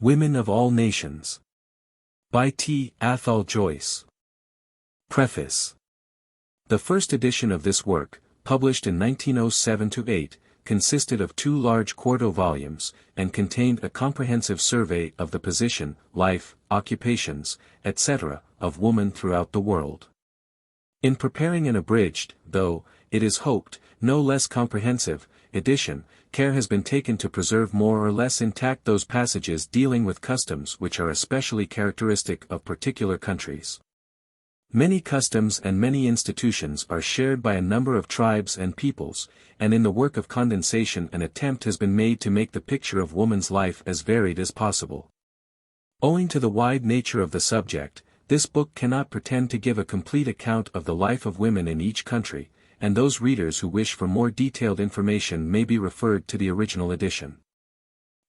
Women of All Nations. By T. Athol Joyce. Preface. The first edition of this work, published in 1907-8, consisted of 2 large quarto volumes, and contained a comprehensive survey of the position, life, occupations, etc., of woman throughout the world. In preparing an abridged, though, it is hoped, no less comprehensive, edition, care has been taken to preserve more or less intact those passages dealing with customs which are especially characteristic of particular countries. Many customs and many institutions are shared by a number of tribes and peoples, and in the work of condensation an attempt has been made to make the picture of woman's life as varied as possible. Owing to the wide nature of the subject, this book cannot pretend to give a complete account of the life of women in each country, and those readers who wish for more detailed information may be referred to the original edition.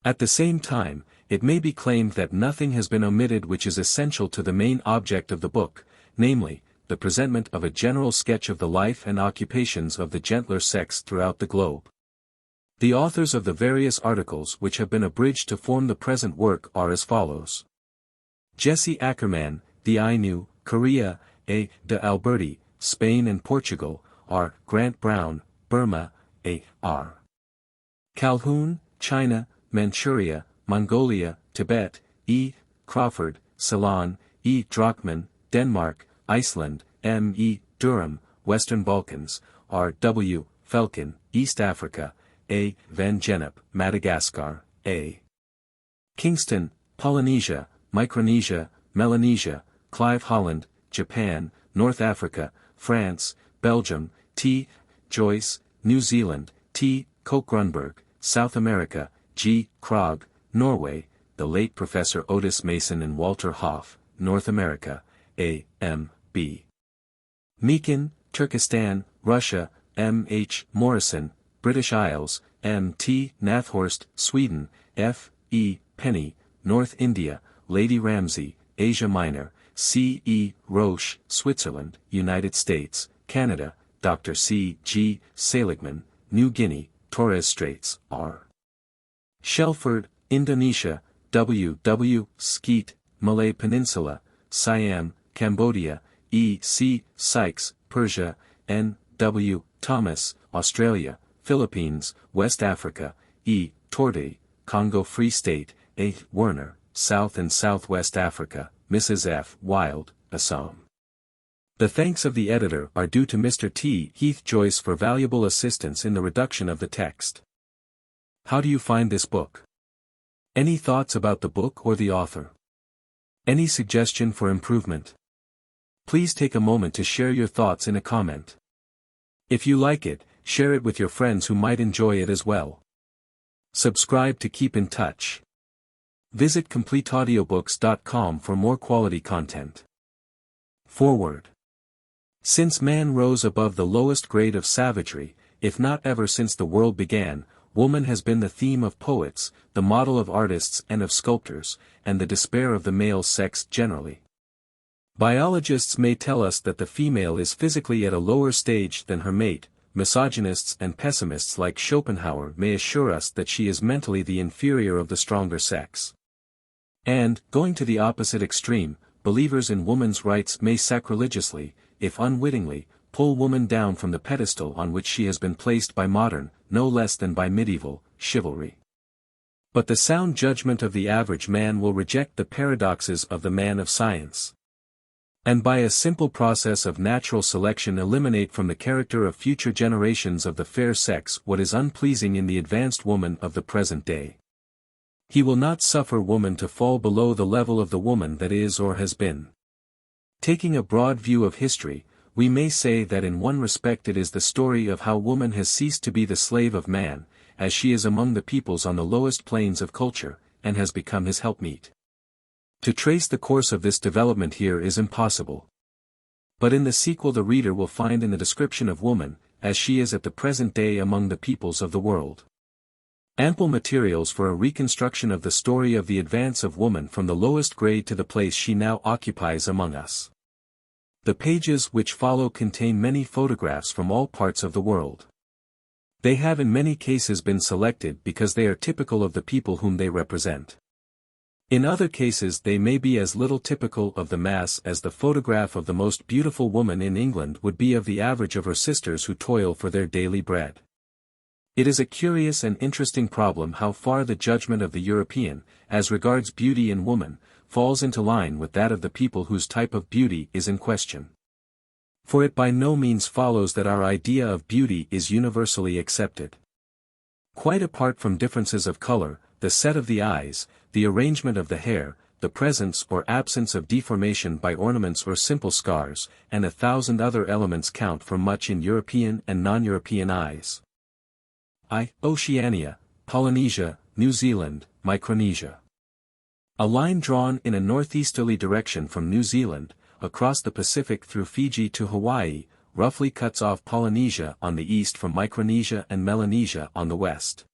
At the same time, it may be claimed that nothing has been omitted which is essential to the main object of the book, namely, the presentment of a general sketch of the life and occupations of the gentler sex throughout the globe. The authors of the various articles which have been abridged to form the present work are as follows. Jesse Ackerman, The Ainu, Korea, A. de Alberti, Spain and Portugal, R. Grant Brown, Burma, A. R. Calhoun, China, Manchuria, Mongolia, Tibet, E. Crawford, Ceylon, E. Drachman, Denmark, Iceland, M. E. Durham, Western Balkans, R. W. Felkin, East Africa, A. Van Gennep, Madagascar, A. Kingston, Polynesia, Micronesia, Melanesia, Clive Holland, Japan, North Africa, France, Belgium, T. Joyce, New Zealand, T. Koch-Grunberg, South America, G. Krog, Norway, the late Professor Otis Mason and Walter Hoff, North America, A. M. B. Meakin, Turkestan, Russia, M. H. Morrison, British Isles, M. T. Nathorst, Sweden, F. E. Penny, North India, Lady Ramsay, Asia Minor, C. E. Roche, Switzerland, United States, Canada, Dr. C. G. Seligman, New Guinea, Torres Straits, R. Shelford, Indonesia, W. W. Skeet, Malay Peninsula, Siam, Cambodia, E. C. Sykes, Persia, N. W. Thomas, Australia, Philippines, West Africa, E. Torday, Congo Free State, A. Werner, South and Southwest Africa, Mrs. F. Wild, Assam. The thanks of the editor are due to Mr. T. Heath Joyce for valuable assistance in the reduction of the text. How do you find this book? Any thoughts about the book or the author? Any suggestion for improvement? Please take a moment to share your thoughts in a comment. If you like it, share it with your friends who might enjoy it as well. Subscribe to keep in touch. Visit CompleteAudiobooks.com for more quality content. Foreword. Since man rose above the lowest grade of savagery, if not ever since the world began, woman has been the theme of poets, the model of artists and of sculptors, and the despair of the male sex generally. Biologists may tell us that the female is physically at a lower stage than her mate, misogynists and pessimists like Schopenhauer may assure us that she is mentally the inferior of the stronger sex. And, going to the opposite extreme, believers in woman's rights may sacrilegiously, if unwittingly, pull woman down from the pedestal on which she has been placed by modern, no less than by medieval, chivalry. But the sound judgment of the average man will reject the paradoxes of the man of science. And by a simple process of natural selection eliminate from the character of future generations of the fair sex what is unpleasing in the advanced woman of the present day. He will not suffer woman to fall below the level of the woman that is or has been. Taking a broad view of history, we may say that in one respect it is the story of how woman has ceased to be the slave of man, as she is among the peoples on the lowest planes of culture, and has become his helpmeet. To trace the course of this development here is impossible. But in the sequel the reader will find in the description of woman, as she is at the present day among the peoples of the world, ample materials for a reconstruction of the story of the advance of woman from the lowest grade to the place she now occupies among us. The pages which follow contain many photographs from all parts of the world. They have in many cases been selected because they are typical of the people whom they represent. In other cases they may be as little typical of the mass as the photograph of the most beautiful woman in England would be of the average of her sisters who toil for their daily bread. It is a curious and interesting problem how far the judgment of the European, as regards beauty in woman, falls into line with that of the people whose type of beauty is in question. For it by no means follows that our idea of beauty is universally accepted. Quite apart from differences of color, the set of the eyes, the arrangement of the hair, the presence or absence of deformation by ornaments or simple scars, and 1,000 other elements count for much in European and non-European eyes. Oceania, Polynesia, New Zealand, Micronesia. A line drawn in a northeasterly direction from New Zealand, across the Pacific through Fiji to Hawaii, roughly cuts off Polynesia on the east from Micronesia and Melanesia on the west.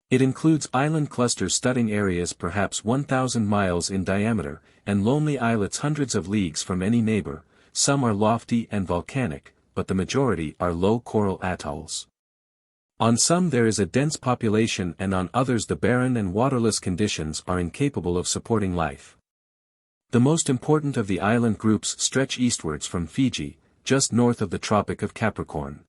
It includes island clusters studding areas perhaps 1,000 miles in diameter, and lonely islets hundreds of leagues from any neighbor. Some are lofty and volcanic, but the majority are low coral atolls. On some there is a dense population and on others the barren and waterless conditions are incapable of supporting life. The most important of the island groups stretch eastwards from Fiji, just north of the Tropic of Capricorn.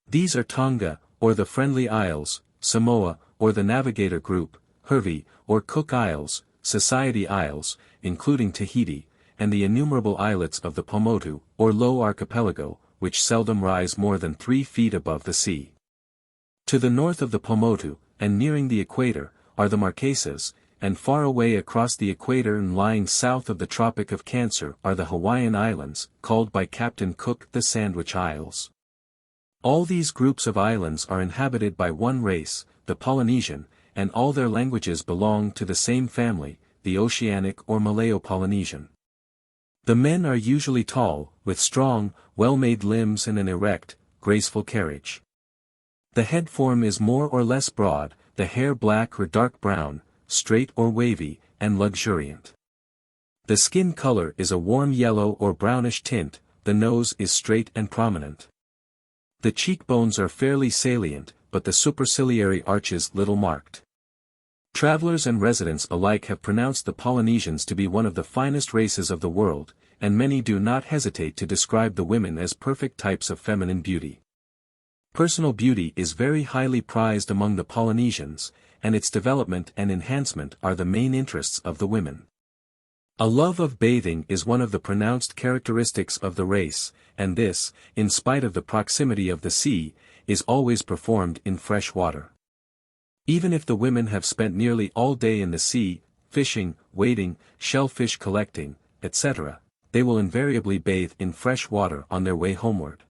These are Tonga, or the Friendly Isles, Samoa, or the Navigator Group, Hervey, or Cook Isles, Society Isles, including Tahiti, and the innumerable islets of the Pomotu, or Low Archipelago, which seldom rise more than 3 feet above the sea. To the north of the Pomotu, and nearing the equator, are the Marquesas, and far away across the equator and lying south of the Tropic of Cancer are the Hawaiian Islands, called by Captain Cook the Sandwich Isles. All these groups of islands are inhabited by one race, the Polynesian, and all their languages belong to the same family, the Oceanic or Malayo-Polynesian. The men are usually tall, with strong, well-made limbs and an erect, graceful carriage. The head form is more or less broad, the hair black or dark brown, straight or wavy, and luxuriant. The skin color is a warm yellow or brownish tint, the nose is straight and prominent. The cheekbones are fairly salient, but the superciliary arches little marked. Travelers and residents alike have pronounced the Polynesians to be one of the finest races of the world, and many do not hesitate to describe the women as perfect types of feminine beauty. Personal beauty is very highly prized among the Polynesians, and its development and enhancement are the main interests of the women. A love of bathing is one of the pronounced characteristics of the race, and this, in spite of the proximity of the sea, is always performed in fresh water. Even if the women have spent nearly all day in the sea, fishing, wading, shellfish collecting, etc., they will invariably bathe in fresh water on their way homeward.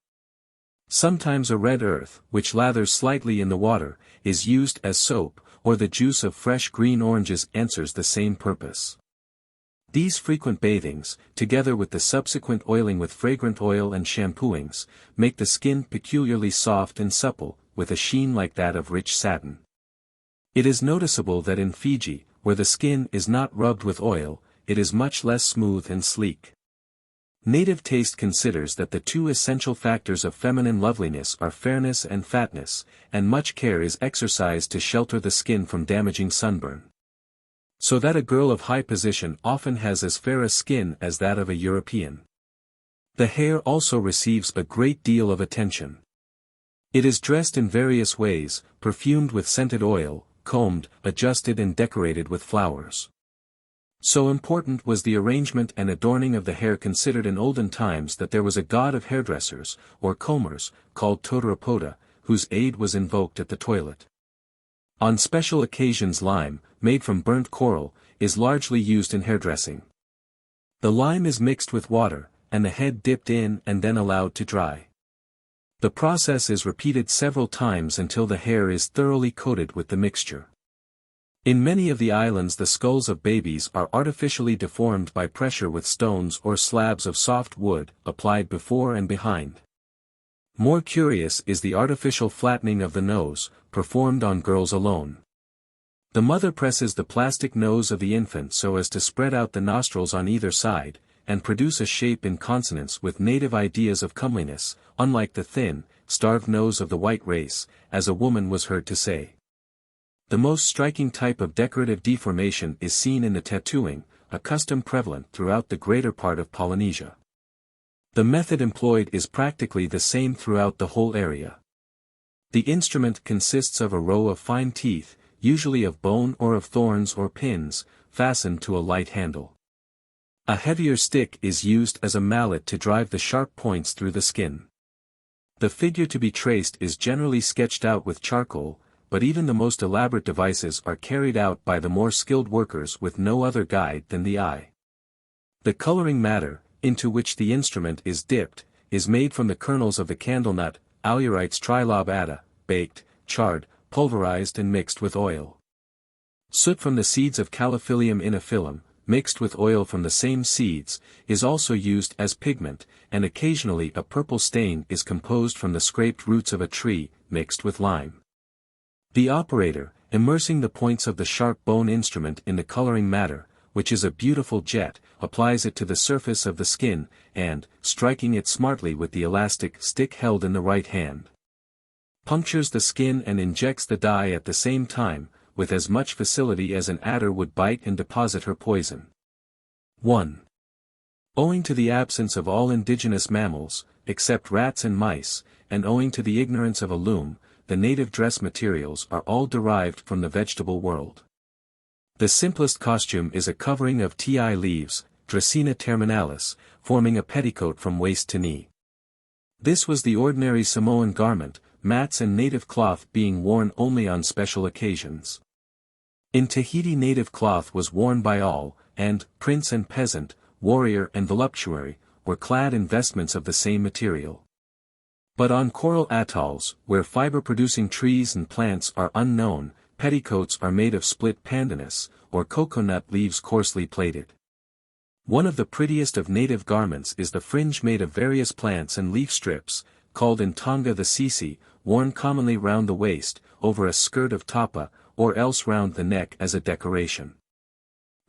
Sometimes a red earth, which lathers slightly in the water, is used as soap, or the juice of fresh green oranges answers the same purpose. These frequent bathings, together with the subsequent oiling with fragrant oil and shampooings, make the skin peculiarly soft and supple, with a sheen like that of rich satin. It is noticeable that in Fiji, where the skin is not rubbed with oil, it is much less smooth and sleek. Native taste considers that the two essential factors of feminine loveliness are fairness and fatness, and much care is exercised to shelter the skin from damaging sunburn. So that a girl of high position often has as fair a skin as that of a European. The hair also receives a great deal of attention. It is dressed in various ways, perfumed with scented oil, combed, adjusted and decorated with flowers. So important was the arrangement and adorning of the hair considered in olden times that there was a god of hairdressers, or combers, called Totarapoda, whose aid was invoked at the toilet. On special occasions lime, made from burnt coral, is largely used in hairdressing. The lime is mixed with water, and the head dipped in and then allowed to dry. The process is repeated several times until the hair is thoroughly coated with the mixture. In many of the islands the skulls of babies are artificially deformed by pressure with stones or slabs of soft wood, applied before and behind. More curious is the artificial flattening of the nose, performed on girls alone. The mother presses the plastic nose of the infant so as to spread out the nostrils on either side, and produce a shape in consonance with native ideas of comeliness, unlike the thin, starved nose of the white race, as a woman was heard to say. The most striking type of decorative deformation is seen in the tattooing, a custom prevalent throughout the greater part of Polynesia. The method employed is practically the same throughout the whole area. The instrument consists of a row of fine teeth, usually of bone or of thorns or pins, fastened to a light handle. A heavier stick is used as a mallet to drive the sharp points through the skin. The figure to be traced is generally sketched out with charcoal, but even the most elaborate devices are carried out by the more skilled workers with no other guide than the eye. The coloring matter, into which the instrument is dipped, is made from the kernels of the candle nut, Aulurites trilobata, baked, charred, pulverized and mixed with oil. Soot from the seeds of Calophyllum inophyllum, mixed with oil from the same seeds, is also used as pigment, and occasionally a purple stain is composed from the scraped roots of a tree, mixed with lime. The operator, immersing the points of the sharp bone instrument in the coloring matter, which is a beautiful jet, applies it to the surface of the skin, and, striking it smartly with the elastic stick held in the right hand, punctures the skin and injects the dye at the same time, with as much facility as an adder would bite and deposit her poison. 1. Owing to the absence of all indigenous mammals, except rats and mice, and owing to the ignorance of a loom, the native dress materials are all derived from the vegetable world. The simplest costume is a covering of ti leaves, Dracaena terminalis, forming a petticoat from waist to knee. This was the ordinary Samoan garment, mats and native cloth being worn only on special occasions. In Tahiti native cloth was worn by all, and, prince and peasant, warrior and voluptuary, were clad in vestments of the same material. But on coral atolls, where fiber-producing trees and plants are unknown, petticoats are made of split pandanus, or coconut leaves coarsely plaited. One of the prettiest of native garments is the fringe made of various plants and leaf strips, called in Tonga the sisi, worn commonly round the waist, over a skirt of tapa, or else round the neck as a decoration.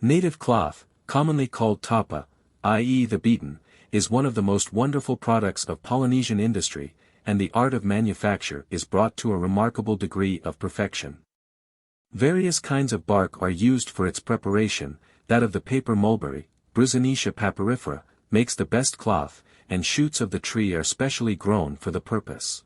Native cloth, commonly called tapa, i.e. the beaten, is one of the most wonderful products of Polynesian industry, and the art of manufacture is brought to a remarkable degree of perfection. Various kinds of bark are used for its preparation. That of the paper mulberry, Brusiniaceae papyrifera, makes the best cloth, and shoots of the tree are specially grown for the purpose.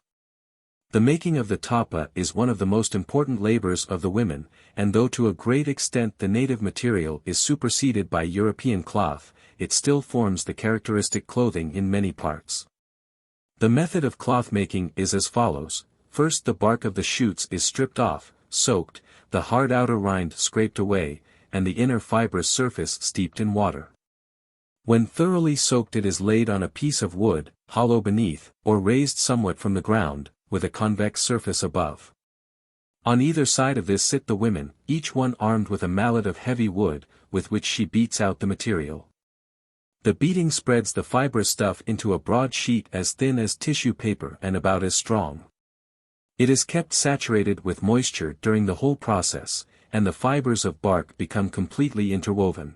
The making of the tapa is one of the most important labors of the women, and though to a great extent the native material is superseded by European cloth, it still forms the characteristic clothing in many parts. The method of cloth making is as follows: first the bark of the shoots is stripped off, soaked, the hard outer rind scraped away, and the inner fibrous surface steeped in water. When thoroughly soaked it is laid on a piece of wood, hollow beneath, or raised somewhat from the ground, with a convex surface above. On either side of this sit the women, each one armed with a mallet of heavy wood, with which she beats out the material. The beating spreads the fibrous stuff into a broad sheet as thin as tissue paper and about as strong. It is kept saturated with moisture during the whole process, and the fibers of bark become completely interwoven.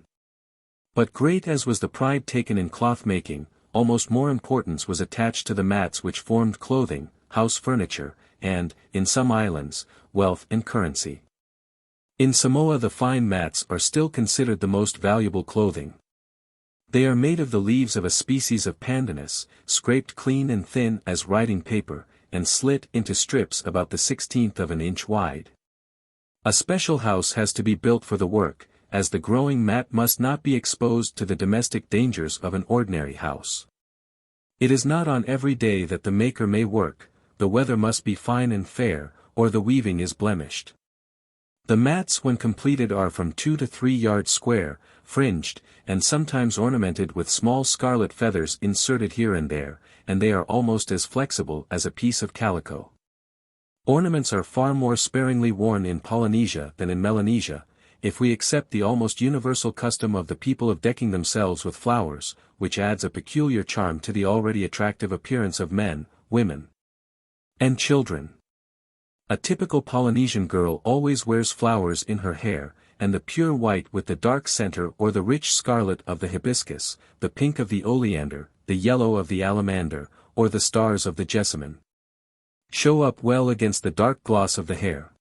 But great as was the pride taken in cloth making, almost more importance was attached to the mats which formed clothing, house furniture, and, in some islands, wealth and currency. In Samoa the fine mats are still considered the most valuable clothing. They are made of the leaves of a species of pandanus, scraped clean and thin as writing paper, and slit into strips about the 16th of an inch wide. A special house has to be built for the work, as the growing mat must not be exposed to the domestic dangers of an ordinary house. It is not on every day that the maker may work, the weather must be fine and fair, or the weaving is blemished. The mats when completed are from 2 to 3 yards square, fringed, and sometimes ornamented with small scarlet feathers inserted here and there, and they are almost as flexible as a piece of calico. Ornaments are far more sparingly worn in Polynesia than in Melanesia, if we accept the almost universal custom of the people of decking themselves with flowers, which adds a peculiar charm to the already attractive appearance of men, women, and children. A typical Polynesian girl always wears flowers in her hair, and the pure white with the dark center or the rich scarlet of the hibiscus, the pink of the oleander, the yellow of the alamander, or the stars of the jessamine show up well against the dark gloss of the hair.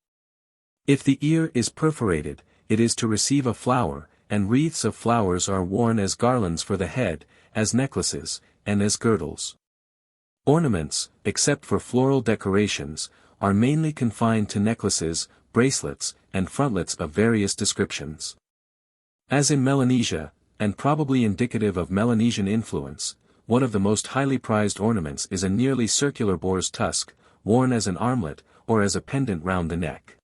If the ear is perforated, it is to receive a flower, and wreaths of flowers are worn as garlands for the head, as necklaces, and as girdles. Ornaments, except for floral decorations, are mainly confined to necklaces, bracelets, and frontlets of various descriptions. As in Melanesia, and probably indicative of Melanesian influence, one of the most highly prized ornaments is a nearly circular boar's tusk, worn as an armlet, or as a pendant round the neck.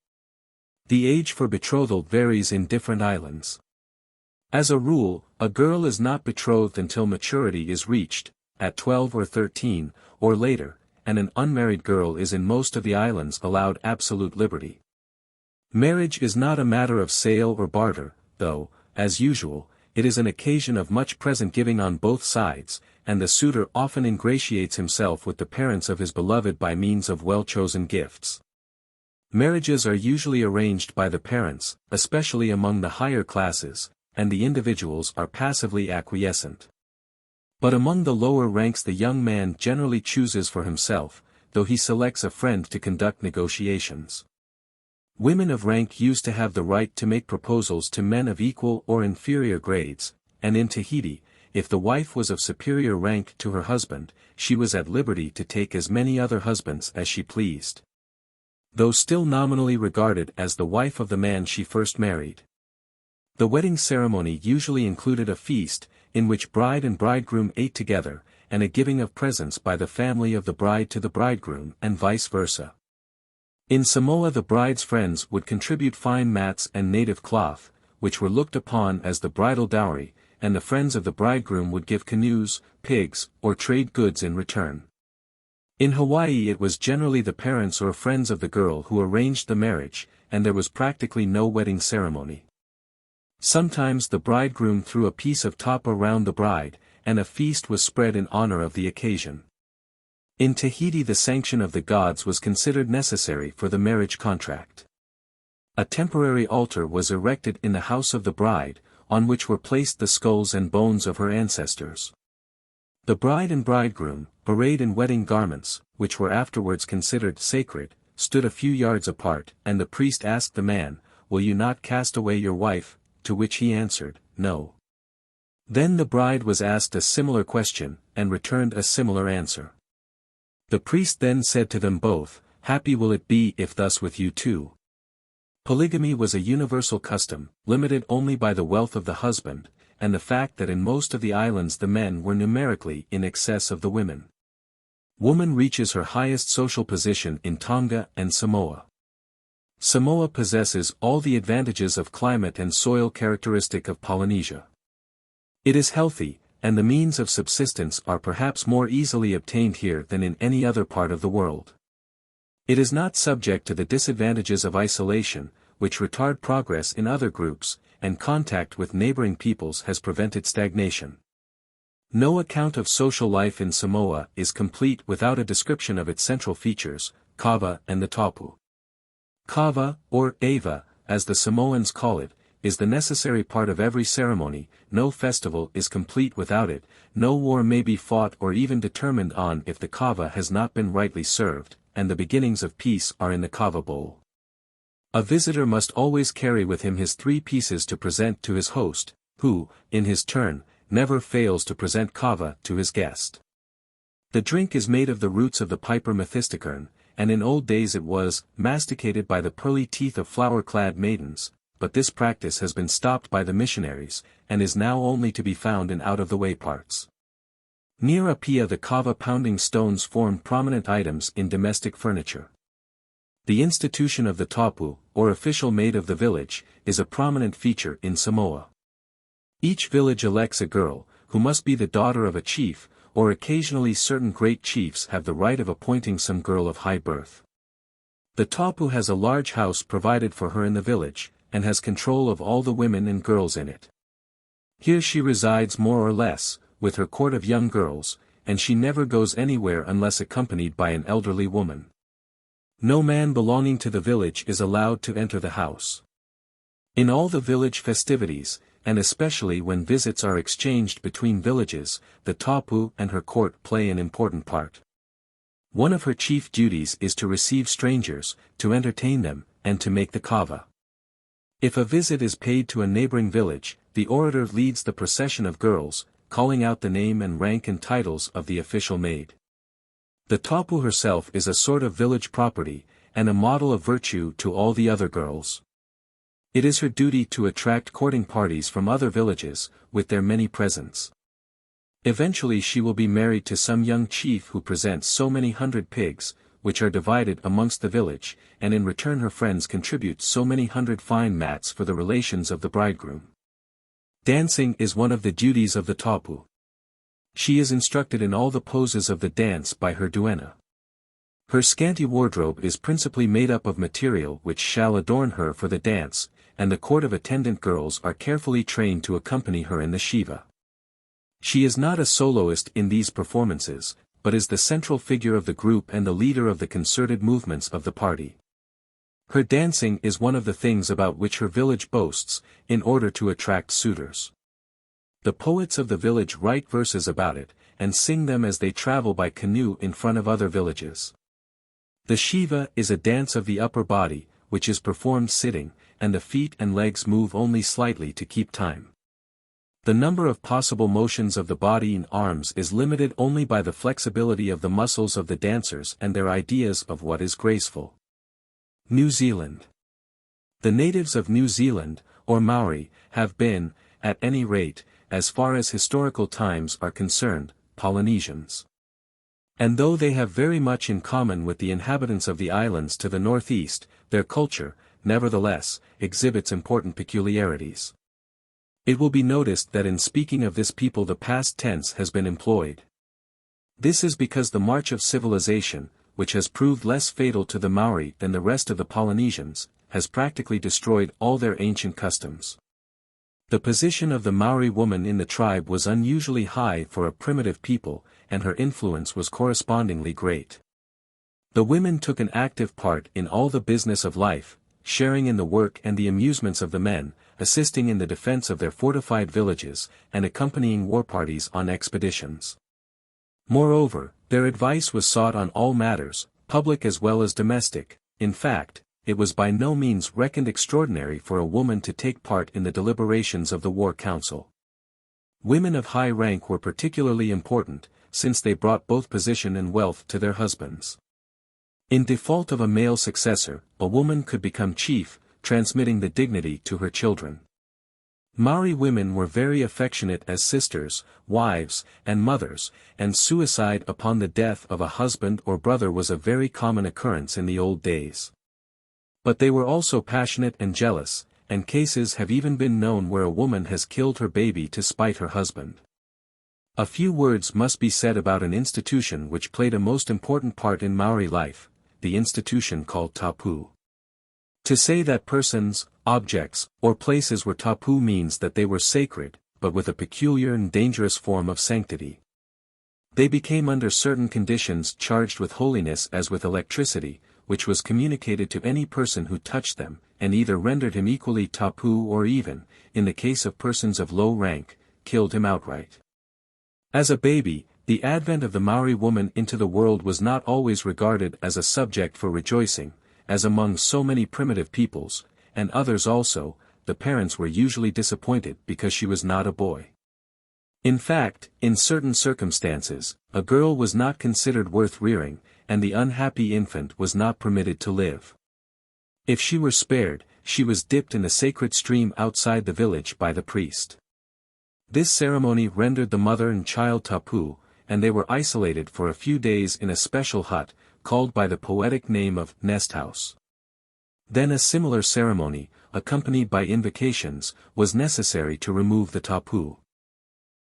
The age for betrothal varies in different islands. As a rule, a girl is not betrothed until maturity is reached, at 12 or 13, or later, and an unmarried girl is in most of the islands allowed absolute liberty. Marriage is not a matter of sale or barter, though, as usual, it is an occasion of much present giving on both sides, and the suitor often ingratiates himself with the parents of his beloved by means of well-chosen gifts. Marriages are usually arranged by the parents, especially among the higher classes, and the individuals are passively acquiescent. But among the lower ranks the young man generally chooses for himself, though he selects a friend to conduct negotiations. Women of rank used to have the right to make proposals to men of equal or inferior grades, and in Tahiti, if the wife was of superior rank to her husband, she was at liberty to take as many other husbands as she pleased. Though still nominally regarded as the wife of the man she first married. The wedding ceremony usually included a feast, in which bride and bridegroom ate together, and a giving of presents by the family of the bride to the bridegroom and vice versa. In Samoa the bride's friends would contribute fine mats and native cloth, which were looked upon as the bridal dowry, and the friends of the bridegroom would give canoes, pigs, or trade goods in return. In Hawaii it was generally the parents or friends of the girl who arranged the marriage, and there was practically no wedding ceremony. Sometimes the bridegroom threw a piece of tapa round the bride, and a feast was spread in honor of the occasion. In Tahiti the sanction of the gods was considered necessary for the marriage contract. A temporary altar was erected in the house of the bride, on which were placed the skulls and bones of her ancestors. The bride and bridegroom, arrayed in wedding garments, which were afterwards considered sacred, stood a few yards apart, and the priest asked the man, "Will you not cast away your wife?" To which he answered, "No." Then the bride was asked a similar question, and returned a similar answer. The priest then said to them both, "Happy will it be if thus with you too." Polygamy was a universal custom, limited only by the wealth of the husband, and the fact that in most of the islands the men were numerically in excess of the women. Woman reaches her highest social position in Tonga and Samoa. Samoa possesses all the advantages of climate and soil characteristic of Polynesia. It is healthy, and the means of subsistence are perhaps more easily obtained here than in any other part of the world. It is not subject to the disadvantages of isolation, which retard progress in other groups, and contact with neighboring peoples has prevented stagnation. No account of social life in Samoa is complete without a description of its central features, kava and the tapu. Kava, or ava, as the Samoans call it, is the necessary part of every ceremony. No festival is complete without it, no war may be fought or even determined on if the kava has not been rightly served, and the beginnings of peace are in the kava bowl. A visitor must always carry with him his 3 pieces to present to his host, who, in his turn, never fails to present kava to his guest. The drink is made of the roots of the Piper methysticern, and in old days it was masticated by the pearly teeth of flower-clad maidens, but this practice has been stopped by the missionaries, and is now only to be found in out-of-the-way parts. Near Apia the kava-pounding stones form prominent items in domestic furniture. The institution of the tapu, or official maid of the village, is a prominent feature in Samoa. Each village elects a girl, who must be the daughter of a chief, or occasionally certain great chiefs have the right of appointing some girl of high birth. The tapu has a large house provided for her in the village, and has control of all the women and girls in it. Here she resides more or less, with her court of young girls, and she never goes anywhere unless accompanied by an elderly woman. No man belonging to the village is allowed to enter the house. In all the village festivities, and especially when visits are exchanged between villages, the tapu and her court play an important part. One of her chief duties is to receive strangers, to entertain them, and to make the kava. If a visit is paid to a neighboring village, the orator leads the procession of girls, calling out the name and rank and titles of the official maid. The tapu herself is a sort of village property, and a model of virtue to all the other girls. It is her duty to attract courting parties from other villages, with their many presents. Eventually she will be married to some young chief who presents so many hundred pigs, which are divided amongst the village, and in return her friends contribute so many hundred fine mats for the relations of the bridegroom. Dancing is one of the duties of the tapu. She is instructed in all the poses of the dance by her duenna. Her scanty wardrobe is principally made up of material which shall adorn her for the dance, and the court of attendant girls are carefully trained to accompany her in the shiva. She is not a soloist in these performances, but is the central figure of the group and the leader of the concerted movements of the party. Her dancing is one of the things about which her village boasts, in order to attract suitors. The poets of the village write verses about it, and sing them as they travel by canoe in front of other villages. The shiva is a dance of the upper body, which is performed sitting, and the feet and legs move only slightly to keep time. The number of possible motions of the body and arms is limited only by the flexibility of the muscles of the dancers and their ideas of what is graceful. New Zealand. The natives of New Zealand, or Maori, have been, at any rate, as far as historical times are concerned, Polynesians. And though they have very much in common with the inhabitants of the islands to the northeast, their culture, nevertheless, exhibits important peculiarities. It will be noticed that in speaking of this people the past tense has been employed. This is because the march of civilization, which has proved less fatal to the Maori than the rest of the Polynesians, has practically destroyed all their ancient customs. The position of the Maori woman in the tribe was unusually high for a primitive people, and her influence was correspondingly great. The women took an active part in all the business of life, sharing in the work and the amusements of the men, assisting in the defense of their fortified villages, and accompanying war parties on expeditions. Moreover, their advice was sought on all matters, public as well as domestic. In fact, it was by no means reckoned extraordinary for a woman to take part in the deliberations of the war council. Women of high rank were particularly important, since they brought both position and wealth to their husbands. In default of a male successor, a woman could become chief, transmitting the dignity to her children. Maori women were very affectionate as sisters, wives, and mothers, and suicide upon the death of a husband or brother was a very common occurrence in the old days. But they were also passionate and jealous, and cases have even been known where a woman has killed her baby to spite her husband. A few words must be said about an institution which played a most important part in Maori life, the institution called tapu. To say that persons, objects, or places were tapu means that they were sacred, but with a peculiar and dangerous form of sanctity. They became under certain conditions charged with holiness as with electricity, which was communicated to any person who touched them, and either rendered him equally tapu or even, in the case of persons of low rank, killed him outright. As a baby, the advent of the Maori woman into the world was not always regarded as a subject for rejoicing, as among so many primitive peoples, and others also, the parents were usually disappointed because she was not a boy. In fact, in certain circumstances, a girl was not considered worth rearing, and the unhappy infant was not permitted to live. If she were spared, she was dipped in the sacred stream outside the village by the priest. This ceremony rendered the mother and child tapu, and they were isolated for a few days in a special hut, called by the poetic name of nest house. Then a similar ceremony, accompanied by invocations, was necessary to remove the tapu.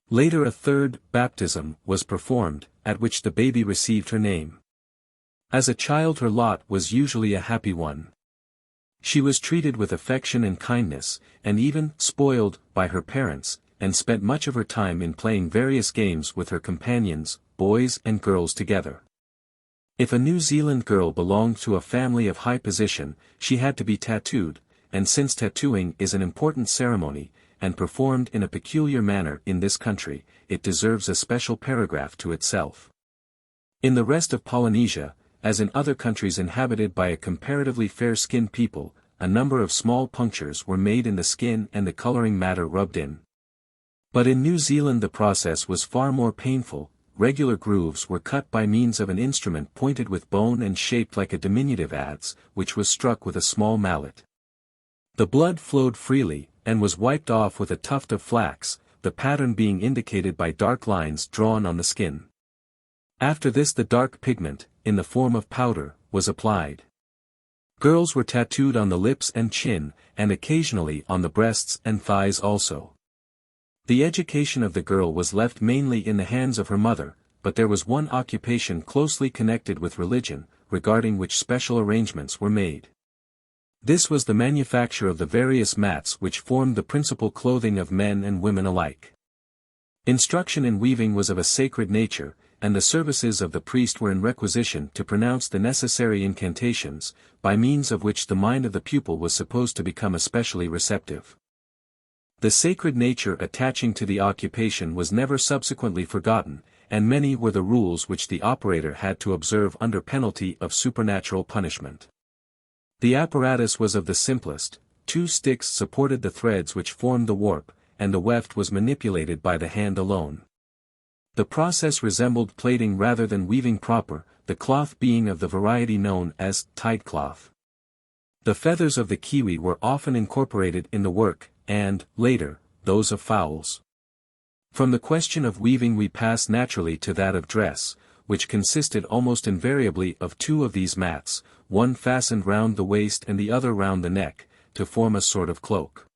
Later a third, baptism, was performed, at which the baby received her name. As a child her lot was usually a happy one. She was treated with affection and kindness, and even spoiled by her parents, and spent much of her time in playing various games with her companions, boys and girls together. If a New Zealand girl belonged to a family of high position, she had to be tattooed, and since tattooing is an important ceremony, and performed in a peculiar manner in this country, it deserves a special paragraph to itself. In the rest of Polynesia, as in other countries inhabited by a comparatively fair-skinned people, a number of small punctures were made in the skin and the coloring matter rubbed in. But in New Zealand the process was far more painful. Regular grooves were cut by means of an instrument pointed with bone and shaped like a diminutive adze, which was struck with a small mallet. The blood flowed freely, and was wiped off with a tuft of flax, the pattern being indicated by dark lines drawn on the skin. After this the dark pigment, in the form of powder, was applied. Girls were tattooed on the lips and chin, and occasionally on the breasts and thighs also. The education of the girl was left mainly in the hands of her mother, but there was one occupation closely connected with religion, regarding which special arrangements were made. This was the manufacture of the various mats which formed the principal clothing of men and women alike. Instruction in weaving was of a sacred nature, and the services of the priest were in requisition to pronounce the necessary incantations, by means of which the mind of the pupil was supposed to become especially receptive. The sacred nature attaching to the occupation was never subsequently forgotten, and many were the rules which the operator had to observe under penalty of supernatural punishment. The apparatus was of the simplest. 2 sticks supported the threads which formed the warp, and the weft was manipulated by the hand alone. The process resembled plaiting rather than weaving proper, the cloth being of the variety known as tide cloth. The feathers of the kiwi were often incorporated in the work, and, later, those of fowls. From the question of weaving we pass naturally to that of dress, which consisted almost invariably of 2 of these mats, one fastened round the waist and the other round the neck, to form a sort of cloak,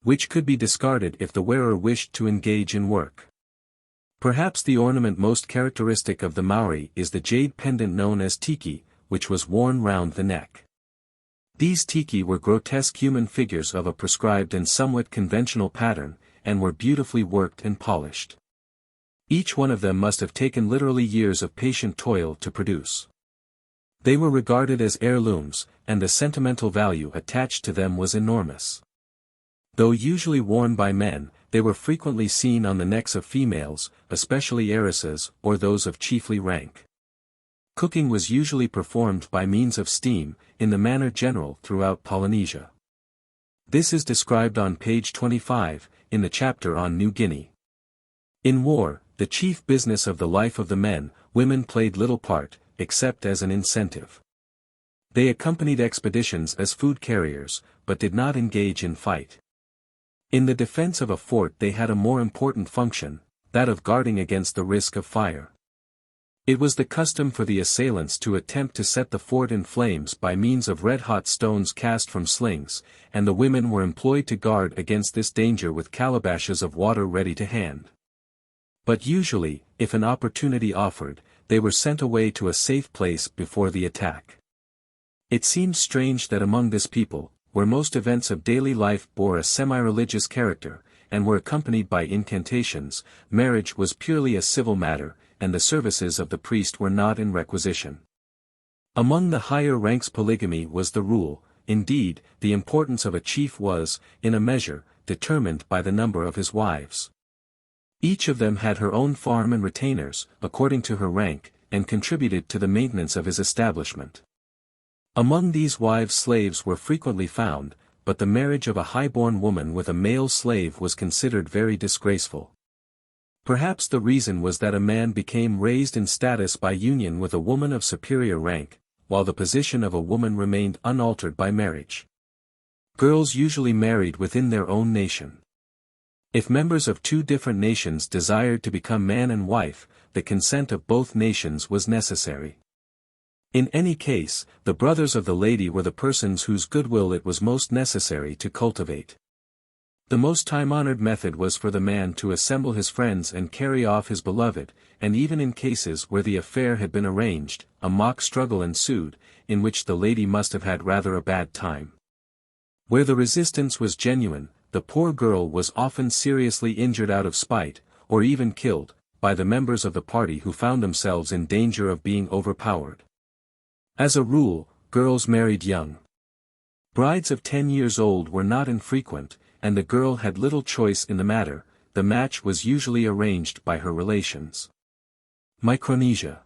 which could be discarded if the wearer wished to engage in work. Perhaps the ornament most characteristic of the Maori is the jade pendant known as tiki, which was worn round the neck. These tiki were grotesque human figures of a prescribed and somewhat conventional pattern, and were beautifully worked and polished. Each one of them must have taken literally years of patient toil to produce. They were regarded as heirlooms, and the sentimental value attached to them was enormous. Though usually worn by men, they were frequently seen on the necks of females, especially heiresses, or those of chiefly rank. Cooking was usually performed by means of steam, in the manner general throughout Polynesia. This is described on page 25, in the chapter on New Guinea. In war, the chief business of the life of the men, women played little part, except as an incentive. They accompanied expeditions as food carriers, but did not engage in fight. In the defense of a fort they had a more important function, that of guarding against the risk of fire. It was the custom for the assailants to attempt to set the fort in flames by means of red-hot stones cast from slings, and the women were employed to guard against this danger with calabashes of water ready to hand. But usually, if an opportunity offered, they were sent away to a safe place before the attack. It seems strange that among this people, where most events of daily life bore a semi-religious character, and were accompanied by incantations, marriage was purely a civil matter, and the services of the priest were not in requisition. Among the higher ranks polygamy was the rule. Indeed, the importance of a chief was, in a measure, determined by the number of his wives. Each of them had her own farm and retainers, according to her rank, and contributed to the maintenance of his establishment. Among these wives slaves were frequently found, but the marriage of a high-born woman with a male slave was considered very disgraceful. Perhaps the reason was that a man became raised in status by union with a woman of superior rank, while the position of a woman remained unaltered by marriage. Girls usually married within their own nation. If members of 2 different nations desired to become man and wife, the consent of both nations was necessary. In any case, the brothers of the lady were the persons whose goodwill it was most necessary to cultivate. The most time-honored method was for the man to assemble his friends and carry off his beloved, and even in cases where the affair had been arranged, a mock struggle ensued, in which the lady must have had rather a bad time. Where the resistance was genuine, the poor girl was often seriously injured out of spite, or even killed, by the members of the party who found themselves in danger of being overpowered. As a rule, girls married young. Brides of 10 years old were not infrequent, and the girl had little choice in the matter. The match was usually arranged by her relations. Micronesia.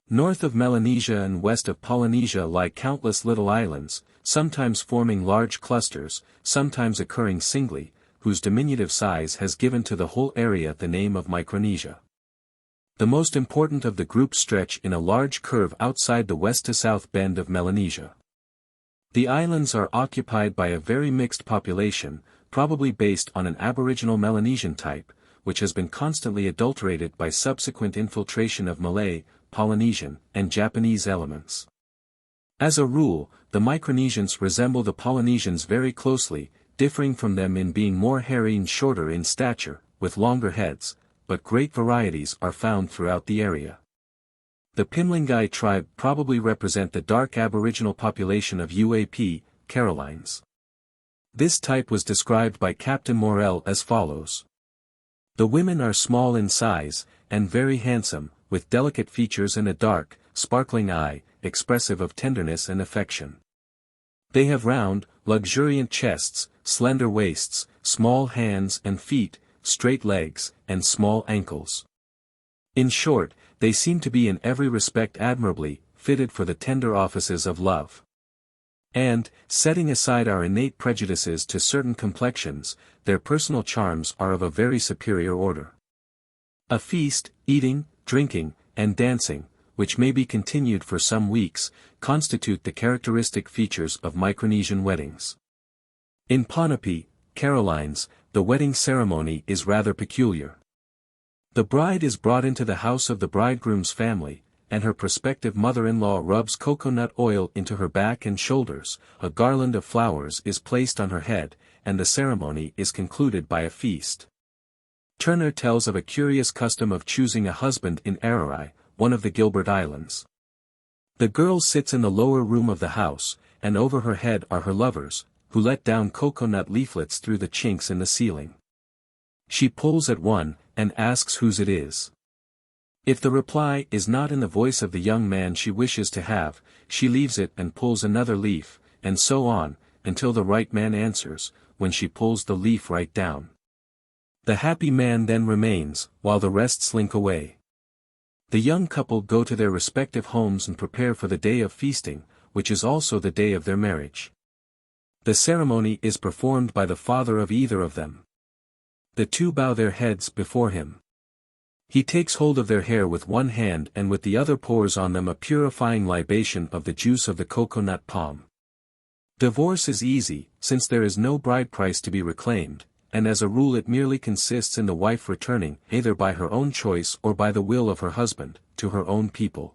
North of Melanesia and west of Polynesia lie countless little islands, sometimes forming large clusters, sometimes occurring singly, whose diminutive size has given to the whole area the name of Micronesia. The most important of the groups stretch in a large curve outside the west to south bend of Melanesia. The islands are occupied by a very mixed population, probably based on an aboriginal Melanesian type, which has been constantly adulterated by subsequent infiltration of Malay, Polynesian, and Japanese elements. As a rule, the Micronesians resemble the Polynesians very closely, differing from them in being more hairy and shorter in stature, with longer heads, but great varieties are found throughout the area. The Pimlingai tribe probably represent the dark aboriginal population of UAP, Carolines. This type was described by Captain Morel as follows. The women are small in size, and very handsome, with delicate features and a dark, sparkling eye, expressive of tenderness and affection. They have round, luxuriant chests, slender waists, small hands and feet, straight legs, and small ankles. In short, they seem to be in every respect admirably fitted for the tender offices of love. And, setting aside our innate prejudices to certain complexions, their personal charms are of a very superior order. A feast, eating, drinking, and dancing, which may be continued for some weeks, constitute the characteristic features of Micronesian weddings. In Ponape, Carolines, the wedding ceremony is rather peculiar. The bride is brought into the house of the bridegroom's family, and her prospective mother-in-law rubs coconut oil into her back and shoulders, a garland of flowers is placed on her head, and the ceremony is concluded by a feast. Turner tells of a curious custom of choosing a husband in Ararai, one of the Gilbert Islands. The girl sits in the lower room of the house, and over her head are her lovers, who let down coconut leaflets through the chinks in the ceiling. She pulls at one, and asks whose it is. If the reply is not in the voice of the young man she wishes to have, she leaves it and pulls another leaf, and so on, until the right man answers, when she pulls the leaf right down. The happy man then remains, while the rest slink away. The young couple go to their respective homes and prepare for the day of feasting, which is also the day of their marriage. The ceremony is performed by the father of either of them. The two bow their heads before him. He takes hold of their hair with one hand and with the other pours on them a purifying libation of the juice of the coconut palm. Divorce is easy, since there is no bride price to be reclaimed, and as a rule it merely consists in the wife returning, either by her own choice or by the will of her husband, to her own people.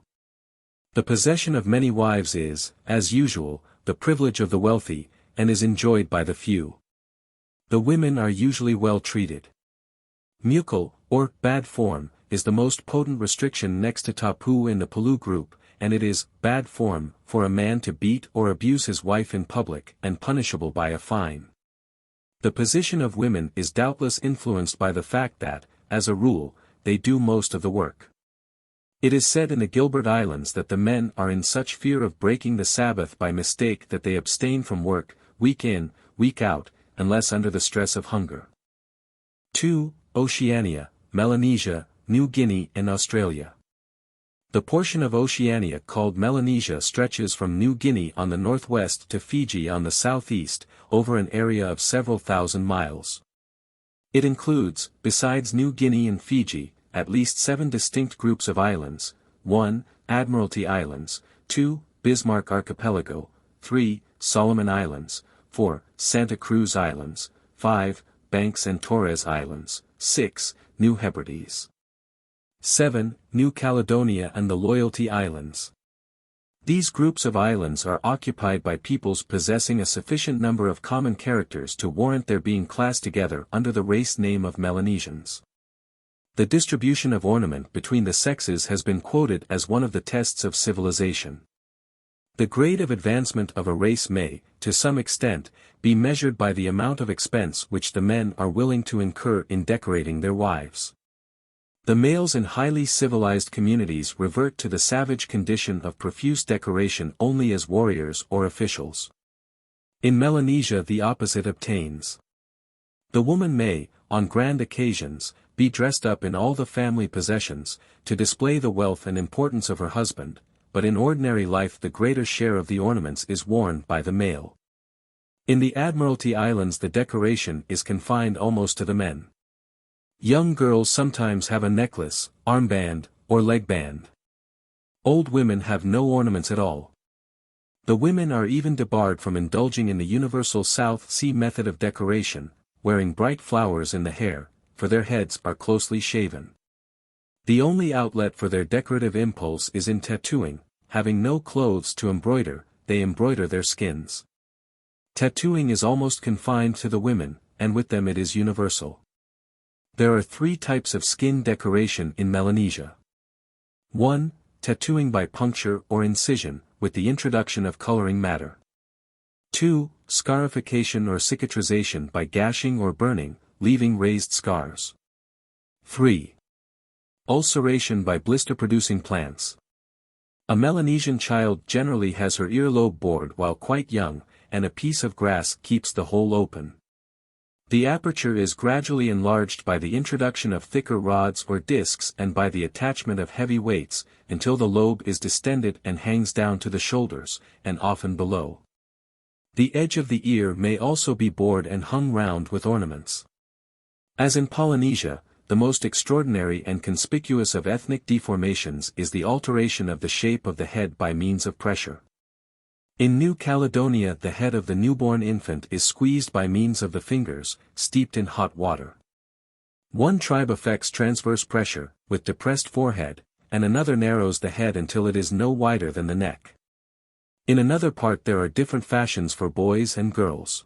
The possession of many wives is, as usual, the privilege of the wealthy, and is enjoyed by the few. The women are usually well treated. Mukul, or bad form, is the most potent restriction next to tapu in the Palu group, and it is bad form for a man to beat or abuse his wife in public and punishable by a fine. The position of women is doubtless influenced by the fact that, as a rule, they do most of the work. It is said in the Gilbert Islands that the men are in such fear of breaking the Sabbath by mistake that they abstain from work, week in, week out, unless under the stress of hunger. 2. Oceania, Melanesia, New Guinea and Australia. The portion of Oceania called Melanesia stretches from New Guinea on the northwest to Fiji on the southeast, over an area of several thousand miles. It includes, besides New Guinea and Fiji, at least 7 distinct groups of islands: 1. Admiralty Islands, 2. Bismarck Archipelago, 3. Solomon Islands, 4. Santa Cruz Islands, 5. Banks and Torres Islands, 6. New Hebrides. 7. New Caledonia and the Loyalty Islands. These groups of islands are occupied by peoples possessing a sufficient number of common characters to warrant their being classed together under the race name of Melanesians. The distribution of ornament between the sexes has been quoted as one of the tests of civilization. The grade of advancement of a race may, to some extent, be measured by the amount of expense which the men are willing to incur in decorating their wives. The males in highly civilized communities revert to the savage condition of profuse decoration only as warriors or officials. In Melanesia the opposite obtains. The woman may, on grand occasions, be dressed up in all the family possessions, to display the wealth and importance of her husband, but in ordinary life the greater share of the ornaments is worn by the male. In the Admiralty Islands the decoration is confined almost to the men. Young girls sometimes have a necklace, armband, or leg band. Old women have no ornaments at all. The women are even debarred from indulging in the universal South Sea method of decoration, wearing bright flowers in the hair, for their heads are closely shaven. The only outlet for their decorative impulse is in tattooing. Having no clothes to embroider, they embroider their skins. Tattooing is almost confined to the women, and with them it is universal. There are 3 types of skin decoration in Melanesia. 1. Tattooing by puncture or incision, with the introduction of coloring matter. 2. Scarification or cicatrization by gashing or burning, leaving raised scars. 3. Ulceration by blister-producing plants. A Melanesian child generally has her earlobe bored while quite young, and a piece of grass keeps the hole open. The aperture is gradually enlarged by the introduction of thicker rods or discs and by the attachment of heavy weights, until the lobe is distended and hangs down to the shoulders, and often below. The edge of the ear may also be bored and hung round with ornaments. As in Polynesia, the most extraordinary and conspicuous of ethnic deformations is the alteration of the shape of the head by means of pressure. In New Caledonia the head of the newborn infant is squeezed by means of the fingers, steeped in hot water. One tribe affects transverse pressure, with depressed forehead, and another narrows the head until it is no wider than the neck. In another part there are different fashions for boys and girls.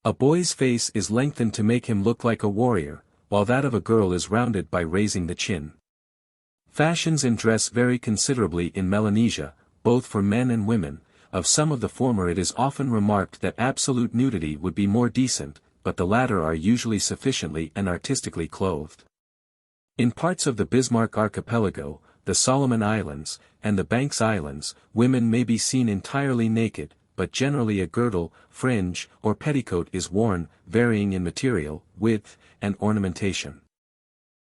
A boy's face is lengthened to make him look like a warrior, while that of a girl is rounded by raising the chin. Fashions in dress vary considerably in Melanesia, both for men and women. Of some of the former it is often remarked that absolute nudity would be more decent, but the latter are usually sufficiently and artistically clothed. In parts of the Bismarck Archipelago, the Solomon Islands, and the Banks Islands, women may be seen entirely naked, but generally a girdle, fringe, or petticoat is worn, varying in material, width, and ornamentation.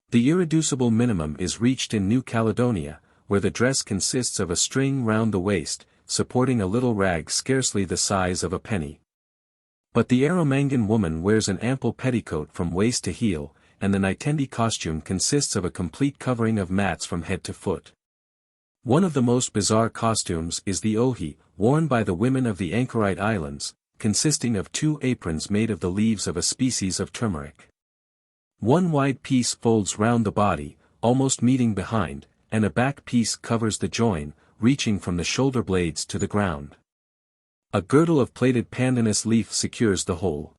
The irreducible minimum is reached in New Caledonia, where the dress consists of a string round the waist, supporting a little rag scarcely the size of a penny. But the Aromangan woman wears an ample petticoat from waist to heel, and the Nitendi costume consists of a complete covering of mats from head to foot. One of the most bizarre costumes is the ohi, worn by the women of the Anchorite Islands, consisting of 2 aprons made of the leaves of a species of turmeric. One wide piece folds round the body, almost meeting behind, and a back piece covers the join, reaching from the shoulder blades to the ground. A girdle of plaited pandanus leaf secures the whole.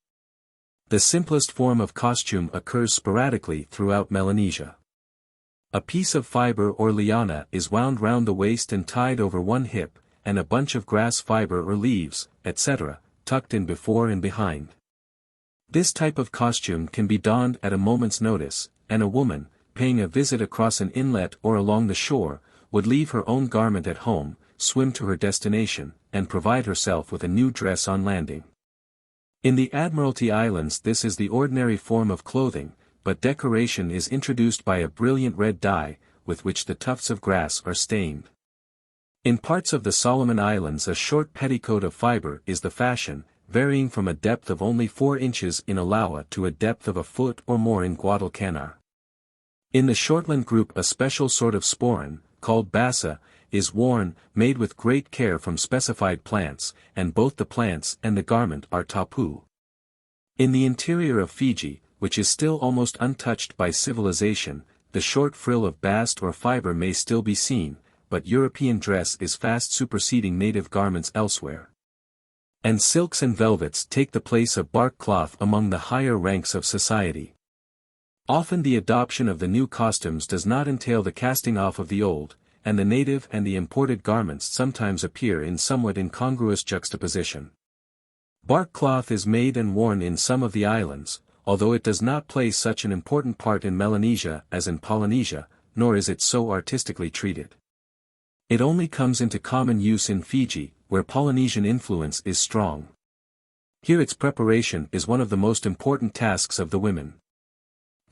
The simplest form of costume occurs sporadically throughout Melanesia. A piece of fiber or liana is wound round the waist and tied over one hip, and a bunch of grass fiber or leaves, etc., tucked in before and behind. This type of costume can be donned at a moment's notice, and a woman, paying a visit across an inlet or along the shore, would leave her own garment at home, swim to her destination, and provide herself with a new dress on landing. In the Admiralty Islands this is the ordinary form of clothing, but decoration is introduced by a brilliant red dye, with which the tufts of grass are stained. In parts of the Solomon Islands a short petticoat of fiber is the fashion, varying from a depth of only 4 inches in Alawa to a depth of a foot or more in Guadalcanal. In the Shortland group a special sort of sporan, called bassa, is worn, made with great care from specified plants, and both the plants and the garment are tapu. In the interior of Fiji, which is still almost untouched by civilization, the short frill of bast or fiber may still be seen, but European dress is fast superseding native garments elsewhere. And silks and velvets take the place of bark cloth among the higher ranks of society. Often the adoption of the new costumes does not entail the casting off of the old, and the native and the imported garments sometimes appear in somewhat incongruous juxtaposition. Bark cloth is made and worn in some of the islands, although it does not play such an important part in Melanesia as in Polynesia, nor is it so artistically treated. It only comes into common use in Fiji, where Polynesian influence is strong. Here its preparation is one of the most important tasks of the women.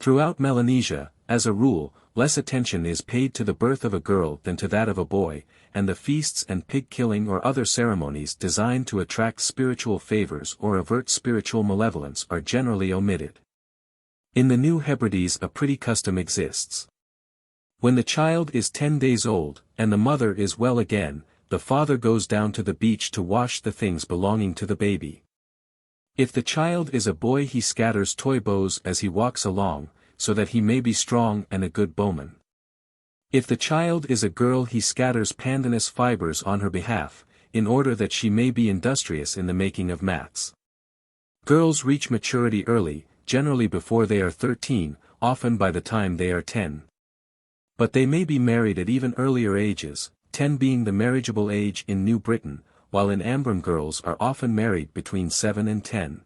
Throughout Melanesia, as a rule, less attention is paid to the birth of a girl than to that of a boy, and the feasts and pig-killing or other ceremonies designed to attract spiritual favors or avert spiritual malevolence are generally omitted. In the New Hebrides a pretty custom exists. When the child is 10 days old, and the mother is well again, the father goes down to the beach to wash the things belonging to the baby. If the child is a boy he scatters toy bows as he walks along, so that he may be strong and a good bowman. If the child is a girl he scatters pandanus fibers on her behalf, in order that she may be industrious in the making of mats. Girls reach maturity early, generally before they are 13, often by the time they are 10. But they may be married at even earlier ages, 10 being the marriageable age in New Britain, while in Ambram girls are often married between 7 and 10.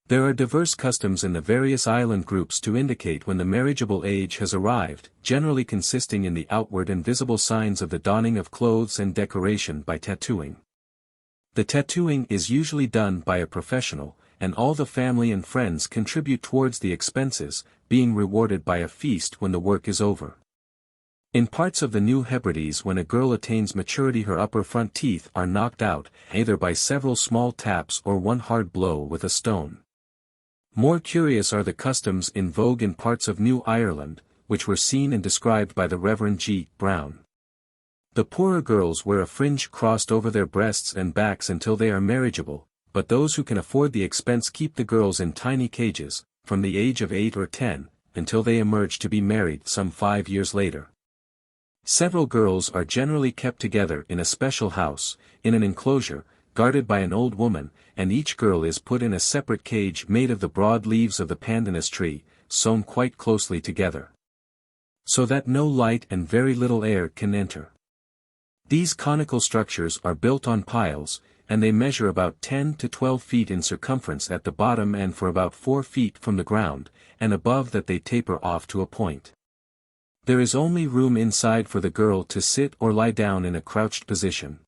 There are diverse customs in the various island groups to indicate when the marriageable age has arrived, generally consisting in the outward and visible signs of the donning of clothes and decoration by tattooing. The tattooing is usually done by a professional, and all the family and friends contribute towards the expenses, being rewarded by a feast when the work is over. In parts of the New Hebrides when a girl attains maturity her upper front teeth are knocked out, either by several small taps or one hard blow with a stone. More curious are the customs in vogue in parts of New Ireland, which were seen and described by the Reverend G. Brown. The poorer girls wear a fringe crossed over their breasts and backs until they are marriageable, but those who can afford the expense keep the girls in tiny cages, from the age of 8 or 10, until they emerge to be married some 5 years later. Several girls are generally kept together in a special house, in an enclosure, guarded by an old woman, and each girl is put in a separate cage made of the broad leaves of the pandanus tree, sewn quite closely together, so that no light and very little air can enter. These conical structures are built on piles, and they measure about 10 to 12 feet in circumference at the bottom and for about 4 feet from the ground, and above that they taper off to a point. There is only room inside for the girl to sit or lie down in a crouched position.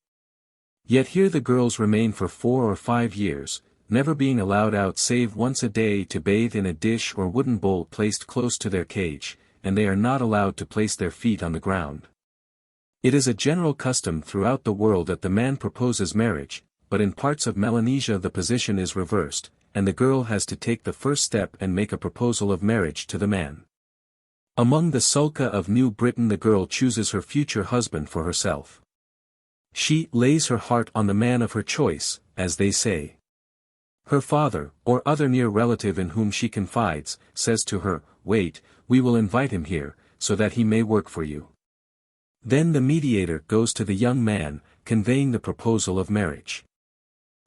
Yet here the girls remain for 4 or 5 years, never being allowed out save once a day to bathe in a dish or wooden bowl placed close to their cage, and they are not allowed to place their feet on the ground. It is a general custom throughout the world that the man proposes marriage, but in parts of Melanesia the position is reversed, and the girl has to take the first step and make a proposal of marriage to the man. Among the Sulka of New Britain the girl chooses her future husband for herself. She lays her heart on the man of her choice, as they say. Her father, or other near relative in whom she confides, says to her, "Wait, we will invite him here, so that he may work for you." Then the mediator goes to the young man, conveying the proposal of marriage.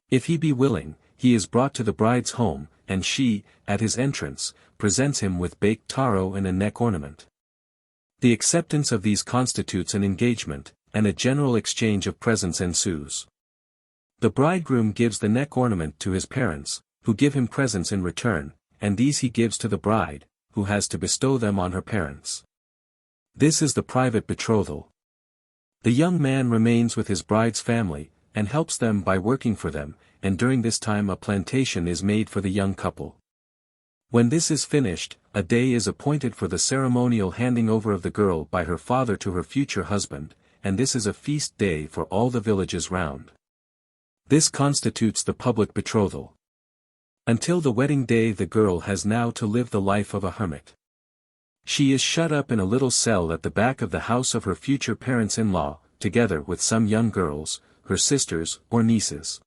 If he be willing, he is brought to the bride's home, and she, at his entrance, presents him with baked taro and a neck ornament. The acceptance of these constitutes an engagement, and a general exchange of presents ensues. The bridegroom gives the neck ornament to his parents, who give him presents in return, and these he gives to the bride, who has to bestow them on her parents. This is the private betrothal. The young man remains with his bride's family, and helps them by working for them, and during this time a plantation is made for the young couple. When this is finished, a day is appointed for the ceremonial handing over of the girl by her father to her future husband, and this is a feast day for all the villages round. This constitutes the public betrothal. Until the wedding day the girl has now to live the life of a hermit. She is shut up in a little cell at the back of the house of her future parents-in-law, together with some young girls, her sisters or nieces.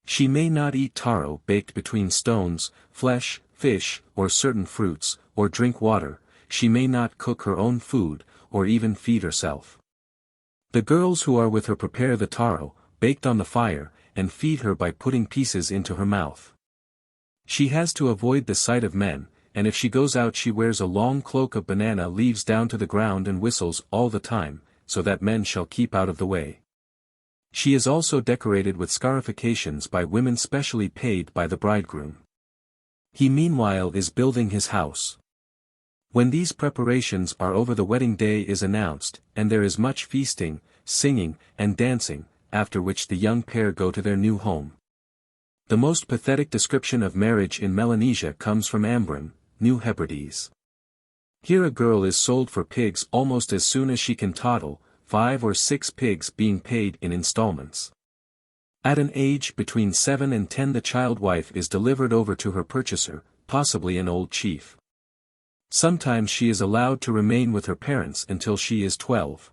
She may not eat taro baked between stones, flesh, fish, or certain fruits, or drink water. She may not cook her own food, or even feed herself. The girls who are with her prepare the taro, baked on the fire, and feed her by putting pieces into her mouth. She has to avoid the sight of men, and if she goes out she wears a long cloak of banana leaves down to the ground and whistles all the time, so that men shall keep out of the way. She is also decorated with scarifications by women specially paid by the bridegroom. He meanwhile is building his house. When these preparations are over the wedding day is announced, and there is much feasting, singing, and dancing, after which the young pair go to their new home. The most pathetic description of marriage in Melanesia comes from Ambram, New Hebrides. Here a girl is sold for pigs almost as soon as she can toddle, 5 or 6 pigs being paid in installments. At an age between 7 and 10 the child wife is delivered over to her purchaser, possibly an old chief. Sometimes she is allowed to remain with her parents until she is 12.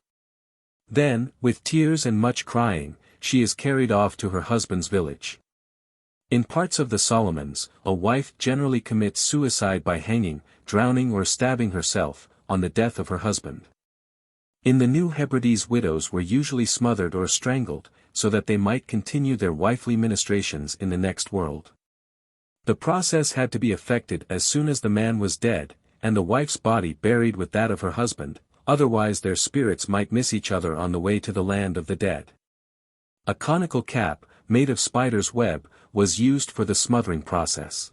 Then, with tears and much crying, she is carried off to her husband's village. In parts of the Solomons, a wife generally commits suicide by hanging, drowning or stabbing herself, on the death of her husband. In the New Hebrides widows were usually smothered or strangled, so that they might continue their wifely ministrations in the next world. The process had to be effected as soon as the man was dead, and the wife's body buried with that of her husband, otherwise their spirits might miss each other on the way to the land of the dead. A conical cap, made of spider's web, was used for the smothering process.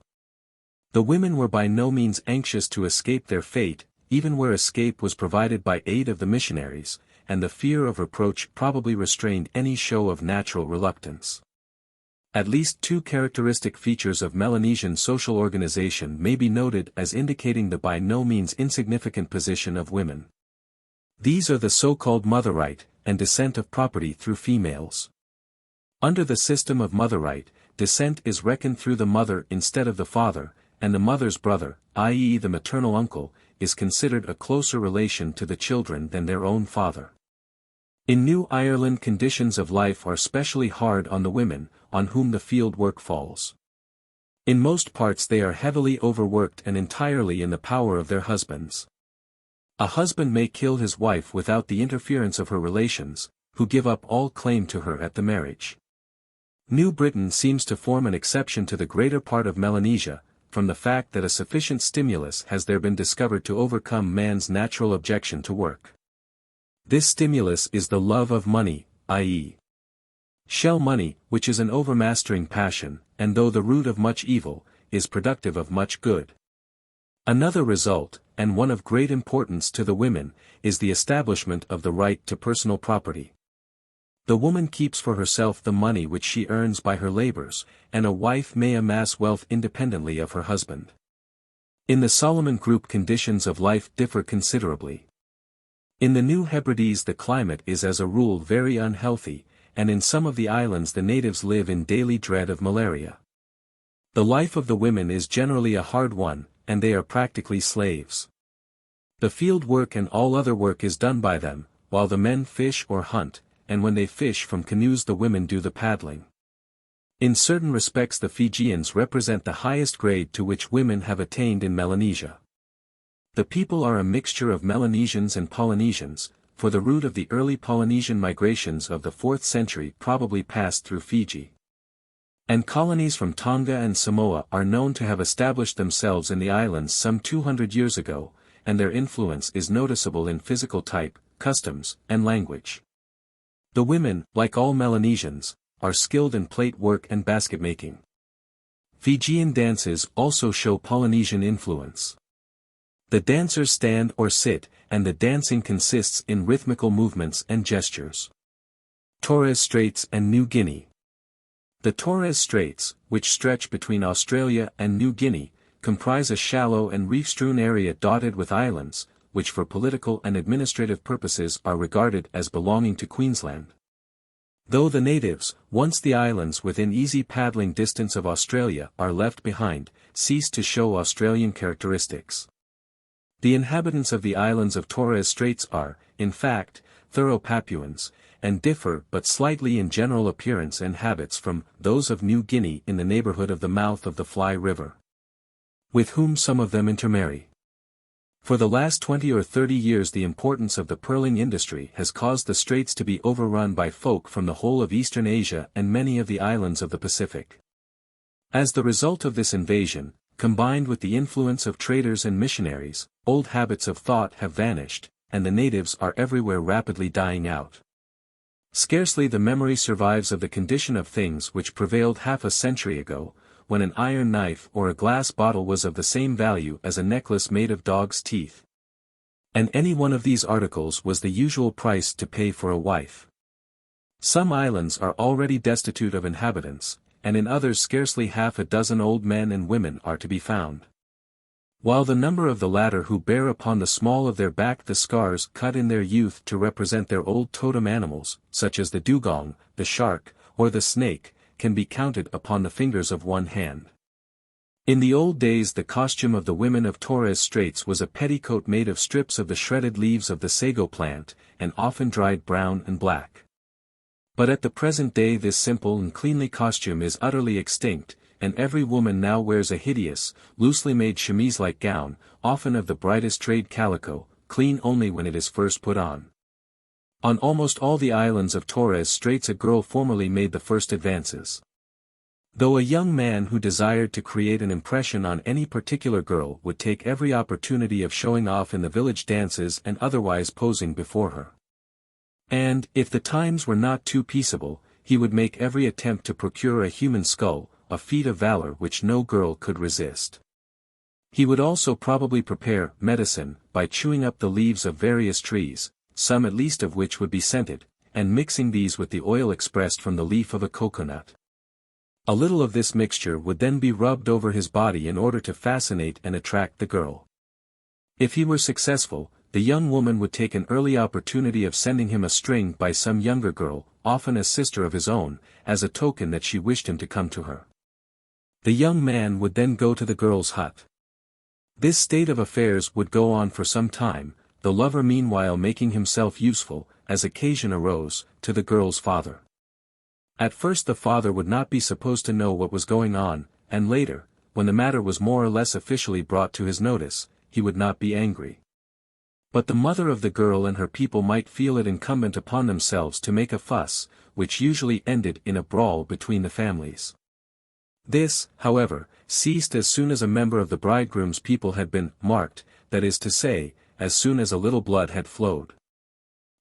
The women were by no means anxious to escape their fate, even where escape was provided by aid of the missionaries, and the fear of reproach probably restrained any show of natural reluctance. At least 2 characteristic features of Melanesian social organization may be noted as indicating the by no means insignificant position of women. These are the so-called mother right, and descent of property through females. Under the system of mother right, descent is reckoned through the mother instead of the father, and the mother's brother, i.e. the maternal uncle, is considered a closer relation to the children than their own father. In New Ireland conditions of life are specially hard on the women, on whom the field work falls. In most parts they are heavily overworked and entirely in the power of their husbands. A husband may kill his wife without the interference of her relations, who give up all claim to her at the marriage. New Britain seems to form an exception to the greater part of Melanesia, from the fact that a sufficient stimulus has there been discovered to overcome man's natural objection to work. This stimulus is the love of money, i.e. shell money, which is an overmastering passion, and though the root of much evil, is productive of much good. Another result, and one of great importance to the women, is the establishment of the right to personal property. The woman keeps for herself the money which she earns by her labors, and a wife may amass wealth independently of her husband. In the Solomon group conditions of life differ considerably. In the New Hebrides the climate is as a rule very unhealthy, and in some of the islands the natives live in daily dread of malaria. The life of the women is generally a hard one, and they are practically slaves. The field work and all other work is done by them, while the men fish or hunt, and when they fish from canoes the women do the paddling. In certain respects the Fijians represent the highest grade to which women have attained in Melanesia. The people are a mixture of Melanesians and Polynesians, for the route of the early Polynesian migrations of the 4th century probably passed through Fiji. And colonies from Tonga and Samoa are known to have established themselves in the islands some 200 years ago, and their influence is noticeable in physical type, customs, and language. The women, like all Melanesians, are skilled in plate work and basket making. Fijian dances also show Polynesian influence. The dancers stand or sit, and the dancing consists in rhythmical movements and gestures. Torres Straits and New Guinea. The Torres Straits, which stretch between Australia and New Guinea, comprise a shallow and reef-strewn area dotted with islands, which for political and administrative purposes are regarded as belonging to Queensland. Though the natives, once the islands within easy paddling distance of Australia are left behind, cease to show Australian characteristics. The inhabitants of the islands of Torres Straits are, in fact, thorough Papuans, and differ but slightly in general appearance and habits from those of New Guinea in the neighborhood of the mouth of the Fly River, with whom some of them intermarry. For the last 20 or 30 years the importance of the pearling industry has caused the straits to be overrun by folk from the whole of Eastern Asia and many of the islands of the Pacific. As the result of this invasion, combined with the influence of traders and missionaries, old habits of thought have vanished, and the natives are everywhere rapidly dying out. Scarcely the memory survives of the condition of things which prevailed half a century ago, when an iron knife or a glass bottle was of the same value as a necklace made of dog's teeth. And any one of these articles was the usual price to pay for a wife. Some islands are already destitute of inhabitants, and in others scarcely half a dozen old men and women are to be found. while the number of the latter who bear upon the small of their back the scars cut in their youth to represent their old totem animals, such as the dugong, the shark, or the snake, can be counted upon the fingers of one hand. In the old days the costume of the women of Torres Straits was a petticoat made of strips of the shredded leaves of the sago plant, and often dyed brown and black. But at the present day this simple and cleanly costume is utterly extinct, and every woman now wears a hideous, loosely made chemise-like gown, often of the brightest trade calico, clean only when it is first put on. On almost all the islands of Torres Straits a girl formerly made the first advances. Though a young man who desired to create an impression on any particular girl would take every opportunity of showing off in the village dances and otherwise posing before her. And, if the times were not too peaceable, he would make every attempt to procure a human skull, a feat of valor which no girl could resist. He would also probably prepare medicine by chewing up the leaves of various trees, some at least of which would be scented, and mixing these with the oil expressed from the leaf of a coconut. A little of this mixture would then be rubbed over his body in order to fascinate and attract the girl. If he were successful, the young woman would take an early opportunity of sending him a string by some younger girl, often a sister of his own, as a token that she wished him to come to her. The young man would then go to the girl's hut. This state of affairs would go on for some time, the lover meanwhile making himself useful, as occasion arose, to the girl's father. At first the father would not be supposed to know what was going on, and later, when the matter was more or less officially brought to his notice, he would not be angry. But the mother of the girl and her people might feel it incumbent upon themselves to make a fuss, which usually ended in a brawl between the families. This, however, ceased as soon as a member of the bridegroom's people had been marked, that is to say, as soon as a little blood had flowed.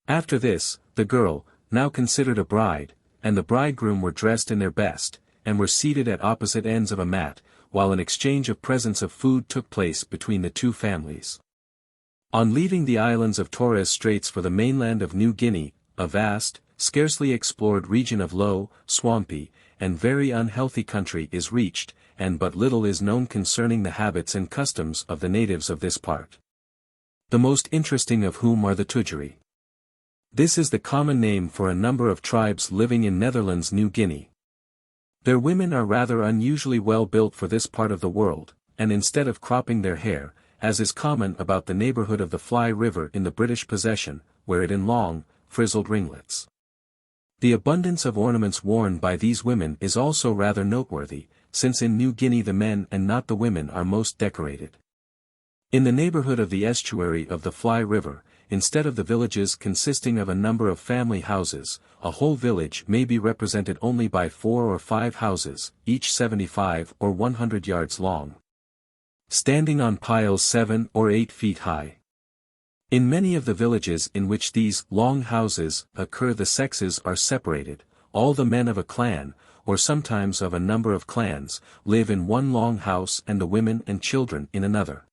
After this, the girl, now considered a bride, and the bridegroom were dressed in their best, and were seated at opposite ends of a mat, while an exchange of presents of food took place between the two families. On leaving the islands of Torres Straits for the mainland of New Guinea, a vast, scarcely explored region of low, swampy, and very unhealthy country is reached, and but little is known concerning the habits and customs of the natives of this part. The most interesting of whom are the Tudjeri. This is the common name for a number of tribes living in Netherlands New Guinea. Their women are rather unusually well built for this part of the world, and instead of cropping their hair, as is common about the neighborhood of the Fly River in the British possession, wear it in long, frizzled ringlets. The abundance of ornaments worn by these women is also rather noteworthy, since in New Guinea the men and not the women are most decorated. In the neighborhood of the estuary of the Fly River, instead of the villages consisting of a number of family houses, a whole village may be represented only by 4 or 5 houses, each 75 or 100 yards long, standing on piles 7 or 8 feet high. In many of the villages in which these long houses occur the sexes are separated, all the men of a clan, or sometimes of a number of clans, live in one long house and the women and children in another.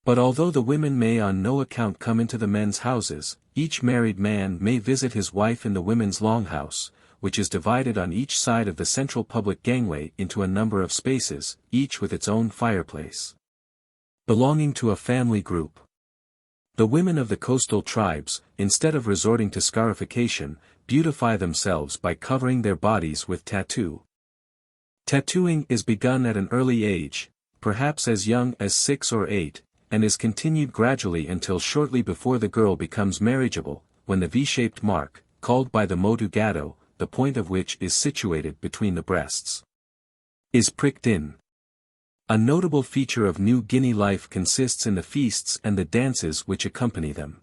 But although the women may on no account come into the men's houses, each married man may visit his wife in the women's longhouse, which is divided on each side of the central public gangway into a number of spaces, each with its own fireplace, belonging to a family group. The women of the coastal tribes, instead of resorting to scarification, beautify themselves by covering their bodies with tattoo. Tattooing is begun at an early age, perhaps as young as 6 or 8, and is continued gradually until shortly before the girl becomes marriageable, when the V-shaped mark, called by the Motu Gado, the point of which is situated between the breasts, is pricked in. A notable feature of New Guinea life consists in the feasts and the dances which accompany them.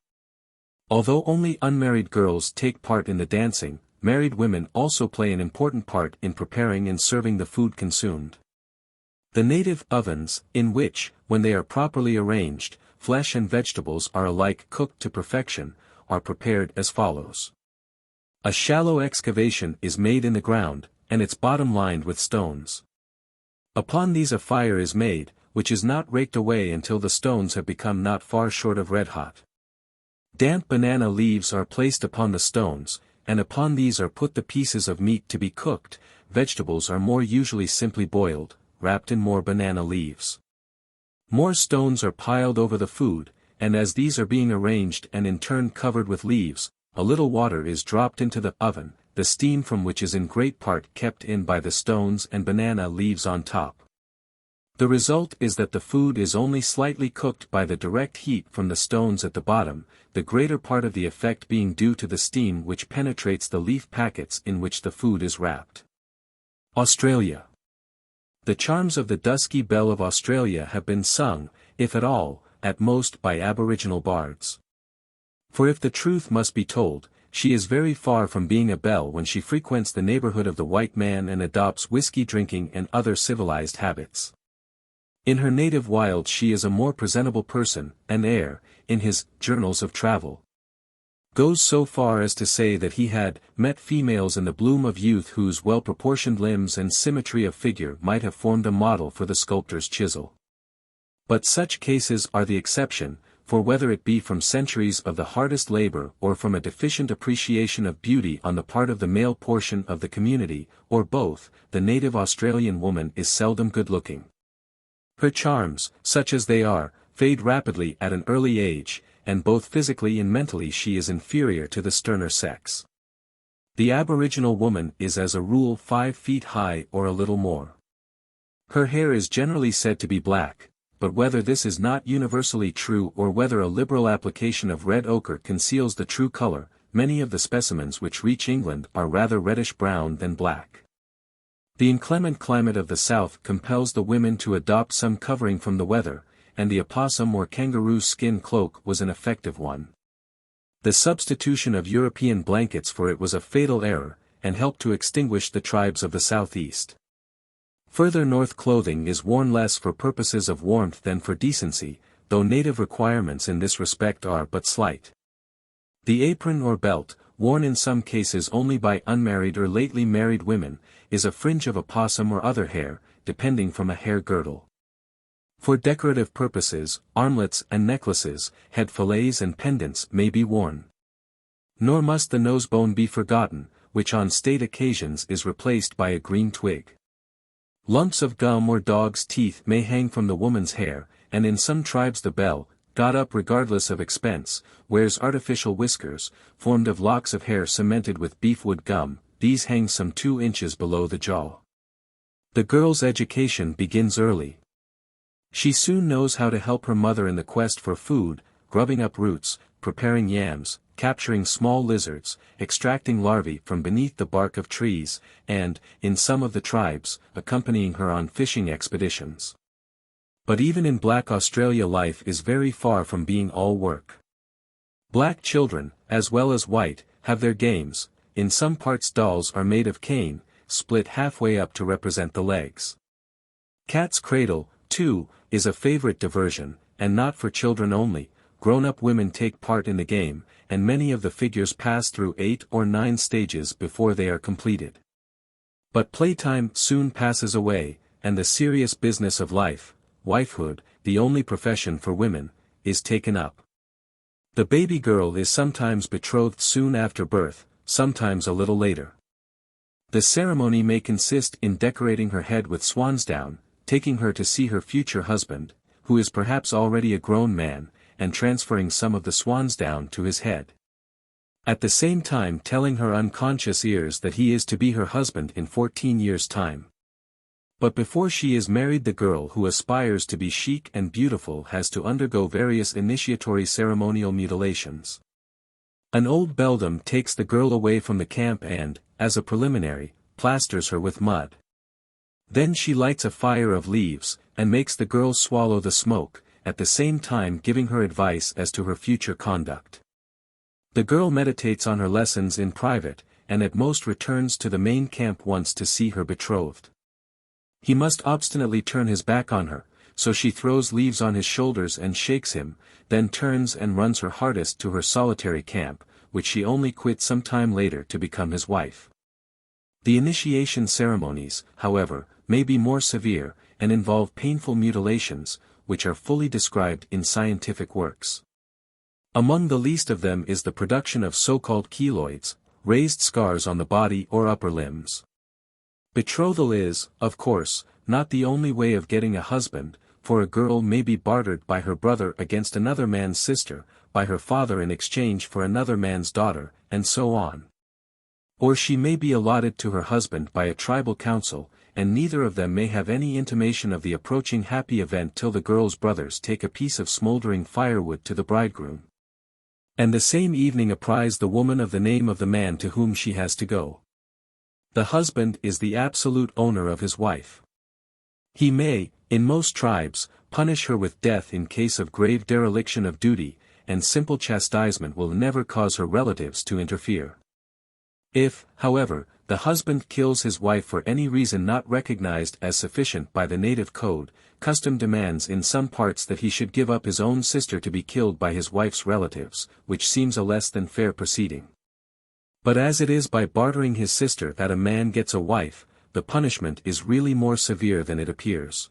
Although only unmarried girls take part in the dancing, married women also play an important part in preparing and serving the food consumed. The native ovens, in which, when they are properly arranged, flesh and vegetables are alike cooked to perfection, are prepared as follows. A shallow excavation is made in the ground, and its bottom lined with stones. Upon these a fire is made, which is not raked away until the stones have become not far short of red hot. Damp banana leaves are placed upon the stones, and upon these are put the pieces of meat to be cooked. Vegetables are more usually simply boiled, wrapped in more banana leaves. More stones are piled over the food, and as these are being arranged and in turn covered with leaves, a little water is dropped into the oven, the steam from which is in great part kept in by the stones and banana leaves on top. The result is that the food is only slightly cooked by the direct heat from the stones at the bottom, the greater part of the effect being due to the steam which penetrates the leaf packets in which the food is wrapped. Australia. The charms of the dusky belle of Australia have been sung, if at all, at most by Aboriginal bards. For if the truth must be told, she is very far from being a belle when she frequents the neighborhood of the white man and adopts whiskey drinking and other civilized habits. In her native wilds she is a more presentable person, and Eyre, in his Journals of Travel, goes so far as to say that he had met females in the bloom of youth whose well-proportioned limbs and symmetry of figure might have formed a model for the sculptor's chisel. But such cases are the exception, for whether it be from centuries of the hardest labor or from a deficient appreciation of beauty on the part of the male portion of the community, or both, the native Australian woman is seldom good-looking. Her charms, such as they are, fade rapidly at an early age, and both physically and mentally she is inferior to the sterner sex. The Aboriginal woman is as a rule 5 feet high or a little more. Her hair is generally said to be black, but whether this is not universally true or whether a liberal application of red ochre conceals the true color, many of the specimens which reach England are rather reddish-brown than black. The inclement climate of the south compels the women to adopt some covering from the weather, and the opossum or kangaroo skin cloak was an effective one. The substitution of European blankets for it was a fatal error, and helped to extinguish the tribes of the southeast. Further north clothing is worn less for purposes of warmth than for decency, though native requirements in this respect are but slight. The apron or belt, worn in some cases only by unmarried or lately married women, is a fringe of opossum or other hair, depending from a hair girdle. For decorative purposes, armlets and necklaces, head fillets and pendants may be worn. Nor must the nosebone be forgotten, which on state occasions is replaced by a green twig. Lumps of gum or dog's teeth may hang from the woman's hair, and in some tribes the belle, got up regardless of expense, wears artificial whiskers, formed of locks of hair cemented with beefwood gum. These hang some 2 inches below the jaw. The girl's education begins early. She soon knows how to help her mother in the quest for food, grubbing up roots, preparing yams, capturing small lizards, extracting larvae from beneath the bark of trees, and, in some of the tribes, accompanying her on fishing expeditions. But even in black Australia life is very far from being all work. Black children, as well as white, have their games. In some parts dolls are made of cane, split halfway up to represent the legs. Cat's cradle, too, is a favorite diversion, and not for children only. Grown-up women take part in the game, and many of the figures pass through 8 or 9 stages before they are completed. But playtime soon passes away, and the serious business of life, wifehood, the only profession for women, is taken up. The baby girl is sometimes betrothed soon after birth, sometimes a little later. The ceremony may consist in decorating her head with swansdown, taking her to see her future husband, who is perhaps already a grown man, and transferring some of the swansdown to his head. At the same time telling her unconscious ears that he is to be her husband in 14 years' time. But before she is married the girl who aspires to be chic and beautiful has to undergo various initiatory ceremonial mutilations. An old beldam takes the girl away from the camp and, as a preliminary, plasters her with mud. Then she lights a fire of leaves, and makes the girl swallow the smoke, at the same time giving her advice as to her future conduct. The girl meditates on her lessons in private, and at most returns to the main camp once to see her betrothed. He must obstinately turn his back on her, so she throws leaves on his shoulders and shakes him, then turns and runs her hardest to her solitary camp, which she only quits some time later to become his wife. The initiation ceremonies, however, may be more severe, and involve painful mutilations, which are fully described in scientific works. Among the least of them is the production of so-called keloids, raised scars on the body or upper limbs. Betrothal is, of course, not the only way of getting a husband, for a girl may be bartered by her brother against another man's sister, by her father in exchange for another man's daughter, and so on. Or she may be allotted to her husband by a tribal council, and neither of them may have any intimation of the approaching happy event till the girl's brothers take a piece of smoldering firewood to the bridegroom. And the same evening apprise the woman of the name of the man to whom she has to go. The husband is the absolute owner of his wife. He may, in most tribes, punish her with death in case of grave dereliction of duty, and simple chastisement will never cause her relatives to interfere. If, however, the husband kills his wife for any reason not recognized as sufficient by the native code, custom demands in some parts that he should give up his own sister to be killed by his wife's relatives, which seems a less than fair proceeding. But as it is by bartering his sister that a man gets a wife, the punishment is really more severe than it appears.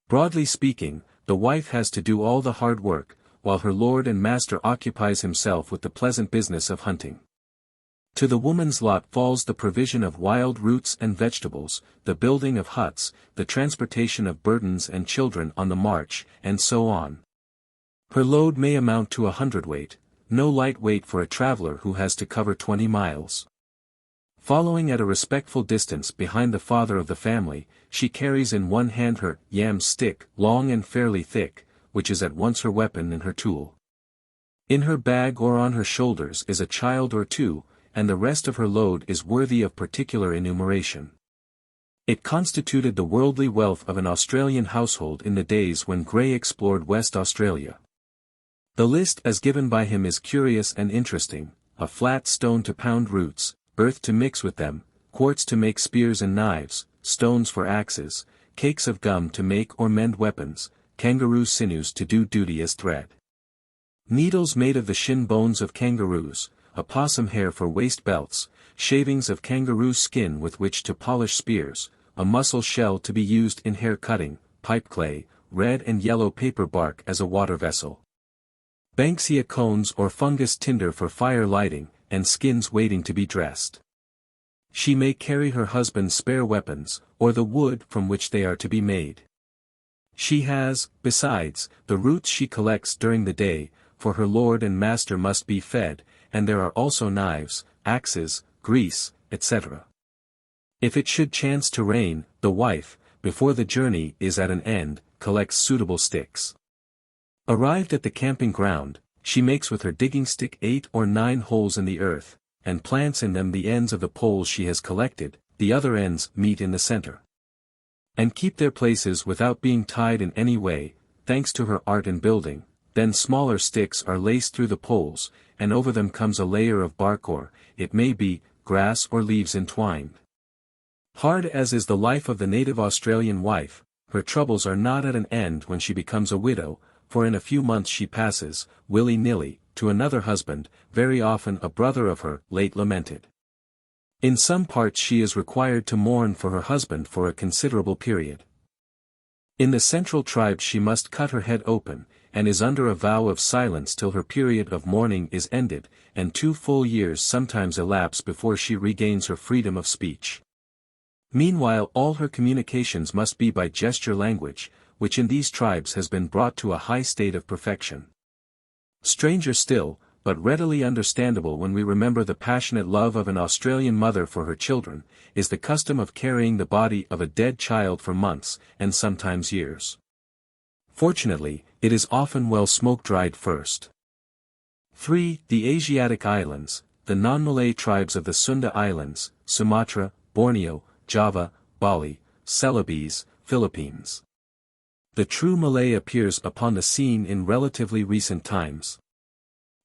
Broadly speaking, the wife has to do all the hard work, while her lord and master occupies himself with the pleasant business of hunting. To the woman's lot falls the provision of wild roots and vegetables, the building of huts, the transportation of burdens and children on the march, and so on. Her load may amount to 100 weight, no light weight for a traveler who has to cover 20 miles. Following at a respectful distance behind the father of the family, she carries in one hand her yam stick, long and fairly thick, which is at once her weapon and her tool. In her bag or on her shoulders is a child or two, and the rest of her load is worthy of particular enumeration. It constituted the worldly wealth of an Australian household in the days when Gray explored West Australia. The list as given by him is curious and interesting: a flat stone to pound roots, earth to mix with them, quartz to make spears and knives, stones for axes, cakes of gum to make or mend weapons, kangaroo sinews to do duty as thread, needles made of the shin bones of kangaroos, opossum hair for waist belts, shavings of kangaroo skin with which to polish spears, a mussel shell to be used in hair cutting, pipe clay, red and yellow paper bark as a water vessel, banksia cones or fungus tinder for fire lighting, and skins waiting to be dressed. She may carry her husband's spare weapons, or the wood from which they are to be made. She has, besides, the roots she collects during the day, for her lord and master must be fed, and there are also knives, axes, grease, etc. If it should chance to rain, the wife, before the journey is at an end, collects suitable sticks. Arrived at the camping ground, she makes with her digging stick 8 or 9 holes in the earth, and plants in them the ends of the poles she has collected, the other ends meet in the center, and keep their places without being tied in any way, thanks to her art in building. Then smaller sticks are laced through the poles, and over them comes a layer of bark or, it may be, grass or leaves entwined. Hard as is the life of the native Australian wife, her troubles are not at an end when she becomes a widow, for in a few months she passes, willy-nilly, to another husband, very often a brother of her, late lamented. In some parts she is required to mourn for her husband for a considerable period. In the central tribes she must cut her head open, and is under a vow of silence till her period of mourning is ended, and 2 full years sometimes elapse before she regains her freedom of speech. Meanwhile all her communications must be by gesture language, which in these tribes has been brought to a high state of perfection. Stranger still, but readily understandable when we remember the passionate love of an Australian mother for her children, is the custom of carrying the body of a dead child for months, and sometimes years. Fortunately, it is often well smoke-dried first. 3. The Asiatic Islands, the non-Malay tribes of the Sunda Islands, Sumatra, Borneo, Java, Bali, Celebes, Philippines. The true Malay appears upon the scene in relatively recent times.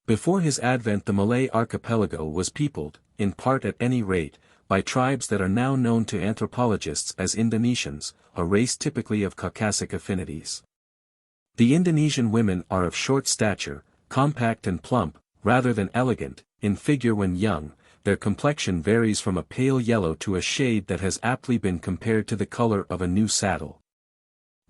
Before his advent the Malay archipelago was peopled, in part at any rate, by tribes that are now known to anthropologists as Indonesians, a race typically of Caucasic affinities. The Indonesian women are of short stature, compact and plump, rather than elegant, in figure when young. Their complexion varies from a pale yellow to a shade that has aptly been compared to the color of a new saddle.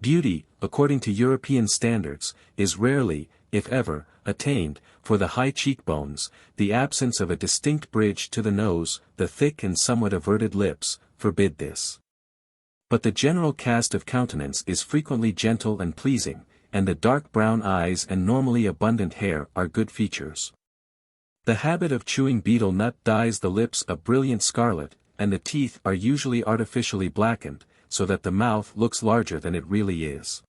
Beauty, according to European standards, is rarely, if ever, attained, for the high cheekbones, the absence of a distinct bridge to the nose, the thick and somewhat averted lips, forbid this. But the general cast of countenance is frequently gentle and pleasing, and the dark brown eyes and normally abundant hair are good features. The habit of chewing betel nut dyes the lips a brilliant scarlet, and the teeth are usually artificially blackened, so that the mouth looks larger than it really is.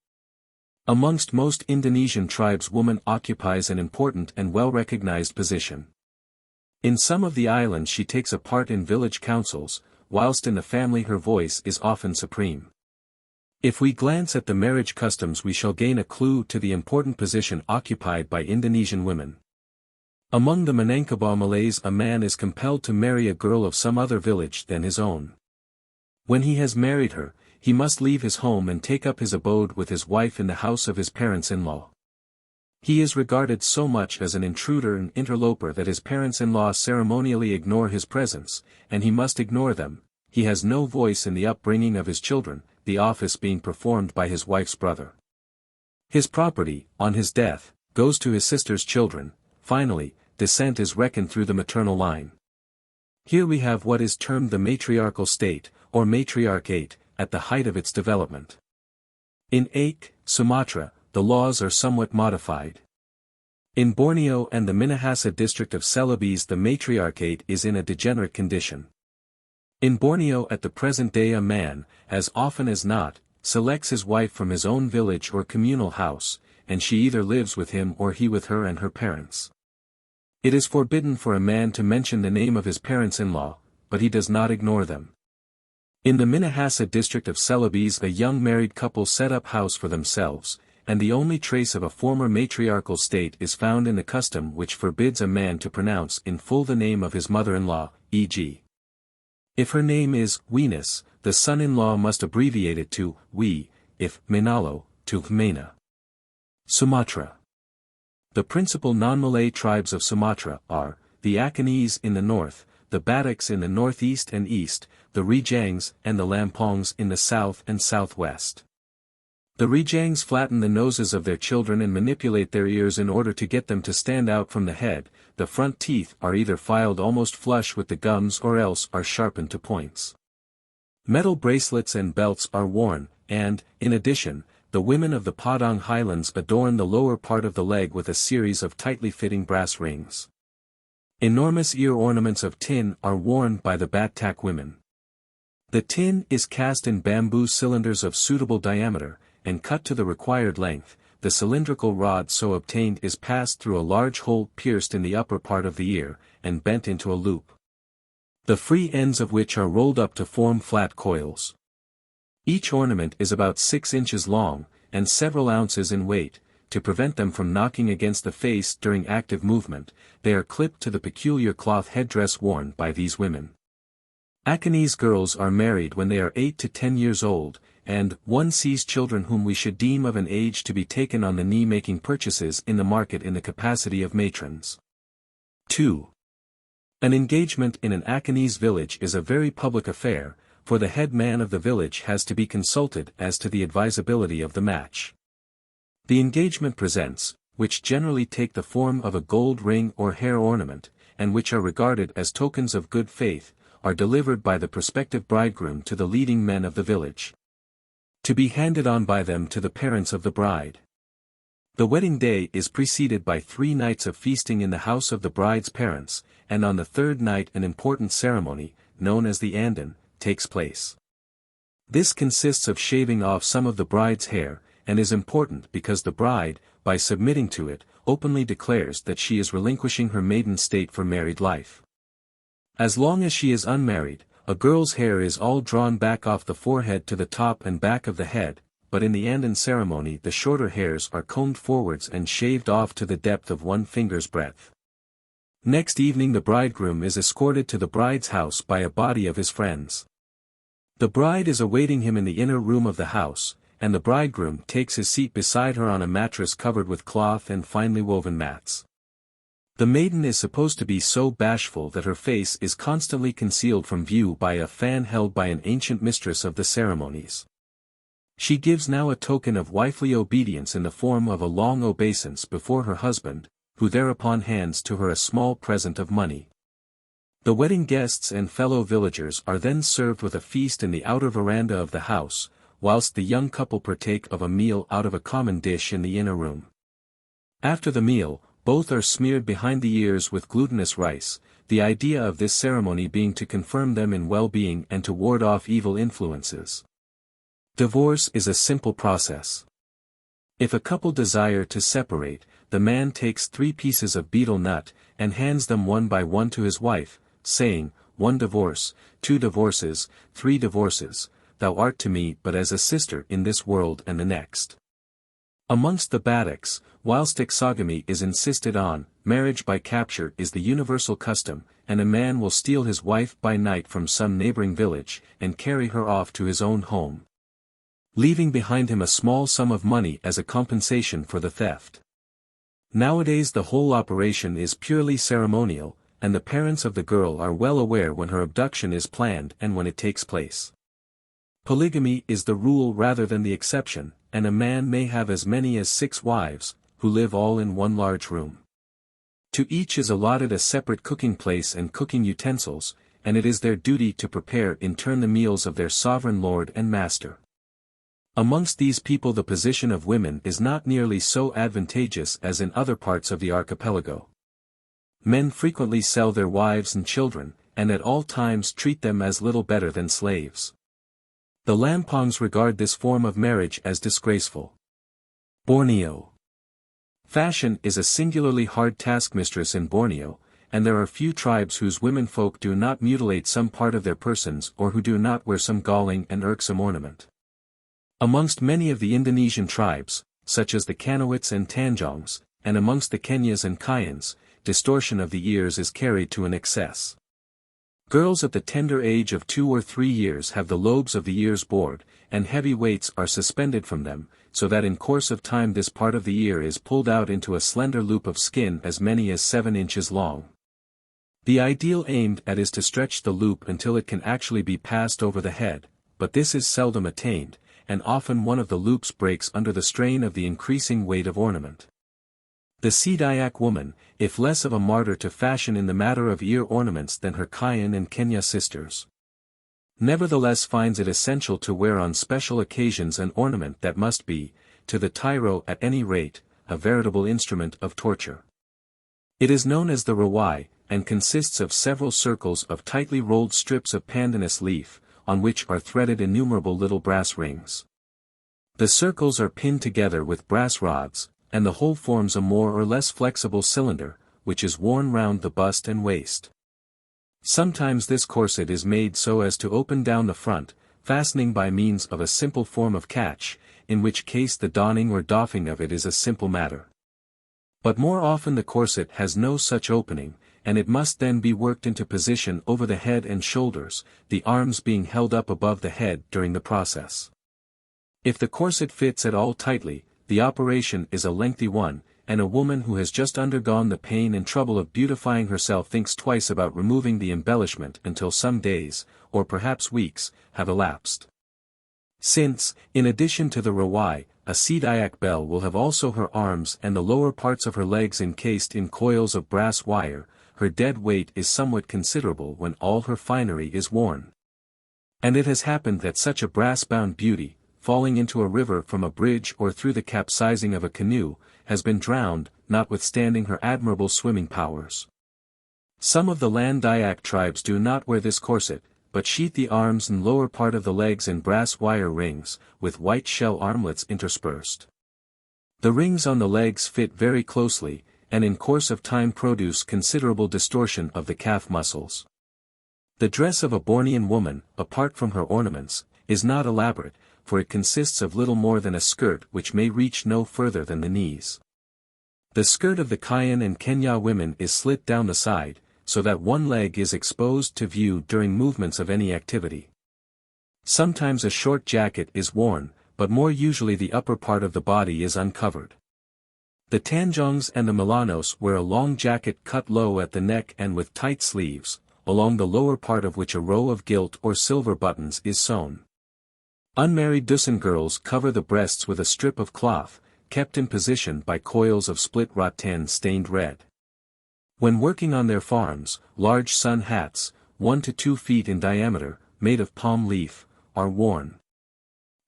Amongst most Indonesian tribes woman occupies an important and well-recognized position. In some of the islands she takes a part in village councils, whilst in the family her voice is often supreme. If we glance at the marriage customs we shall gain a clue to the important position occupied by Indonesian women. Among the Minangkabau Malays a man is compelled to marry a girl of some other village than his own. When he has married her, he must leave his home and take up his abode with his wife in the house of his parents-in-law. He is regarded so much as an intruder and interloper that his parents-in-law ceremonially ignore his presence, and he must ignore them. He has no voice in the upbringing of his children, the office being performed by his wife's brother. His property, on his death, goes to his sister's children. Finally, descent is reckoned through the maternal line. Here we have what is termed the matriarchal state, or matriarchate, at the height of its development. In XIII, Sumatra, the laws are somewhat modified. In Borneo and the Minahasa district of Celebes the matriarchate is in a degenerate condition. In Borneo at the present day a man, as often as not, selects his wife from his own village or communal house, and she either lives with him or he with her and her parents. It is forbidden for a man to mention the name of his parents-in-law, but he does not ignore them. In the Minahasa district of Celebes a young married couple set up house for themselves, and the only trace of a former matriarchal state is found in the custom which forbids a man to pronounce in full the name of his mother-in-law, e.g. if her name is Wenus, the son-in-law must abbreviate it to We, if Manalo, to Mena. Sumatra. The principal non-Malay tribes of Sumatra are, the Akanese in the north, the Bataks in the northeast and east, the Rejangs and the Lampongs in the south and southwest. The Rejangs flatten the noses of their children and manipulate their ears in order to get them to stand out from the head. The front teeth are either filed almost flush with the gums or else are sharpened to points. Metal bracelets and belts are worn, and, in addition, the women of the Padang Highlands adorn the lower part of the leg with a series of tightly fitting brass rings. Enormous ear ornaments of tin are worn by the Batak women. The tin is cast in bamboo cylinders of suitable diameter, and cut to the required length. The cylindrical rod so obtained is passed through a large hole pierced in the upper part of the ear, and bent into a loop, the free ends of which are rolled up to form flat coils. Each ornament is about 6 inches long, and several ounces in weight. To prevent them from knocking against the face during active movement, they are clipped to the peculiar cloth headdress worn by these women. Akanese girls are married when they are 8 to 10 years old, and one sees children whom we should deem of an age to be taken on the knee making purchases in the market in the capacity of matrons. 2. An engagement in an Akanese village is a very public affair, for the head man of the village has to be consulted as to the advisability of the match. The engagement presents, which generally take the form of a gold ring or hair ornament, and which are regarded as tokens of good faith, are delivered by the prospective bridegroom to the leading men of the village, to be handed on by them to the parents of the bride. The wedding day is preceded by 3 nights of feasting in the house of the bride's parents, and on the 3rd night an important ceremony, known as the Andan, takes place. This consists of shaving off some of the bride's hair, and is important because the bride, by submitting to it, openly declares that she is relinquishing her maiden state for married life. As long as she is unmarried, a girl's hair is all drawn back off the forehead to the top and back of the head, but in the Andan ceremony the shorter hairs are combed forwards and shaved off to the depth of 1 finger's breadth. Next evening the bridegroom is escorted to the bride's house by a body of his friends. The bride is awaiting him in the inner room of the house, and the bridegroom takes his seat beside her on a mattress covered with cloth and finely woven mats. The maiden is supposed to be so bashful that her face is constantly concealed from view by a fan held by an ancient mistress of the ceremonies. She gives now a token of wifely obedience in the form of a long obeisance before her husband, who thereupon hands to her a small present of money. The wedding guests and fellow villagers are then served with a feast in the outer veranda of the house, whilst the young couple partake of a meal out of a common dish in the inner room. After the meal, both are smeared behind the ears with glutinous rice, the idea of this ceremony being to confirm them in well-being and to ward off evil influences. Divorce is a simple process. If a couple desire to separate, the man takes 3 pieces of betel nut, and hands them one by one to his wife, saying, 1 divorce, 2 divorces, 3 divorces, thou art to me but as a sister in this world and the next. Amongst the Badakhs, whilst exogamy is insisted on, marriage by capture is the universal custom, and a man will steal his wife by night from some neighboring village, and carry her off to his own home, leaving behind him a small sum of money as a compensation for the theft. Nowadays the whole operation is purely ceremonial, and the parents of the girl are well aware when her abduction is planned and when it takes place. Polygamy is the rule rather than the exception, and a man may have as many as 6 wives, who live all in one large room. To each is allotted a separate cooking place and cooking utensils, and it is their duty to prepare in turn the meals of their sovereign lord and master. Amongst these people the position of women is not nearly so advantageous as in other parts of the archipelago. Men frequently sell their wives and children, and at all times treat them as little better than slaves. The Lampongs regard this form of marriage as disgraceful. Borneo. Fashion is a singularly hard taskmistress in Borneo, and there are few tribes whose womenfolk do not mutilate some part of their persons or who do not wear some galling and irksome ornament. Amongst many of the Indonesian tribes, such as the Kanowits and Tanjongs, and amongst the Kenyas and Kayans, distortion of the ears is carried to an excess. Girls at the tender age of 2 or 3 years have the lobes of the ears bored, and heavy weights are suspended from them, so that in course of time this part of the ear is pulled out into a slender loop of skin as many as 7 inches long. The ideal aimed at is to stretch the loop until it can actually be passed over the head, but this is seldom attained, and often one of the loops breaks under the strain of the increasing weight of ornament. The Sidayak woman, if less of a martyr to fashion in the matter of ear ornaments than her Kayan and Kenya sisters, nevertheless finds it essential to wear on special occasions an ornament that must be, to the tyro at any rate, a veritable instrument of torture. It is known as the rawai, and consists of several circles of tightly rolled strips of pandanus leaf, on which are threaded innumerable little brass rings. The circles are pinned together with brass rods, and the whole forms a more or less flexible cylinder, which is worn round the bust and waist. Sometimes this corset is made so as to open down the front, fastening by means of a simple form of catch, in which case the donning or doffing of it is a simple matter. But more often the corset has no such opening, and it must then be worked into position over the head and shoulders, the arms being held up above the head during the process. If the corset fits at all tightly, the operation is a lengthy one, and a woman who has just undergone the pain and trouble of beautifying herself thinks twice about removing the embellishment until some days, or perhaps weeks, have elapsed. Since, in addition to the rawai, a Sidayak belle will have also her arms and the lower parts of her legs encased in coils of brass wire, her dead weight is somewhat considerable when all her finery is worn. And it has happened that such a brass-bound beauty, falling into a river from a bridge or through the capsizing of a canoe, has been drowned, notwithstanding her admirable swimming powers. Some of the Land Dayak tribes do not wear this corset, but sheath the arms and lower part of the legs in brass wire rings, with white shell armlets interspersed. The rings on the legs fit very closely, and in course of time produce considerable distortion of the calf muscles. The dress of a Bornean woman, apart from her ornaments, is not elaborate, for it consists of little more than a skirt which may reach no further than the knees. The skirt of the Kayan and Kenya women is slit down the side, so that one leg is exposed to view during movements of any activity. Sometimes a short jacket is worn, but more usually the upper part of the body is uncovered. The Tanjongs and the Melanos wear a long jacket cut low at the neck and with tight sleeves, along the lower part of which a row of gilt or silver buttons is sewn. Unmarried Dusun girls cover the breasts with a strip of cloth, kept in position by coils of split rattan stained red. When working on their farms, large sun hats, 1 to 2 feet in diameter, made of palm leaf, are worn.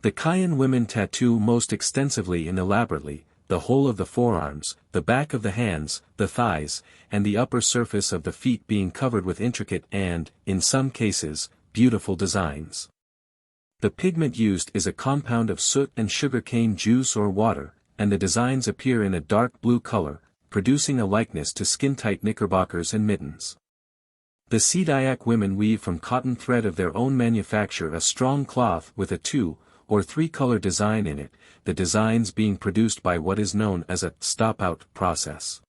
The Kayan women tattoo most extensively and elaborately, the whole of the forearms, the back of the hands, the thighs, and the upper surface of the feet being covered with intricate and, in some cases, beautiful designs. The pigment used is a compound of soot and sugarcane juice or water, and the designs appear in a dark blue color, producing a likeness to skin-tight knickerbockers and mittens. The Dayak women weave from cotton thread of their own manufacture a strong cloth with a 2 or 3 color design in it, the designs being produced by what is known as a stop-out process.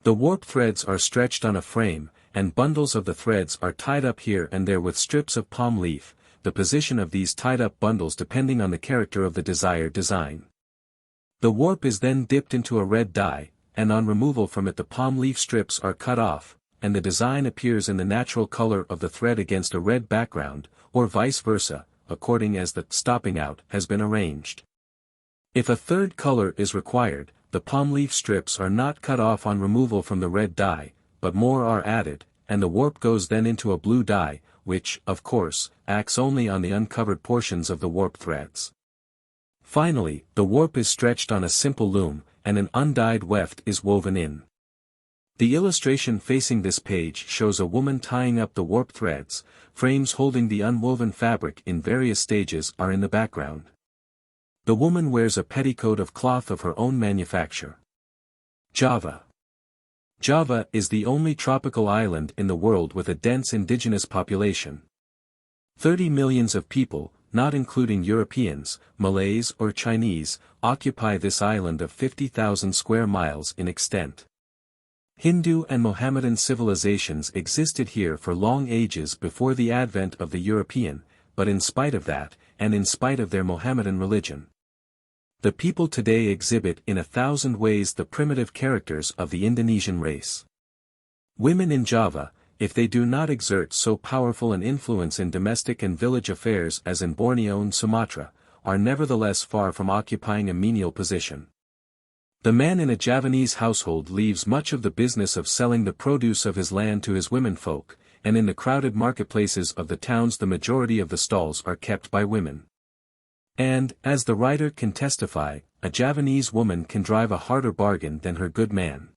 The warp threads are stretched on a frame, and bundles of the threads are tied up here and there with strips of palm leaf, the position of these tied-up bundles depending on the character of the desired design. The warp is then dipped into a red dye, and on removal from it the palm leaf strips are cut off, and the design appears in the natural color of the thread against a red background, or vice versa, according as the stopping out has been arranged. If a third color is required, the palm leaf strips are not cut off on removal from the red dye, but more are added, and the warp goes then into a blue dye, which, of course, acts only on the uncovered portions of the warp threads. Finally, the warp is stretched on a simple loom, and an undyed weft is woven in. The illustration facing this page shows a woman tying up the warp threads. Frames holding the unwoven fabric in various stages are in the background. The woman wears a petticoat of cloth of her own manufacture. Java. Java is the only tropical island in the world with a dense indigenous population. 30 million of people, not including Europeans, Malays or Chinese, occupy this island of 50,000 square miles in extent. Hindu and Mohammedan civilizations existed here for long ages before the advent of the European, but in spite of that, and in spite of their Mohammedan religion, the people today exhibit in 1,000 ways the primitive characters of the Indonesian race. Women in Java, if they do not exert so powerful an influence in domestic and village affairs as in Borneo and Sumatra, are nevertheless far from occupying a menial position. The man in a Javanese household leaves much of the business of selling the produce of his land to his womenfolk, and in the crowded marketplaces of the towns the majority of the stalls are kept by women. And, as the writer can testify, a Javanese woman can drive a harder bargain than her good man.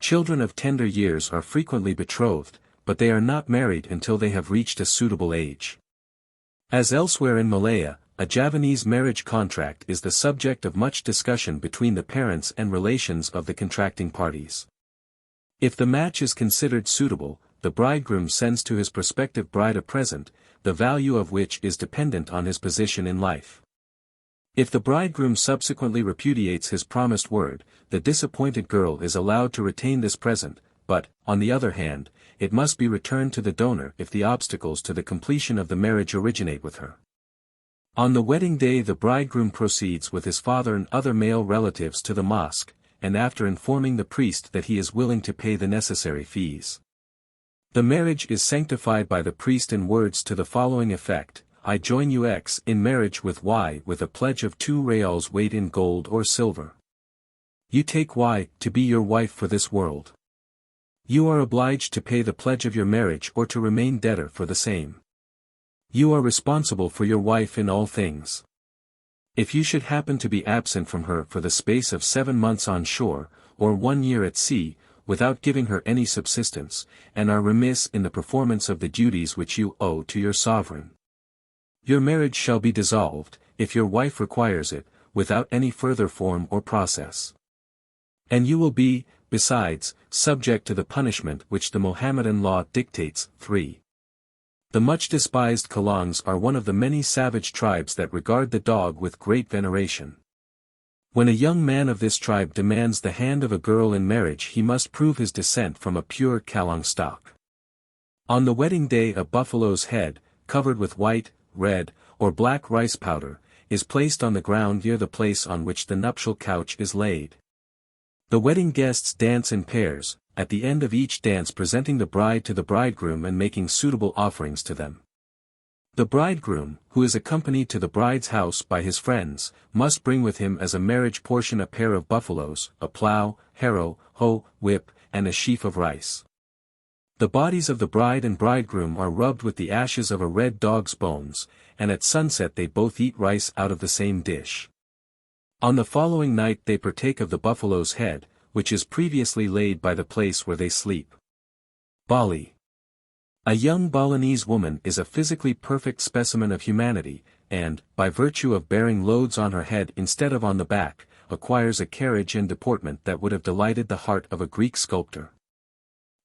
Children of tender years are frequently betrothed, but they are not married until they have reached a suitable age. As elsewhere in Malaya, a Javanese marriage contract is the subject of much discussion between the parents and relations of the contracting parties. If the match is considered suitable, the bridegroom sends to his prospective bride a present, the value of which is dependent on his position in life. If the bridegroom subsequently repudiates his promised word, the disappointed girl is allowed to retain this present, but, on the other hand, it must be returned to the donor if the obstacles to the completion of the marriage originate with her. On the wedding day the bridegroom proceeds with his father and other male relatives to the mosque, and after informing the priest that he is willing to pay the necessary fees, the marriage is sanctified by the priest in words to the following effect: I join you X in marriage with Y with a pledge of 2 reals weight in gold or silver. You take Y to be your wife for this world. You are obliged to pay the pledge of your marriage or to remain debtor for the same. You are responsible for your wife in all things. If you should happen to be absent from her for the space of 7 months on shore, or 1 year at sea, without giving her any subsistence, and are remiss in the performance of the duties which you owe to your sovereign, your marriage shall be dissolved, if your wife requires it, without any further form or process. And you will be, besides, subject to the punishment which the Mohammedan law dictates. 3. The much despised Kalangs are one of the many savage tribes that regard the dog with great veneration. When a young man of this tribe demands the hand of a girl in marriage he must prove his descent from a pure Kalang stock. On the wedding day a buffalo's head, covered with white, red, or black rice powder, is placed on the ground near the place on which the nuptial couch is laid. The wedding guests dance in pairs, at the end of each dance presenting the bride to the bridegroom and making suitable offerings to them. The bridegroom, who is accompanied to the bride's house by his friends, must bring with him as a marriage portion a pair of buffaloes, a plow, harrow, hoe, whip, and a sheaf of rice. The bodies of the bride and bridegroom are rubbed with the ashes of a red dog's bones, and at sunset they both eat rice out of the same dish. On the following night they partake of the buffalo's head, which is previously laid by the place where they sleep. Bali. A young Balinese woman is a physically perfect specimen of humanity, and, by virtue of bearing loads on her head instead of on the back, acquires a carriage and deportment that would have delighted the heart of a Greek sculptor.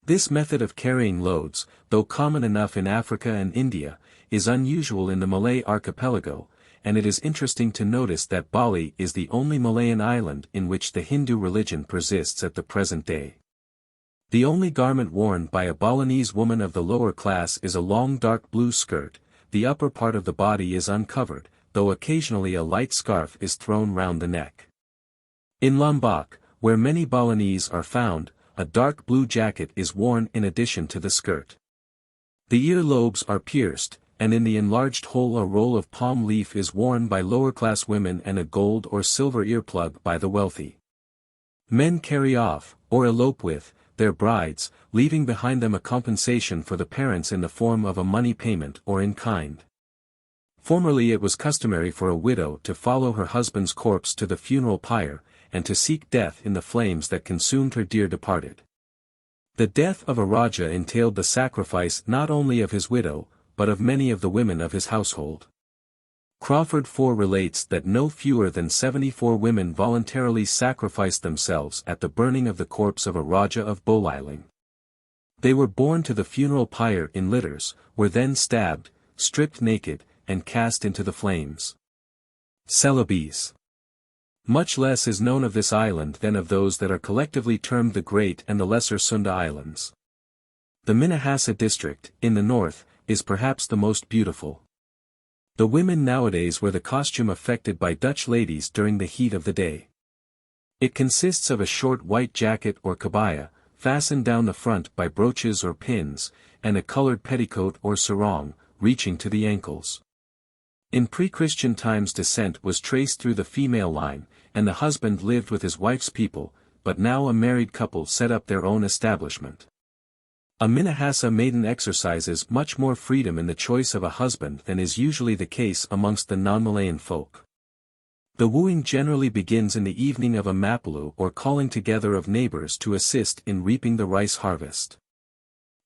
This method of carrying loads, though common enough in Africa and India, is unusual in the Malay archipelago, and it is interesting to notice that Bali is the only Malayan island in which the Hindu religion persists at the present day. The only garment worn by a Balinese woman of the lower class is a long dark blue skirt. The upper part of the body is uncovered, though occasionally a light scarf is thrown round the neck. In Lombok, where many Balinese are found, a dark blue jacket is worn in addition to the skirt. The ear lobes are pierced, and in the enlarged hole a roll of palm leaf is worn by lower-class women and a gold or silver earplug by the wealthy. Men carry off, or elope with, their brides, leaving behind them a compensation for the parents in the form of a money payment or in kind. Formerly it was customary for a widow to follow her husband's corpse to the funeral pyre, and to seek death in the flames that consumed her dear departed. The death of a Raja entailed the sacrifice not only of his widow, but of many of the women of his household. Crawford IV relates that no fewer than 74 women voluntarily sacrificed themselves at the burning of the corpse of a Raja of Boliling. They were borne to the funeral pyre in litters, were then stabbed, stripped naked, and cast into the flames. Celebes. Much less is known of this island than of those that are collectively termed the Great and the Lesser Sunda Islands. The Minahasa district, in the north, is perhaps the most beautiful. The women nowadays wear the costume affected by Dutch ladies during the heat of the day. It consists of a short white jacket or kabaya, fastened down the front by brooches or pins, and a colored petticoat or sarong, reaching to the ankles. In pre-Christian times descent was traced through the female line, and the husband lived with his wife's people, but now a married couple set up their own establishment. A Minahasa maiden exercises much more freedom in the choice of a husband than is usually the case amongst the non-Malayan folk. The wooing generally begins in the evening of a mapulu or calling together of neighbors to assist in reaping the rice harvest.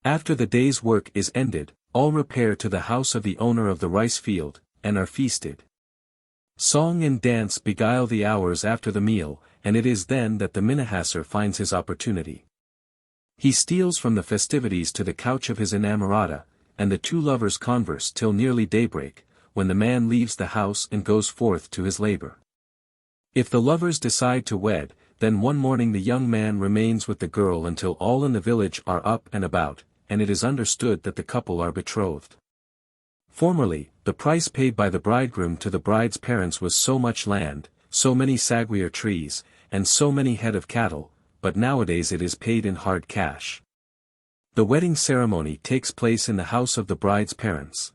After the day's work is ended, all repair to the house of the owner of the rice field, and are feasted. Song and dance beguile the hours after the meal, and it is then that the Minahasar finds his opportunity. He steals from the festivities to the couch of his inamorata, and the two lovers converse till nearly daybreak, when the man leaves the house and goes forth to his labor. If the lovers decide to wed, then one morning the young man remains with the girl until all in the village are up and about, and it is understood that the couple are betrothed. Formerly, the price paid by the bridegroom to the bride's parents was so much land, so many saguier trees, and so many head of cattle, but nowadays it is paid in hard cash. The wedding ceremony takes place in the house of the bride's parents.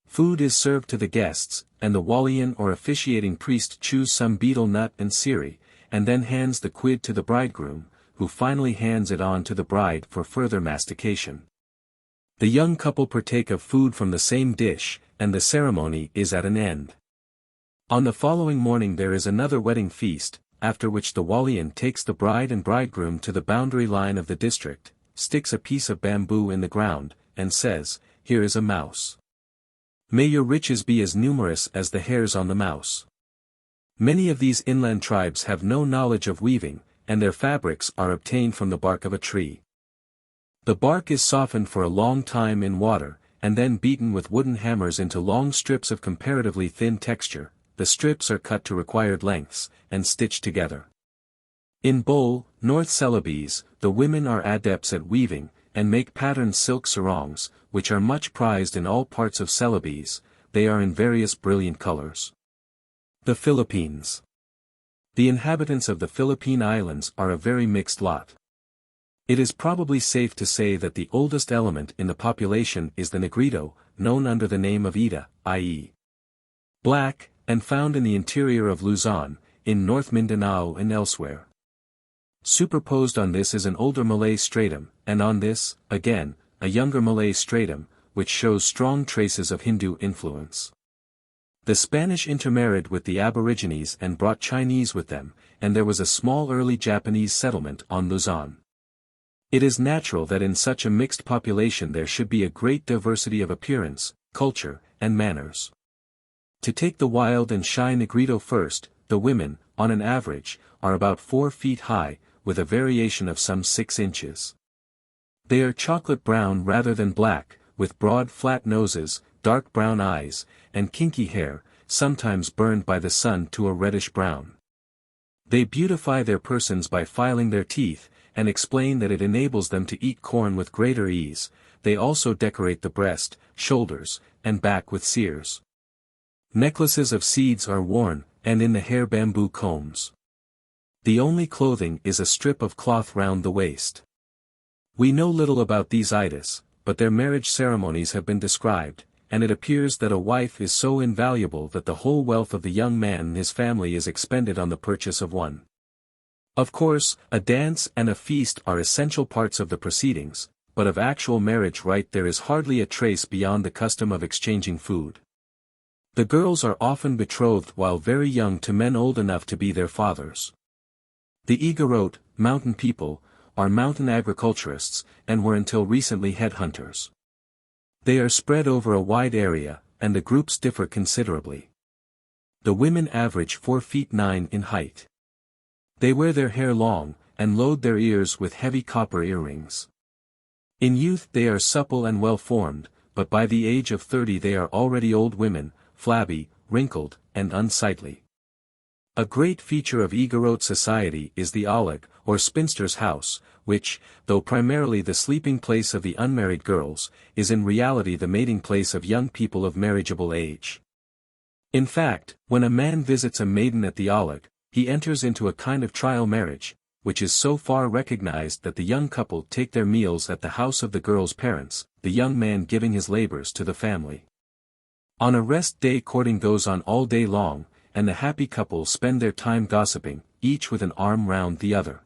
Food is served to the guests, and the walian or officiating priest chews some betel nut and siri, and then hands the quid to the bridegroom, who finally hands it on to the bride for further mastication. The young couple partake of food from the same dish, and the ceremony is at an end. On the following morning there is another wedding feast, after which the walian takes the bride and bridegroom to the boundary line of the district, sticks a piece of bamboo in the ground, and says, "Here is a mouse. May your riches be as numerous as the hairs on the mouse." Many of these inland tribes have no knowledge of weaving, and their fabrics are obtained from the bark of a tree. The bark is softened for a long time in water, and then beaten with wooden hammers into long strips of comparatively thin texture. The strips are cut to required lengths, and stitched together. In Bol, North Celebes, the women are adepts at weaving, and make patterned silk sarongs, which are much prized in all parts of Celebes. They are in various brilliant colors. The Philippines. The inhabitants of the Philippine Islands are a very mixed lot. It is probably safe to say that the oldest element in the population is the Negrito, known under the name of Ida, i.e. black, and found in the interior of Luzon, in North Mindanao and elsewhere. Superposed on this is an older Malay stratum, and on this, again, a younger Malay stratum, which shows strong traces of Hindu influence. The Spanish intermarried with the Aborigines and brought Chinese with them, and there was a small early Japanese settlement on Luzon. It is natural that in such a mixed population there should be a great diversity of appearance, culture, and manners. To take the wild and shy Negrito first, the women, on an average, are about 4 feet high, with a variation of some 6 inches. They are chocolate brown rather than black, with broad flat noses, dark brown eyes, and kinky hair, sometimes burned by the sun to a reddish brown. They beautify their persons by filing their teeth, and explain that it enables them to eat corn with greater ease. They also decorate the breast, shoulders, and back with seers. Necklaces of seeds are worn, and in the hair bamboo combs. The only clothing is a strip of cloth round the waist. We know little about these Itis, but their marriage ceremonies have been described, and it appears that a wife is so invaluable that the whole wealth of the young man and his family is expended on the purchase of one. Of course, a dance and a feast are essential parts of the proceedings, but of actual marriage rite there is hardly a trace beyond the custom of exchanging food. The girls are often betrothed while very young to men old enough to be their fathers. The Igorot, mountain people, are mountain agriculturists, and were until recently headhunters. They are spread over a wide area, and the groups differ considerably. The women average 4 feet 9 in height. They wear their hair long, and load their ears with heavy copper earrings. In youth they are supple and well-formed, but by the age of 30 they are already old women, flabby, wrinkled, and unsightly. A great feature of Igorot society is the Alag, or spinster's house, which, though primarily the sleeping place of the unmarried girls, is in reality the mating place of young people of marriageable age. In fact, when a man visits a maiden at the Alag, he enters into a kind of trial marriage, which is so far recognized that the young couple take their meals at the house of the girl's parents, the young man giving his labors to the family. On a rest day courting goes on all day long, and the happy couple spend their time gossiping, each with an arm round the other.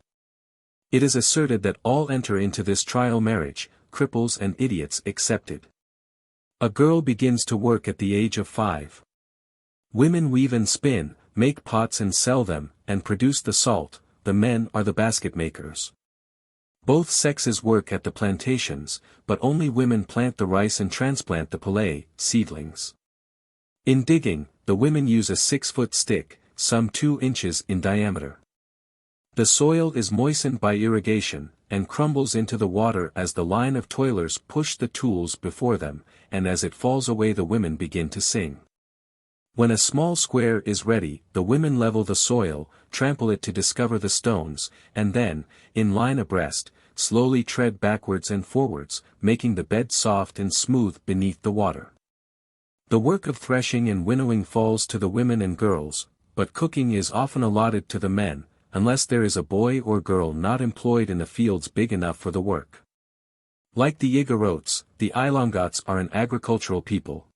It is asserted that all enter into this trial marriage, cripples and idiots excepted. A girl begins to work at the age of 5. Women weave and spin, make pots and sell them, and produce the salt. The men are the basket makers. Both sexes work at the plantations, but only women plant the rice and transplant the palay, seedlings. In digging, the women use a 6-foot stick, some 2 inches in diameter. The soil is moistened by irrigation, and crumbles into the water as the line of toilers push the tools before them, and as it falls away the women begin to sing. When a small square is ready, the women level the soil, trample it to discover the stones, and then, in line abreast, slowly tread backwards and forwards, making the bed soft and smooth beneath the water. The work of threshing and winnowing falls to the women and girls, but cooking is often allotted to the men, unless there is a boy or girl not employed in the fields big enough for the work. Like the Igorots, the Ilongots are an agricultural people.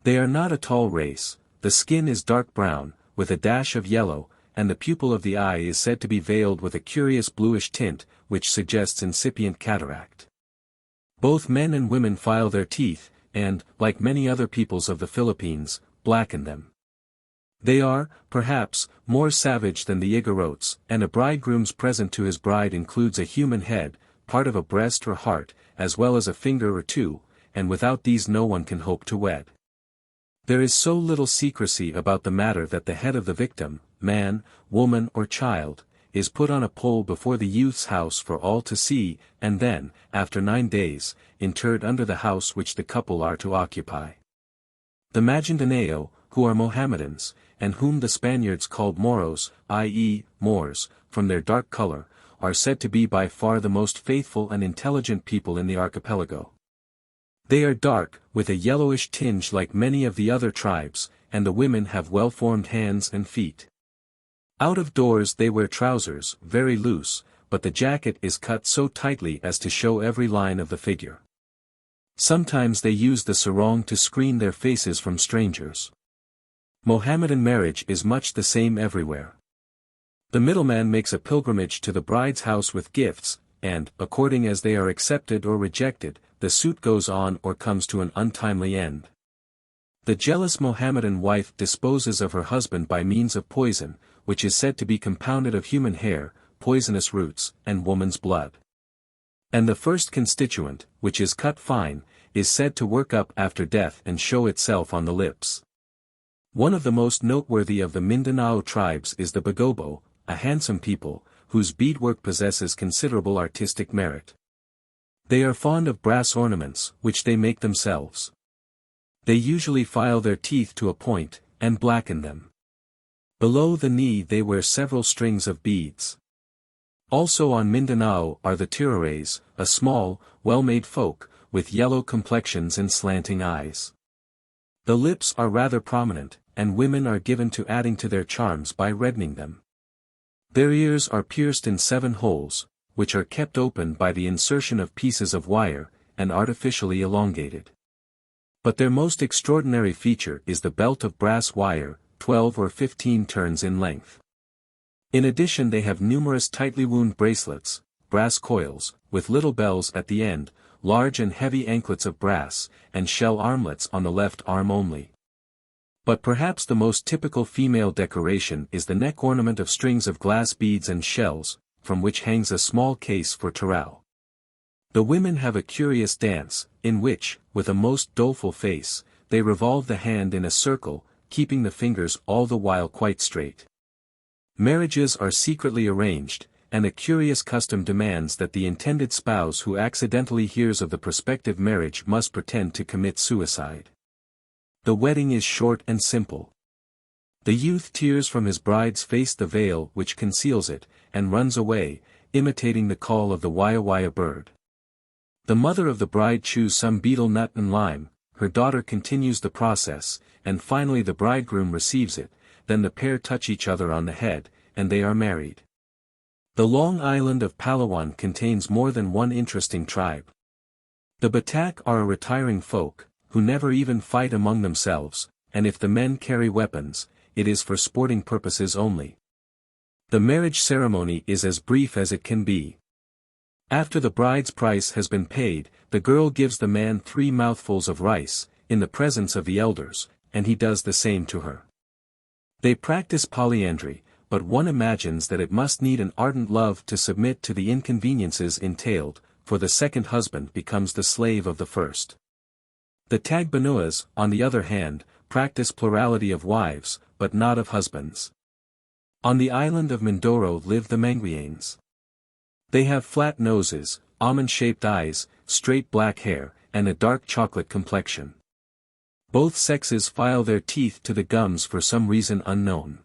They are not a tall race, the skin is dark brown, with a dash of yellow, and the pupil of the eye is said to be veiled with a curious bluish tint, which suggests incipient cataract. Both men and women file their teeth, and, like many other peoples of the Philippines, blacken them. They are, perhaps, more savage than the Igorots, and a bridegroom's present to his bride includes a human head, part of a breast or heart, as well as a finger or two, and without these no one can hope to wed. There is so little secrecy about the matter that the head of the victim, man, woman or child, is put on a pole before the youth's house for all to see, and then, after 9 days, interred under the house which the couple are to occupy. The Maguindanao, who are Mohammedans, and whom the Spaniards called Moros, i.e., Moors, from their dark color, are said to be by far the most faithful and intelligent people in the archipelago. They are dark, with a yellowish tinge like many of the other tribes, and the women have well-formed hands and feet. Out of doors they wear trousers, very loose, but the jacket is cut so tightly as to show every line of the figure. Sometimes they use the sarong to screen their faces from strangers. Mohammedan marriage is much the same everywhere. The middleman makes a pilgrimage to the bride's house with gifts, and, according as they are accepted or rejected, the suit goes on or comes to an untimely end. The jealous Mohammedan wife disposes of her husband by means of poison, which is said to be compounded of human hair, poisonous roots, and woman's blood. And the first constituent, which is cut fine, is said to work up after death and show itself on the lips. One of the most noteworthy of the Mindanao tribes is the Bagobo, a handsome people, whose beadwork possesses considerable artistic merit. They are fond of brass ornaments, which they make themselves. They usually file their teeth to a point, and blacken them. Below the knee they wear several strings of beads. Also on Mindanao are the Tirores, a small, well-made folk, with yellow complexions and slanting eyes. The lips are rather prominent, and women are given to adding to their charms by reddening them. Their ears are pierced in 7 holes, which are kept open by the insertion of pieces of wire, and artificially elongated. But their most extraordinary feature is the belt of brass wire, 12 or 15 turns in length. In addition they have numerous tightly wound bracelets, brass coils, with little bells at the end, large and heavy anklets of brass, and shell armlets on the left arm only. But perhaps the most typical female decoration is the neck ornament of strings of glass beads and shells, from which hangs a small case for taral. The women have a curious dance, in which, with a most doleful face, they revolve the hand in a circle, keeping the fingers all the while quite straight. Marriages are secretly arranged, and a curious custom demands that the intended spouse who accidentally hears of the prospective marriage must pretend to commit suicide. The wedding is short and simple. The youth tears from his bride's face the veil which conceals it, and runs away, imitating the call of the waya-waya bird. The mother of the bride chews some betel nut and lime, her daughter continues the process, and finally the bridegroom receives it, then the pair touch each other on the head, and they are married. The long island of Palawan contains more than one interesting tribe. The Batak are a retiring folk, who never even fight among themselves, and if the men carry weapons, it is for sporting purposes only. The marriage ceremony is as brief as it can be. After the bride's price has been paid, the girl gives the man 3 mouthfuls of rice, in the presence of the elders, and he does the same to her. They practice polyandry, but one imagines that it must need an ardent love to submit to the inconveniences entailed, for the second husband becomes the slave of the first. The Tagbanuas, on the other hand, practice plurality of wives, but not of husbands. On the island of Mindoro live the Manguianes. They have flat noses, almond-shaped eyes, straight black hair, and a dark chocolate complexion. Both sexes file their teeth to the gums for some reason unknown.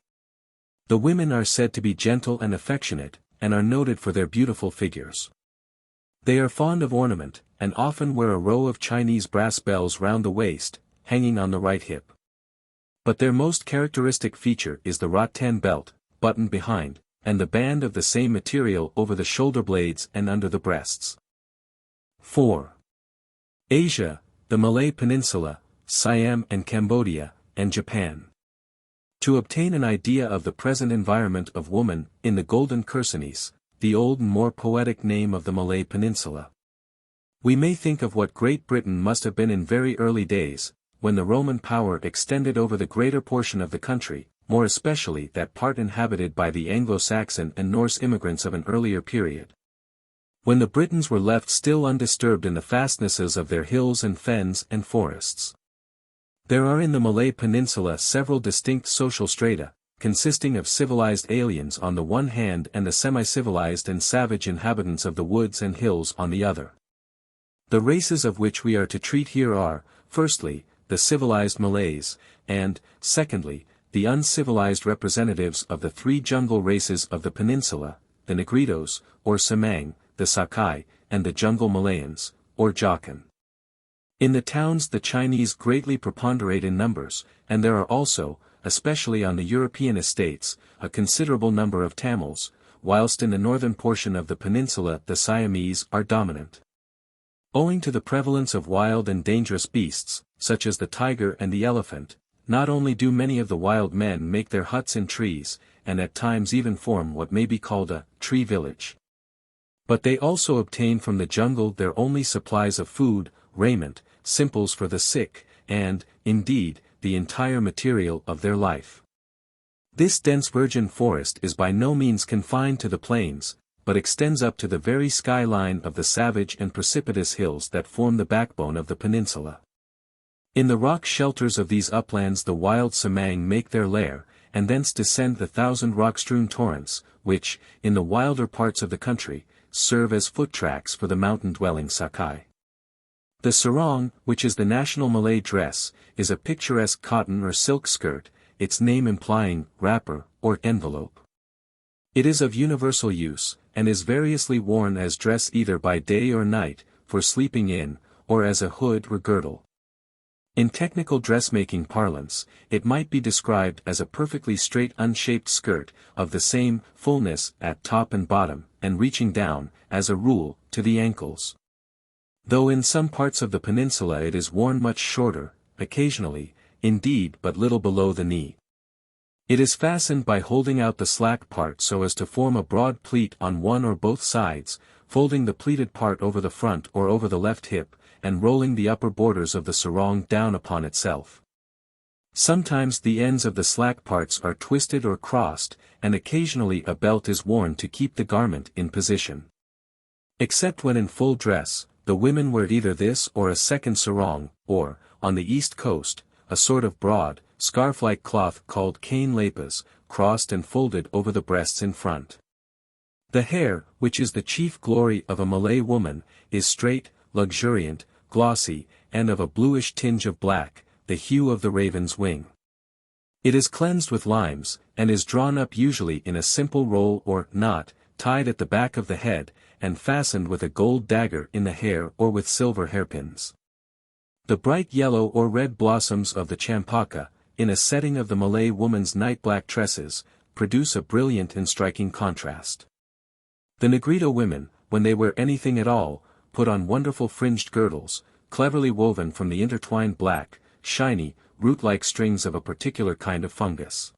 The women are said to be gentle and affectionate, and are noted for their beautiful figures. They are fond of ornament, and often wear a row of Chinese brass bells round the waist, hanging on the right hip. But their most characteristic feature is the rattan belt, buttoned behind, and the band of the same material over the shoulder blades and under the breasts. 4. Asia, the Malay Peninsula, Siam and Cambodia, and Japan. To obtain an idea of the present environment of woman, in the Golden Chersonese, the old and more poetic name of the Malay Peninsula, we may think of what Great Britain must have been in very early days, when the Roman power extended over the greater portion of the country, more especially that part inhabited by the Anglo-Saxon and Norse immigrants of an earlier period. When the Britons were left still undisturbed in the fastnesses of their hills and fens and forests. There are in the Malay Peninsula several distinct social strata, consisting of civilized aliens on the one hand and the semi-civilized and savage inhabitants of the woods and hills on the other. The races of which we are to treat here are, firstly, the civilized Malays, and, secondly, the uncivilized representatives of the 3 jungle races of the peninsula, the Negritos, or Semang, the Sakai, and the jungle Malayans, or Jokhan. In the towns the Chinese greatly preponderate in numbers, and there are also, especially on the European estates, a considerable number of Tamils, whilst in the northern portion of the peninsula the Siamese are dominant. Owing to the prevalence of wild and dangerous beasts, such as the tiger and the elephant, not only do many of the wild men make their huts in trees, and at times even form what may be called a tree village. But they also obtain from the jungle their only supplies of food, raiment, simples for the sick, and, indeed, the entire material of their life. This dense virgin forest is by no means confined to the plains, but extends up to the very skyline of the savage and precipitous hills that form the backbone of the peninsula. In the rock shelters of these uplands the wild Semang make their lair, and thence descend the thousand rock-strewn torrents, which, in the wilder parts of the country, serve as foot tracks for the mountain-dwelling Sakai. The sarong, which is the national Malay dress, is a picturesque cotton or silk skirt, its name implying wrapper or envelope. It is of universal use, and is variously worn as dress either by day or night, for sleeping in, or as a hood or girdle. In technical dressmaking parlance, it might be described as a perfectly straight unshaped skirt, of the same fullness at top and bottom, and reaching down, as a rule, to the ankles. Though in some parts of the peninsula it is worn much shorter, occasionally, indeed but little below the knee. It is fastened by holding out the slack part so as to form a broad pleat on one or both sides, folding the pleated part over the front or over the left hip, and rolling the upper borders of the sarong down upon itself. Sometimes the ends of the slack parts are twisted or crossed, and occasionally a belt is worn to keep the garment in position. Except when in full dress, the women wear either this or a second sarong, or, on the east coast, a sort of broad, scarf-like cloth called kain lapas, crossed and folded over the breasts in front. The hair, which is the chief glory of a Malay woman, is straight, luxuriant, glossy, and of a bluish tinge of black, the hue of the raven's wing. It is cleansed with limes, and is drawn up usually in a simple roll or knot, tied at the back of the head, and fastened with a gold dagger in the hair or with silver hairpins. The bright yellow or red blossoms of the champaka, in a setting of the Malay woman's night-black tresses, produce a brilliant and striking contrast. The Negrito women, when they wear anything at all, put on wonderful fringed girdles, cleverly woven from the intertwined black, shiny, root-like strings of a particular kind of fungus.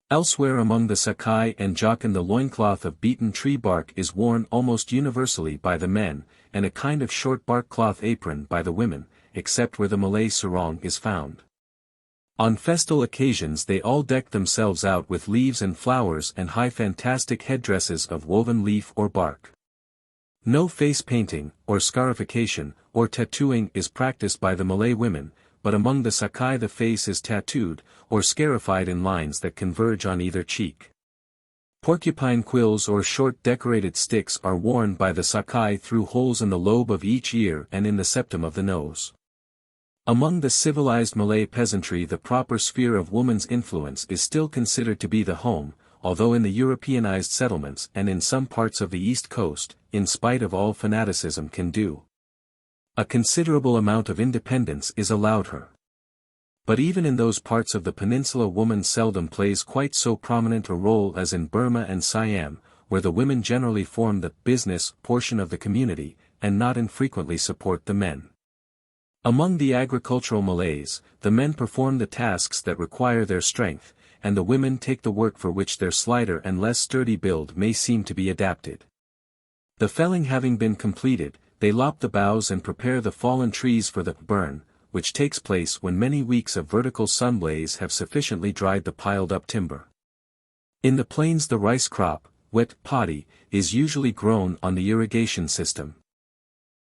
Elsewhere among the Sakai and Jokkan the loincloth of beaten tree bark is worn almost universally by the men, and a kind of short bark cloth apron by the women, except where the Malay sarong is found. On festal occasions they all deck themselves out with leaves and flowers and high fantastic headdresses of woven leaf or bark. No face painting, or scarification, or tattooing is practiced by the Malay women, but among the Sakai the face is tattooed, or scarified in lines that converge on either cheek. Porcupine quills or short decorated sticks are worn by the Sakai through holes in the lobe of each ear and in the septum of the nose. Among the civilized Malay peasantry the proper sphere of woman's influence is still considered to be the home, although in the Europeanized settlements and in some parts of the East Coast, in spite of all fanaticism can do. A considerable amount of independence is allowed her. But even in those parts of the peninsula woman seldom plays quite so prominent a role as in Burma and Siam, where the women generally form the business portion of the community, and not infrequently support the men. Among the agricultural Malays, the men perform the tasks that require their strength, and the women take the work for which their slighter and less sturdy build may seem to be adapted. The felling having been completed, they lop the boughs and prepare the fallen trees for the burn, which takes place when many weeks of vertical sunblaze have sufficiently dried the piled-up timber. In the plains the rice crop, wet paddy, is usually grown on the irrigation system.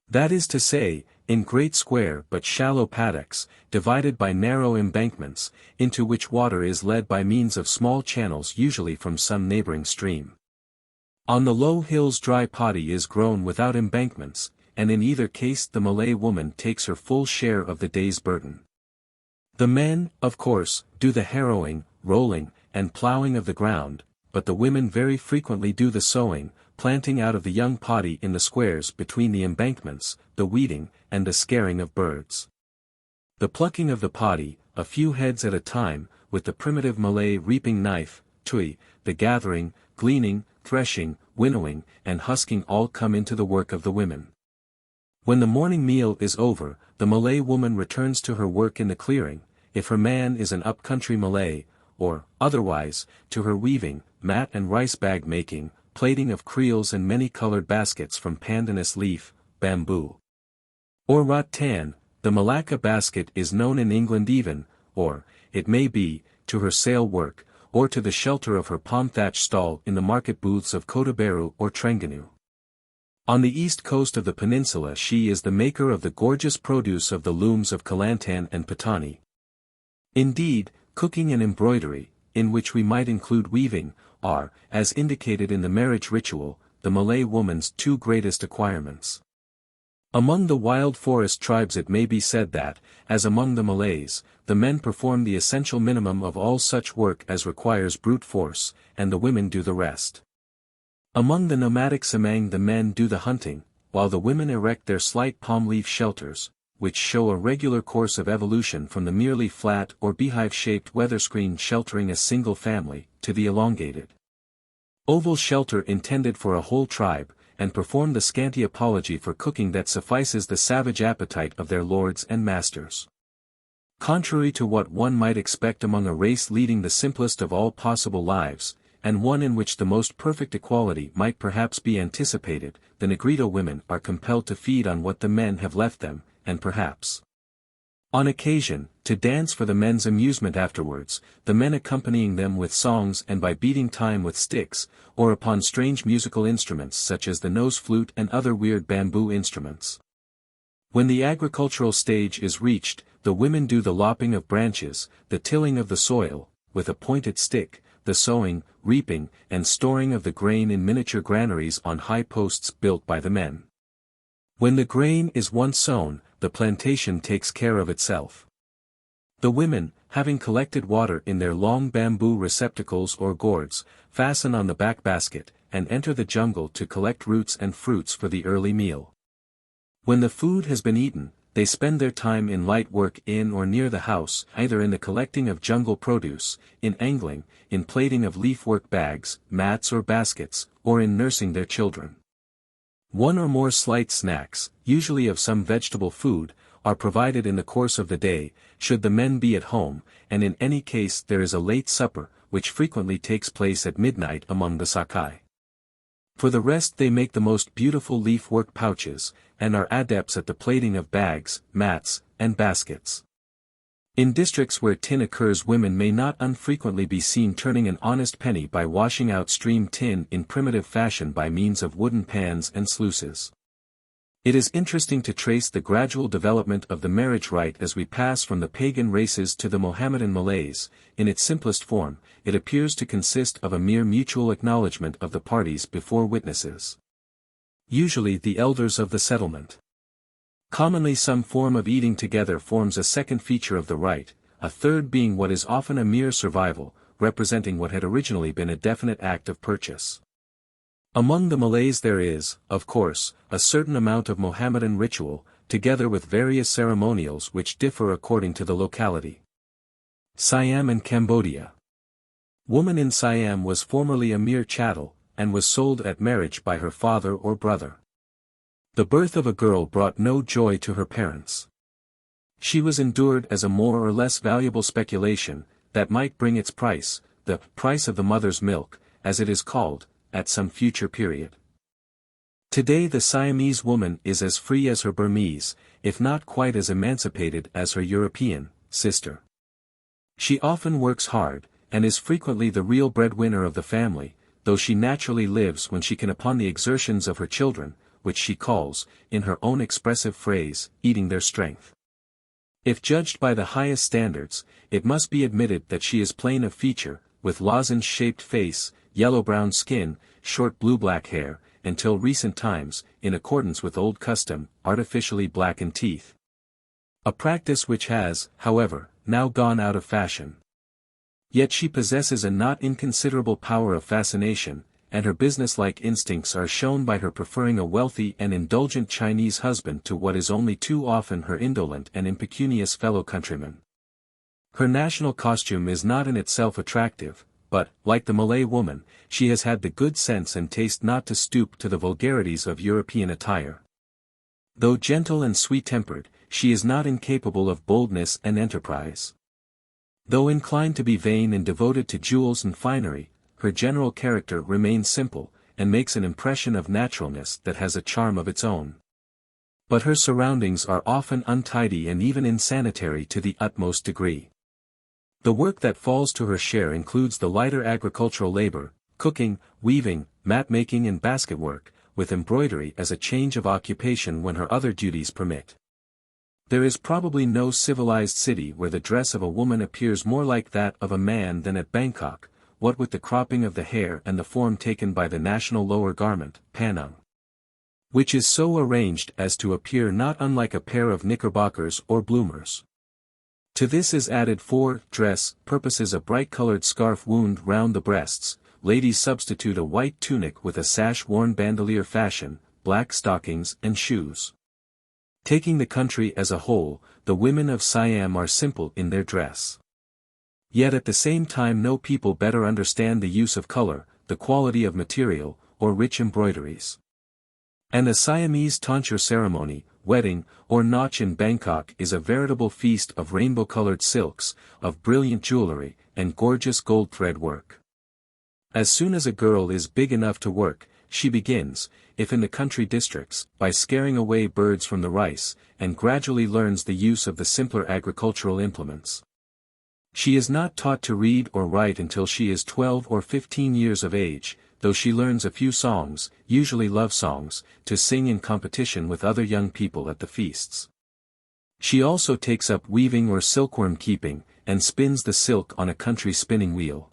That is to say, in great square but shallow paddocks, divided by narrow embankments, into which water is led by means of small channels usually from some neighboring stream. On the low hills dry paddy is grown without embankments, and in either case the Malay woman takes her full share of the day's burden. The men, of course, do the harrowing, rolling, and ploughing of the ground, but the women very frequently do the sowing, planting out of the young paddy in the squares between the embankments, the weeding, and the scaring of birds. The plucking of the paddy, a few heads at a time, with the primitive Malay reaping knife, tui, the gathering, gleaning, threshing, winnowing, and husking all come into the work of the women. When the morning meal is over, the Malay woman returns to her work in the clearing, if her man is an up-country Malay, or, otherwise, to her weaving, mat and rice bag making, plaiting of creels and many-colored baskets from pandanus leaf, bamboo, or rattan. The Malacca basket is known in England even, or, it may be, to her sail work, or to the shelter of her palm-thatched stall in the market booths of Kota Baru or Terengganu. On the east coast of the peninsula she is the maker of the gorgeous produce of the looms of Kelantan and Patani. Indeed, cooking and embroidery, in which we might include weaving, are, as indicated in the marriage ritual, the Malay woman's two greatest acquirements. Among the wild forest tribes it may be said that, as among the Malays, the men perform the essential minimum of all such work as requires brute force, and the women do the rest. Among the nomadic Semang the men do the hunting, while the women erect their slight palm leaf shelters, which show a regular course of evolution from the merely flat or beehive-shaped weather screen sheltering a single family, to the elongated oval shelter intended for a whole tribe, and perform the scanty apology for cooking that suffices the savage appetite of their lords and masters. Contrary to what one might expect among a race leading the simplest of all possible lives, and one in which the most perfect equality might perhaps be anticipated, the Negrito women are compelled to feed on what the men have left them, and perhaps, on occasion, to dance for the men's amusement afterwards, the men accompanying them with songs and by beating time with sticks, or upon strange musical instruments such as the nose flute and other weird bamboo instruments. When the agricultural stage is reached, the women do the lopping of branches, the tilling of the soil, with a pointed stick, the sowing, reaping, and storing of the grain in miniature granaries on high posts built by the men. When the grain is once sown, the plantation takes care of itself. The women, having collected water in their long bamboo receptacles or gourds, fasten on the back basket, and enter the jungle to collect roots and fruits for the early meal. When the food has been eaten, they spend their time in light work in or near the house, either in the collecting of jungle produce, in angling, in plaiting of leaf-work bags, mats or baskets, or in nursing their children. One or more slight snacks, usually of some vegetable food, are provided in the course of the day, should the men be at home, and in any case there is a late supper, which frequently takes place at midnight among the Sakai. For the rest they make the most beautiful leaf-work pouches, and are adepts at the plaiting of bags, mats, and baskets. In districts where tin occurs women may not unfrequently be seen turning an honest penny by washing out stream tin in primitive fashion by means of wooden pans and sluices. It is interesting to trace the gradual development of the marriage rite as we pass from the pagan races to the Mohammedan Malays. In its simplest form, it appears to consist of a mere mutual acknowledgement of the parties before witnesses, usually the elders of the settlement. Commonly some form of eating together forms a second feature of the rite, a third being what is often a mere survival, representing what had originally been a definite act of purchase. Among the Malays there is, of course, a certain amount of Mohammedan ritual, together with various ceremonials which differ according to the locality. Siam and Cambodia. Woman in Siam was formerly a mere chattel, and was sold at marriage by her father or brother. The birth of a girl brought no joy to her parents. She was endured as a more or less valuable speculation, that might bring its price, the price of the mother's milk, as it is called, at some future period. Today the Siamese woman is as free as her Burmese, if not quite as emancipated as her European sister. She often works hard, and is frequently the real breadwinner of the family, though she naturally lives when she can upon the exertions of her children, which she calls, in her own expressive phrase, eating their strength. If judged by the highest standards, it must be admitted that she is plain of feature, with lozenge-shaped face, yellow-brown skin, short blue-black hair, until recent times, in accordance with old custom, artificially blackened teeth. A practice which has, however, now gone out of fashion. Yet she possesses a not inconsiderable power of fascination, and her business-like instincts are shown by her preferring a wealthy and indulgent Chinese husband to what is only too often her indolent and impecunious fellow-countryman. Her national costume is not in itself attractive, but, like the Malay woman, she has had the good sense and taste not to stoop to the vulgarities of European attire. Though gentle and sweet-tempered, she is not incapable of boldness and enterprise. Though inclined to be vain and devoted to jewels and finery, her general character remains simple, and makes an impression of naturalness that has a charm of its own. But her surroundings are often untidy and even insanitary to the utmost degree. The work that falls to her share includes the lighter agricultural labor, cooking, weaving, mat-making and basket-work, with embroidery as a change of occupation when her other duties permit. There is probably no civilized city where the dress of a woman appears more like that of a man than at Bangkok, what with the cropping of the hair and the form taken by the national lower garment, panang, which is so arranged as to appear not unlike a pair of knickerbockers or bloomers. To this is added for dress purposes a bright-colored scarf wound round the breasts. Ladies substitute a white tunic with a sash worn bandolier fashion, black stockings and shoes. Taking the country as a whole, the women of Siam are simple in their dress. Yet at the same time no people better understand the use of color, the quality of material, or rich embroideries. And the Siamese tonsure ceremony, wedding, or nautch in Bangkok is a veritable feast of rainbow-colored silks, of brilliant jewelry, and gorgeous gold thread work. As soon as a girl is big enough to work, she begins, if in the country districts, by scaring away birds from the rice, and gradually learns the use of the simpler agricultural implements. She is not taught to read or write until she is 12 or 15 years of age, though she learns a few songs, usually love songs, to sing in competition with other young people at the feasts. She also takes up weaving or silkworm keeping, and spins the silk on a country spinning wheel.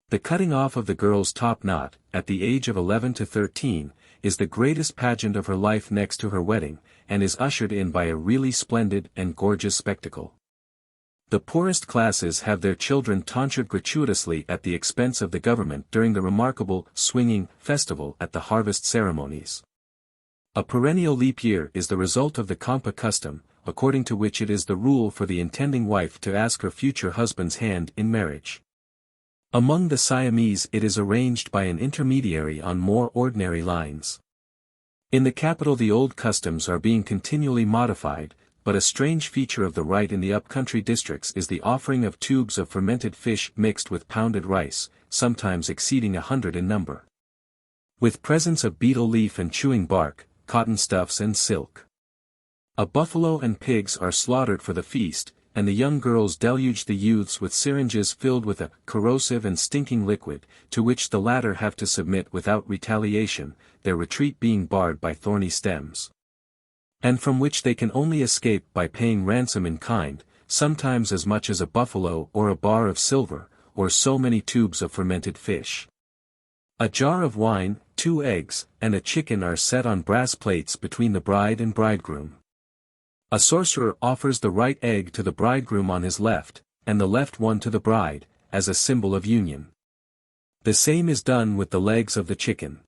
The cutting off of the girl's top knot, at the age of 11 to 13, is the greatest pageant of her life next to her wedding, and is ushered in by a really splendid and gorgeous spectacle. The poorest classes have their children tonsured gratuitously at the expense of the government during the remarkable swinging festival at the harvest ceremonies. A perennial leap year is the result of the Kampa custom, according to which it is the rule for the intending wife to ask her future husband's hand in marriage. Among the Siamese it is arranged by an intermediary on more ordinary lines. In the capital the old customs are being continually modified, but a strange feature of the rite in the up-country districts is the offering of tubes of fermented fish mixed with pounded rice, sometimes exceeding 100 in number. With presents of betel leaf and chewing bark, cotton stuffs and silk. A buffalo and pigs are slaughtered for the feast, and the young girls deluge the youths with syringes filled with a corrosive and stinking liquid, to which the latter have to submit without retaliation, their retreat being barred by thorny stems. And from which they can only escape by paying ransom in kind, sometimes as much as a buffalo or a bar of silver, or so many tubes of fermented fish. A jar of wine, 2 eggs, and a chicken are set on brass plates between the bride and bridegroom. A sorcerer offers the right egg to the bridegroom on his left, and the left one to the bride, as a symbol of union. The same is done with the legs of the chicken.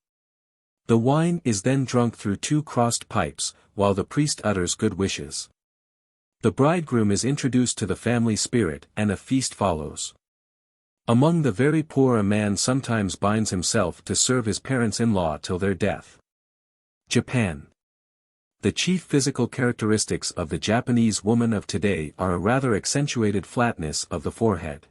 The wine is then drunk through 2 crossed pipes, while the priest utters good wishes. The bridegroom is introduced to the family spirit and a feast follows. Among the very poor a man sometimes binds himself to serve his parents-in-law till their death. Japan. The chief physical characteristics of the Japanese woman of today are a rather accentuated flatness of the forehead.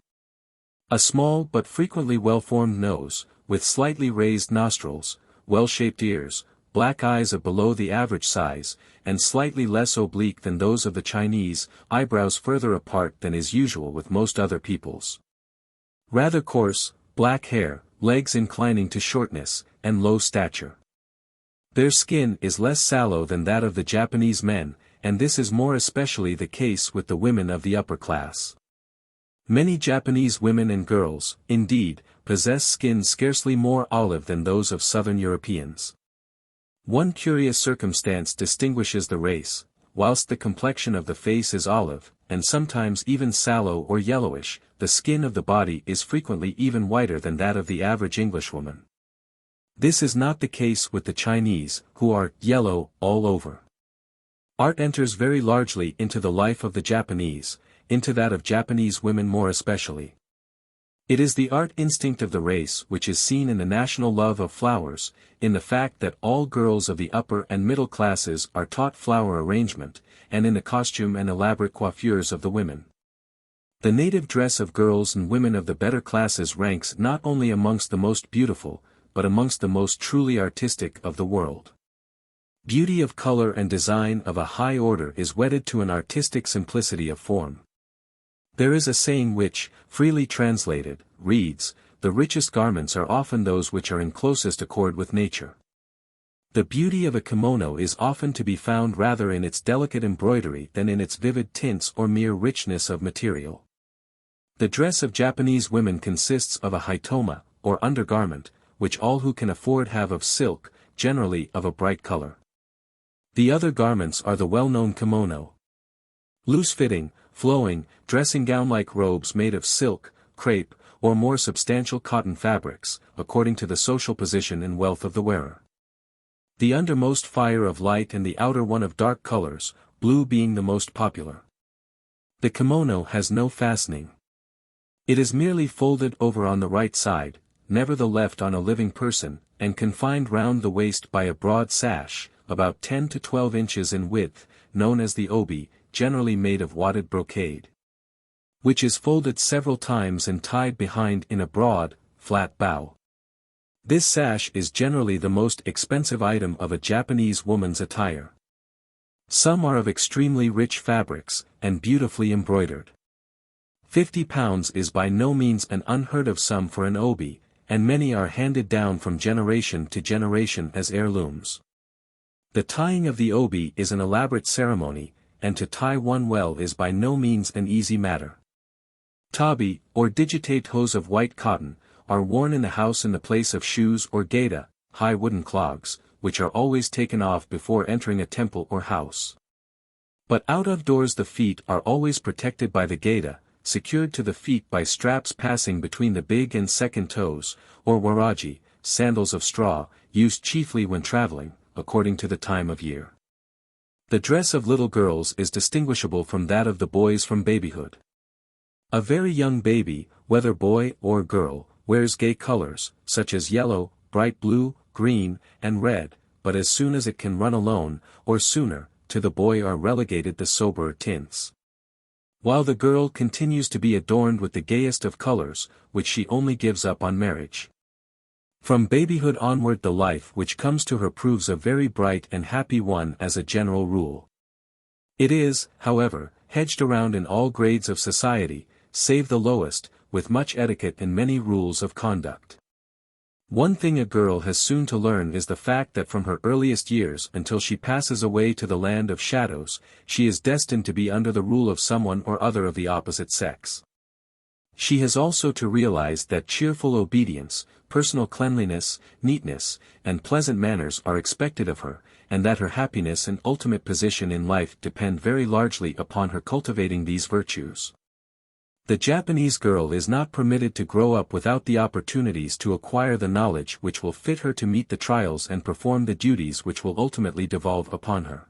A small but frequently well-formed nose, with slightly raised nostrils, well-shaped ears, black eyes of below the average size, and slightly less oblique than those of the Chinese, eyebrows further apart than is usual with most other peoples. Rather coarse, black hair, legs inclining to shortness, and low stature. Their skin is less sallow than that of the Japanese men, and this is more especially the case with the women of the upper class. Many Japanese women and girls, indeed, possess skins scarcely more olive than those of southern Europeans. One curious circumstance distinguishes the race: whilst the complexion of the face is olive, and sometimes even sallow or yellowish, the skin of the body is frequently even whiter than that of the average Englishwoman. This is not the case with the Chinese, who are yellow all over. Art enters very largely into the life of the Japanese, into that of Japanese women more especially. It is the art instinct of the race which is seen in the national love of flowers, in the fact that all girls of the upper and middle classes are taught flower arrangement, and in the costume and elaborate coiffures of the women. The native dress of girls and women of the better classes ranks not only amongst the most beautiful, but amongst the most truly artistic of the world. Beauty of color and design of a high order is wedded to an artistic simplicity of form. There is a saying which, freely translated, reads, "The richest garments are often those which are in closest accord with nature." The beauty of a kimono is often to be found rather in its delicate embroidery than in its vivid tints or mere richness of material. The dress of Japanese women consists of a hitoma, or undergarment, which all who can afford have of silk, generally of a bright color. The other garments are the well-known kimono. Loose-fitting, flowing, dressing gown-like robes made of silk, crepe, or more substantial cotton fabrics, according to the social position and wealth of the wearer. The undermost fire of light and the outer one of dark colors, blue being the most popular. The kimono has no fastening. It is merely folded over on the right side, never the left on a living person, and confined round the waist by a broad sash, about 10 to 12 inches in width, known as the obi, generally made of wadded brocade, which is folded several times and tied behind in a broad, flat bow. This sash is generally the most expensive item of a Japanese woman's attire. Some are of extremely rich fabrics, and beautifully embroidered. £50 is by no means an unheard of sum for an obi, and many are handed down from generation to generation as heirlooms. The tying of the obi is an elaborate ceremony, and to tie one well is by no means an easy matter. Tabi, or digitate hose of white cotton, are worn in the house in the place of shoes or gaita, high wooden clogs, which are always taken off before entering a temple or house. But out of doors the feet are always protected by the gaita, secured to the feet by straps passing between the big and second toes, or waraji, sandals of straw, used chiefly when traveling, according to the time of year. The dress of little girls is distinguishable from that of the boys from babyhood. A very young baby, whether boy or girl, wears gay colors, such as yellow, bright blue, green, and red, but as soon as it can run alone, or sooner, to the boy are relegated the soberer tints. While the girl continues to be adorned with the gayest of colors, which she only gives up on marriage. From babyhood onward the life which comes to her proves a very bright and happy one as a general rule. It is, however, hedged around in all grades of society, save the lowest, with much etiquette and many rules of conduct. One thing a girl has soon to learn is the fact that from her earliest years until she passes away to the land of shadows, she is destined to be under the rule of someone or other of the opposite sex. She has also to realize that cheerful obedience, personal cleanliness, neatness, and pleasant manners are expected of her, and that her happiness and ultimate position in life depend very largely upon her cultivating these virtues. The Japanese girl is not permitted to grow up without the opportunities to acquire the knowledge which will fit her to meet the trials and perform the duties which will ultimately devolve upon her.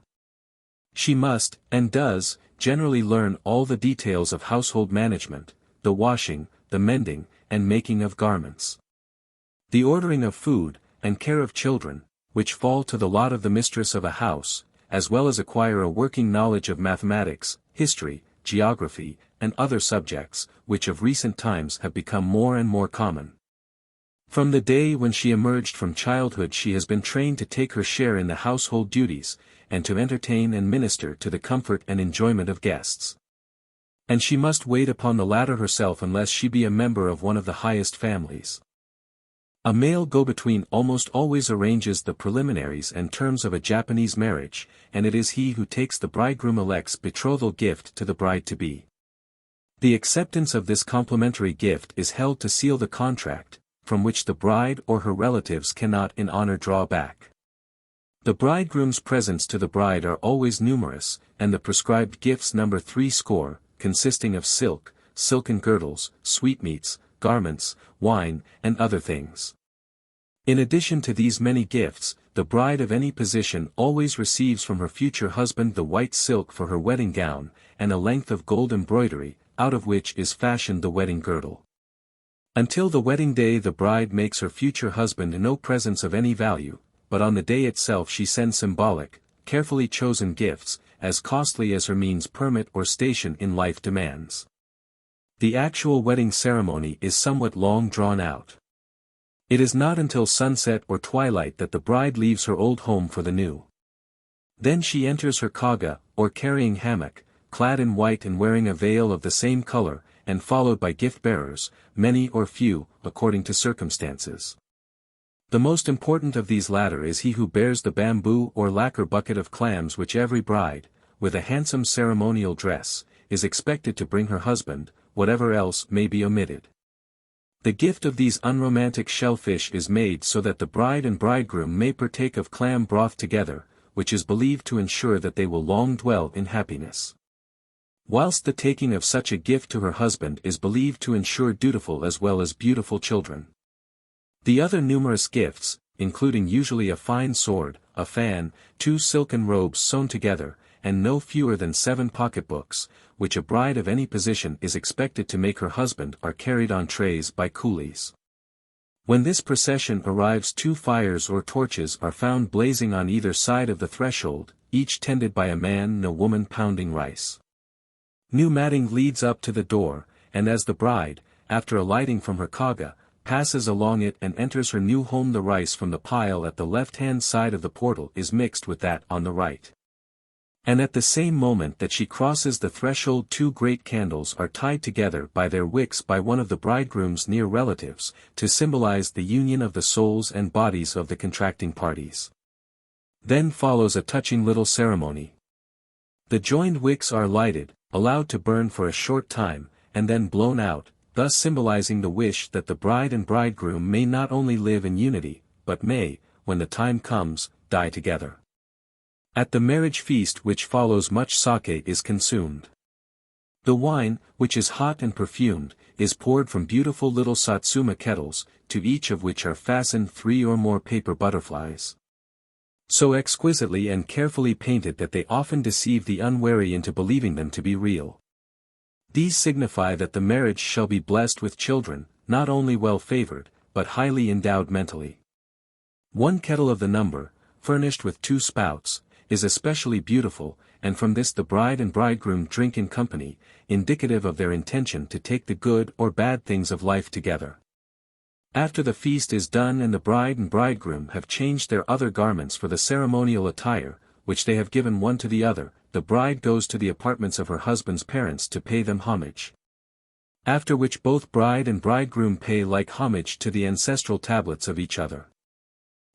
She must, and does, generally learn all the details of household management, the washing, the mending, and making of garments, the ordering of food, and care of children, which fall to the lot of the mistress of a house, as well as acquire a working knowledge of mathematics, history, geography, and other subjects, which of recent times have become more and more common. From the day when she emerged from childhood she has been trained to take her share in the household duties, and to entertain and minister to the comfort and enjoyment of guests. And she must wait upon the latter herself unless she be a member of one of the highest families. A male go-between almost always arranges the preliminaries and terms of a Japanese marriage, and it is he who takes the bridegroom-elect's betrothal gift to the bride-to-be. The acceptance of this complimentary gift is held to seal the contract, from which the bride or her relatives cannot in honor draw back. The bridegroom's presents to the bride are always numerous, and the prescribed gifts number 60, consisting of silk, silken girdles, sweetmeats, garments, wine, and other things. In addition to these many gifts, the bride of any position always receives from her future husband the white silk for her wedding gown, and a length of gold embroidery, out of which is fashioned the wedding girdle. Until the wedding day the bride makes her future husband no presents of any value, but on the day itself she sends symbolic, carefully chosen gifts, as costly as her means permit or station in life demands. The actual wedding ceremony is somewhat long drawn out. It is not until sunset or twilight that the bride leaves her old home for the new. Then she enters her kaga, or carrying hammock, clad in white and wearing a veil of the same color, and followed by gift-bearers, many or few, according to circumstances. The most important of these latter is he who bears the bamboo or lacquer bucket of clams which every bride, with a handsome ceremonial dress, is expected to bring her husband, whatever else may be omitted. The gift of these unromantic shellfish is made so that the bride and bridegroom may partake of clam broth together, which is believed to ensure that they will long dwell in happiness. Whilst the taking of such a gift to her husband is believed to ensure dutiful as well as beautiful children. The other numerous gifts, including usually a fine sword, a fan, 2 silken robes sewn together, and no fewer than 7 pocketbooks, which a bride of any position is expected to make her husband, are carried on trays by coolies. When this procession arrives, 2 fires or torches are found blazing on either side of the threshold, each tended by a man and a woman pounding rice. New matting leads up to the door, and as the bride, after alighting from her kaga, passes along it and enters her new home, the rice from the pile at the left-hand side of the portal is mixed with that on the right. And at the same moment that she crosses the threshold, 2 great candles are tied together by their wicks by one of the bridegroom's near relatives, to symbolize the union of the souls and bodies of the contracting parties. Then follows a touching little ceremony. The joined wicks are lighted, allowed to burn for a short time, and then blown out, thus symbolizing the wish that the bride and bridegroom may not only live in unity, but may, when the time comes, die together. At the marriage feast which follows, much sake is consumed. The wine, which is hot and perfumed, is poured from beautiful little satsuma kettles, to each of which are fastened 3 or more paper butterflies, so exquisitely and carefully painted that they often deceive the unwary into believing them to be real. These signify that the marriage shall be blessed with children, not only well-favored, but highly endowed mentally. 1 kettle of the number, furnished with 2 spouts, is especially beautiful, and from this the bride and bridegroom drink in company, indicative of their intention to take the good or bad things of life together. After the feast is done and the bride and bridegroom have changed their other garments for the ceremonial attire, which they have given one to the other, the bride goes to the apartments of her husband's parents to pay them homage. After which both bride and bridegroom pay like homage to the ancestral tablets of each other.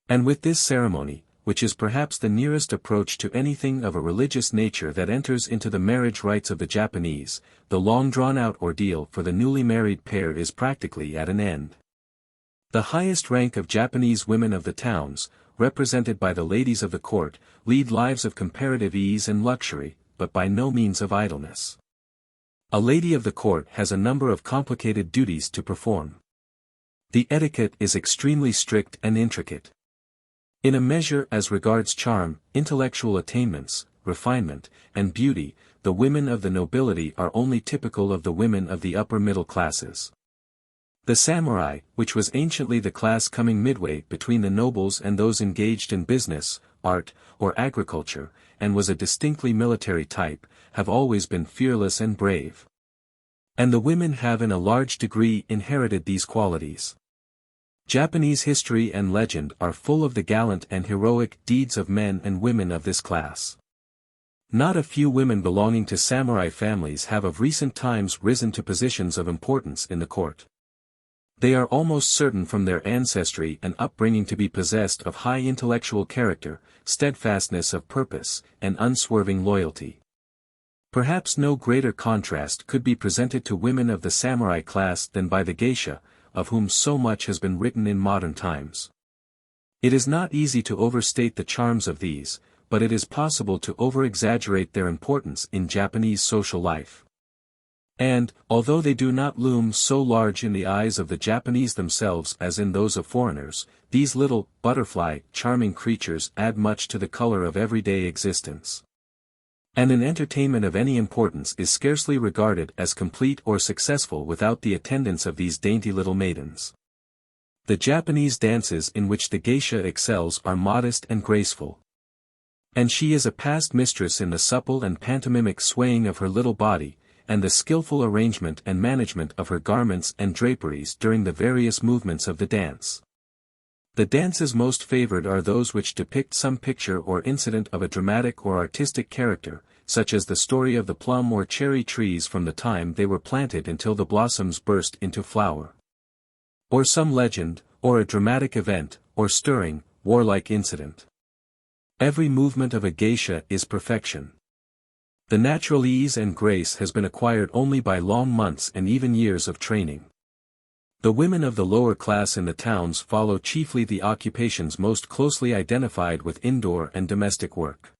And with this ceremony, which is perhaps the nearest approach to anything of a religious nature that enters into the marriage rites of the Japanese, the long drawn-out ordeal for the newly married pair is practically at an end. The highest rank of Japanese women of the towns, represented by the ladies of the court, lead lives of comparative ease and luxury, but by no means of idleness. A lady of the court has a number of complicated duties to perform. The etiquette is extremely strict and intricate. In a measure as regards charm, intellectual attainments, refinement, and beauty, the women of the nobility are only typical of the women of the upper middle classes. The samurai, which was anciently the class coming midway between the nobles and those engaged in business, art, or agriculture, and was a distinctly military type, have always been fearless and brave. And the women have in a large degree inherited these qualities. Japanese history and legend are full of the gallant and heroic deeds of men and women of this class. Not a few women belonging to samurai families have of recent times risen to positions of importance in the court. They are almost certain from their ancestry and upbringing to be possessed of high intellectual character, steadfastness of purpose, and unswerving loyalty. Perhaps no greater contrast could be presented to women of the samurai class than by the geisha, of whom so much has been written in modern times. It is not easy to overstate the charms of these, but it is possible to over-exaggerate their importance in Japanese social life. And, although they do not loom so large in the eyes of the Japanese themselves as in those of foreigners, these little, butterfly, charming creatures add much to the color of everyday existence. And an entertainment of any importance is scarcely regarded as complete or successful without the attendance of these dainty little maidens. The Japanese dances in which the geisha excels are modest and graceful. And she is a past mistress in the supple and pantomimic swaying of her little body, and the skillful arrangement and management of her garments and draperies during the various movements of the dance. The dances most favored are those which depict some picture or incident of a dramatic or artistic character, such as the story of the plum or cherry trees from the time they were planted until the blossoms burst into flower. Or some legend, or a dramatic event, or stirring, warlike incident. Every movement of a geisha is perfection. The natural ease and grace has been acquired only by long months and even years of training. The women of the lower class in the towns follow chiefly the occupations most closely identified with indoor and domestic work.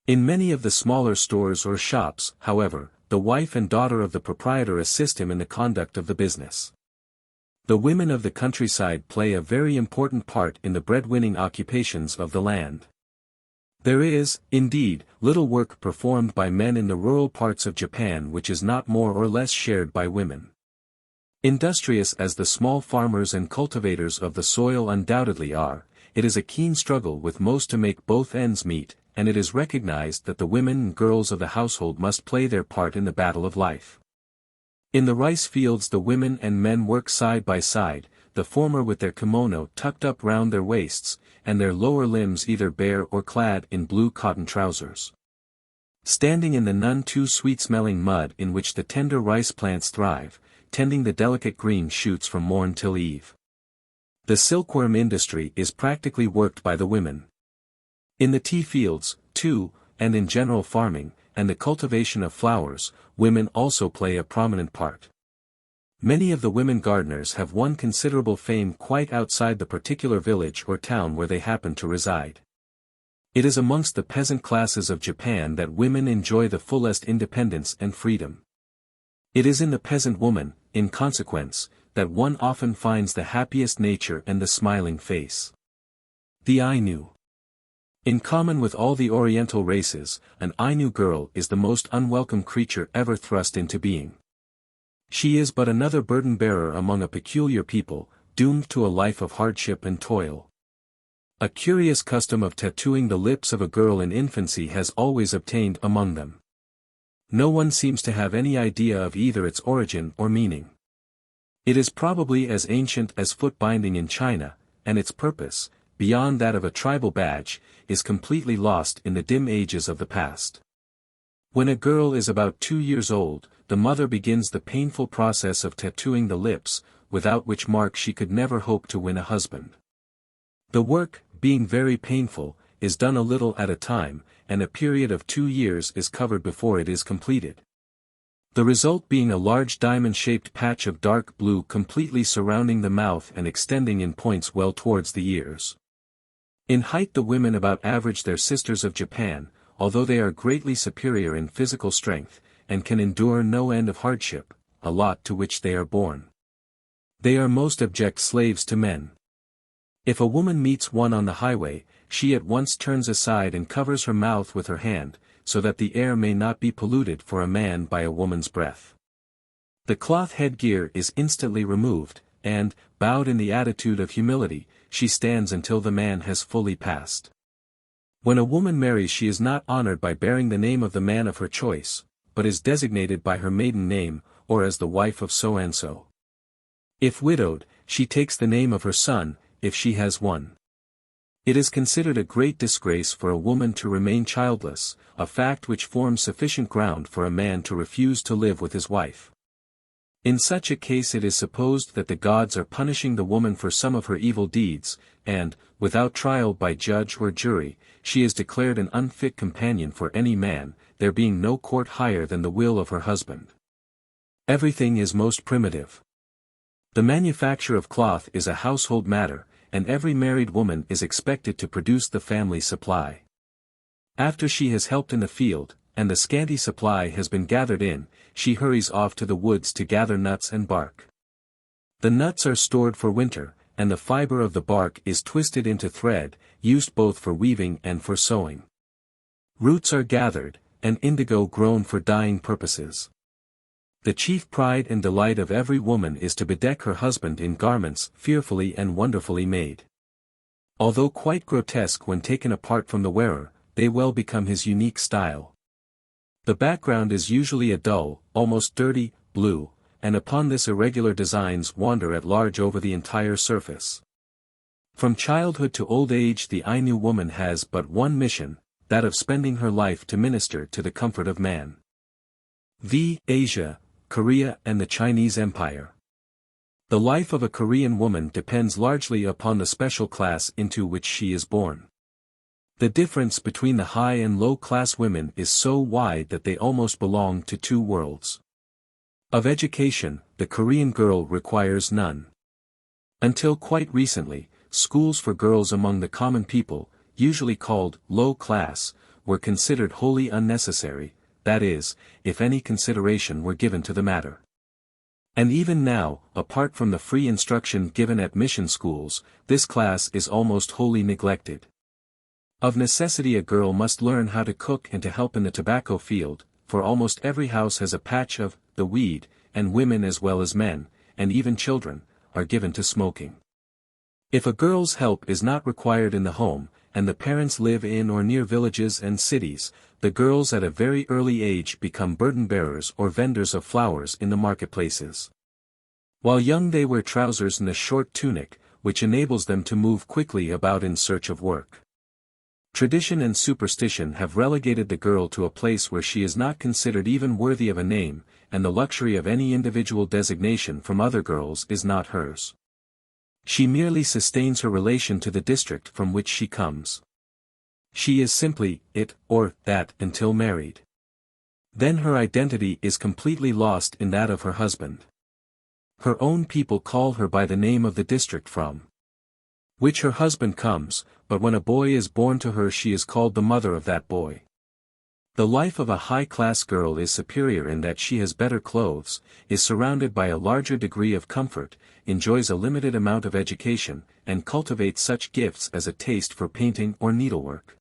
In many of the smaller stores or shops, however, the wife and daughter of the proprietor assist him in the conduct of the business. The women of the countryside play a very important part in the breadwinning occupations of the land. There is, indeed, little work performed by men in the rural parts of Japan which is not more or less shared by women. Industrious as the small farmers and cultivators of the soil undoubtedly are, it is a keen struggle with most to make both ends meet, and it is recognized that the women and girls of the household must play their part in the battle of life. In the rice fields the women and men work side by side, the former with their kimono tucked up round their waists, and their lower limbs either bare or clad in blue cotton trousers. Standing in the none too sweet-smelling mud in which the tender rice plants thrive, tending the delicate green shoots from morn till eve. The silkworm industry is practically worked by the women. In the tea fields, too, and in general farming, and the cultivation of flowers, women also play a prominent part. Many of the women gardeners have won considerable fame quite outside the particular village or town where they happen to reside. It is amongst the peasant classes of Japan that women enjoy the fullest independence and freedom. It is in the peasant woman, in consequence, that one often finds the happiest nature and the smiling face. The Ainu. In common with all the Oriental races, an Ainu girl is the most unwelcome creature ever thrust into being. She is but another burden-bearer among a peculiar people, doomed to a life of hardship and toil. A curious custom of tattooing the lips of a girl in infancy has always obtained among them. No one seems to have any idea of either its origin or meaning. It is probably as ancient as foot-binding in China, and its purpose, beyond that of a tribal badge, is completely lost in the dim ages of the past. When a girl is about 2 years old, the mother begins the painful process of tattooing the lips, without which mark she could never hope to win a husband. The work, being very painful, is done a little at a time, and a period of 2 years is covered before it is completed. The result being a large diamond-shaped patch of dark blue completely surrounding the mouth and extending in points well towards the ears. In height the women about average their sisters of Japan, although they are greatly superior in physical strength, and can endure no end of hardship, a lot to which they are born. They are most abject slaves to men. If a woman meets one on the highway, she at once turns aside and covers her mouth with her hand, so that the air may not be polluted for a man by a woman's breath. The cloth headgear is instantly removed, and, bowed in the attitude of humility, she stands until the man has fully passed. When a woman marries she is not honored by bearing the name of the man of her choice, but is designated by her maiden name, or as the wife of so-and-so. If widowed, she takes the name of her son, if she has one. It is considered a great disgrace for a woman to remain childless, a fact which forms sufficient ground for a man to refuse to live with his wife. In such a case it is supposed that the gods are punishing the woman for some of her evil deeds, and, without trial by judge or jury, she is declared an unfit companion for any man, there being no court higher than the will of her husband. Everything is most primitive. The manufacture of cloth is a household matter, and every married woman is expected to produce the family supply. After she has helped in the field, and the scanty supply has been gathered in, she hurries off to the woods to gather nuts and bark. The nuts are stored for winter, and the fiber of the bark is twisted into thread, used both for weaving and for sewing. Roots are gathered, and indigo grown for dyeing purposes. The chief pride and delight of every woman is to bedeck her husband in garments fearfully and wonderfully made. Although quite grotesque when taken apart from the wearer, they well become his unique style. The background is usually a dull, almost dirty, blue, and upon this irregular designs wander at large over the entire surface. From childhood to old age the Ainu woman has but one mission, that of spending her life to minister to the comfort of man. Asia, Korea and the Chinese Empire. The life of a Korean woman depends largely upon the special class into which she is born. The difference between the high and low-class women is so wide that they almost belong to two worlds. Of education, the Korean girl requires none. Until quite recently, schools for girls among the common people, usually called low class, were considered wholly unnecessary, that is, if any consideration were given to the matter. And even now, apart from the free instruction given at mission schools, this class is almost wholly neglected. Of necessity a girl must learn how to cook and to help in the tobacco field, for almost every house has a patch of the weed, and women as well as men, and even children, are given to smoking. If a girl's help is not required in the home, and the parents live in or near villages and cities, the girls at a very early age become burden-bearers or vendors of flowers in the marketplaces. While young they wear trousers and a short tunic, which enables them to move quickly about in search of work. Tradition and superstition have relegated the girl to a place where she is not considered even worthy of a name, and the luxury of any individual designation from other girls is not hers. She merely sustains her relation to the district from which she comes. She is simply it or that until married. Then her identity is completely lost in that of her husband. Her own people call her by the name of the district from which her husband comes, but when a boy is born to her she is called the mother of that boy. The life of a high-class girl is superior in that she has better clothes, is surrounded by a larger degree of comfort, enjoys a limited amount of education, and cultivates such gifts as a taste for painting or needlework,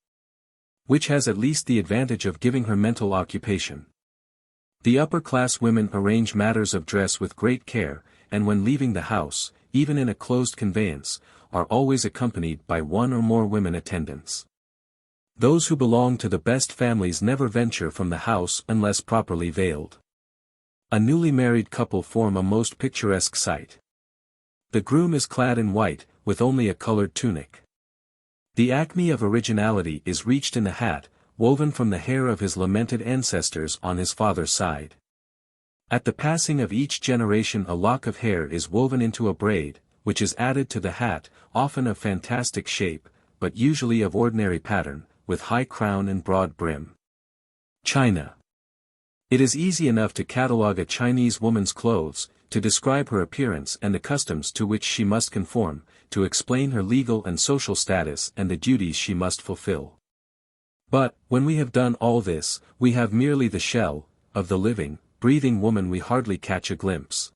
which has at least the advantage of giving her mental occupation. The upper-class women arrange matters of dress with great care, and when leaving the house, even in a closed conveyance, are always accompanied by one or more women attendants. Those who belong to the best families never venture from the house unless properly veiled. A newly married couple form a most picturesque sight. The groom is clad in white, with only a colored tunic. The acme of originality is reached in the hat, woven from the hair of his lamented ancestors on his father's side. At the passing of each generation a lock of hair is woven into a braid, which is added to the hat, often of fantastic shape, but usually of ordinary pattern, with high crown and broad brim. China. It is easy enough to catalogue a Chinese woman's clothes, to describe her appearance and the customs to which she must conform, to explain her legal and social status and the duties she must fulfill. But, when we have done all this, we have merely the shell, of the living, breathing woman we hardly catch a glimpse.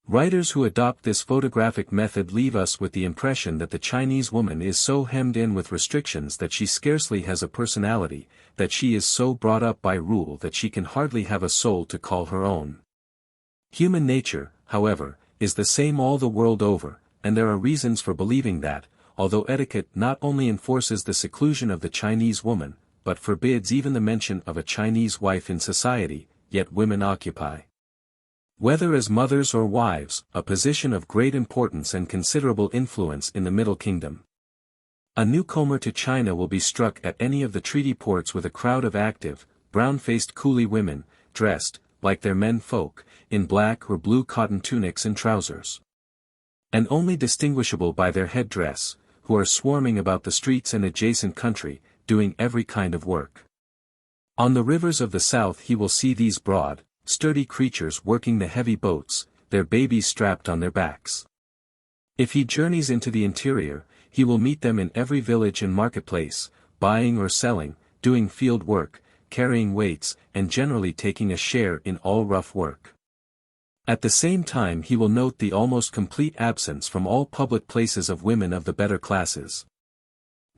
Writers who adopt this photographic method leave us with the impression that the Chinese woman is so hemmed in with restrictions that she scarcely has a personality, that she is so brought up by rule that she can hardly have a soul to call her own. Human nature, however, is the same all the world over, and there are reasons for believing that, although etiquette not only enforces the seclusion of the Chinese woman, but forbids even the mention of a Chinese wife in society, yet women occupy, whether as mothers or wives, a position of great importance and considerable influence in the Middle Kingdom. A newcomer to China will be struck at any of the treaty ports with a crowd of active, brown-faced coolie women, dressed, like their men folk, in black or blue cotton tunics and trousers, and only distinguishable by their head-dress, who are swarming about the streets and adjacent country, doing every kind of work. On the rivers of the south he will see these broad, sturdy creatures working the heavy boats, their babies strapped on their backs. If he journeys into the interior, he will meet them in every village and marketplace, buying or selling, doing field work, carrying weights, and generally taking a share in all rough work. At the same time he will note the almost complete absence from all public places of women of the better classes.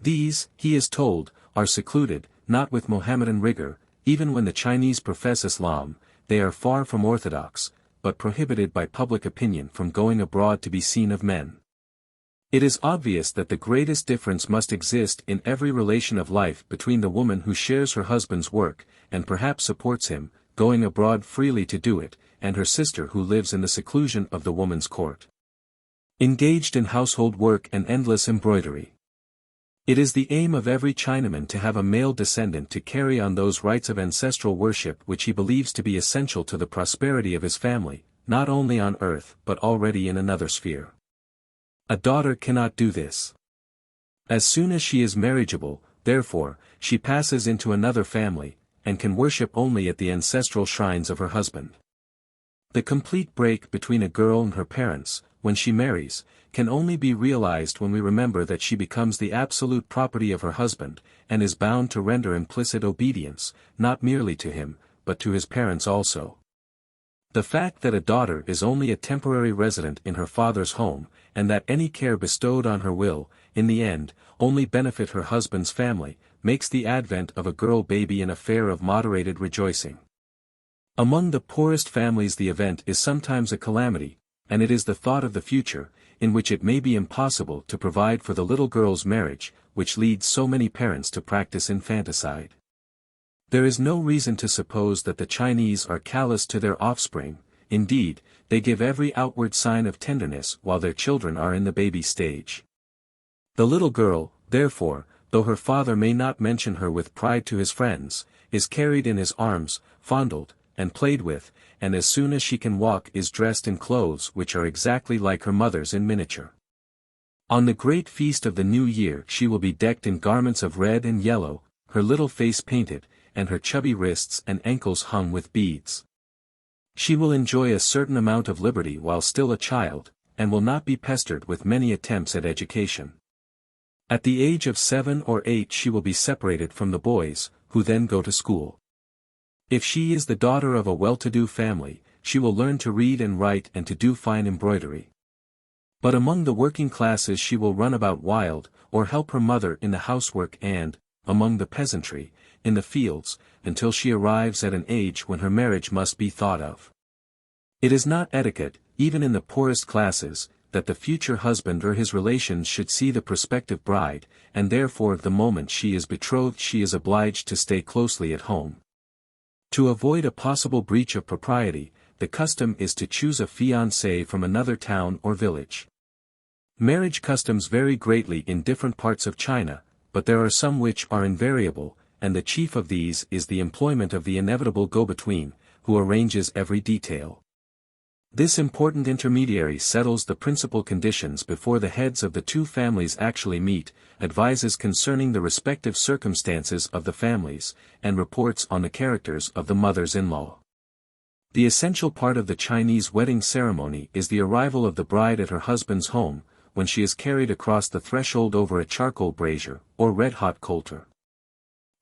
These, he is told, are secluded, not with Mohammedan rigor, even when the Chinese profess Islam, they are far from orthodox, but prohibited by public opinion from going abroad to be seen of men. It is obvious that the greatest difference must exist in every relation of life between the woman who shares her husband's work, and perhaps supports him, going abroad freely to do it, and her sister who lives in the seclusion of the woman's court, engaged in household work and endless embroidery. It is the aim of every Chinaman to have a male descendant to carry on those rites of ancestral worship which he believes to be essential to the prosperity of his family, not only on earth but already in another sphere. A daughter cannot do this. As soon as she is marriageable, therefore, she passes into another family, and can worship only at the ancestral shrines of her husband. The complete break between a girl and her parents, when she marries, can only be realized when we remember that she becomes the absolute property of her husband, and is bound to render implicit obedience, not merely to him, but to his parents also. The fact that a daughter is only a temporary resident in her father's home, and that any care bestowed on her will, in the end, only benefit her husband's family, makes the advent of a girl baby an affair of moderated rejoicing. Among the poorest families the event is sometimes a calamity, and it is the thought of the future, in which it may be impossible to provide for the little girl's marriage, which leads so many parents to practice infanticide. There is no reason to suppose that the Chinese are callous to their offspring. Indeed, they give every outward sign of tenderness while their children are in the baby stage. The little girl, therefore, though her father may not mention her with pride to his friends, is carried in his arms, fondled, and played with, and as soon as she can walk is dressed in clothes which are exactly like her mother's in miniature. On the great feast of the New Year she will be decked in garments of red and yellow, her little face painted, and her chubby wrists and ankles hung with beads. She will enjoy a certain amount of liberty while still a child, and will not be pestered with many attempts at education. At the age of 7 or 8 she will be separated from the boys, who then go to school. If she is the daughter of a well-to-do family, she will learn to read and write and to do fine embroidery. But among the working classes she will run about wild, or help her mother in the housework and, among the peasantry, in the fields, until she arrives at an age when her marriage must be thought of. It is not etiquette, even in the poorest classes, that the future husband or his relations should see the prospective bride, and therefore the moment she is betrothed she is obliged to stay closely at home. To avoid a possible breach of propriety, the custom is to choose a fiancé from another town or village. Marriage customs vary greatly in different parts of China, but there are some which are invariable, and the chief of these is the employment of the inevitable go-between, who arranges every detail. This important intermediary settles the principal conditions before the heads of the two families actually meet, advises concerning the respective circumstances of the families, and reports on the characters of the mothers-in-law. The essential part of the Chinese wedding ceremony is the arrival of the bride at her husband's home, when she is carried across the threshold over a charcoal brazier, or red-hot coulter.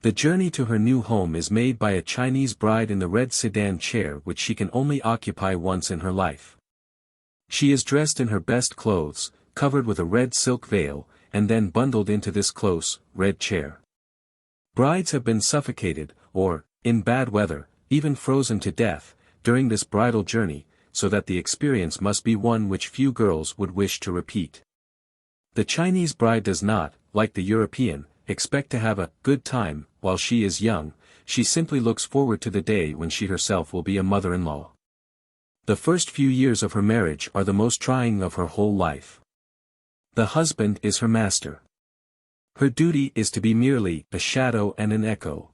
The journey to her new home is made by a Chinese bride in the red sedan chair which she can only occupy once in her life. She is dressed in her best clothes, covered with a red silk veil, and then bundled into this close, red chair. Brides have been suffocated, or, in bad weather, even frozen to death, during this bridal journey, so that the experience must be one which few girls would wish to repeat. The Chinese bride does not, like the European, expect to have a good time while she is young. She simply looks forward to the day when she herself will be a mother-in-law. The first few years of her marriage are the most trying of her whole life. The husband is her master. Her duty is to be merely a shadow and an echo.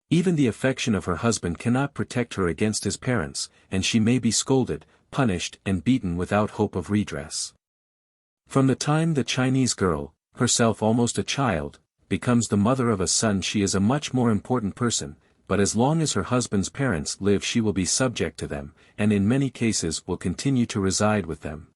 Even the affection of her husband cannot protect her against his parents, and she may be scolded, punished and beaten without hope of redress. From the time the Chinese girl, herself almost a child, becomes the mother of a son she is a much more important person, but as long as her husband's parents live she will be subject to them, and in many cases will continue to reside with them.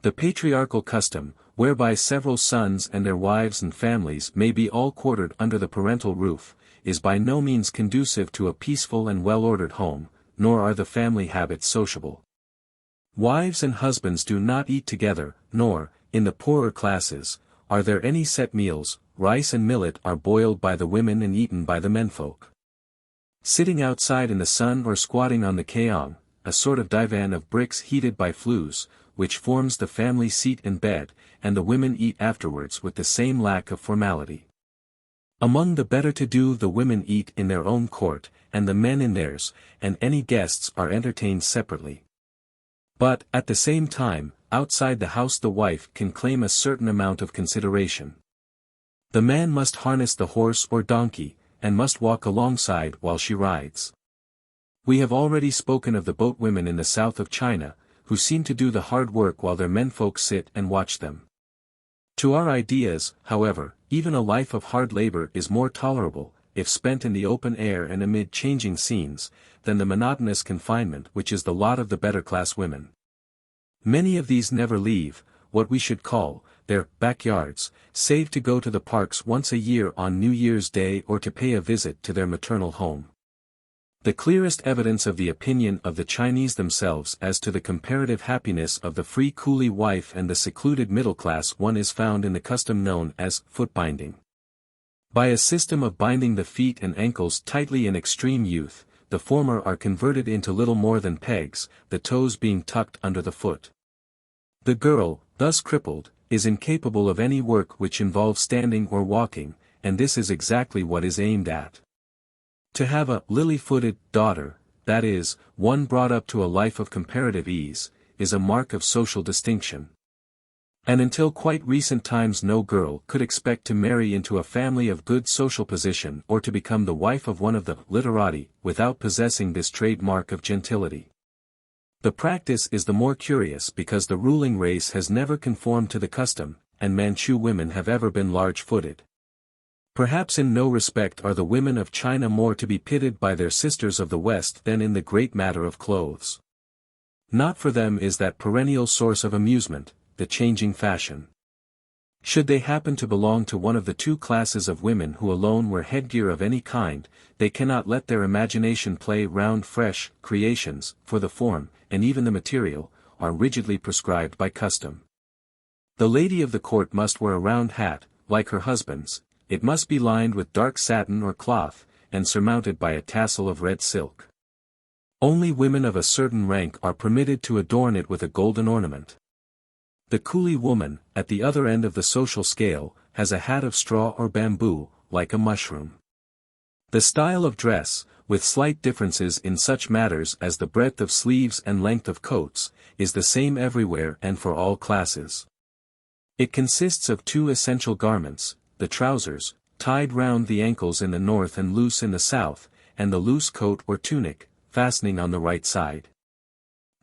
The patriarchal custom, whereby several sons and their wives and families may be all quartered under the parental roof, is by no means conducive to a peaceful and well-ordered home, nor are the family habits sociable. Wives and husbands do not eat together, nor, in the poorer classes, are there any set meals. Rice and millet are boiled by the women and eaten by the menfolk. Sitting outside in the sun or squatting on the keong, a sort of divan of bricks heated by flues, which forms the family seat and bed, and the women eat afterwards with the same lack of formality. Among the better-to-do the women eat in their own court, and the men in theirs, and any guests are entertained separately. But, at the same time, outside the house the wife can claim a certain amount of consideration. The man must harness the horse or donkey, and must walk alongside while she rides. We have already spoken of the boat women in the south of China, who seem to do the hard work while their menfolk sit and watch them. To our ideas, however, even a life of hard labor is more tolerable, if spent in the open air and amid changing scenes, than the monotonous confinement which is the lot of the better-class women. Many of these never leave, what we should call, their backyards, save to go to the parks once a year on New Year's Day or to pay a visit to their maternal home. The clearest evidence of the opinion of the Chinese themselves as to the comparative happiness of the free coolie wife and the secluded middle-class one is found in the custom known as foot-binding. By a system of binding the feet and ankles tightly in extreme youth, the former are converted into little more than pegs, the toes being tucked under the foot. The girl, thus crippled, is incapable of any work which involves standing or walking, and this is exactly what is aimed at. To have a lily-footed daughter, that is, one brought up to a life of comparative ease, is a mark of social distinction. And until quite recent times no girl could expect to marry into a family of good social position or to become the wife of one of the literati without possessing this trademark of gentility. The practice is the more curious because the ruling race has never conformed to the custom, and Manchu women have ever been large-footed. Perhaps in no respect are the women of China more to be pitied by their sisters of the West than in the great matter of clothes. Not for them is that perennial source of amusement, the changing fashion. Should they happen to belong to one of the two classes of women who alone wear headgear of any kind, they cannot let their imagination play round fresh creations, for the form, and even the material, are rigidly prescribed by custom. The lady of the court must wear a round hat, like her husband's. It must be lined with dark satin or cloth, and surmounted by a tassel of red silk. Only women of a certain rank are permitted to adorn it with a golden ornament. The coolie woman, at the other end of the social scale, has a hat of straw or bamboo, like a mushroom. The style of dress, with slight differences in such matters as the breadth of sleeves and length of coats, is the same everywhere and for all classes. It consists of two essential garments, the trousers, tied round the ankles in the north and loose in the south, and the loose coat or tunic, fastening on the right side.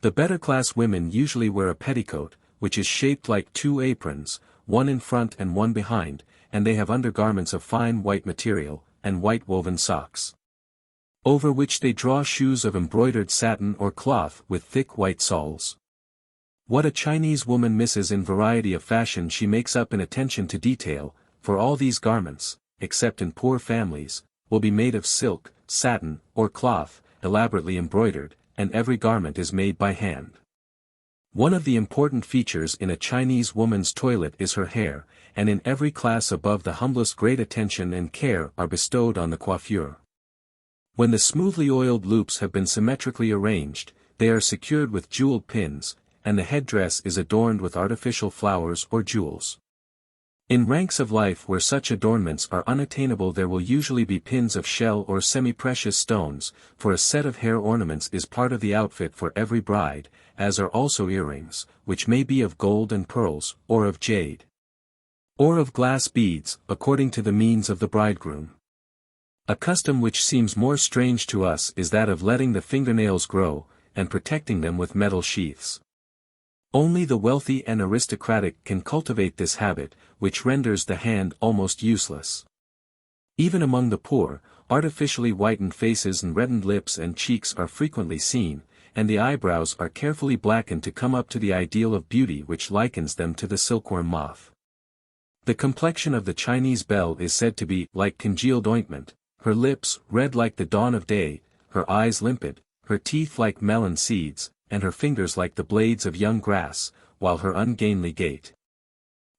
The better-class women usually wear a petticoat, which is shaped like two aprons, one in front and one behind, and they have undergarments of fine white material, and white woven socks, over which they draw shoes of embroidered satin or cloth with thick white soles. What a Chinese woman misses in variety of fashion she makes up in attention to detail, for all these garments, except in poor families, will be made of silk, satin, or cloth, elaborately embroidered, and every garment is made by hand. One of the important features in a Chinese woman's toilet is her hair, and in every class above the humblest great attention and care are bestowed on the coiffure. When the smoothly oiled loops have been symmetrically arranged, they are secured with jeweled pins, and the headdress is adorned with artificial flowers or jewels. In ranks of life where such adornments are unattainable there will usually be pins of shell or semi-precious stones, for a set of hair ornaments is part of the outfit for every bride, as are also earrings, which may be of gold and pearls, or of jade, or of glass beads, according to the means of the bridegroom. A custom which seems more strange to us is that of letting the fingernails grow, and protecting them with metal sheaths. Only the wealthy and aristocratic can cultivate this habit, which renders the hand almost useless. Even among the poor, artificially whitened faces and reddened lips and cheeks are frequently seen, and the eyebrows are carefully blackened to come up to the ideal of beauty which likens them to the silkworm moth. The complexion of the Chinese belle is said to be like congealed ointment, her lips red like the dawn of day, her eyes limpid, her teeth like melon seeds, and her fingers like the blades of young grass, while her ungainly gait,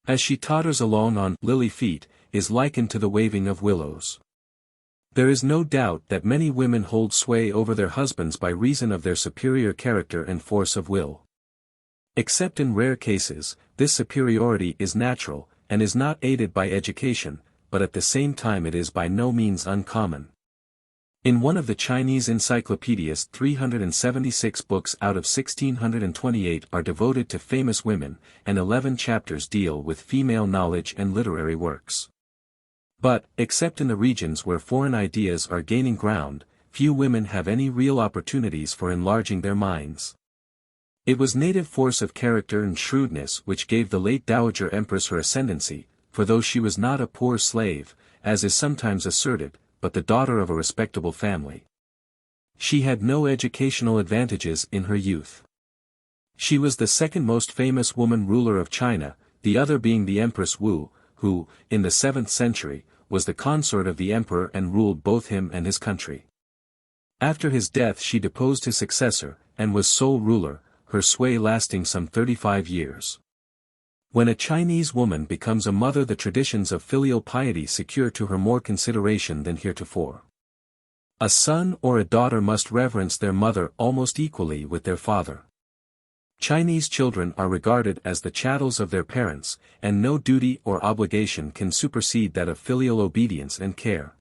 as she totters along on lily feet, is likened to the waving of willows. There is no doubt that many women hold sway over their husbands by reason of their superior character and force of will. Except in rare cases, this superiority is natural, and is not aided by education, but at the same time it is by no means uncommon. In one of the Chinese encyclopedias, 376 books out of 1628 are devoted to famous women, and 11 chapters deal with female knowledge and literary works. But, except in the regions where foreign ideas are gaining ground, few women have any real opportunities for enlarging their minds. It was native force of character and shrewdness which gave the late Dowager Empress her ascendancy, for though she was not a poor slave, as is sometimes asserted, but the daughter of a respectable family, she had no educational advantages in her youth. She was the second most famous woman ruler of China, the other being the Empress Wu, who, in the 7th century, was the consort of the emperor and ruled both him and his country. After his death she deposed his successor, and was sole ruler, her sway lasting some 35 years. When a Chinese woman becomes a mother, the traditions of filial piety secure to her more consideration than heretofore. A son or a daughter must reverence their mother almost equally with their father. Chinese children are regarded as the chattels of their parents, and no duty or obligation can supersede that of filial obedience and care.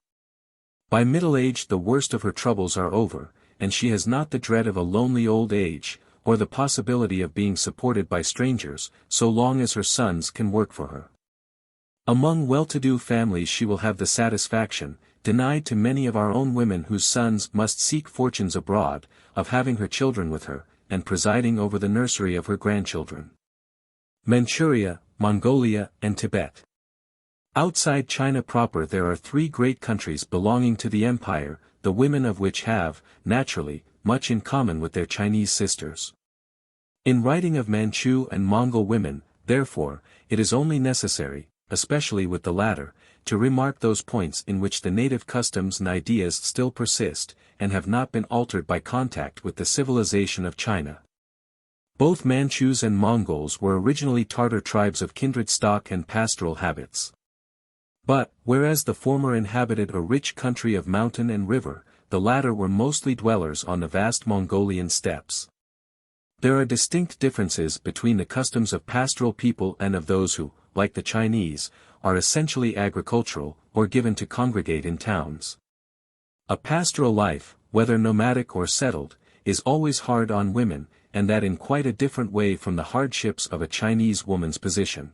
By middle age the worst of her troubles are over, and she has not the dread of a lonely old age, or the possibility of being supported by strangers, so long as her sons can work for her. Among well-to-do families she will have the satisfaction, denied to many of our own women whose sons must seek fortunes abroad, of having her children with her, and presiding over the nursery of her grandchildren. Manchuria, Mongolia, and Tibet. Outside China proper there are 3 great countries belonging to the empire, the women of which have, naturally, much in common with their Chinese sisters. In writing of Manchu and Mongol women, therefore, it is only necessary, especially with the latter, to remark those points in which the native customs and ideas still persist, and have not been altered by contact with the civilization of China. Both Manchus and Mongols were originally Tartar tribes of kindred stock and pastoral habits. But, whereas the former inhabited a rich country of mountain and river, the latter were mostly dwellers on the vast Mongolian steppes. There are distinct differences between the customs of pastoral people and of those who, like the Chinese, are essentially agricultural, or given to congregate in towns. A pastoral life, whether nomadic or settled, is always hard on women, and that in quite a different way from the hardships of a Chinese woman's position.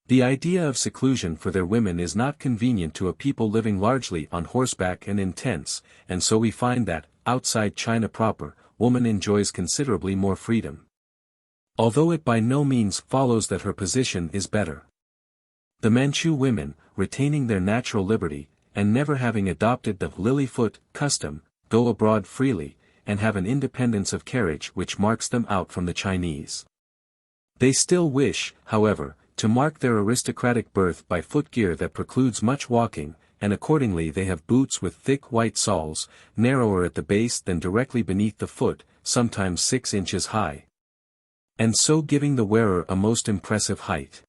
The idea of seclusion for their women is not convenient to a people living largely on horseback and in tents, and so we find that, outside China proper, woman enjoys considerably more freedom. Although it by no means follows that her position is better. The Manchu women, retaining their natural liberty, and never having adopted the lily-foot custom, go abroad freely, and have an independence of carriage which marks them out from the Chinese. They still wish, however, to mark their aristocratic birth by footgear that precludes much walking, and accordingly they have boots with thick white soles, narrower at the base than directly beneath the foot, sometimes 6 inches high, and so giving the wearer a most impressive height.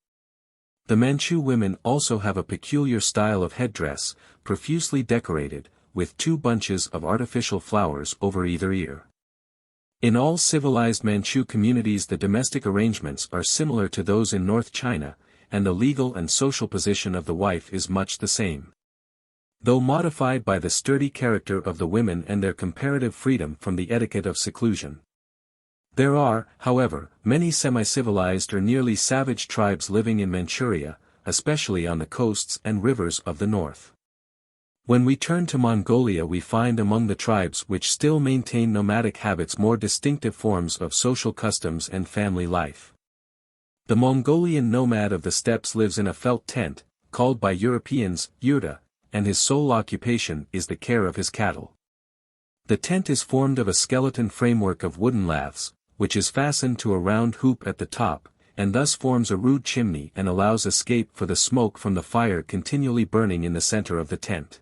The Manchu women also have a peculiar style of headdress, profusely decorated, with 2 bunches of artificial flowers over either ear. In all civilized Manchu communities the domestic arrangements are similar to those in North China, and the legal and social position of the wife is much the same. Though modified by the sturdy character of the women and their comparative freedom from the etiquette of seclusion. There are, however, many semi-civilized or nearly savage tribes living in Manchuria, especially on the coasts and rivers of the north. When we turn to Mongolia we find among the tribes which still maintain nomadic habits more distinctive forms of social customs and family life. The Mongolian nomad of the steppes lives in a felt tent, called by Europeans yurta, and his sole occupation is the care of his cattle. The tent is formed of a skeleton framework of wooden laths, which is fastened to a round hoop at the top, and thus forms a rude chimney and allows escape for the smoke from the fire continually burning in the center of the tent.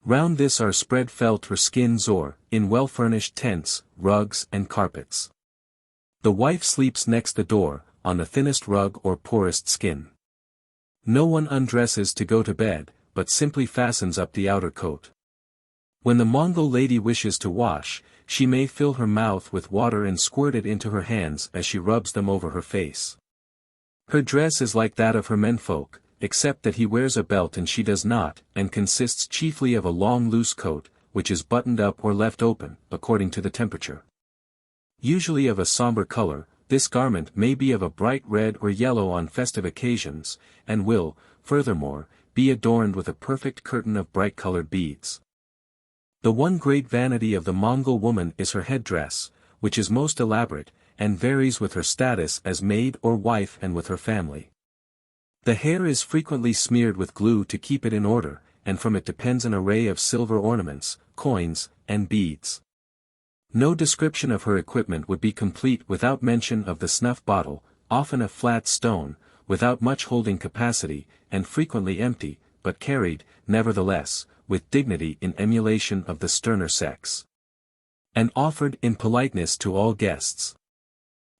Round this are spread felt or skins or, in well-furnished tents, rugs and carpets. The wife sleeps next the door, on the thinnest rug or poorest skin. No one undresses to go to bed, but simply fastens up the outer coat. When the Mongol lady wishes to wash, she may fill her mouth with water and squirt it into her hands as she rubs them over her face. Her dress is like that of her menfolk, except that he wears a belt and she does not, and consists chiefly of a long loose coat, which is buttoned up or left open, according to the temperature. Usually of a somber color, this garment may be of a bright red or yellow on festive occasions, and will, furthermore, be adorned with a perfect curtain of bright-colored beads. The one great vanity of the Mongol woman is her headdress, which is most elaborate, and varies with her status as maid or wife and with her family. The hair is frequently smeared with glue to keep it in order, and from it depends an array of silver ornaments, coins, and beads. No description of her equipment would be complete without mention of the snuff bottle, often a flat stone, without much holding capacity, and frequently empty, but carried, nevertheless, with dignity in emulation of the sterner sex. And offered in politeness to all guests.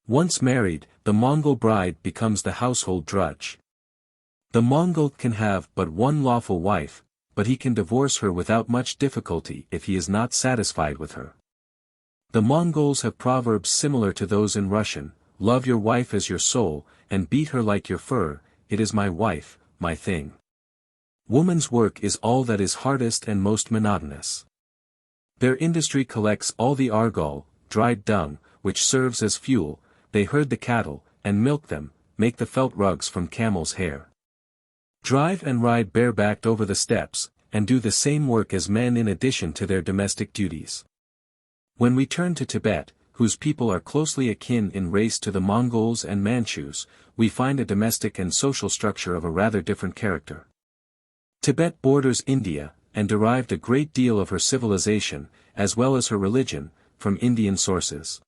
Once married, the Mongol bride becomes the household drudge. The Mongol can have but one lawful wife, but he can divorce her without much difficulty if he is not satisfied with her. The Mongols have proverbs similar to those in Russian: love your wife as your soul, and beat her like your fur, it is my wife, my thing. Woman's work is all that is hardest and most monotonous. Their industry collects all the argol, dried dung, which serves as fuel, they herd the cattle, and milk them, make the felt rugs from camel's hair. Drive and ride barebacked over the steppes, and do the same work as men in addition to their domestic duties. When we turn to Tibet, whose people are closely akin in race to the Mongols and Manchus, we find a domestic and social structure of a rather different character. Tibet borders India, and derived a great deal of her civilization, as well as her religion, from Indian sources.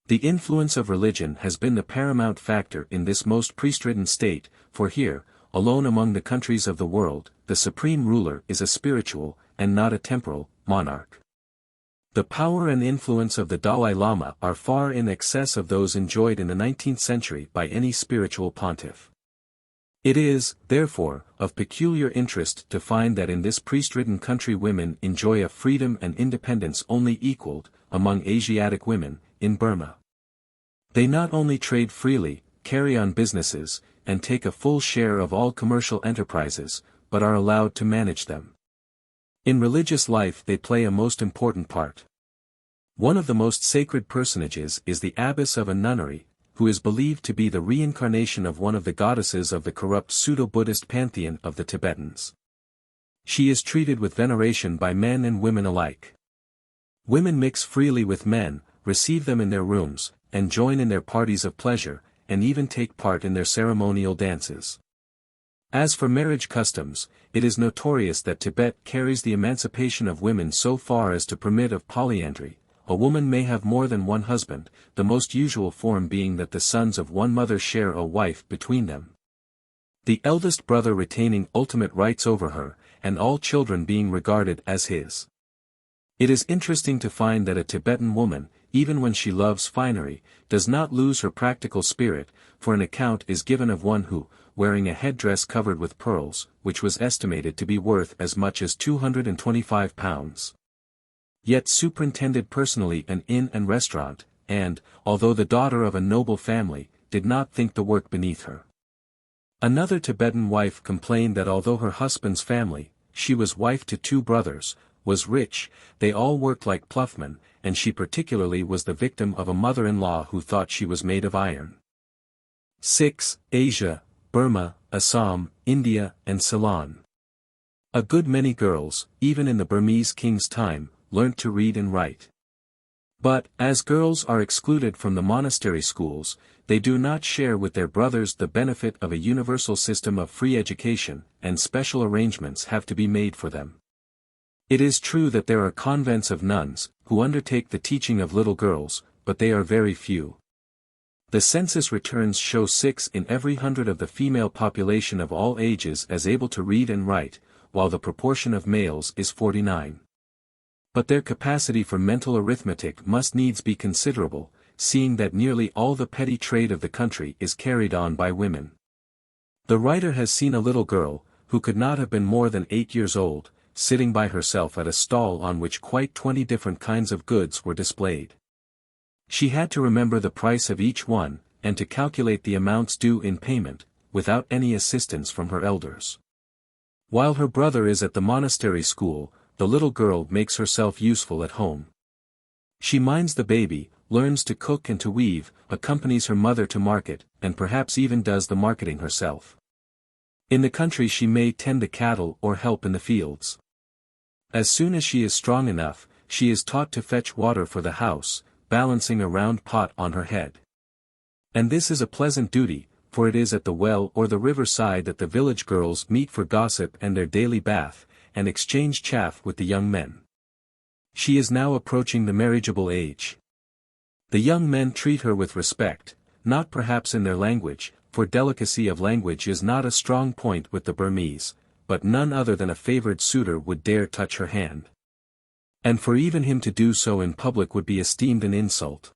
The influence of religion has been the paramount factor in this most priest-ridden state, for here, alone among the countries of the world, the supreme ruler is a spiritual, and not a temporal, monarch. The power and influence of the Dalai Lama are far in excess of those enjoyed in the 19th century by any spiritual pontiff. It is, therefore, of peculiar interest to find that in this priest-ridden country women enjoy a freedom and independence only equaled, among Asiatic women, in Burma. They not only trade freely, carry on businesses, and take a full share of all commercial enterprises, but are allowed to manage them. In religious life they play a most important part. One of the most sacred personages is the abbess of a nunnery, who is believed to be the reincarnation of one of the goddesses of the corrupt pseudo-Buddhist pantheon of the Tibetans. She is treated with veneration by men and women alike. Women mix freely with men, receive them in their rooms, and join in their parties of pleasure, and even take part in their ceremonial dances. As for marriage customs, it is notorious that Tibet carries the emancipation of women so far as to permit of polyandry. A woman may have more than one husband, the most usual form being that the sons of one mother share a wife between them. The eldest brother retaining ultimate rights over her, and all children being regarded as his. It is interesting to find that a Tibetan woman, even when she loves finery, does not lose her practical spirit, for an account is given of one who, wearing a headdress covered with pearls, which was estimated to be worth as much as £225. Yet superintended personally an inn and restaurant, and, although the daughter of a noble family, did not think the work beneath her. Another Tibetan wife complained that although her husband's family, she was wife to 2 brothers, was rich, they all worked like ploughmen, and she particularly was the victim of a mother-in-law who thought she was made of iron. 6. Asia, Burma, Assam, India, and Ceylon. A good many girls, even in the Burmese king's time, learnt to read and write. But, as girls are excluded from the monastery schools, they do not share with their brothers the benefit of a universal system of free education, and special arrangements have to be made for them. It is true that there are convents of nuns, who undertake the teaching of little girls, but they are very few. The census returns show 6 in every 100 of the female population of all ages as able to read and write, while the proportion of males is 49. But their capacity for mental arithmetic must needs be considerable, seeing that nearly all the petty trade of the country is carried on by women. The writer has seen a little girl, who could not have been more than 8 years old, sitting by herself at a stall on which quite 20 different kinds of goods were displayed. She had to remember the price of each one, and to calculate the amounts due in payment, without any assistance from her elders. While her brother is at the monastery school, the little girl makes herself useful at home. She minds the baby, learns to cook and to weave, accompanies her mother to market, and perhaps even does the marketing herself. In the country she may tend the cattle or help in the fields. As soon as she is strong enough, she is taught to fetch water for the house, balancing a round pot on her head. And this is a pleasant duty, for it is at the well or the river side that the village girls meet for gossip and their daily bath, and exchange chaff with the young men. She is now approaching the marriageable age. The young men treat her with respect, not perhaps in their language, for delicacy of language is not a strong point with the Burmese, but none other than a favored suitor would dare touch her hand. And for even him to do so in public would be esteemed an insult.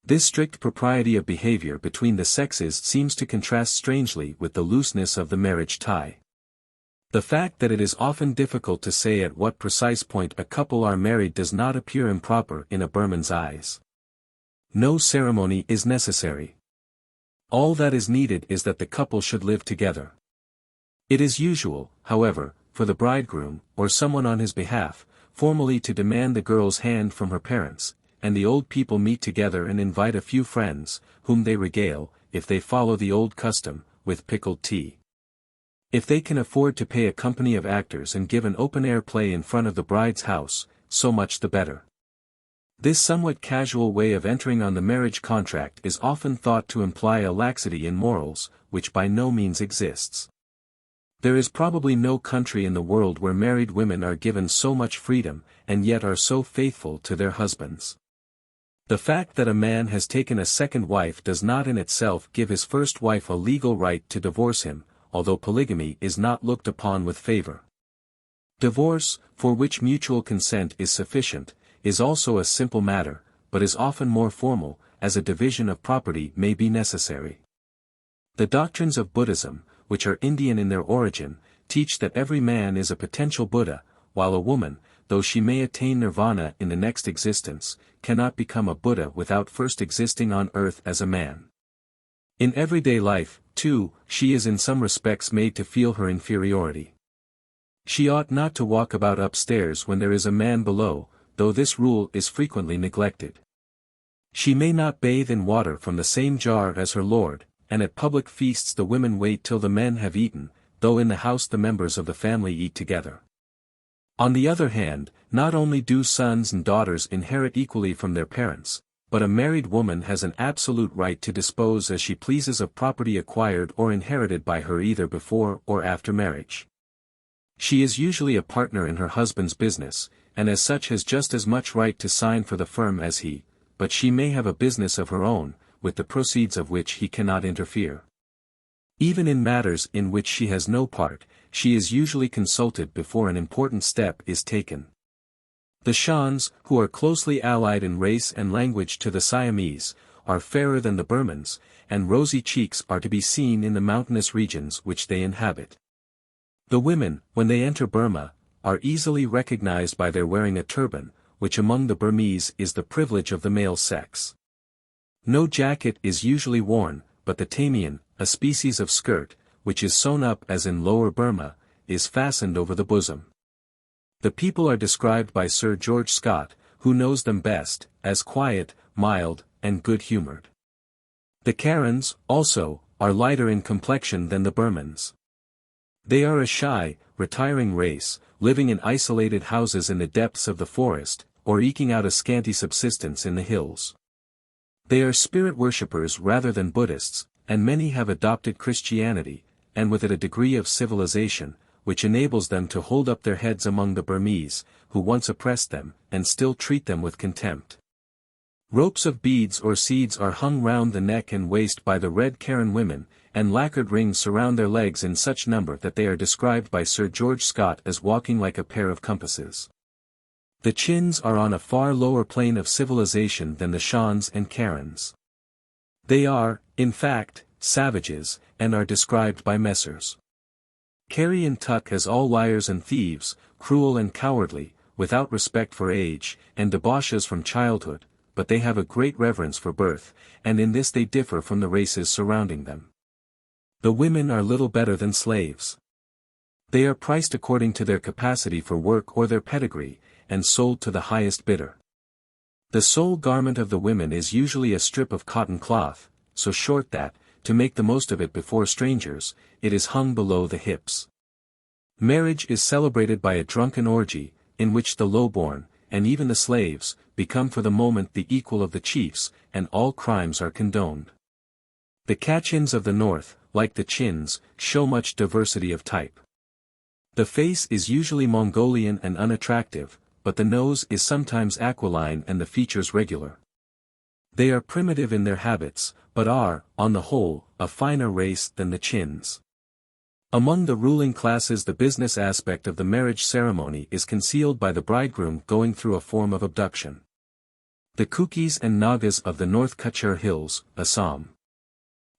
This strict propriety of behavior between the sexes seems to contrast strangely with the looseness of the marriage tie. The fact that it is often difficult to say at what precise point a couple are married does not appear improper in a Burman's eyes. No ceremony is necessary. All that is needed is that the couple should live together. It is usual, however, for the bridegroom, or someone on his behalf, formally to demand the girl's hand from her parents, and the old people meet together and invite a few friends, whom they regale, if they follow the old custom, with pickled tea. If they can afford to pay a company of actors and give an open-air play in front of the bride's house, so much the better. This somewhat casual way of entering on the marriage contract is often thought to imply a laxity in morals, which by no means exists. There is probably no country in the world where married women are given so much freedom, and yet are so faithful to their husbands. The fact that a man has taken a second wife does not in itself give his first wife a legal right to divorce him, although polygamy is not looked upon with favor. Divorce, for which mutual consent is sufficient, is also a simple matter, but is often more formal, as a division of property may be necessary. The doctrines of Buddhism, which are Indian in their origin, teach that every man is a potential Buddha, while a woman, though she may attain nirvana in the next existence, cannot become a Buddha without first existing on earth as a man. In everyday life, too, she is in some respects made to feel her inferiority. She ought not to walk about upstairs when there is a man below, though this rule is frequently neglected. She may not bathe in water from the same jar as her lord, and at public feasts the women wait till the men have eaten, though in the house the members of the family eat together. On the other hand, not only do sons and daughters inherit equally from their parents, but a married woman has an absolute right to dispose as she pleases of property acquired or inherited by her either before or after marriage. She is usually a partner in her husband's business, and as such has just as much right to sign for the firm as he, but she may have a business of her own, with the proceeds of which he cannot interfere. Even in matters in which she has no part, she is usually consulted before an important step is taken. The Shans, who are closely allied in race and language to the Siamese, are fairer than the Burmans, and rosy cheeks are to be seen in the mountainous regions which they inhabit. The women, when they enter Burma, are easily recognized by their wearing a turban, which among the Burmese is the privilege of the male sex. No jacket is usually worn, but the tamian, a species of skirt, which is sewn up as in Lower Burma, is fastened over the bosom. The people are described by Sir George Scott, who knows them best, as quiet, mild, and good-humored. The Karens, also, are lighter in complexion than the Burmans. They are a shy, retiring race, living in isolated houses in the depths of the forest, or eking out a scanty subsistence in the hills. They are spirit worshippers rather than Buddhists, and many have adopted Christianity, and with it a degree of civilization, which enables them to hold up their heads among the Burmese, who once oppressed them, and still treat them with contempt. Ropes of beads or seeds are hung round the neck and waist by the red Karen women, and lacquered rings surround their legs in such number that they are described by Sir George Scott as walking like a pair of compasses. The Chins are on a far lower plane of civilization than the Shans and Karens. They are, in fact, savages, and are described by Messrs. Carey and Tuck as all liars and thieves, cruel and cowardly, without respect for age, and debauches from childhood, but they have a great reverence for birth, and in this they differ from the races surrounding them. The women are little better than slaves. They are priced according to their capacity for work or their pedigree, and sold to the highest bidder. The sole garment of the women is usually a strip of cotton cloth, so short that, to make the most of it before strangers, it is hung below the hips. Marriage is celebrated by a drunken orgy, in which the lowborn, and even the slaves, become for the moment the equal of the chiefs, and all crimes are condoned. The Kachins of the north, like the Chins, show much diversity of type. The face is usually Mongolian and unattractive, but the nose is sometimes aquiline and the features regular. They are primitive in their habits, but are, on the whole, a finer race than the Chins. Among the ruling classes the business aspect of the marriage ceremony is concealed by the bridegroom going through a form of abduction. The Kukis and Nagas of the North Kachur Hills, Assam.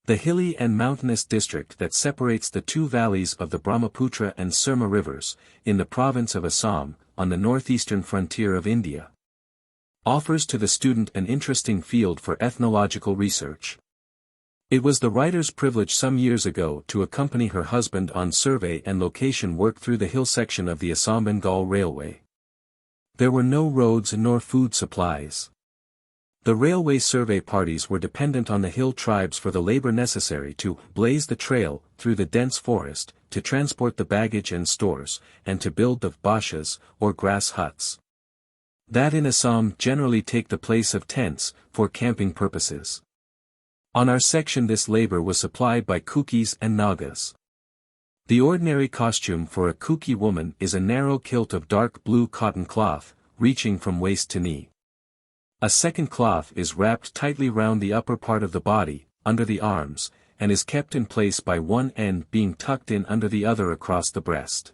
The hilly and mountainous district that separates the two valleys of the Brahmaputra and Surma rivers, in the province of Assam, on the northeastern frontier of India, offers to the student an interesting field for ethnological research. It was the writer's privilege some years ago to accompany her husband on survey and location work through the hill section of the Assam-Bengal Railway. There were no roads nor food supplies. The railway survey parties were dependent on the hill tribes for the labor necessary to blaze the trail through the dense forest, to transport the baggage and stores, and to build the bashas, or grass huts, that in Assam generally take the place of tents, for camping purposes. On our section this labor was supplied by Kukis and Nagas. The ordinary costume for a Kuki woman is a narrow kilt of dark blue cotton cloth, reaching from waist to knee. A second cloth is wrapped tightly round the upper part of the body, under the arms, and is kept in place by one end being tucked in under the other across the breast.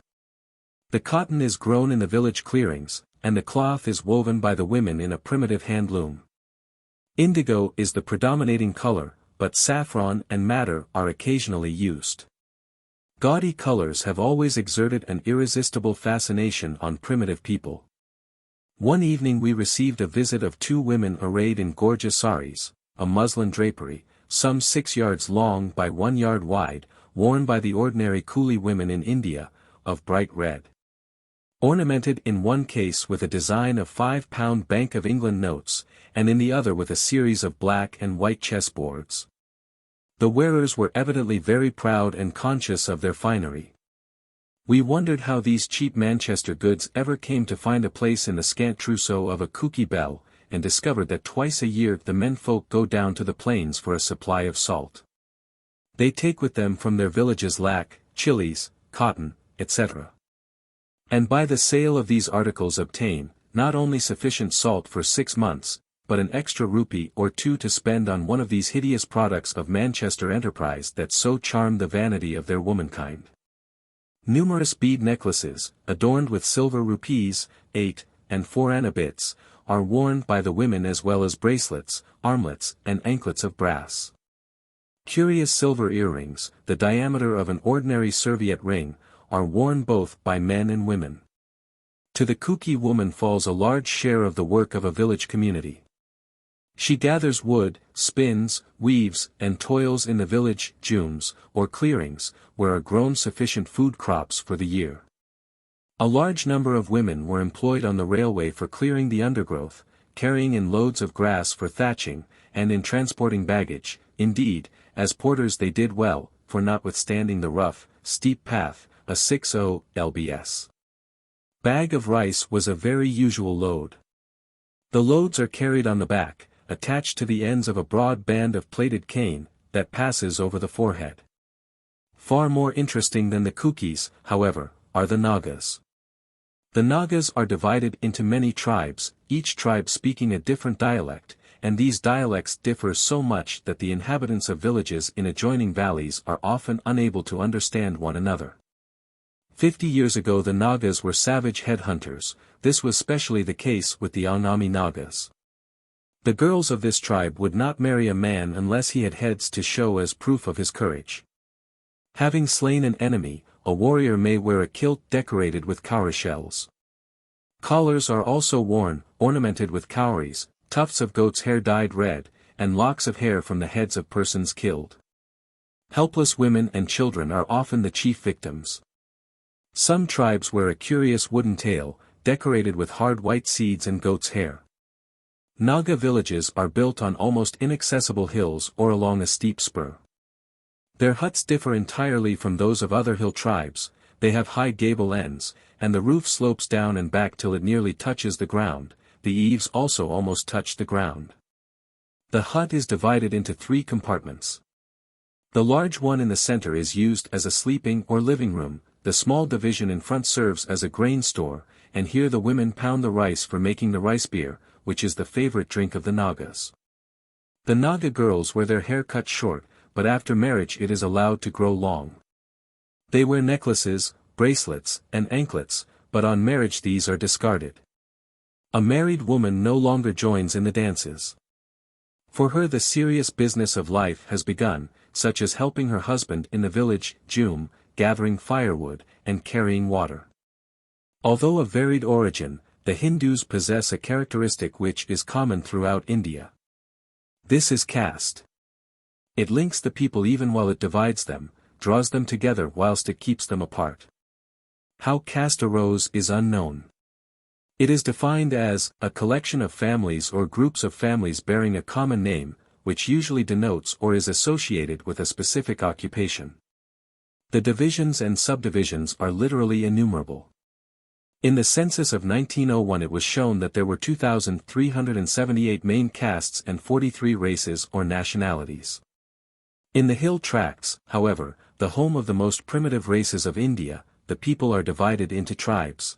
The cotton is grown in the village clearings, and the cloth is woven by the women in a primitive hand loom. Indigo is the predominating color, but saffron and madder are occasionally used. Gaudy colors have always exerted an irresistible fascination on primitive people. One evening we received a visit of two women arrayed in gorgeous saris, a muslin drapery, some 6 yards long by 1 yard wide, worn by the ordinary coolie women in India, of bright red. Ornamented in one case with a design of £5 Bank of England notes, and in the other with a series of black and white chessboards. The wearers were evidently very proud and conscious of their finery. We wondered how these cheap Manchester goods ever came to find a place in the scant trousseau of a Kuki belle, and discovered that twice a year the menfolk go down to the plains for a supply of salt. They take with them from their villages lac, chilies, cotton, etc. And by the sale of these articles obtain, not only sufficient salt for 6 months, but an extra rupee or two to spend on one of these hideous products of Manchester enterprise that so charm the vanity of their womankind. Numerous bead necklaces, adorned with silver rupees, 8 and 4 anna bits, are worn by the women as well as bracelets, armlets, and anklets of brass. Curious silver earrings, the diameter of an ordinary serviette ring, are worn both by men and women. To the Kuki woman falls a large share of the work of a village community. She gathers wood, spins, weaves, and toils in the village jumes, or clearings, where are grown sufficient food crops for the year. A large number of women were employed on the railway for clearing the undergrowth, carrying in loads of grass for thatching, and in transporting baggage. Indeed, as porters they did well, for notwithstanding the rough, steep path, a 60 lbs. Bag of rice was a very usual load. The loads are carried on the back, attached to the ends of a broad band of plaited cane, that passes over the forehead. Far more interesting than the Kukis, however, are the Nagas. The Nagas are divided into many tribes, each tribe speaking a different dialect, and these dialects differ so much that the inhabitants of villages in adjoining valleys are often unable to understand one another. 50 years ago the Nagas were savage headhunters. This was specially the case with the Anami Nagas. The girls of this tribe would not marry a man unless he had heads to show as proof of his courage. Having slain an enemy, a warrior may wear a kilt decorated with cowrie shells. Collars are also worn, ornamented with cowries, tufts of goat's hair dyed red, and locks of hair from the heads of persons killed. Helpless women and children are often the chief victims. Some tribes wear a curious wooden tail, decorated with hard white seeds and goat's hair. Naga villages are built on almost inaccessible hills or along a steep spur. Their huts differ entirely from those of other hill tribes. They have high gable ends, and the roof slopes down and back till it nearly touches the ground. The eaves also almost touch the ground. The hut is divided into 3 compartments. The large one in the center is used as a sleeping or living room, the small division in front serves as a grain store, and here the women pound the rice for making the rice beer, which is the favorite drink of the Nagas. The Naga girls wear their hair cut short, but after marriage it is allowed to grow long. They wear necklaces, bracelets, and anklets, but on marriage these are discarded. A married woman no longer joins in the dances. For her the serious business of life has begun, such as helping her husband in the village, Jum, gathering firewood, and carrying water. Although of varied origin, the Hindus possess a characteristic which is common throughout India. This is caste. It links the people even while it divides them, draws them together whilst it keeps them apart. How caste arose is unknown. It is defined as a collection of families or groups of families bearing a common name, which usually denotes or is associated with a specific occupation. The divisions and subdivisions are literally innumerable. In the census of 1901 it was shown that there were 2,378 main castes and 43 races or nationalities. In the hill tracts, however, the home of the most primitive races of India, the people are divided into tribes.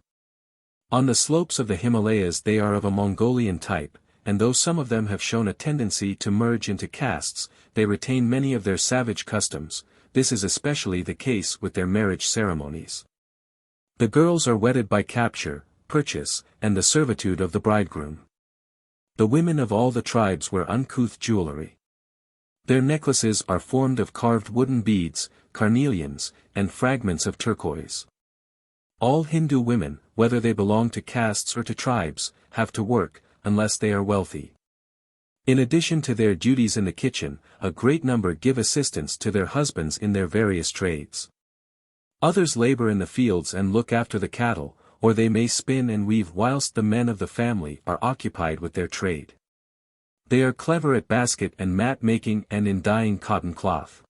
On the slopes of the Himalayas they are of a Mongolian type, and though some of them have shown a tendency to merge into castes, they retain many of their savage customs. This is especially the case with their marriage ceremonies. The girls are wedded by capture, purchase, and the servitude of the bridegroom. The women of all the tribes wear uncouth jewelry. Their necklaces are formed of carved wooden beads, carnelians, and fragments of turquoise. All Hindu women, whether they belong to castes or to tribes, have to work, unless they are wealthy. In addition to their duties in the kitchen, a great number give assistance to their husbands in their various trades. Others labor in the fields and look after the cattle, or they may spin and weave whilst the men of the family are occupied with their trade. They are clever at basket and mat making and in dyeing cotton cloth.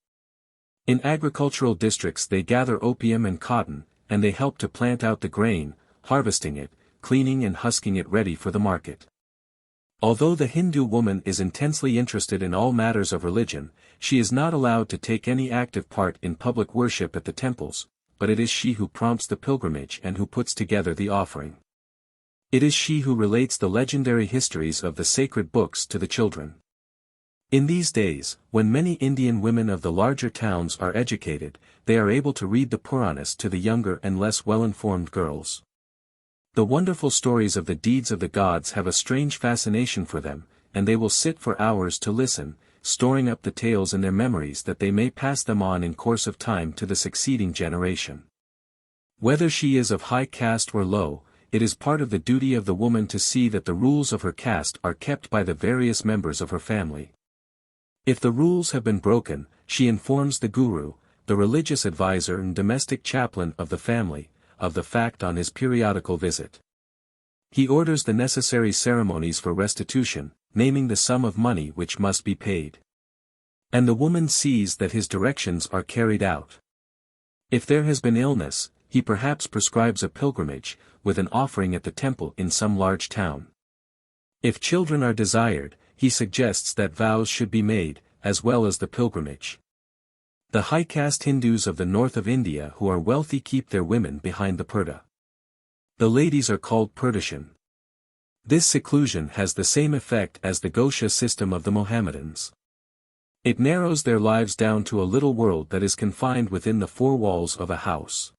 In agricultural districts they gather opium and cotton, and they help to plant out the grain, harvesting it, cleaning and husking it ready for the market. Although the Hindu woman is intensely interested in all matters of religion, she is not allowed to take any active part in public worship at the temples, but it is she who prompts the pilgrimage and who puts together the offering. It is she who relates the legendary histories of the sacred books to the children. In these days, when many Indian women of the larger towns are educated, they are able to read the Puranas to the younger and less well-informed girls. The wonderful stories of the deeds of the gods have a strange fascination for them, and they will sit for hours to listen, storing up the tales in their memories that they may pass them on in course of time to the succeeding generation. Whether she is of high caste or low, it is part of the duty of the woman to see that the rules of her caste are kept by the various members of her family. If the rules have been broken, she informs the guru, the religious advisor and domestic chaplain of the family, of the fact on his periodical visit. He orders the necessary ceremonies for restitution, naming the sum of money which must be paid. And the woman sees that his directions are carried out. If there has been illness, he perhaps prescribes a pilgrimage, with an offering at the temple in some large town. If children are desired, he suggests that vows should be made, as well as the pilgrimage. The high caste Hindus of the north of India who are wealthy keep their women behind the purdah. The ladies are called Purdashan. This seclusion has the same effect as the Gosha system of the Mohammedans. It narrows their lives down to a little world that is confined within the four walls of a house.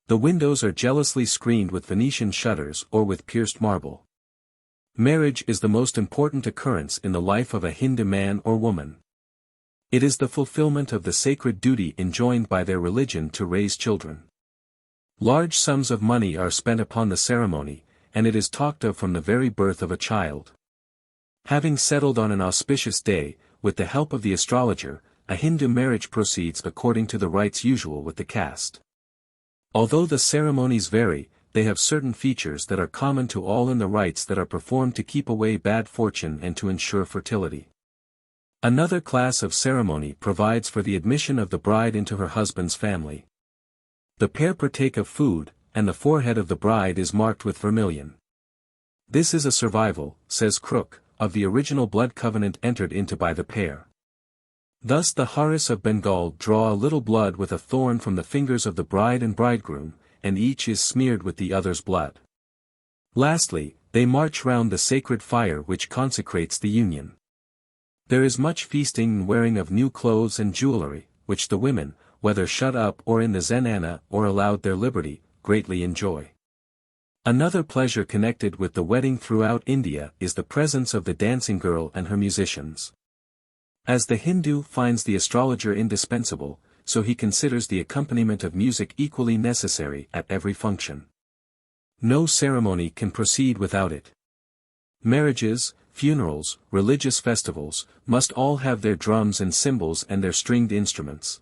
The windows are jealously screened with Venetian shutters or with pierced marble. Marriage is the most important occurrence in the life of a Hindu man or woman. It is the fulfillment of the sacred duty enjoined by their religion to raise children. Large sums of money are spent upon the ceremony, and it is talked of from the very birth of a child. Having settled on an auspicious day, with the help of the astrologer, a Hindu marriage proceeds according to the rites usual with the caste. Although the ceremonies vary, they have certain features that are common to all in the rites that are performed to keep away bad fortune and to ensure fertility. Another class of ceremony provides for the admission of the bride into her husband's family. The pair partake of food, and the forehead of the bride is marked with vermilion. This is a survival, says Crook, of the original blood covenant entered into by the pair. Thus the Haris of Bengal draw a little blood with a thorn from the fingers of the bride and bridegroom, and each is smeared with the other's blood. Lastly, they march round the sacred fire which consecrates the union. There is much feasting and wearing of new clothes and jewelry, which the women, whether shut up or in the zenana or allowed their liberty, greatly enjoy. Another pleasure connected with the wedding throughout India is the presence of the dancing girl and her musicians. As the Hindu finds the astrologer indispensable, so he considers the accompaniment of music equally necessary at every function. No ceremony can proceed without it. Marriages, funerals, religious festivals, must all have their drums and cymbals and their stringed instruments.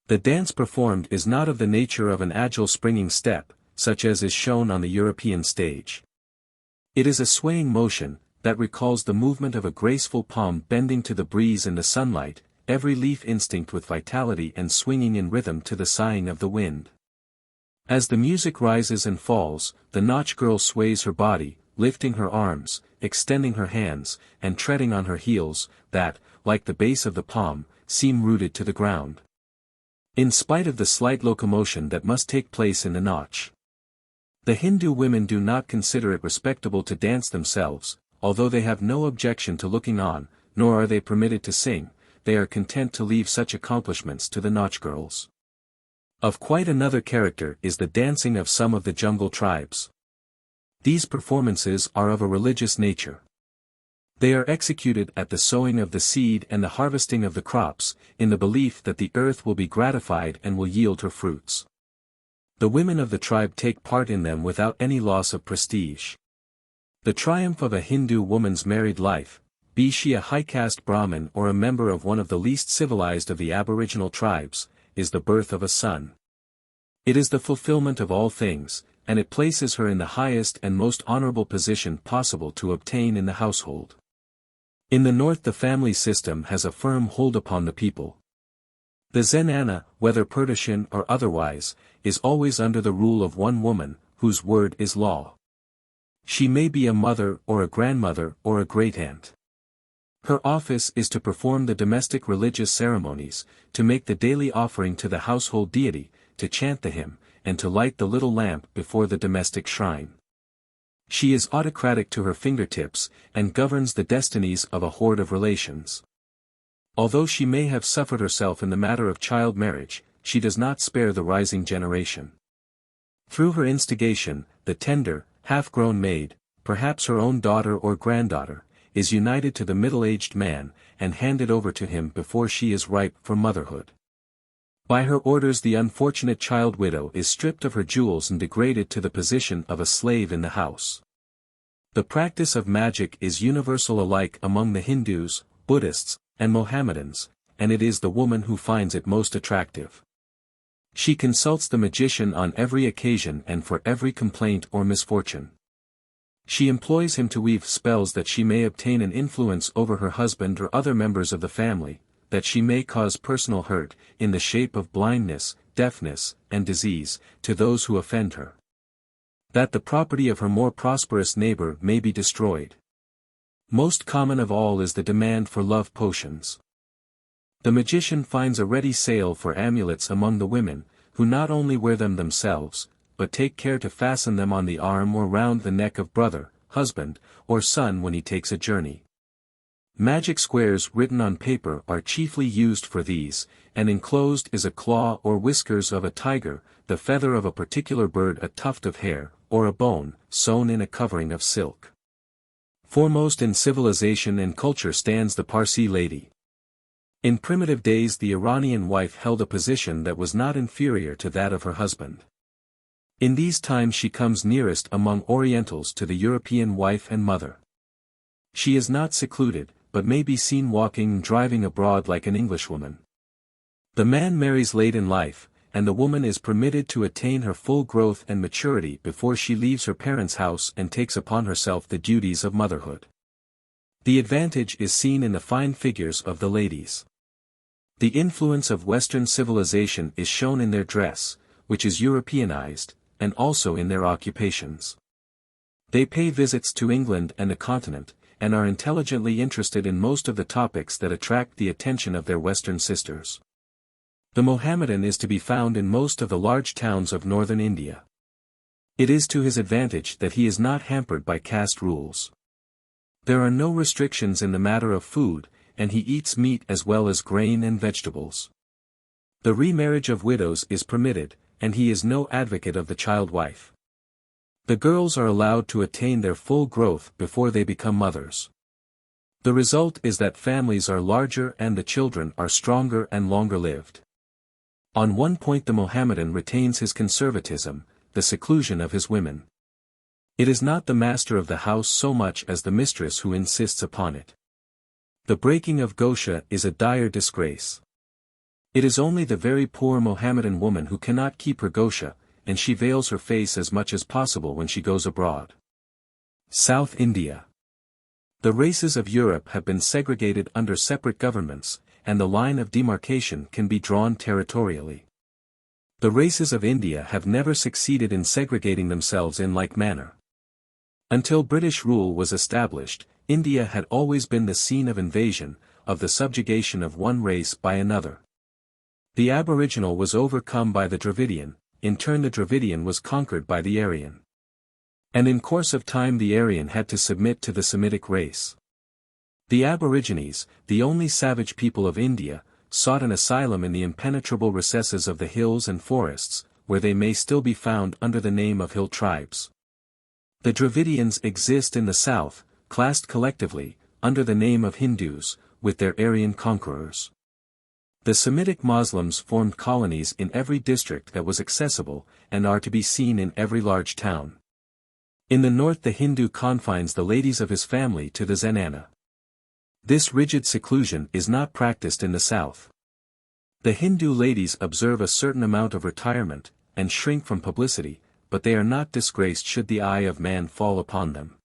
The dance performed is not of the nature of an agile springing step, such as is shown on the European stage. It is a swaying motion, that recalls the movement of a graceful palm bending to the breeze in the sunlight, every leaf instinct with vitality and swinging in rhythm to the sighing of the wind. As the music rises and falls, the Nautch girl sways her body, lifting her arms, extending her hands, and treading on her heels, that, like the base of the palm, seem rooted to the ground. In spite of the slight locomotion that must take place in the Nautch, the Hindu women do not consider it respectable to dance themselves, although they have no objection to looking on, nor are they permitted to sing. They are content to leave such accomplishments to the Nautch girls. Of quite another character is the dancing of some of the jungle tribes. These performances are of a religious nature. They are executed at the sowing of the seed and the harvesting of the crops, in the belief that the earth will be gratified and will yield her fruits. The women of the tribe take part in them without any loss of prestige. The triumph of a Hindu woman's married life, be she a high-caste Brahmin or a member of one of the least civilized of the aboriginal tribes, is the birth of a son. It is the fulfillment of all things, and it places her in the highest and most honorable position possible to obtain in the household. In the north the family system has a firm hold upon the people. The zenana, whether Persian or otherwise, is always under the rule of one woman, whose word is law. She may be a mother or a grandmother or a great-aunt. Her office is to perform the domestic religious ceremonies, to make the daily offering to the household deity, to chant the hymn, and to light the little lamp before the domestic shrine. She is autocratic to her fingertips, and governs the destinies of a horde of relations. Although she may have suffered herself in the matter of child marriage, she does not spare the rising generation. Through her instigation, the tender, half-grown maid, perhaps her own daughter or granddaughter, is united to the middle-aged man, and handed over to him before she is ripe for motherhood. By her orders the unfortunate child widow is stripped of her jewels and degraded to the position of a slave in the house. The practice of magic is universal alike among the Hindus, Buddhists, and Mohammedans, and it is the woman who finds it most attractive. She consults the magician on every occasion and for every complaint or misfortune. She employs him to weave spells that she may obtain an influence over her husband or other members of the family, that she may cause personal hurt, in the shape of blindness, deafness, and disease, to those who offend her. That the property of her more prosperous neighbor may be destroyed. Most common of all is the demand for love potions. The magician finds a ready sale for amulets among the women, who not only wear them themselves, but take care to fasten them on the arm or round the neck of brother, husband, or son when he takes a journey. Magic squares written on paper are chiefly used for these, and enclosed is a claw or whiskers of a tiger, the feather of a particular bird, a tuft of hair, or a bone, sewn in a covering of silk. Foremost in civilization and culture stands the Parsi lady. In primitive days the Iranian wife held a position that was not inferior to that of her husband. In these times she comes nearest among Orientals to the European wife and mother. She is not secluded, but may be seen walking and driving abroad like an Englishwoman. The man marries late in life, and the woman is permitted to attain her full growth and maturity before she leaves her parents' house and takes upon herself the duties of motherhood. The advantage is seen in the fine figures of the ladies. The influence of Western civilization is shown in their dress, which is Europeanized, and also in their occupations. They pay visits to England and the continent, and are intelligently interested in most of the topics that attract the attention of their Western sisters. The Mohammedan is to be found in most of the large towns of northern India. It is to his advantage that he is not hampered by caste rules. There are no restrictions in the matter of food, and he eats meat as well as grain and vegetables. The remarriage of widows is permitted, and he is no advocate of the child wife. The girls are allowed to attain their full growth before they become mothers. The result is that families are larger and the children are stronger and longer lived. On one point the Mohammedan retains his conservatism, the seclusion of his women. It is not the master of the house so much as the mistress who insists upon it. The breaking of Gosha is a dire disgrace. It is only the very poor Mohammedan woman who cannot keep her Gosha, and she veils her face as much as possible when she goes abroad. South India. The races of Europe have been segregated under separate governments, and the line of demarcation can be drawn territorially. The races of India have never succeeded in segregating themselves in like manner. Until British rule was established, India had always been the scene of invasion, of the subjugation of one race by another. The Aboriginal was overcome by the Dravidian, in turn the Dravidian was conquered by the Aryan. And in course of time the Aryan had to submit to the Semitic race. The Aborigines, the only savage people of India, sought an asylum in the impenetrable recesses of the hills and forests, where they may still be found under the name of hill tribes. The Dravidians exist in the south, classed collectively, under the name of Hindus, with their Aryan conquerors. The Semitic Muslims formed colonies in every district that was accessible, and are to be seen in every large town. In the north the Hindu confines the ladies of his family to the zenana. This rigid seclusion is not practiced in the south. The Hindu ladies observe a certain amount of retirement, and shrink from publicity, but they are not disgraced should the eye of man fall upon them.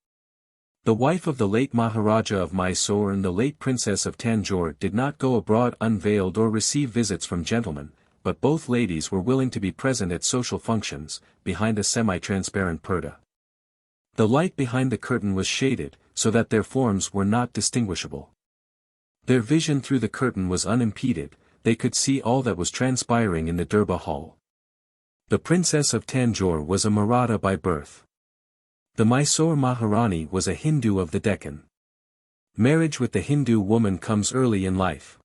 The wife of the late Maharaja of Mysore and the late Princess of Tanjore did not go abroad unveiled or receive visits from gentlemen, but both ladies were willing to be present at social functions, behind a semi-transparent purdah. The light behind the curtain was shaded, so that their forms were not distinguishable. Their vision through the curtain was unimpeded, they could see all that was transpiring in the Durbar hall. The Princess of Tanjore was a Maratha by birth. The Mysore Maharani was a Hindu of the Deccan. Marriage with the Hindu woman comes early in life.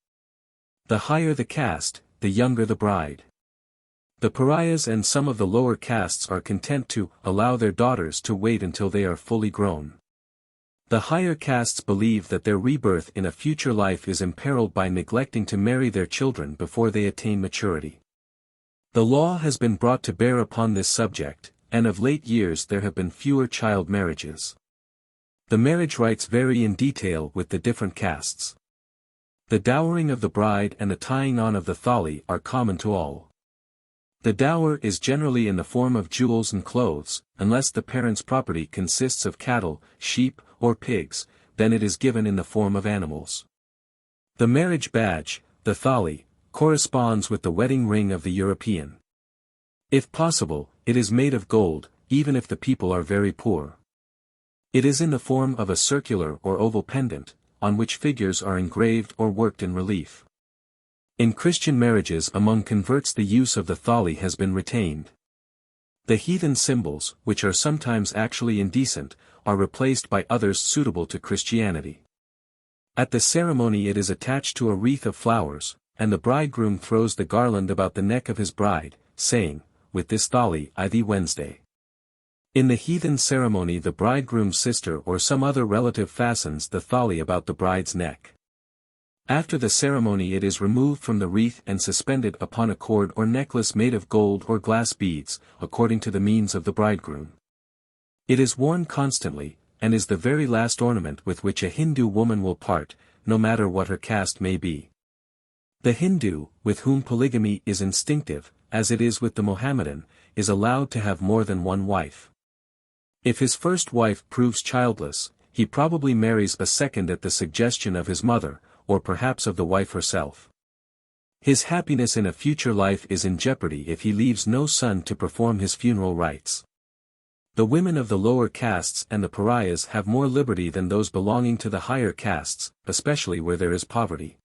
The higher the caste, the younger the bride. The pariahs and some of the lower castes are content to allow their daughters to wait until they are fully grown. The higher castes believe that their rebirth in a future life is imperiled by neglecting to marry their children before they attain maturity. The law has been brought to bear upon this subject, and of late years there have been fewer child marriages. The marriage rites vary in detail with the different castes. The dowering of the bride and the tying on of the thali are common to all. The dower is generally in the form of jewels and clothes, unless the parent's property consists of cattle, sheep, or pigs, then it is given in the form of animals. The marriage badge, the thali, corresponds with the wedding ring of the European. If possible, it is made of gold, even if the people are very poor. It is in the form of a circular or oval pendant, on which figures are engraved or worked in relief. In Christian marriages among converts the use of the thali has been retained. The heathen symbols, which are sometimes actually indecent, are replaced by others suitable to Christianity. At the ceremony it is attached to a wreath of flowers, and the bridegroom throws the garland about the neck of his bride, saying, "With this thali I thee Wednesday." In the heathen ceremony the bridegroom's sister or some other relative fastens the thali about the bride's neck. After the ceremony it is removed from the wreath and suspended upon a cord or necklace made of gold or glass beads, according to the means of the bridegroom. It is worn constantly, and is the very last ornament with which a Hindu woman will part, no matter what her caste may be. The Hindu, with whom polygamy is instinctive, as it is with the Mohammedan, is allowed to have more than one wife. If his first wife proves childless, he probably marries a second at the suggestion of his mother, or perhaps of the wife herself. His happiness in a future life is in jeopardy if he leaves no son to perform his funeral rites. The women of the lower castes and the pariahs have more liberty than those belonging to the higher castes, especially where there is poverty.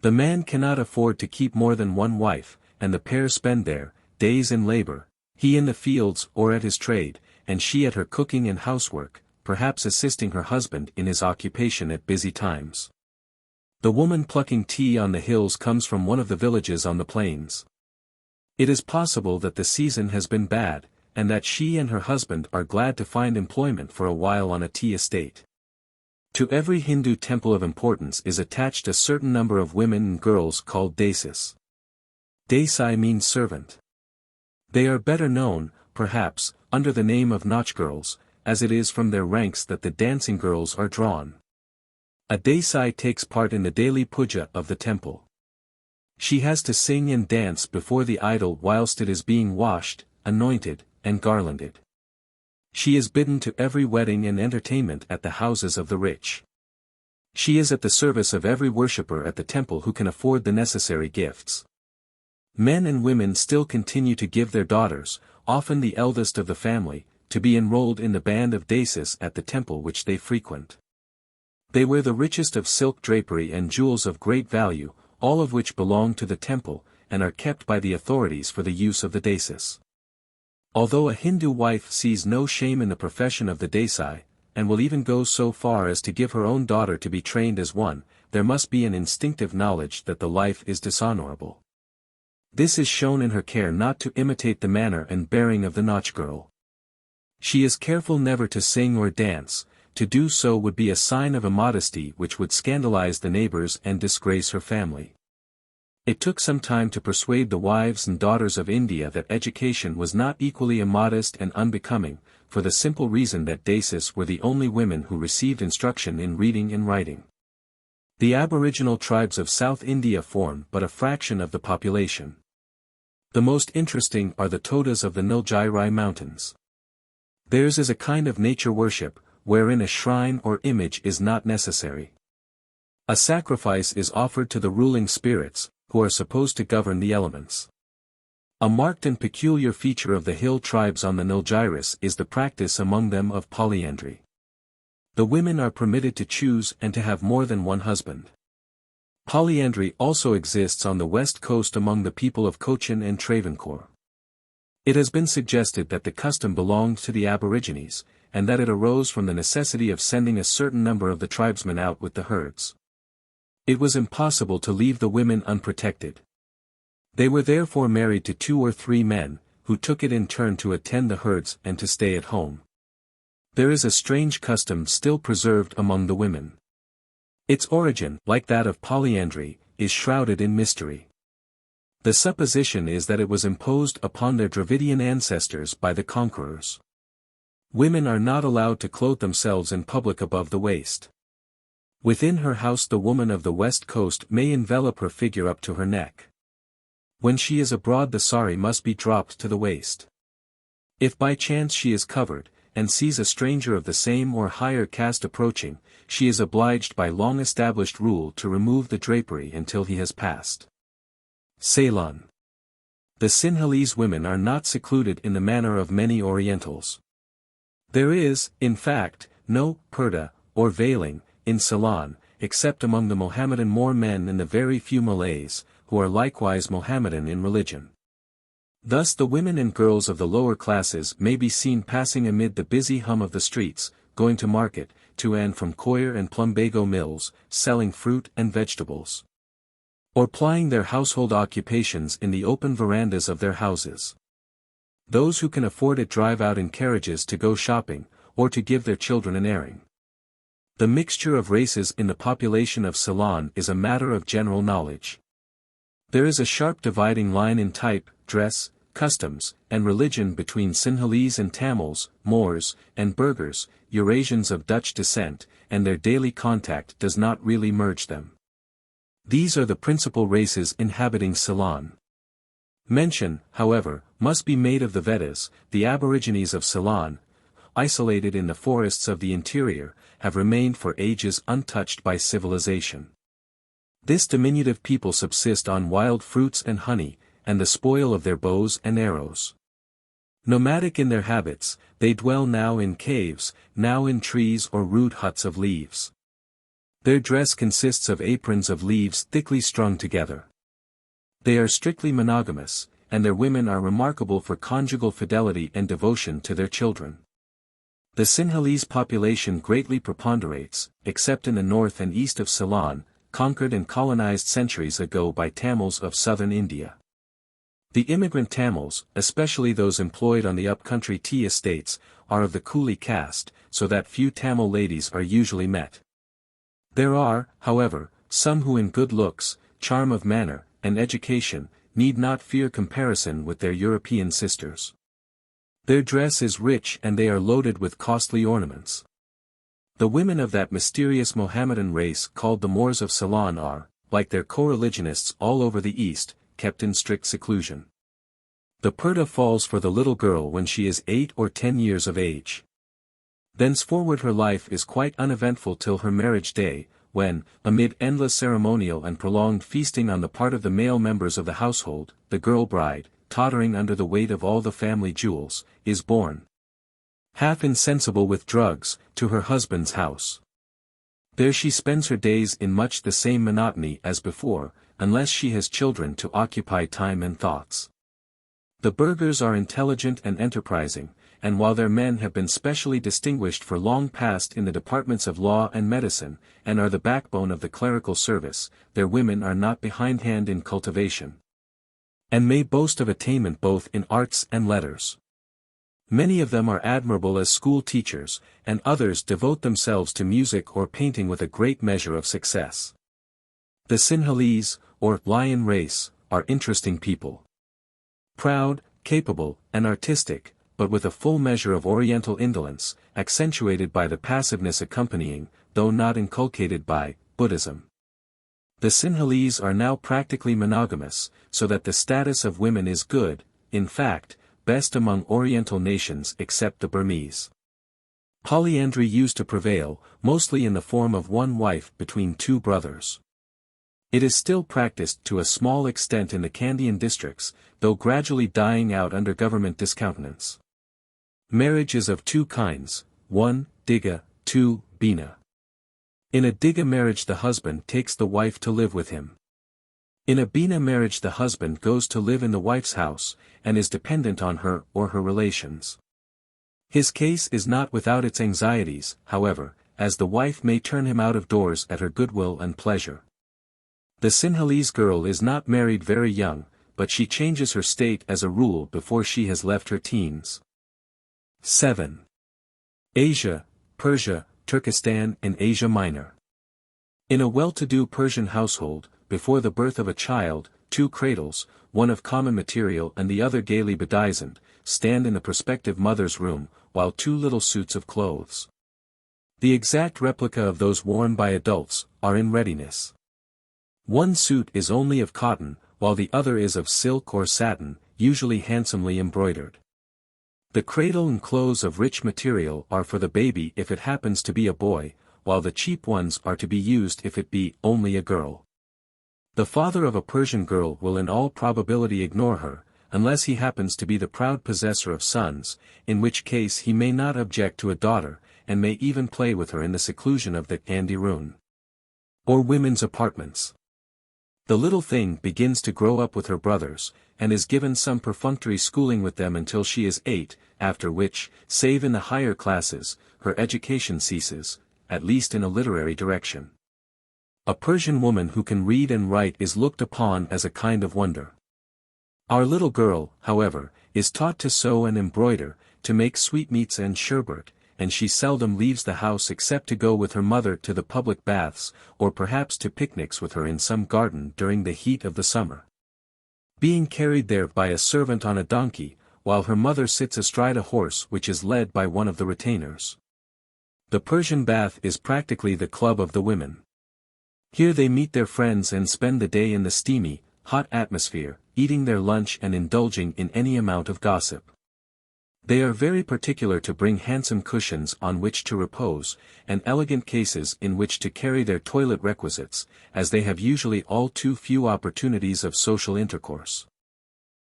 The man cannot afford to keep more than one wife, and the pair spend their days in labor, he in the fields or at his trade, and she at her cooking and housework, perhaps assisting her husband in his occupation at busy times. The woman plucking tea on the hills comes from one of the villages on the plains. It is possible that the season has been bad, and that she and her husband are glad to find employment for a while on a tea estate. To every Hindu temple of importance is attached a certain number of women and girls called dasis. Desai means servant. They are better known, perhaps, under the name of Nach girls, as it is from their ranks that the dancing girls are drawn. A desai takes part in the daily puja of the temple. She has to sing and dance before the idol whilst it is being washed, anointed, and garlanded. She is bidden to every wedding and entertainment at the houses of the rich. She is at the service of every worshipper at the temple who can afford the necessary gifts. Men and women still continue to give their daughters, often the eldest of the family, to be enrolled in the band of dasis at the temple which they frequent. They wear the richest of silk drapery and jewels of great value, all of which belong to the temple, and are kept by the authorities for the use of the dasis. Although a Hindu wife sees no shame in the profession of the desai, and will even go so far as to give her own daughter to be trained as one, there must be an instinctive knowledge that the life is dishonorable. This is shown in her care not to imitate the manner and bearing of the Nach girl. She is careful never to sing or dance. To do so would be a sign of immodesty which would scandalize the neighbors and disgrace her family. It took some time to persuade the wives and daughters of India that education was not equally immodest and unbecoming, for the simple reason that dasis were the only women who received instruction in reading and writing. The aboriginal tribes of South India form but a fraction of the population. The most interesting are the Todas of the Nilgiri Mountains. Theirs is a kind of nature worship, wherein a shrine or image is not necessary. A sacrifice is offered to the ruling spirits, who are supposed to govern the elements. A marked and peculiar feature of the hill tribes on the Nilgiris is the practice among them of polyandry. The women are permitted to choose and to have more than one husband. Polyandry also exists on the west coast among the people of Cochin and Travancore. It has been suggested that the custom belonged to the Aborigines, and that it arose from the necessity of sending a certain number of the tribesmen out with the herds. It was impossible to leave the women unprotected. They were therefore married to 2 or 3 men, who took it in turn to attend the herds and to stay at home. There is a strange custom still preserved among the women. Its origin, like that of polyandry, is shrouded in mystery. The supposition is that it was imposed upon their Dravidian ancestors by the conquerors. Women are not allowed to clothe themselves in public above the waist. Within her house the woman of the west coast may envelop her figure up to her neck. When she is abroad the sari must be dropped to the waist. If by chance she is covered, and sees a stranger of the same or higher caste approaching, she is obliged by long-established rule to remove the drapery until he has passed. Ceylon. The Sinhalese women are not secluded in the manner of many Orientals. There is, in fact, no purdah, or veiling, in Ceylon, except among the Mohammedan Moor men and the very few Malays, who are likewise Mohammedan in religion. Thus the women and girls of the lower classes may be seen passing amid the busy hum of the streets, going to market, to and from coir and plumbago mills, selling fruit and vegetables. Or plying their household occupations in the open verandas of their houses. Those who can afford it drive out in carriages to go shopping, or to give their children an airing. The mixture of races in the population of Ceylon is a matter of general knowledge. There is a sharp dividing line in type, dress, customs, and religion between Sinhalese and Tamils, Moors, and Burghers, Eurasians of Dutch descent, and their daily contact does not really merge them. These are the principal races inhabiting Ceylon. Mention, however, must be made of the Vedas. The aborigines of Ceylon, isolated in the forests of the interior, have remained for ages untouched by civilization. This diminutive people subsist on wild fruits and honey, and the spoil of their bows and arrows. Nomadic in their habits, they dwell now in caves, now in trees or rude huts of leaves. Their dress consists of aprons of leaves thickly strung together. They are strictly monogamous, and their women are remarkable for conjugal fidelity and devotion to their children. The Sinhalese population greatly preponderates, except in the north and east of Ceylon, conquered and colonized centuries ago by Tamils of southern India. The immigrant Tamils, especially those employed on the upcountry tea estates, are of the coolie caste, so that few Tamil ladies are usually met. There are, however, some who in good looks, charm of manner, and education, need not fear comparison with their European sisters. Their dress is rich and they are loaded with costly ornaments. The women of that mysterious Mohammedan race called the Moors of Ceylon are, like their co-religionists all over the East, kept in strict seclusion. The purdah falls for the little girl when she is 8 or 10 years of age. Thenceforward her life is quite uneventful till her marriage day, when, amid endless ceremonial and prolonged feasting on the part of the male members of the household, the girl bride, tottering under the weight of all the family jewels, is borne, half insensible with drugs, to her husband's house. There she spends her days in much the same monotony as before, unless she has children to occupy time and thoughts. The Burghers are intelligent and enterprising, and while their men have been specially distinguished for long past in the departments of law and medicine, and are the backbone of the clerical service, their women are not behindhand in cultivation, and may boast of attainment both in arts and letters. Many of them are admirable as school teachers, and others devote themselves to music or painting with a great measure of success. The Sinhalese, or lion race, are interesting people. Proud, capable, and artistic, but with a full measure of Oriental indolence, accentuated by the passiveness accompanying, though not inculcated by, Buddhism. The Sinhalese are now practically monogamous, so that the status of women is good, in fact, best among Oriental nations except the Burmese. Polyandry used to prevail, mostly in the form of one wife between two brothers. It is still practiced to a small extent in the Kandyan districts, though gradually dying out under government discountenance. Marriage is of two kinds, 1, Digha, 2, Bina. In a Digha marriage the husband takes the wife to live with him. In a Bina marriage the husband goes to live in the wife's house, and is dependent on her or her relations. His case is not without its anxieties, however, as the wife may turn him out of doors at her goodwill and pleasure. The Sinhalese girl is not married very young, but she changes her state as a rule before she has left her teens. 7. Asia, Persia, Turkestan and Asia Minor. In a well-to-do Persian household, before the birth of a child, 2 cradles, one of common material and the other gaily bedizened, stand in the prospective mother's room, while 2 little suits of clothes, the exact replica of those worn by adults, are in readiness. One suit is only of cotton, while the other is of silk or satin, usually handsomely embroidered. The cradle and clothes of rich material are for the baby if it happens to be a boy, while the cheap ones are to be used if it be only a girl. The father of a Persian girl will in all probability ignore her, unless he happens to be the proud possessor of sons, in which case he may not object to a daughter, and may even play with her in the seclusion of the andirun, or women's apartments. The little thing begins to grow up with her brothers, and is given some perfunctory schooling with them until she is 8, after which, save in the higher classes, her education ceases, at least in a literary direction. A Persian woman who can read and write is looked upon as a kind of wonder. Our little girl, however, is taught to sew and embroider, to make sweetmeats and sherbet, and she seldom leaves the house except to go with her mother to the public baths, or perhaps to picnics with her in some garden during the heat of the summer. Being carried there by a servant on a donkey, while her mother sits astride a horse which is led by one of the retainers. The Persian bath is practically the club of the women. Here they meet their friends and spend the day in the steamy, hot atmosphere, eating their lunch and indulging in any amount of gossip. They are very particular to bring handsome cushions on which to repose, and elegant cases in which to carry their toilet requisites, as they have usually all too few opportunities of social intercourse.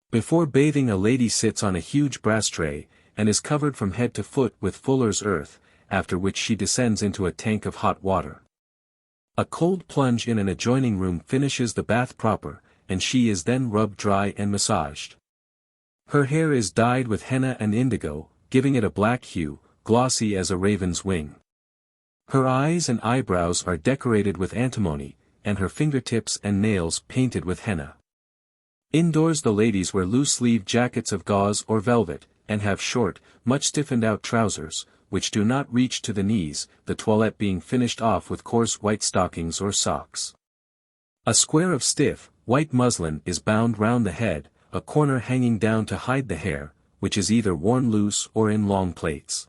Before bathing, a lady sits on a huge brass tray, and is covered from head to foot with fuller's earth, after which she descends into a tank of hot water. A cold plunge in an adjoining room finishes the bath proper, and she is then rubbed dry and massaged. Her hair is dyed with henna and indigo, giving it a black hue, glossy as a raven's wing. Her eyes and eyebrows are decorated with antimony, and her fingertips and nails painted with henna. Indoors the ladies wear loose-sleeved jackets of gauze or velvet, and have short, much stiffened-out trousers, which do not reach to the knees, the toilette being finished off with coarse white stockings or socks. A square of stiff, white muslin is bound round the head, a corner hanging down to hide the hair, which is either worn loose or in long plaits.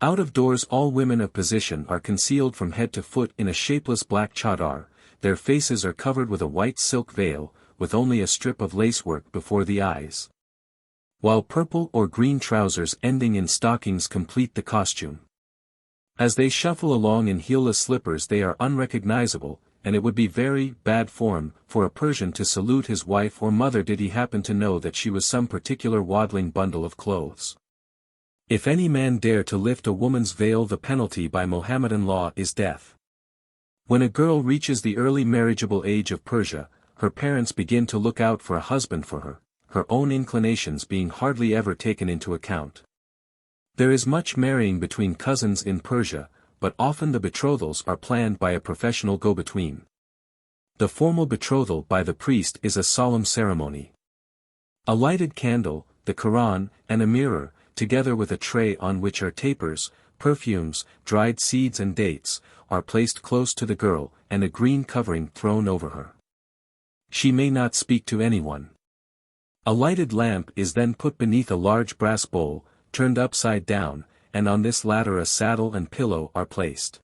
Out of doors all women of position are concealed from head to foot in a shapeless black chadar, their faces are covered with a white silk veil, with only a strip of lacework before the eyes. While purple or green trousers ending in stockings complete the costume. As they shuffle along in heelless slippers they are unrecognizable, and it would be very bad form for a Persian to salute his wife or mother did he happen to know that she was some particular waddling bundle of clothes. If any man dare to lift a woman's veil, the penalty by Mohammedan law is death. When a girl reaches the early marriageable age of Persia, her parents begin to look out for a husband for her, her own inclinations being hardly ever taken into account. There is much marrying between cousins in Persia, but often the betrothals are planned by a professional go-between. The formal betrothal by the priest is a solemn ceremony. A lighted candle, the Quran, and a mirror, together with a tray on which are tapers, perfumes, dried seeds and dates, are placed close to the girl, and a green covering thrown over her. She may not speak to anyone. A lighted lamp is then put beneath a large brass bowl, turned upside down, and on this latter a saddle and pillow are placed.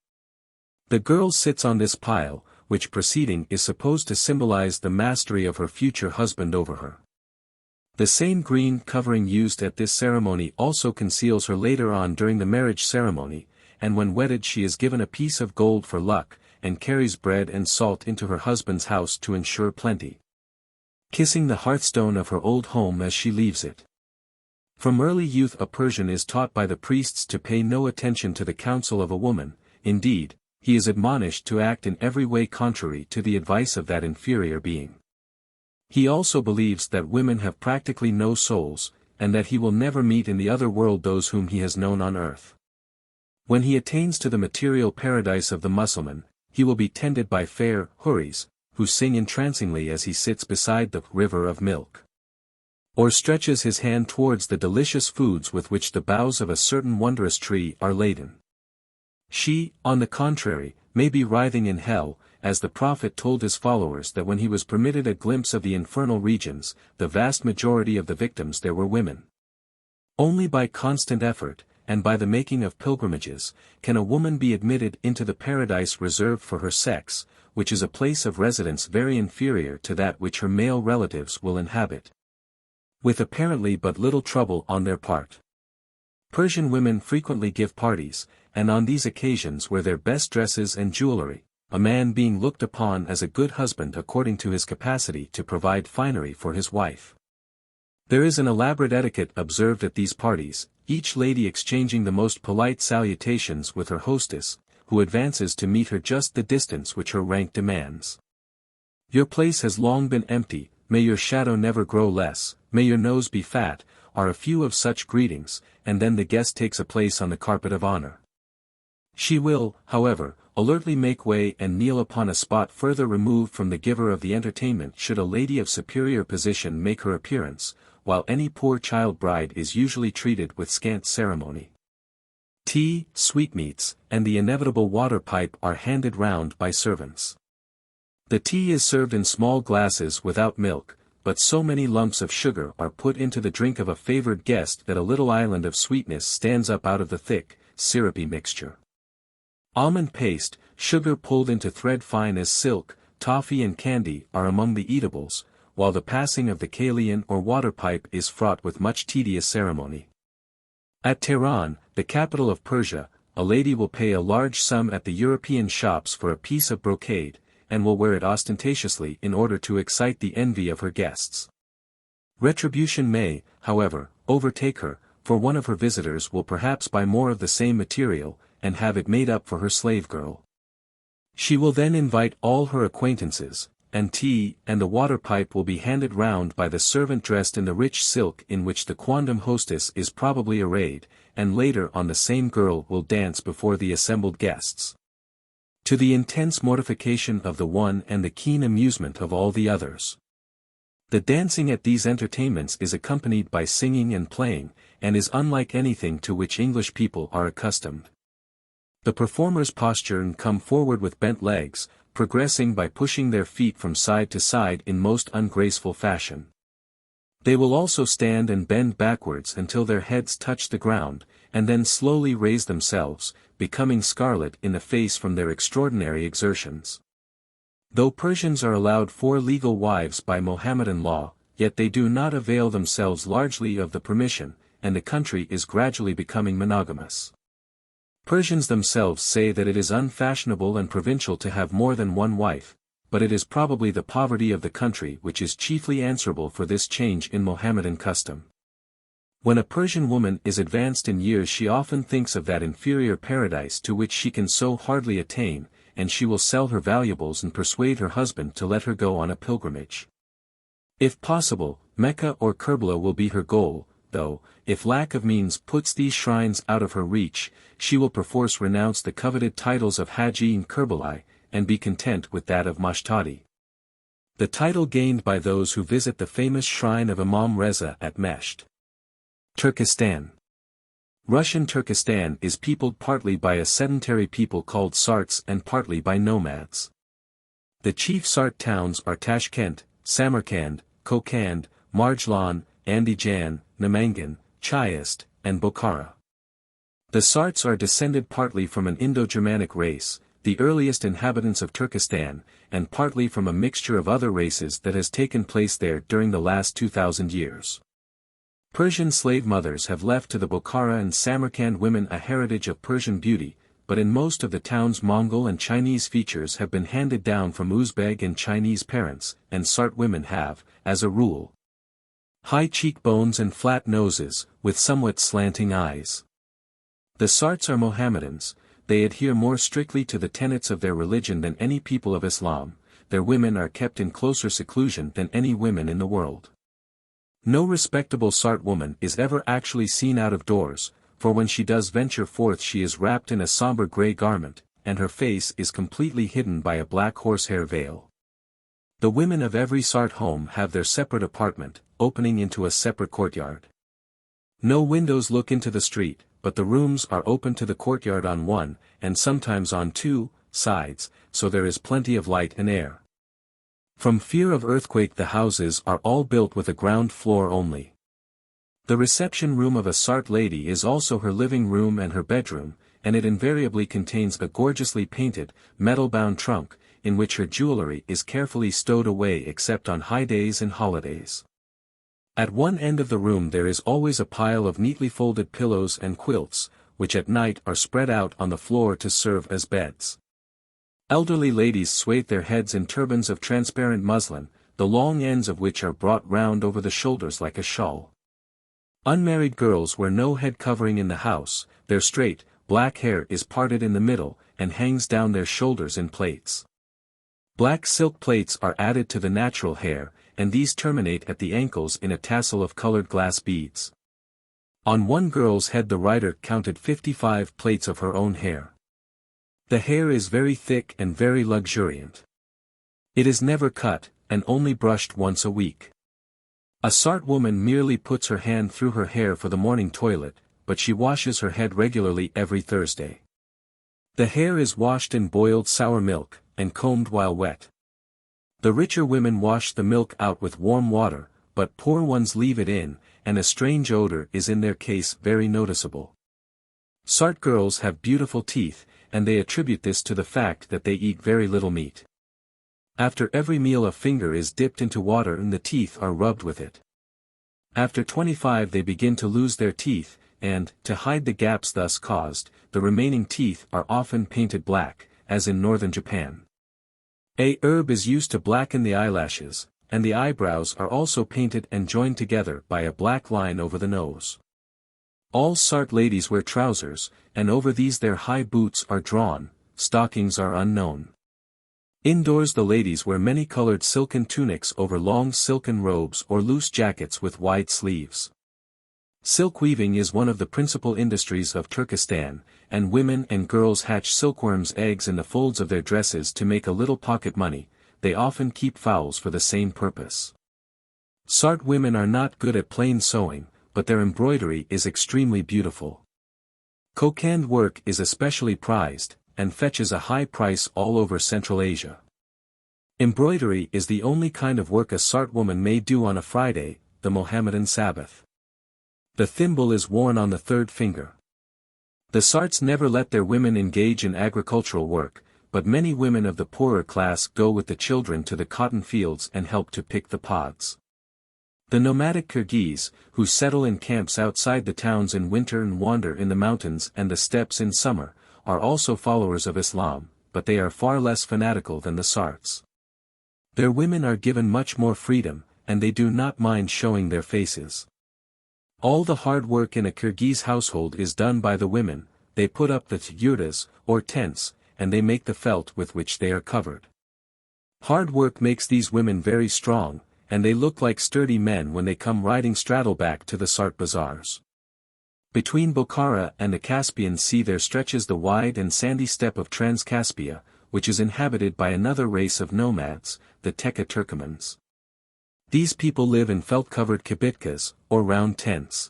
The girl sits on this pile, which proceeding is supposed to symbolize the mastery of her future husband over her. The same green covering used at this ceremony also conceals her later on during the marriage ceremony, and when wedded she is given a piece of gold for luck, and carries bread and salt into her husband's house to ensure plenty. Kissing the hearthstone of her old home as she leaves it. From early youth a Persian is taught by the priests to pay no attention to the counsel of a woman, indeed, he is admonished to act in every way contrary to the advice of that inferior being. He also believes that women have practically no souls, and that he will never meet in the other world those whom he has known on earth. When he attains to the material paradise of the Mussulman, he will be tended by fair houris, who sing entrancingly as he sits beside the river of milk. Or stretches his hand towards the delicious foods with which the boughs of a certain wondrous tree are laden. She, on the contrary, may be writhing in hell, as the Prophet told his followers that when he was permitted a glimpse of the infernal regions, the vast majority of the victims there were women. Only by constant effort, and by the making of pilgrimages, can a woman be admitted into the paradise reserved for her sex, which is a place of residence very inferior to that which her male relatives will inhabit. With apparently but little trouble on their part. Persian women frequently give parties, and on these occasions wear their best dresses and jewelry, a man being looked upon as a good husband according to his capacity to provide finery for his wife. There is an elaborate etiquette observed at these parties, each lady exchanging the most polite salutations with her hostess, who advances to meet her just the distance which her rank demands. Your place has long been empty, may your shadow never grow less, may your nose be fat, are a few of such greetings, and then the guest takes a place on the carpet of honor. She will, however, alertly make way and kneel upon a spot further removed from the giver of the entertainment should a lady of superior position make her appearance, while any poor child bride is usually treated with scant ceremony. Tea, sweetmeats, and the inevitable water pipe are handed round by servants. The tea is served in small glasses without milk, but so many lumps of sugar are put into the drink of a favored guest that a little island of sweetness stands up out of the thick, syrupy mixture. Almond paste, sugar pulled into thread fine as silk, toffee and candy are among the eatables, while the passing of the kalian or water pipe is fraught with much tedious ceremony. At Tehran, the capital of Persia, a lady will pay a large sum at the European shops for a piece of brocade, and will wear it ostentatiously in order to excite the envy of her guests. Retribution may, however, overtake her, for one of her visitors will perhaps buy more of the same material, and have it made up for her slave girl. She will then invite all her acquaintances, and tea and the water pipe will be handed round by the servant dressed in the rich silk in which the quondam hostess is probably arrayed, and later on the same girl will dance before the assembled guests, to the intense mortification of the one and the keen amusement of all the others. The dancing at these entertainments is accompanied by singing and playing, and is unlike anything to which English people are accustomed. The performers posture and come forward with bent legs, progressing by pushing their feet from side to side in most ungraceful fashion. They will also stand and bend backwards until their heads touch the ground, and then slowly raise themselves, becoming scarlet in the face from their extraordinary exertions. Though Persians are allowed 4 legal wives by Mohammedan law, yet they do not avail themselves largely of the permission, and the country is gradually becoming monogamous. Persians themselves say that it is unfashionable and provincial to have more than one wife, but it is probably the poverty of the country which is chiefly answerable for this change in Mohammedan custom. When a Persian woman is advanced in years she often thinks of that inferior paradise to which she can so hardly attain, and she will sell her valuables and persuade her husband to let her go on a pilgrimage. If possible, Mecca or Kerbala will be her goal, though, if lack of means puts these shrines out of her reach, she will perforce renounce the coveted titles of Haji and Kerbala, and be content with that of Mashtadi, the title gained by those who visit the famous shrine of Imam Reza at Mesht. Turkestan. Russian Turkestan is peopled partly by a sedentary people called Sarts and partly by nomads. The chief Sart towns are Tashkent, Samarkand, Kokand, Marjlan, Andijan, Namangan, Chayist, and Bokhara. The Sarts are descended partly from an Indo-Germanic race, the earliest inhabitants of Turkestan, and partly from a mixture of other races that has taken place there during the last 2,000 years. Persian slave mothers have left to the Bokhara and Samarkand women a heritage of Persian beauty, but in most of the towns Mongol and Chinese features have been handed down from Uzbek and Chinese parents, and Sart women have, as a rule, high cheekbones and flat noses, with somewhat slanting eyes. The Sarts are Mohammedans. They adhere more strictly to the tenets of their religion than any people of Islam. Their women are kept in closer seclusion than any women in the world. No respectable Sart woman is ever actually seen out of doors, for when she does venture forth she is wrapped in a somber grey garment, and her face is completely hidden by a black horsehair veil. The women of every Sart home have their separate apartment, opening into a separate courtyard. No windows look into the street, but the rooms are open to the courtyard on one, and sometimes on 2, sides, so there is plenty of light and air. From fear of earthquake the houses are all built with a ground floor only. The reception room of a Sart lady is also her living room and her bedroom, and it invariably contains a gorgeously painted, metal-bound trunk, in which her jewelry is carefully stowed away except on high days and holidays. At one end of the room there is always a pile of neatly folded pillows and quilts, which at night are spread out on the floor to serve as beds. Elderly ladies swathe their heads in turbans of transparent muslin, the long ends of which are brought round over the shoulders like a shawl. Unmarried girls wear no head covering in the house, their straight, black hair is parted in the middle, and hangs down their shoulders in plaits. Black silk plaits are added to the natural hair, and these terminate at the ankles in a tassel of colored glass beads. On one girl's head the writer counted 55 plaits of her own hair. The hair is very thick and very luxuriant. It is never cut, and only brushed once a week. A Sart woman merely puts her hand through her hair for the morning toilet, but she washes her head regularly every Thursday. The hair is washed in boiled sour milk, and combed while wet. The richer women wash the milk out with warm water, but poor ones leave it in, and a strange odor is in their case very noticeable. Sart girls have beautiful teeth, and they attribute this to the fact that they eat very little meat. After every meal a finger is dipped into water and the teeth are rubbed with it. After 25 they begin to lose their teeth, and, to hide the gaps thus caused, the remaining teeth are often painted black, as in northern Japan. A herb is used to blacken the eyelashes, and the eyebrows are also painted and joined together by a black line over the nose. All Sart ladies wear trousers, and over these their high boots are drawn, stockings are unknown. Indoors the ladies wear many-colored silken tunics over long silken robes or loose jackets with wide sleeves. Silk weaving is one of the principal industries of Turkestan, and women and girls hatch silkworms' eggs in the folds of their dresses to make a little pocket money. They often keep fowls for the same purpose. Sart women are not good at plain sewing, but their embroidery is extremely beautiful. Kokand work is especially prized, and fetches a high price all over Central Asia. Embroidery is the only kind of work a Sart woman may do on a Friday, the Mohammedan Sabbath. The thimble is worn on the third finger. The Sarts never let their women engage in agricultural work, but many women of the poorer class go with the children to the cotton fields and help to pick the pods. The nomadic Kyrgyz, who settle in camps outside the towns in winter and wander in the mountains and the steppes in summer, are also followers of Islam, but they are far less fanatical than the Sarts. Their women are given much more freedom, and they do not mind showing their faces. All the hard work in a Kyrgyz household is done by the women. They put up the yurtas, or tents, and they make the felt with which they are covered. Hard work makes these women very strong, and they look like sturdy men when they come riding straddleback to the Sart bazaars. Between Bokhara and the Caspian Sea there stretches the wide and sandy steppe of Transcaspia, which is inhabited by another race of nomads, the Teka Turkomans. These people live in felt-covered kibitkas, or round tents.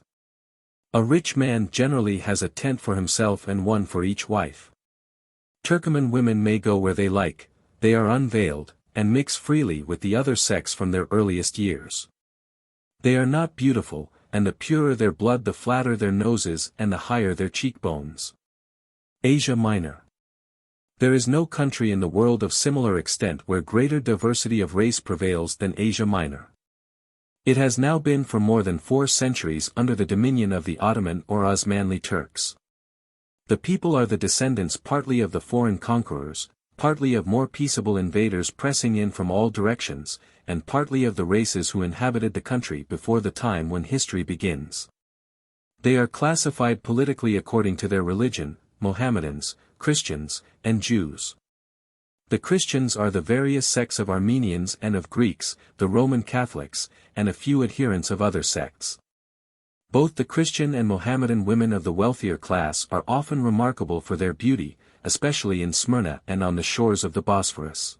A rich man generally has a tent for himself and one for each wife. Turkoman women may go where they like, they are unveiled, and mix freely with the other sex from their earliest years. They are not beautiful, and the purer their blood the flatter their noses and the higher their cheekbones. Asia Minor. There is no country in the world of similar extent where greater diversity of race prevails than Asia Minor. It has now been for more than 4 centuries under the dominion of the Ottoman or Osmanli Turks. The people are the descendants partly of the foreign conquerors, partly of more peaceable invaders pressing in from all directions, and partly of the races who inhabited the country before the time when history begins. They are classified politically according to their religion: Mohammedans, Christians, and Jews. The Christians are the various sects of Armenians and of Greeks, the Roman Catholics, and a few adherents of other sects. Both the Christian and Mohammedan women of the wealthier class are often remarkable for their beauty, especially in Smyrna and on the shores of the Bosphorus.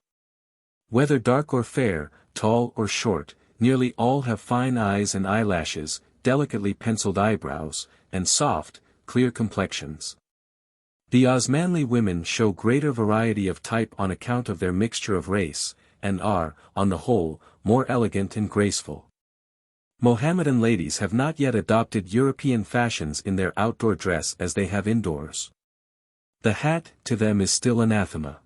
Whether dark or fair, tall or short, nearly all have fine eyes and eyelashes, delicately penciled eyebrows, and soft, clear complexions. The Osmanli women show greater variety of type on account of their mixture of race, and are, on the whole, more elegant and graceful. Mohammedan ladies have not yet adopted European fashions in their outdoor dress as they have indoors. The hat, to them, is still anathema.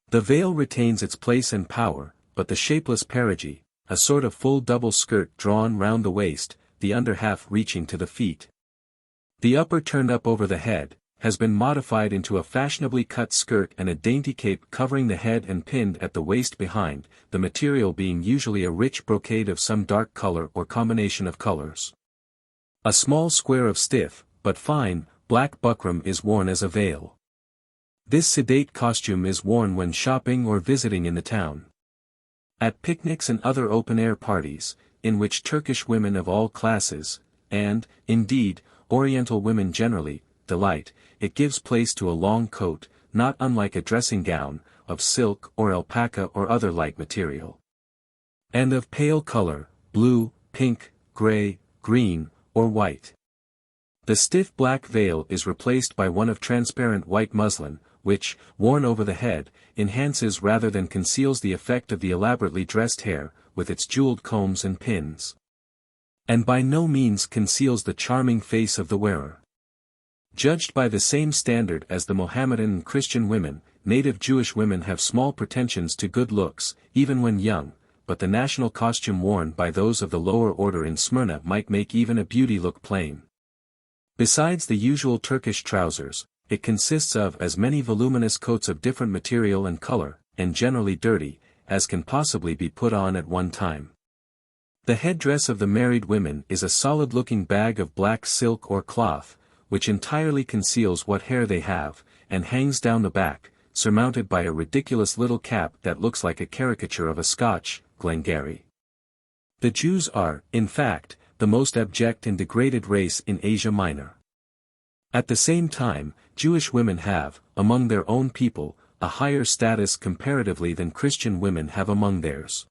The veil retains its place and power, but the shapeless perigee, a sort of full double skirt drawn round the waist, the under half reaching to the feet, the upper turned up over the head, has been modified into a fashionably cut skirt and a dainty cape covering the head and pinned at the waist behind, the material being usually a rich brocade of some dark color or combination of colors. A small square of stiff, but fine, black buckram is worn as a veil. This sedate costume is worn when shopping or visiting in the town. At picnics and other open-air parties, in which Turkish women of all classes, and, indeed, Oriental women generally, delight, it gives place to a long coat, not unlike a dressing gown, of silk or alpaca or other like material. And of pale color, blue, pink, gray, green, or white. The stiff black veil is replaced by one of transparent white muslin, which, worn over the head, enhances rather than conceals the effect of the elaborately dressed hair, with its jeweled combs and pins. And by no means conceals the charming face of the wearer. Judged by the same standard as the Mohammedan and Christian women, native Jewish women have small pretensions to good looks, even when young, but the national costume worn by those of the lower order in Smyrna might make even a beauty look plain. Besides the usual Turkish trousers, it consists of as many voluminous coats of different material and color, and generally dirty, as can possibly be put on at one time. The headdress of the married women is a solid-looking bag of black silk or cloth, which entirely conceals what hair they have, and hangs down the back, surmounted by a ridiculous little cap that looks like a caricature of a Scotch Glengarry. The Jews are, in fact, the most abject and degraded race in Asia Minor. At the same time, Jewish women have, among their own people, a higher status comparatively than Christian women have among theirs.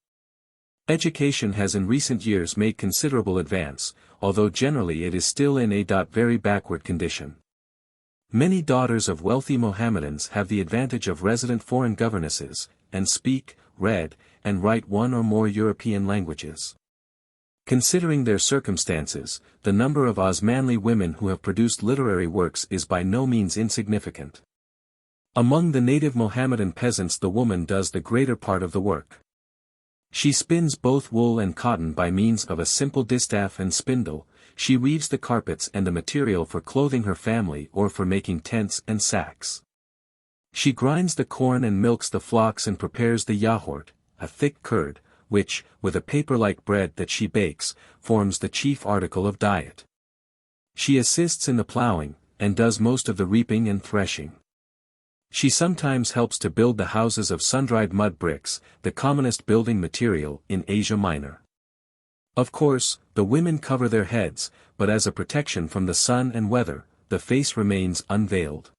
Education has in recent years made considerable advance, although generally it is still in a very backward condition. Many daughters of wealthy Mohammedans have the advantage of resident foreign governesses, and speak, read, and write one or more European languages. Considering their circumstances, the number of Osmanli women who have produced literary works is by no means insignificant. Among the native Mohammedan peasants the woman does the greater part of the work. She spins both wool and cotton by means of a simple distaff and spindle, she weaves the carpets and the material for clothing her family or for making tents and sacks. She grinds the corn and milks the flocks and prepares the yahort, a thick curd, which, with a paper-like bread that she bakes, forms the chief article of diet. She assists in the ploughing, and does most of the reaping and threshing. She sometimes helps to build the houses of sun-dried mud bricks, the commonest building material in Asia Minor. Of course, the women cover their heads, but as a protection from the sun and weather, the face remains unveiled.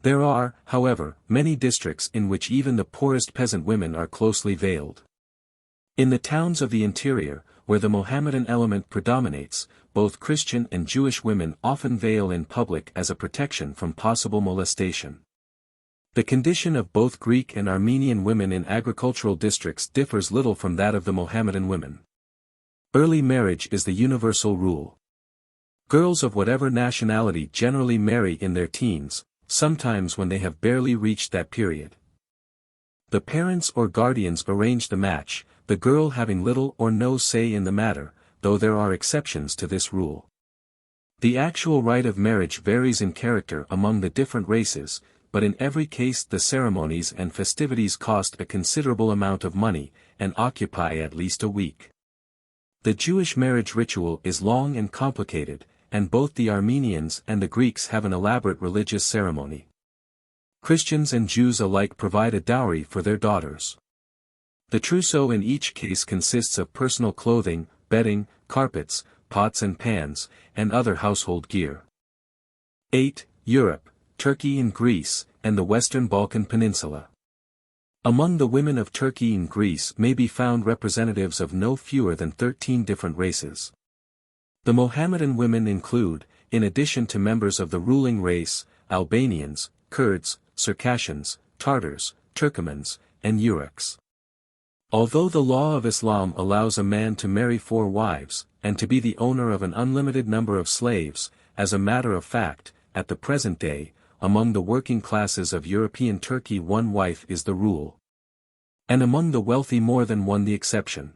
There are, however, many districts in which even the poorest peasant women are closely veiled. In the towns of the interior, where the Mohammedan element predominates, both Christian and Jewish women often veil in public as a protection from possible molestation. The condition of both Greek and Armenian women in agricultural districts differs little from that of the Mohammedan women. Early marriage is the universal rule. Girls of whatever nationality generally marry in their teens, sometimes when they have barely reached that period. The parents or guardians arrange the match, the girl having little or no say in the matter, though there are exceptions to this rule. The actual rite of marriage varies in character among the different races, but in every case the ceremonies and festivities cost a considerable amount of money, and occupy at least a week. The Jewish marriage ritual is long and complicated, and both the Armenians and the Greeks have an elaborate religious ceremony. Christians and Jews alike provide a dowry for their daughters. The trousseau in each case consists of personal clothing, bedding, carpets, pots and pans, and other household gear. 8. Europe, Turkey and Greece, and the Western Balkan Peninsula. Among the women of Turkey and Greece may be found representatives of no fewer than 13 different races. The Mohammedan women include, in addition to members of the ruling race, Albanians, Kurds, Circassians, Tartars, Turkomans, and Uraks. Although the law of Islam allows a man to marry 4 wives, and to be the owner of an unlimited number of slaves, as a matter of fact, at the present day, among the working classes of European Turkey 1 wife is the rule. And among the wealthy more than 1 the exception.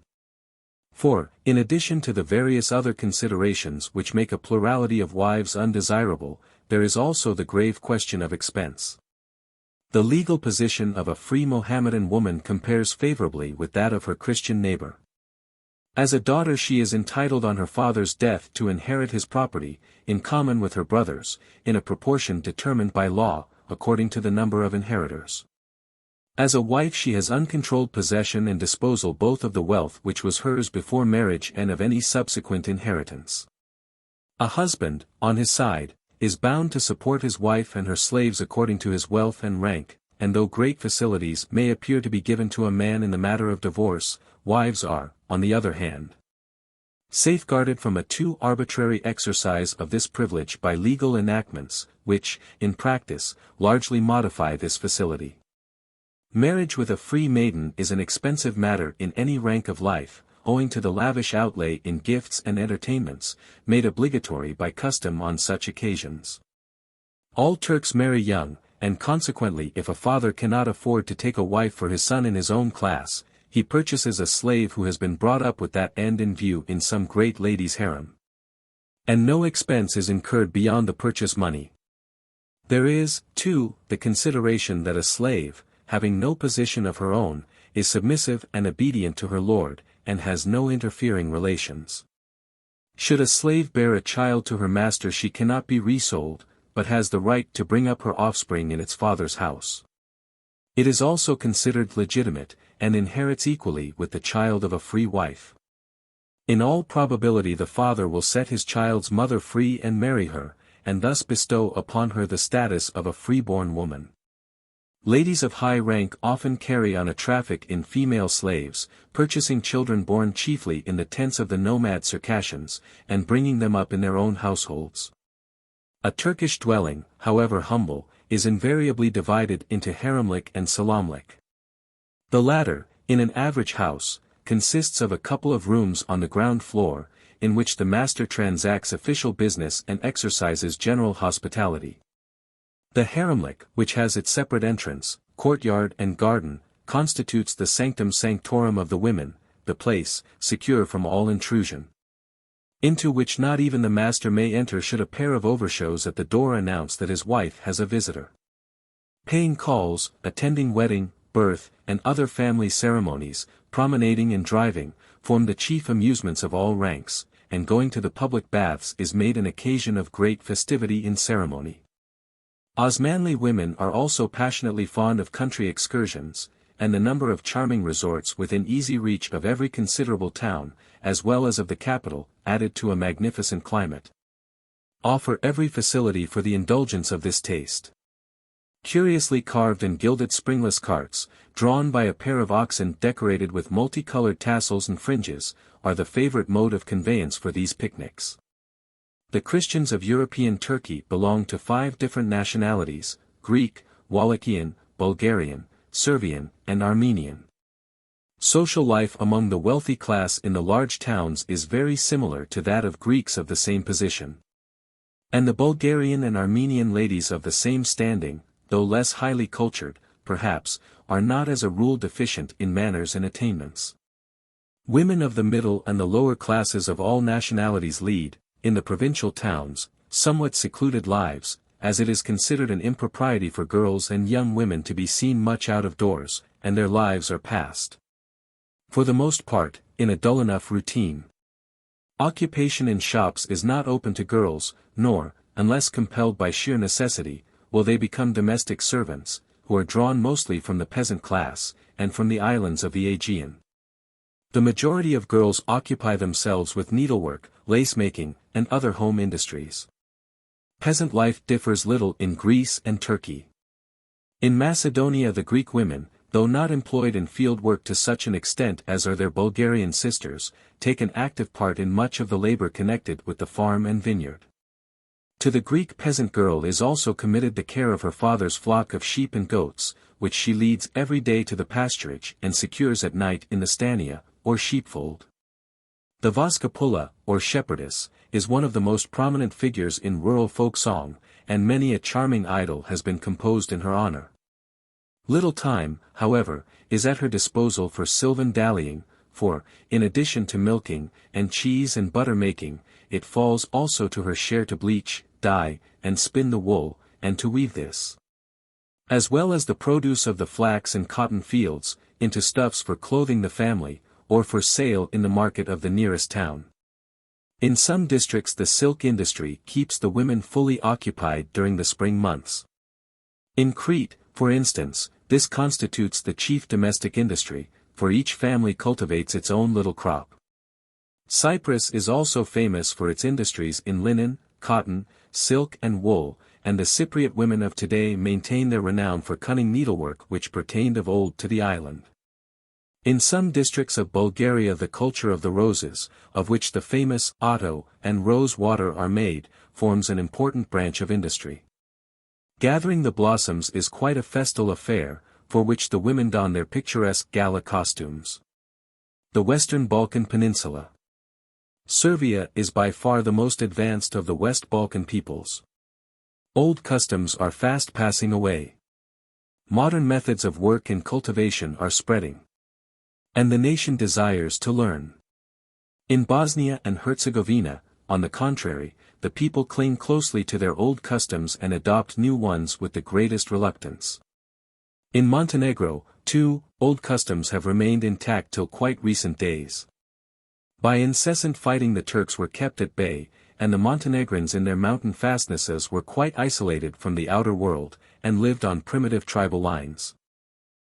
For, in addition to the various other considerations which make a plurality of wives undesirable, there is also the grave question of expense. The legal position of a free Mohammedan woman compares favorably with that of her Christian neighbor. As a daughter she is entitled on her father's death to inherit his property, in common with her brothers, in a proportion determined by law, according to the number of inheritors. As a wife she has uncontrolled possession and disposal both of the wealth which was hers before marriage and of any subsequent inheritance. A husband, on his side, is bound to support his wife and her slaves according to his wealth and rank, and though great facilities may appear to be given to a man in the matter of divorce, wives are, on the other hand, safeguarded from a too arbitrary exercise of this privilege by legal enactments, which, in practice, largely modify this facility. Marriage with a free maiden is an expensive matter in any rank of life, owing to the lavish outlay in gifts and entertainments, made obligatory by custom on such occasions. All Turks marry young, and consequently if a father cannot afford to take a wife for his son in his own class, he purchases a slave who has been brought up with that end in view in some great lady's harem. And no expense is incurred beyond the purchase money. There is, too, the consideration that a slave, having no position of her own, is submissive and obedient to her lord, and has no interfering relations. Should a slave bear a child to her master she cannot be resold, but has the right to bring up her offspring in its father's house. It is also considered legitimate, and inherits equally with the child of a free wife. In all probability the father will set his child's mother free and marry her, and thus bestow upon her the status of a free-born woman. Ladies of high rank often carry on a traffic in female slaves, purchasing children born chiefly in the tents of the nomad Circassians, and bringing them up in their own households. A Turkish dwelling, however humble, is invariably divided into haremlik and salamlik. The latter, in an average house, consists of a couple of rooms on the ground floor, in which the master transacts official business and exercises general hospitality. The haremlik, which has its separate entrance, courtyard and garden, constitutes the sanctum sanctorum of the women, the place, secure from all intrusion, into which not even the master may enter should a pair of overshows at the door announce that his wife has a visitor. Paying calls, attending wedding, birth, and other family ceremonies, promenading and driving, form the chief amusements of all ranks, and going to the public baths is made an occasion of great festivity in ceremony. Osmanli women are also passionately fond of country excursions, and the number of charming resorts within easy reach of every considerable town, as well as of the capital, added to a magnificent climate, offer every facility for the indulgence of this taste. Curiously carved and gilded springless carts, drawn by a pair of oxen decorated with multicolored tassels and fringes, are the favorite mode of conveyance for these picnics. The Christians of European Turkey belong to 5 different nationalities: Greek, Wallachian, Bulgarian, Servian, and Armenian. Social life among the wealthy class in the large towns is very similar to that of Greeks of the same position. And the Bulgarian and Armenian ladies of the same standing, though less highly cultured, perhaps, are not as a rule deficient in manners and attainments. Women of the middle and the lower classes of all nationalities lead, in the provincial towns, somewhat secluded lives, as it is considered an impropriety for girls and young women to be seen much out of doors, and their lives are passed, for the most part, in a dull enough routine. Occupation in shops is not open to girls, nor, unless compelled by sheer necessity, will they become domestic servants, who are drawn mostly from the peasant class, and from the islands of the Aegean. The majority of girls occupy themselves with needlework, lace-making, and other home industries. Peasant life differs little in Greece and Turkey. In Macedonia the Greek women, though not employed in field work to such an extent as are their Bulgarian sisters, take an active part in much of the labor connected with the farm and vineyard. To the Greek peasant girl is also committed the care of her father's flock of sheep and goats, which she leads every day to the pasturage and secures at night in the stania, or sheepfold. The Voskapula, or shepherdess, is one of the most prominent figures in rural folk song, and many a charming idyll has been composed in her honor. Little time, however, is at her disposal for sylvan dallying, for, in addition to milking, and cheese and butter making, it falls also to her share to bleach, dye, and spin the wool, and to weave this, as well as the produce of the flax and cotton fields, into stuffs for clothing the family, or for sale in the market of the nearest town. In some districts the silk industry keeps the women fully occupied during the spring months. In Crete, for instance, this constitutes the chief domestic industry, for each family cultivates its own little crop. Cyprus is also famous for its industries in linen, cotton, silk and wool, and the Cypriot women of today maintain their renown for cunning needlework which pertained of old to the island. In some districts of Bulgaria the culture of the roses, of which the famous otto and rose water are made, forms an important branch of industry. Gathering the blossoms is quite a festal affair, for which the women don their picturesque gala costumes. The Western Balkan Peninsula. Serbia is by far the most advanced of the West Balkan peoples. Old customs are fast passing away. Modern methods of work and cultivation are spreading. And the nation desires to learn. In Bosnia and Herzegovina, on the contrary, the people cling closely to their old customs and adopt new ones with the greatest reluctance. In Montenegro, too, old customs have remained intact till quite recent days. By incessant fighting the Turks were kept at bay, and the Montenegrins in their mountain fastnesses were quite isolated from the outer world, and lived on primitive tribal lines.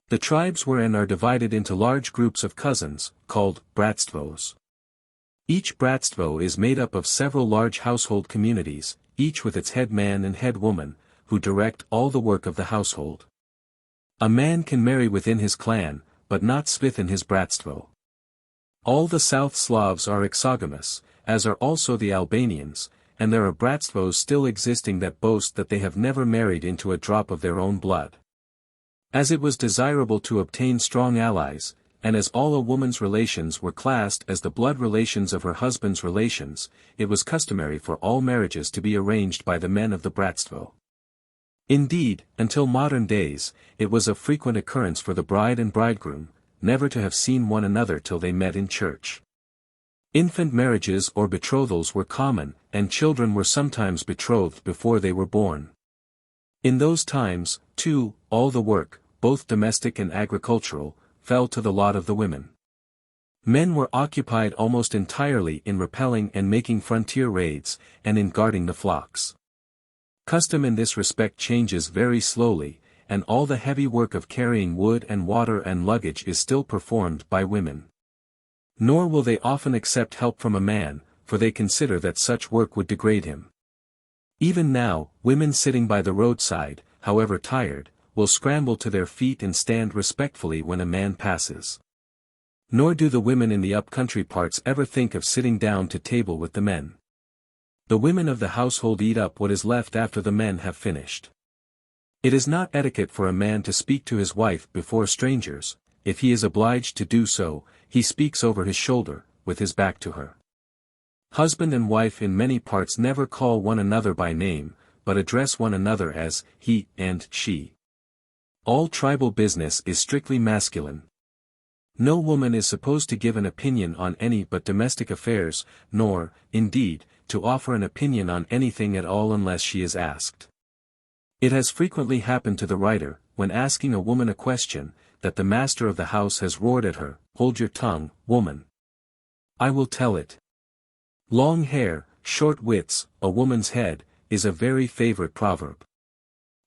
The tribes were and are divided into large groups of cousins, called bratstvos. Each bratstvo is made up of several large household communities, each with its head man and head woman, who direct all the work of the household. A man can marry within his clan, but not within his bratstvo. All the South Slavs are exogamous, as are also the Albanians, and there are bratstvos still existing that boast that they have never married into a drop of their own blood. As it was desirable to obtain strong allies, and as all a woman's relations were classed as the blood relations of her husband's relations, it was customary for all marriages to be arranged by the men of the bratstvo. Indeed, until modern days, it was of frequent occurrence for the bride and bridegroom never to have seen one another till they met in church. Infant marriages or betrothals were common, and children were sometimes betrothed before they were born. In those times, too, all the work, both domestic and agricultural, fell to the lot of the women. Men were occupied almost entirely in repelling and making frontier raids, and in guarding the flocks. Custom in this respect changes very slowly, and all the heavy work of carrying wood and water and luggage is still performed by women. Nor will they often accept help from a man, for they consider that such work would degrade him. Even now, women sitting by the roadside, however tired, will scramble to their feet and stand respectfully when a man passes. Nor do the women in the up-country parts ever think of sitting down to table with the men. The women of the household eat up what is left after the men have finished. It is not etiquette for a man to speak to his wife before strangers. If he is obliged to do so, he speaks over his shoulder, with his back to her. Husband and wife in many parts never call one another by name, but address one another as he and she. All tribal business is strictly masculine. No woman is supposed to give an opinion on any but domestic affairs, nor, indeed, to offer an opinion on anything at all unless she is asked. It has frequently happened to the writer, when asking a woman a question, that the master of the house has roared at her, "Hold your tongue, woman. I will tell it." Long hair, short wits, a woman's head, is a very favorite proverb.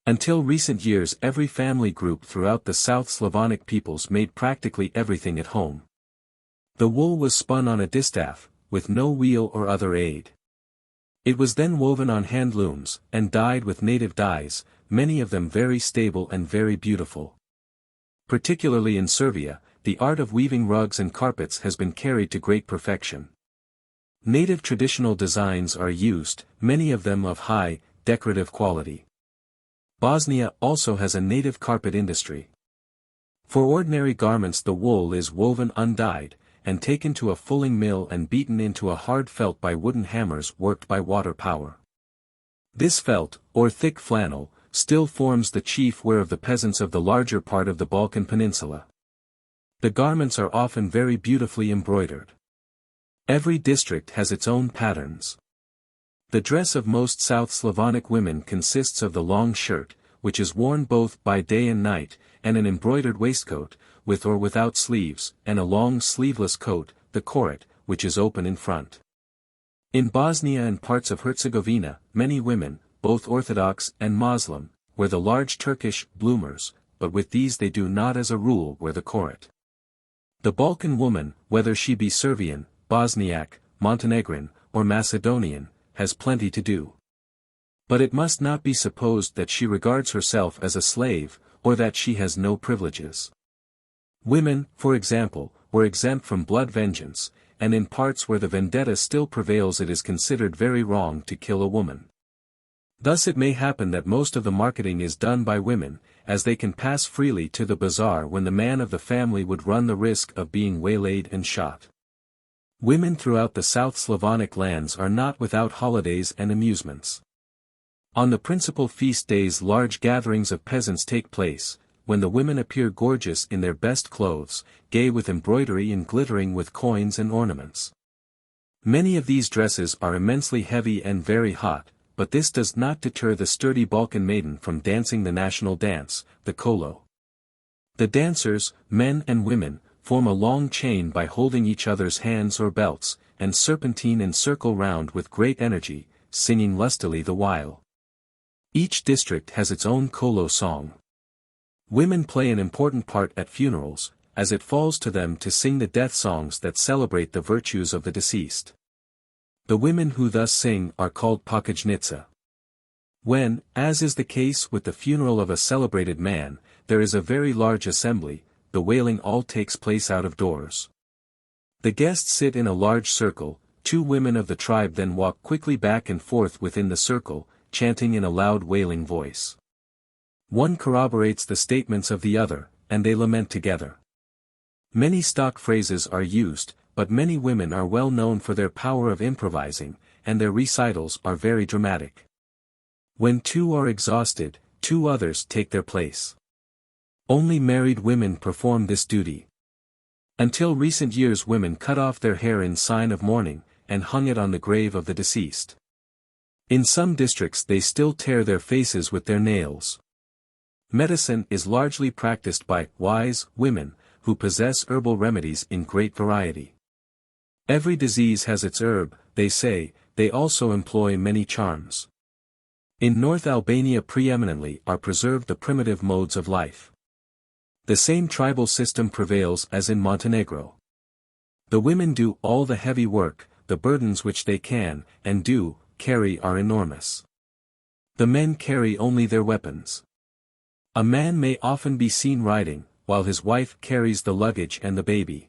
Until recent years every family group throughout the South Slavonic peoples made practically everything at home. The wool was spun on a distaff, with no wheel or other aid. It was then woven on hand looms, and dyed with native dyes, many of them very stable and very beautiful. Particularly in Serbia, the art of weaving rugs and carpets has been carried to great perfection. Native traditional designs are used, many of them of high, decorative quality. Bosnia also has a native carpet industry. For ordinary garments the wool is woven undyed, and taken to a fulling mill and beaten into a hard felt by wooden hammers worked by water power. This felt, or thick flannel, still forms the chief wear of the peasants of the larger part of the Balkan Peninsula. The garments are often very beautifully embroidered. Every district has its own patterns. The dress of most South Slavonic women consists of the long shirt, which is worn both by day and night, and an embroidered waistcoat, with or without sleeves, and a long sleeveless coat, the koret, which is open in front. In Bosnia and parts of Herzegovina, many women, both Orthodox and Moslem, wear the large Turkish bloomers, but with these they do not as a rule wear the koret. The Balkan woman, whether she be Servian, Bosniak, Montenegrin, or Macedonian, has plenty to do. But it must not be supposed that she regards herself as a slave, or that she has no privileges. Women, for example, were exempt from blood vengeance, and in parts where the vendetta still prevails it is considered very wrong to kill a woman. Thus it may happen that most of the marketing is done by women, as they can pass freely to the bazaar when the man of the family would run the risk of being waylaid and shot. Women throughout the South Slavonic lands are not without holidays and amusements. On the principal feast days large gatherings of peasants take place, when the women appear gorgeous in their best clothes, gay with embroidery and glittering with coins and ornaments. Many of these dresses are immensely heavy and very hot, but this does not deter the sturdy Balkan maiden from dancing the national dance, the kolo. The dancers, men and women, form a long chain by holding each other's hands or belts, and serpentine and circle round with great energy, singing lustily the while. Each district has its own kolo song. Women play an important part at funerals, as it falls to them to sing the death songs that celebrate the virtues of the deceased. The women who thus sing are called pakajnitsa. When, as is the case with the funeral of a celebrated man, there is a very large assembly, the wailing all takes place out of doors. The guests sit in a large circle, 2 women of the tribe then walk quickly back and forth within the circle, chanting in a loud wailing voice. One corroborates the statements of the other, and they lament together. Many stock phrases are used, but many women are well known for their power of improvising, and their recitals are very dramatic. When 2 are exhausted, 2 others take their place. Only married women perform this duty. Until recent years women cut off their hair in sign of mourning, and hung it on the grave of the deceased. In some districts they still tear their faces with their nails. Medicine is largely practiced by wise women, who possess herbal remedies in great variety. Every disease has its herb, they say, they also employ many charms. In North Albania preeminently are preserved the primitive modes of life. The same tribal system prevails as in Montenegro. The women do all the heavy work, the burdens which they can, and do, carry are enormous. The men carry only their weapons. A man may often be seen riding, while his wife carries the luggage and the baby.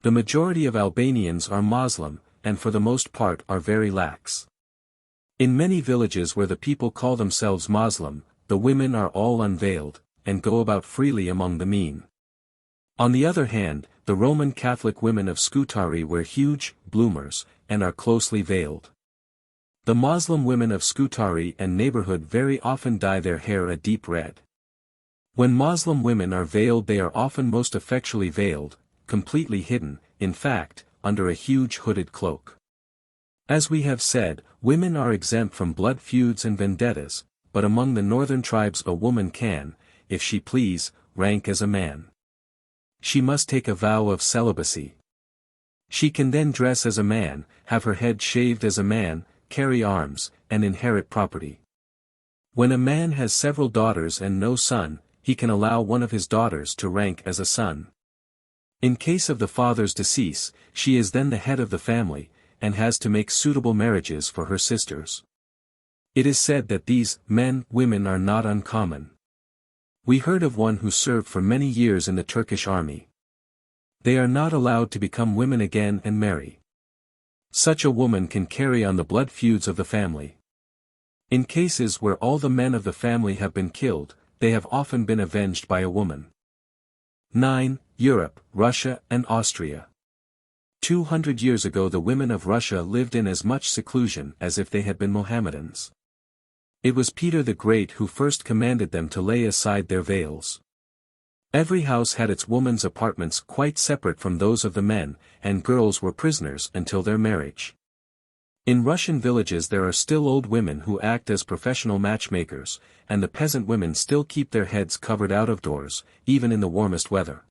The majority of Albanians are Muslim, and for the most part are very lax. In many villages where the people call themselves Muslim, the women are all unveiled, and go about freely among the mean. On the other hand, the Roman Catholic women of Scutari wear huge bloomers, and are closely veiled. The Muslim women of Scutari and neighborhood very often dye their hair a deep red. When Muslim women are veiled they are often most effectually veiled, completely hidden, in fact, under a huge hooded cloak. As we have said, women are exempt from blood feuds and vendettas, but among the northern tribes a woman can, if she please, rank as a man. She must take a vow of celibacy. She can then dress as a man, have her head shaved as a man, carry arms, and inherit property. When a man has several daughters and no son, he can allow one of his daughters to rank as a son. In case of the father's decease, she is then the head of the family, and has to make suitable marriages for her sisters. It is said that these women are not uncommon. We heard of one who served for many years in the Turkish army. They are not allowed to become women again and marry. Such a woman can carry on the blood feuds of the family. In cases where all the men of the family have been killed, they have often been avenged by a woman. 9. Europe, Russia and Austria. 200 years ago the women of Russia lived in as much seclusion as if they had been Mohammedans. It was Peter the Great who first commanded them to lay aside their veils. Every house had its woman's apartments quite separate from those of the men, and girls were prisoners until their marriage. In Russian villages there are still old women who act as professional matchmakers, and the peasant women still keep their heads covered out of doors, even in the warmest weather.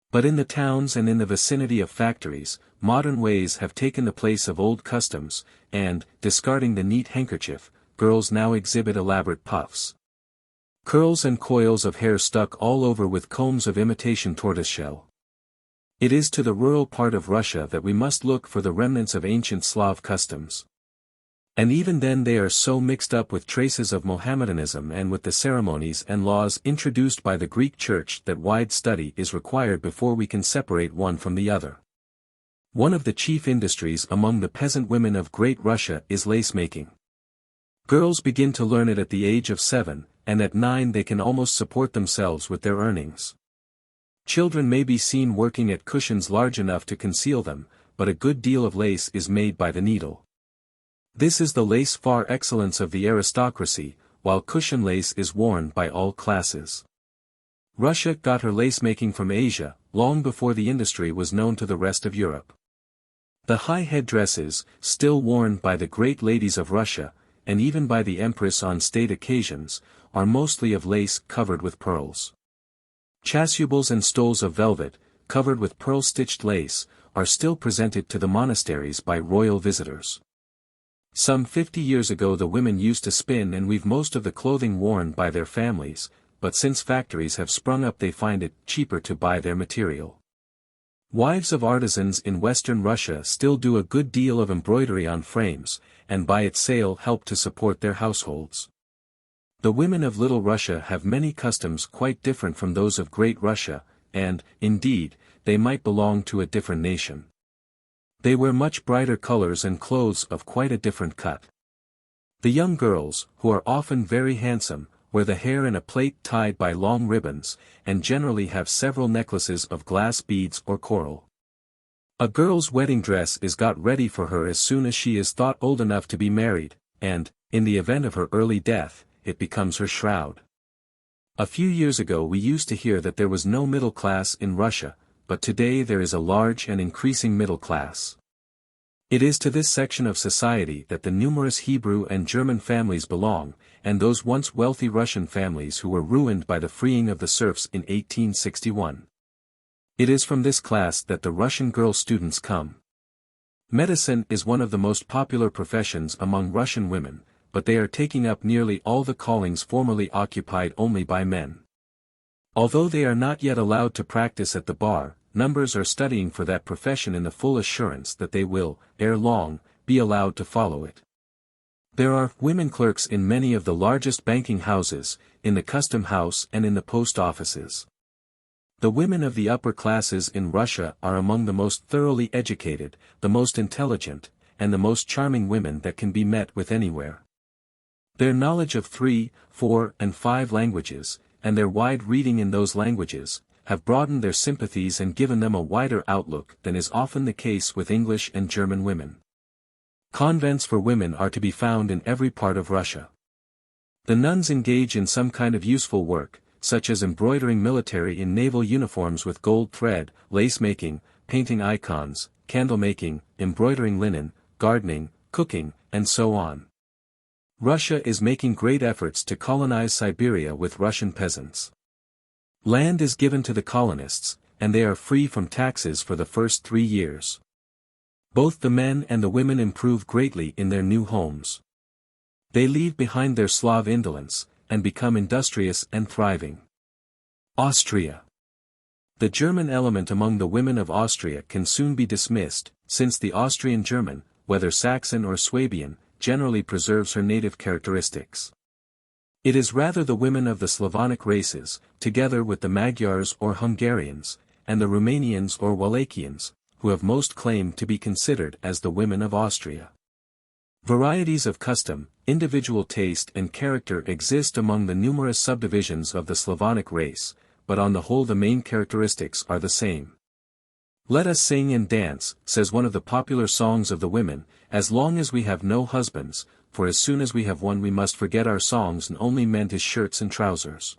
But in the towns and in the vicinity of factories, modern ways have taken the place of old customs, and, discarding the neat handkerchief, girls now exhibit elaborate puffs. Curls and coils of hair stuck all over with combs of imitation tortoiseshell. It is to the rural part of Russia that we must look for the remnants of ancient Slav customs. And even then they are so mixed up with traces of Mohammedanism and with the ceremonies and laws introduced by the Greek Church that wide study is required before we can separate one from the other. One of the chief industries among the peasant women of Great Russia is lace-making. Girls begin to learn it at the age of 7, and at 9 they can almost support themselves with their earnings. Children may be seen working at cushions large enough to conceal them, but a good deal of lace is made by the needle. This is the lace par excellence of the aristocracy, while cushion lace is worn by all classes. Russia got her lace-making from Asia, long before the industry was known to the rest of Europe. The high headdresses, still worn by the great ladies of Russia, and even by the empress on state occasions, are mostly of lace covered with pearls. Chasubles and stoles of velvet, covered with pearl-stitched lace, are still presented to the monasteries by royal visitors. Some 50 years ago the women used to spin and weave most of the clothing worn by their families, but since factories have sprung up they find it cheaper to buy their material. Wives of artisans in western Russia still do a good deal of embroidery on frames, and by its sale help to support their households. The women of Little Russia have many customs quite different from those of Great Russia, and, indeed, they might belong to a different nation. They wear much brighter colors and clothes of quite a different cut. The young girls, who are often very handsome, wear the hair in a plait tied by long ribbons, and generally have several necklaces of glass beads or coral. A girl's wedding dress is got ready for her as soon as she is thought old enough to be married, and, in the event of her early death, it becomes her shroud. A few years ago we used to hear that there was no middle class in Russia, but today there is a large and increasing middle class. It is to this section of society that the numerous Hebrew and German families belong, and those once wealthy Russian families who were ruined by the freeing of the serfs in 1861. It is from this class that the Russian girl students come. Medicine is one of the most popular professions among Russian women, but they are taking up nearly all the callings formerly occupied only by men. Although they are not yet allowed to practice at the bar, numbers are studying for that profession in the full assurance that they will, ere long, be allowed to follow it. There are women clerks in many of the largest banking houses, in the custom house and in the post offices. The women of the upper classes in Russia are among the most thoroughly educated, the most intelligent, and the most charming women that can be met with anywhere. Their knowledge of 3, 4, and 5 languages, and their wide reading in those languages, have broadened their sympathies and given them a wider outlook than is often the case with English and German women. Convents for women are to be found in every part of Russia. The nuns engage in some kind of useful work, such as embroidering military in naval uniforms with gold thread, lace-making, painting icons, candle-making, embroidering linen, gardening, cooking, and so on. Russia is making great efforts to colonize Siberia with Russian peasants. Land is given to the colonists, and they are free from taxes for the first 3 years. Both the men and the women improve greatly in their new homes. They leave behind their Slav indolence, and become industrious and thriving. Austria. The German element among the women of Austria can soon be dismissed, since the Austrian German, whether Saxon or Swabian, generally preserves her native characteristics. It is rather the women of the Slavonic races, together with the Magyars or Hungarians, and the Romanians or Wallachians, who have most claim to be considered as the women of Austria. Varieties of custom, individual taste and character exist among the numerous subdivisions of the Slavonic race, but on the whole the main characteristics are the same. "Let us sing and dance," says one of the popular songs of the women, "as long as we have no husbands, for as soon as we have one we must forget our songs and only mend his shirts and trousers."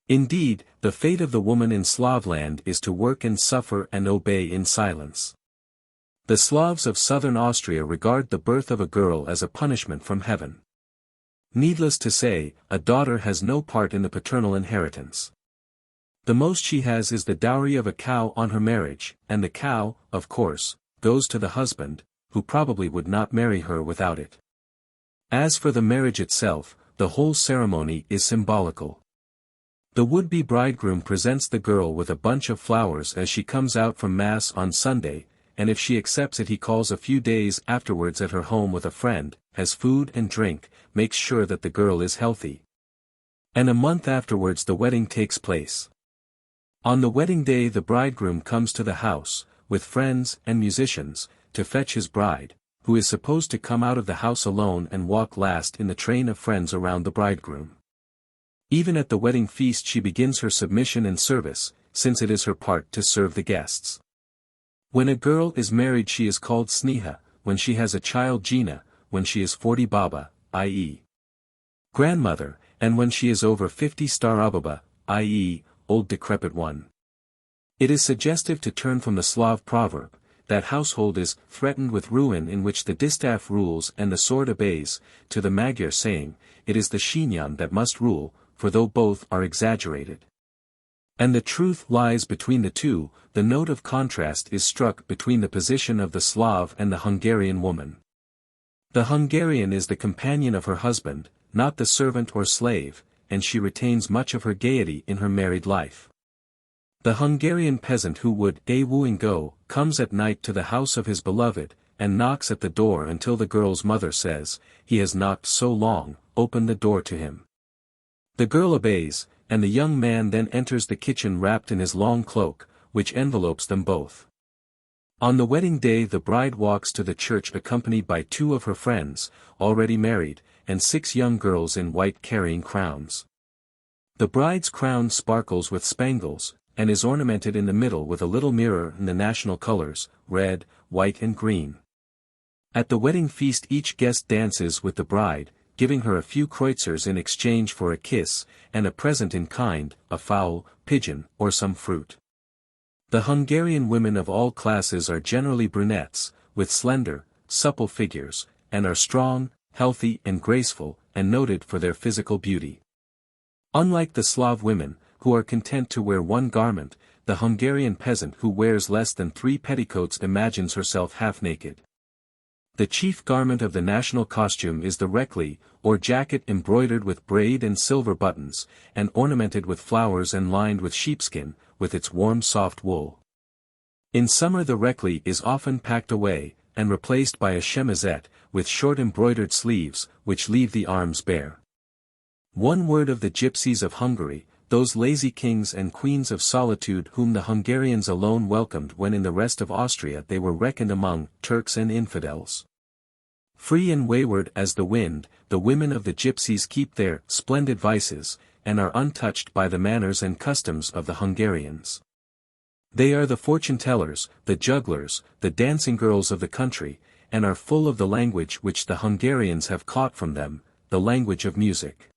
Indeed, the fate of the woman in Slavland is to work and suffer and obey in silence. The Slavs of southern Austria regard the birth of a girl as a punishment from heaven. Needless to say, a daughter has no part in the paternal inheritance. The most she has is the dowry of a cow on her marriage, and the cow, of course, goes to the husband, who probably would not marry her without it. As for the marriage itself, the whole ceremony is symbolical. The would-be bridegroom presents the girl with a bunch of flowers as she comes out from Mass on Sunday, and if she accepts it he calls a few days afterwards at her home with a friend, has food and drink, makes sure that the girl is healthy. And a month afterwards the wedding takes place. On the wedding day the bridegroom comes to the house, with friends and musicians, to fetch his bride, who is supposed to come out of the house alone and walk last in the train of friends around the bridegroom. Even at the wedding feast she begins her submission and service, since it is her part to serve the guests. When a girl is married she is called Sneha, when she has a child Gina, when she is 40 Baba, i.e. grandmother, and when she is over 50 Star Ababa, i.e. old decrepit one. It is suggestive to turn from the Slav proverb, that household is threatened with ruin in which the distaff rules and the sword obeys, to the Magyar saying, it is the Sinyan that must rule, for though both are exaggerated, and the truth lies between the two, the note of contrast is struck between the position of the Slav and the Hungarian woman. The Hungarian is the companion of her husband, not the servant or slave, and she retains much of her gaiety in her married life. The Hungarian peasant who would wooing go, comes at night to the house of his beloved, and knocks at the door until the girl's mother says, he has knocked so long, open the door to him. The girl obeys, and the young man then enters the kitchen wrapped in his long cloak, which envelopes them both. On the wedding day the bride walks to the church accompanied by 2 of her friends, already married, and 6 young girls in white carrying crowns. The bride's crown sparkles with spangles, and is ornamented in the middle with a little mirror in the national colors, red, white and green. At the wedding feast each guest dances with the bride, giving her a few kreutzers in exchange for a kiss, and a present in kind, a fowl, pigeon, or some fruit. The Hungarian women of all classes are generally brunettes, with slender, supple figures, and are strong, healthy and graceful, and noted for their physical beauty. Unlike the Slav women, who are content to wear one garment, the Hungarian peasant who wears less than 3 petticoats imagines herself half naked. The chief garment of the national costume is the rekli, or jacket embroidered with braid and silver buttons, and ornamented with flowers and lined with sheepskin, with its warm soft wool. In summer the rekli is often packed away, and replaced by a chemisette, with short embroidered sleeves, which leave the arms bare. One word of the gypsies of Hungary, those lazy kings and queens of solitude whom the Hungarians alone welcomed when in the rest of Austria they were reckoned among Turks and infidels. Free and wayward as the wind, the women of the gypsies keep their splendid vices, and are untouched by the manners and customs of the Hungarians. They are the fortune-tellers, the jugglers, the dancing girls of the country, and are full of the language which the Hungarians have caught from them, the language of music.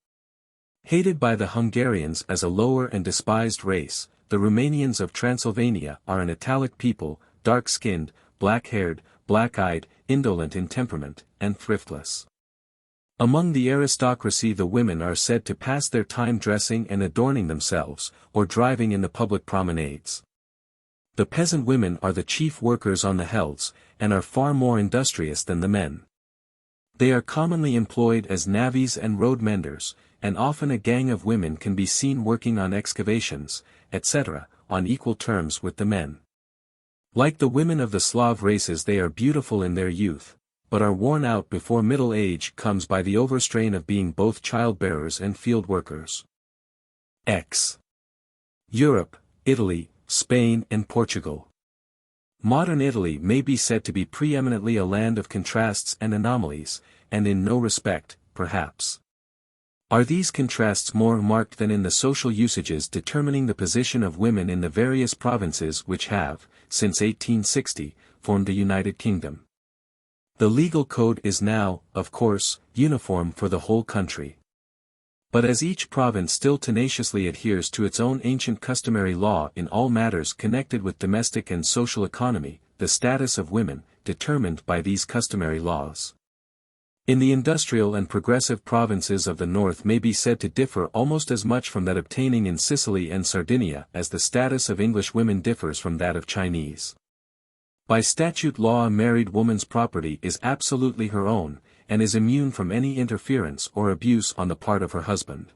Hated by the Hungarians as a lower and despised race, the Romanians of Transylvania are an Italic people, dark-skinned, black-haired, black-eyed, indolent in temperament, and thriftless. Among the aristocracy the women are said to pass their time dressing and adorning themselves, or driving in the public promenades. The peasant women are the chief workers on the hells, and are far more industrious than the men. They are commonly employed as navvies and road menders, and often a gang of women can be seen working on excavations, etc., on equal terms with the men. Like the women of the Slav races they are beautiful in their youth, but are worn out before middle age comes by the overstrain of being both childbearers and field workers. X. Europe, Italy, Spain and Portugal. Modern Italy may be said to be preeminently a land of contrasts and anomalies, and in no respect, perhaps, are these contrasts more marked than in the social usages determining the position of women in the various provinces which have, since 1860, formed the United Kingdom. The legal code is now, of course, uniform for the whole country. But as each province still tenaciously adheres to its own ancient customary law in all matters connected with domestic and social economy, the status of women, determined by these customary laws, in the industrial and progressive provinces of the north may be said to differ almost as much from that obtaining in Sicily and Sardinia as the status of English women differs from that of Chinese. By statute law a married woman's property is absolutely her own, and is immune from any interference or abuse on the part of her husband.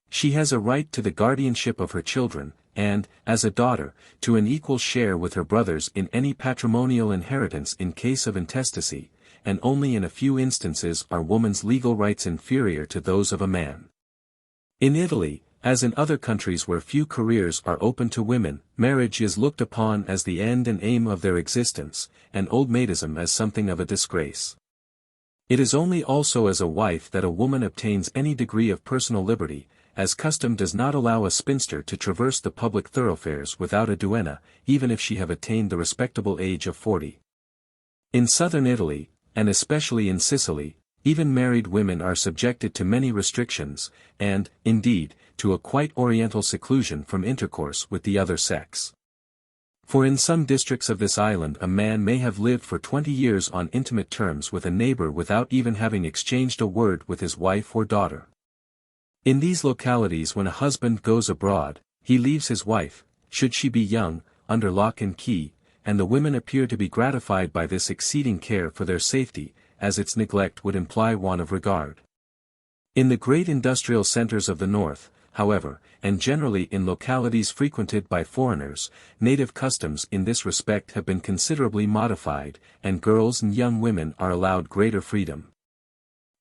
She has a right to the guardianship of her children, and, as a daughter, to an equal share with her brothers in any patrimonial inheritance in case of intestacy, and only in a few instances are woman's legal rights inferior to those of a man. In Italy, as in other countries where few careers are open to women, marriage is looked upon as the end and aim of their existence, and old maidism as something of a disgrace. It is only also as a wife that a woman obtains any degree of personal liberty, as custom does not allow a spinster to traverse the public thoroughfares without a duenna, even if she have attained the respectable age of 40. In southern Italy, and especially in Sicily, even married women are subjected to many restrictions, and, indeed, to a quite oriental seclusion from intercourse with the other sex. For in some districts of this island a man may have lived for 20 years on intimate terms with a neighbor without even having exchanged a word with his wife or daughter. In these localities when a husband goes abroad, he leaves his wife, should she be young, under lock and key, and the women appear to be gratified by this exceeding care for their safety, as its neglect would imply want of regard. In the great industrial centers of the north, however, and generally in localities frequented by foreigners, native customs in this respect have been considerably modified, and girls and young women are allowed greater freedom.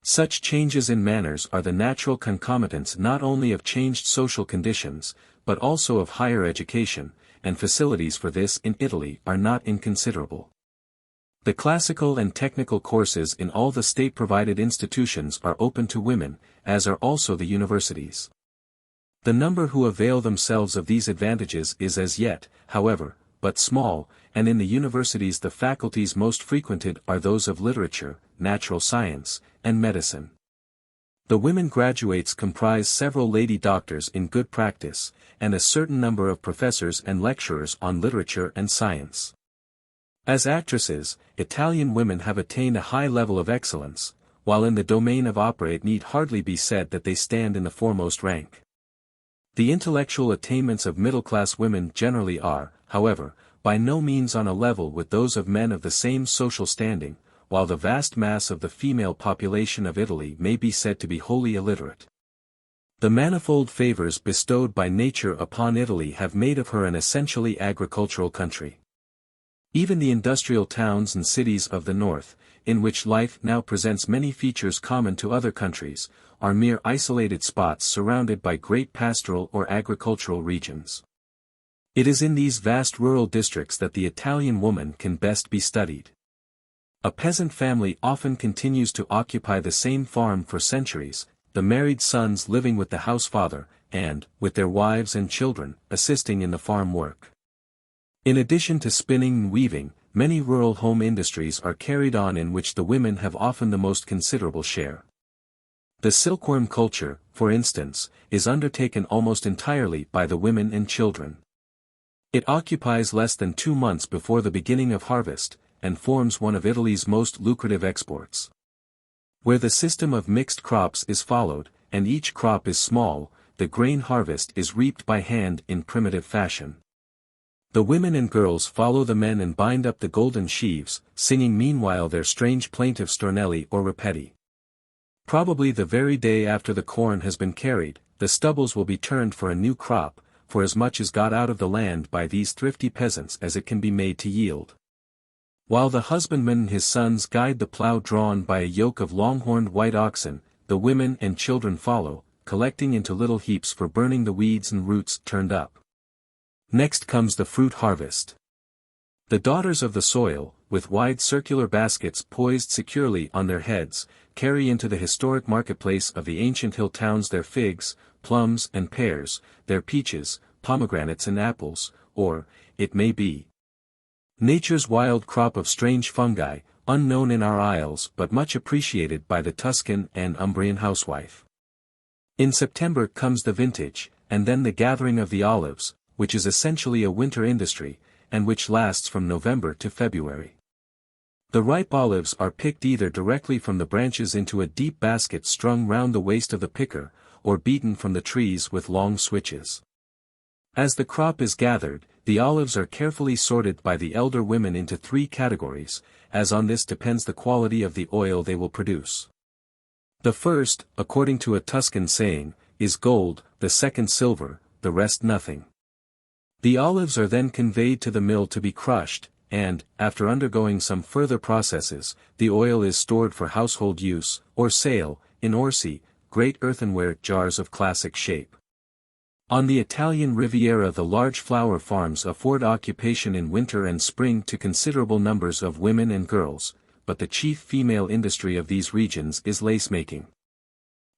Such changes in manners are the natural concomitants not only of changed social conditions, but also of higher education, and facilities for this in Italy are not inconsiderable. The classical and technical courses in all the state-provided institutions are open to women, as are also the universities. The number who avail themselves of these advantages is as yet, however, but small, and in the universities the faculties most frequented are those of literature, natural science, and medicine. The women graduates comprise several lady doctors in good practice, and a certain number of professors and lecturers on literature and science. As actresses, Italian women have attained a high level of excellence, while in the domain of opera it need hardly be said that they stand in the foremost rank. The intellectual attainments of middle-class women generally are, however, by no means on a level with those of men of the same social standing, while the vast mass of the female population of Italy may be said to be wholly illiterate. The manifold favors bestowed by nature upon Italy have made of her an essentially agricultural country. Even the industrial towns and cities of the north, in which life now presents many features common to other countries, are mere isolated spots surrounded by great pastoral or agricultural regions. It is in these vast rural districts that the Italian woman can best be studied. A peasant family often continues to occupy the same farm for centuries, the married sons living with the house father, and, with their wives and children, assisting in the farm work. In addition to spinning and weaving, many rural home industries are carried on in which the women have often the most considerable share. The silkworm culture, for instance, is undertaken almost entirely by the women and children. It occupies less than 2 months before the beginning of harvest, and forms one of Italy's most lucrative exports. Where the system of mixed crops is followed, and each crop is small, the grain harvest is reaped by hand in primitive fashion. The women and girls follow the men and bind up the golden sheaves, singing meanwhile their strange plaintive stornelli or ripetti. Probably the very day after the corn has been carried, the stubbles will be turned for a new crop, for as much is got out of the land by these thrifty peasants as it can be made to yield. While the husbandman and his sons guide the plough drawn by a yoke of long-horned white oxen, the women and children follow, collecting into little heaps for burning the weeds and roots turned up. Next comes the fruit harvest. The daughters of the soil, with wide circular baskets poised securely on their heads, carry into the historic marketplace of the ancient hill towns their figs, plums and pears, their peaches, pomegranates and apples, or, it may be, nature's wild crop of strange fungi, unknown in our isles but much appreciated by the Tuscan and Umbrian housewife. In September comes the vintage, and then the gathering of the olives, which is essentially a winter industry, and which lasts from November to February. The ripe olives are picked either directly from the branches into a deep basket strung round the waist of the picker, or beaten from the trees with long switches. As the crop is gathered, the olives are carefully sorted by the elder women into 3 categories, as on this depends the quality of the oil they will produce. The first, according to a Tuscan saying, is gold, the second silver, the rest nothing. The olives are then conveyed to the mill to be crushed, and, after undergoing some further processes, the oil is stored for household use, or sale, in orsi, great earthenware jars of classic shape. On the Italian Riviera the large flower farms afford occupation in winter and spring to considerable numbers of women and girls, but the chief female industry of these regions is lace-making.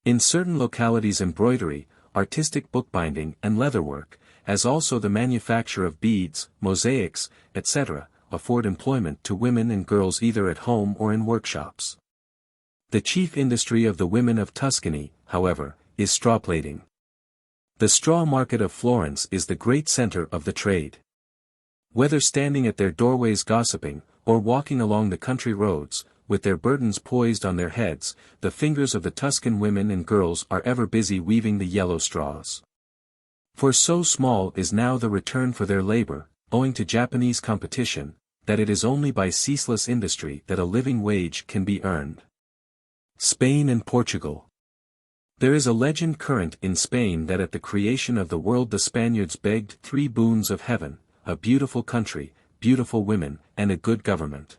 In certain localities embroidery, artistic bookbinding and leatherwork, as also the manufacture of beads, mosaics, etc., afford employment to women and girls either at home or in workshops. The chief industry of the women of Tuscany, however, is straw plaiting. The straw market of Florence is the great center of the trade. Whether standing at their doorways gossiping, or walking along the country roads, with their burdens poised on their heads, the fingers of the Tuscan women and girls are ever busy weaving the yellow straws. For so small is now the return for their labor, owing to Japanese competition, that it is only by ceaseless industry that a living wage can be earned. Spain and Portugal. There is a legend current in Spain that at the creation of the world the Spaniards begged 3 boons of heaven, a beautiful country, beautiful women, and a good government.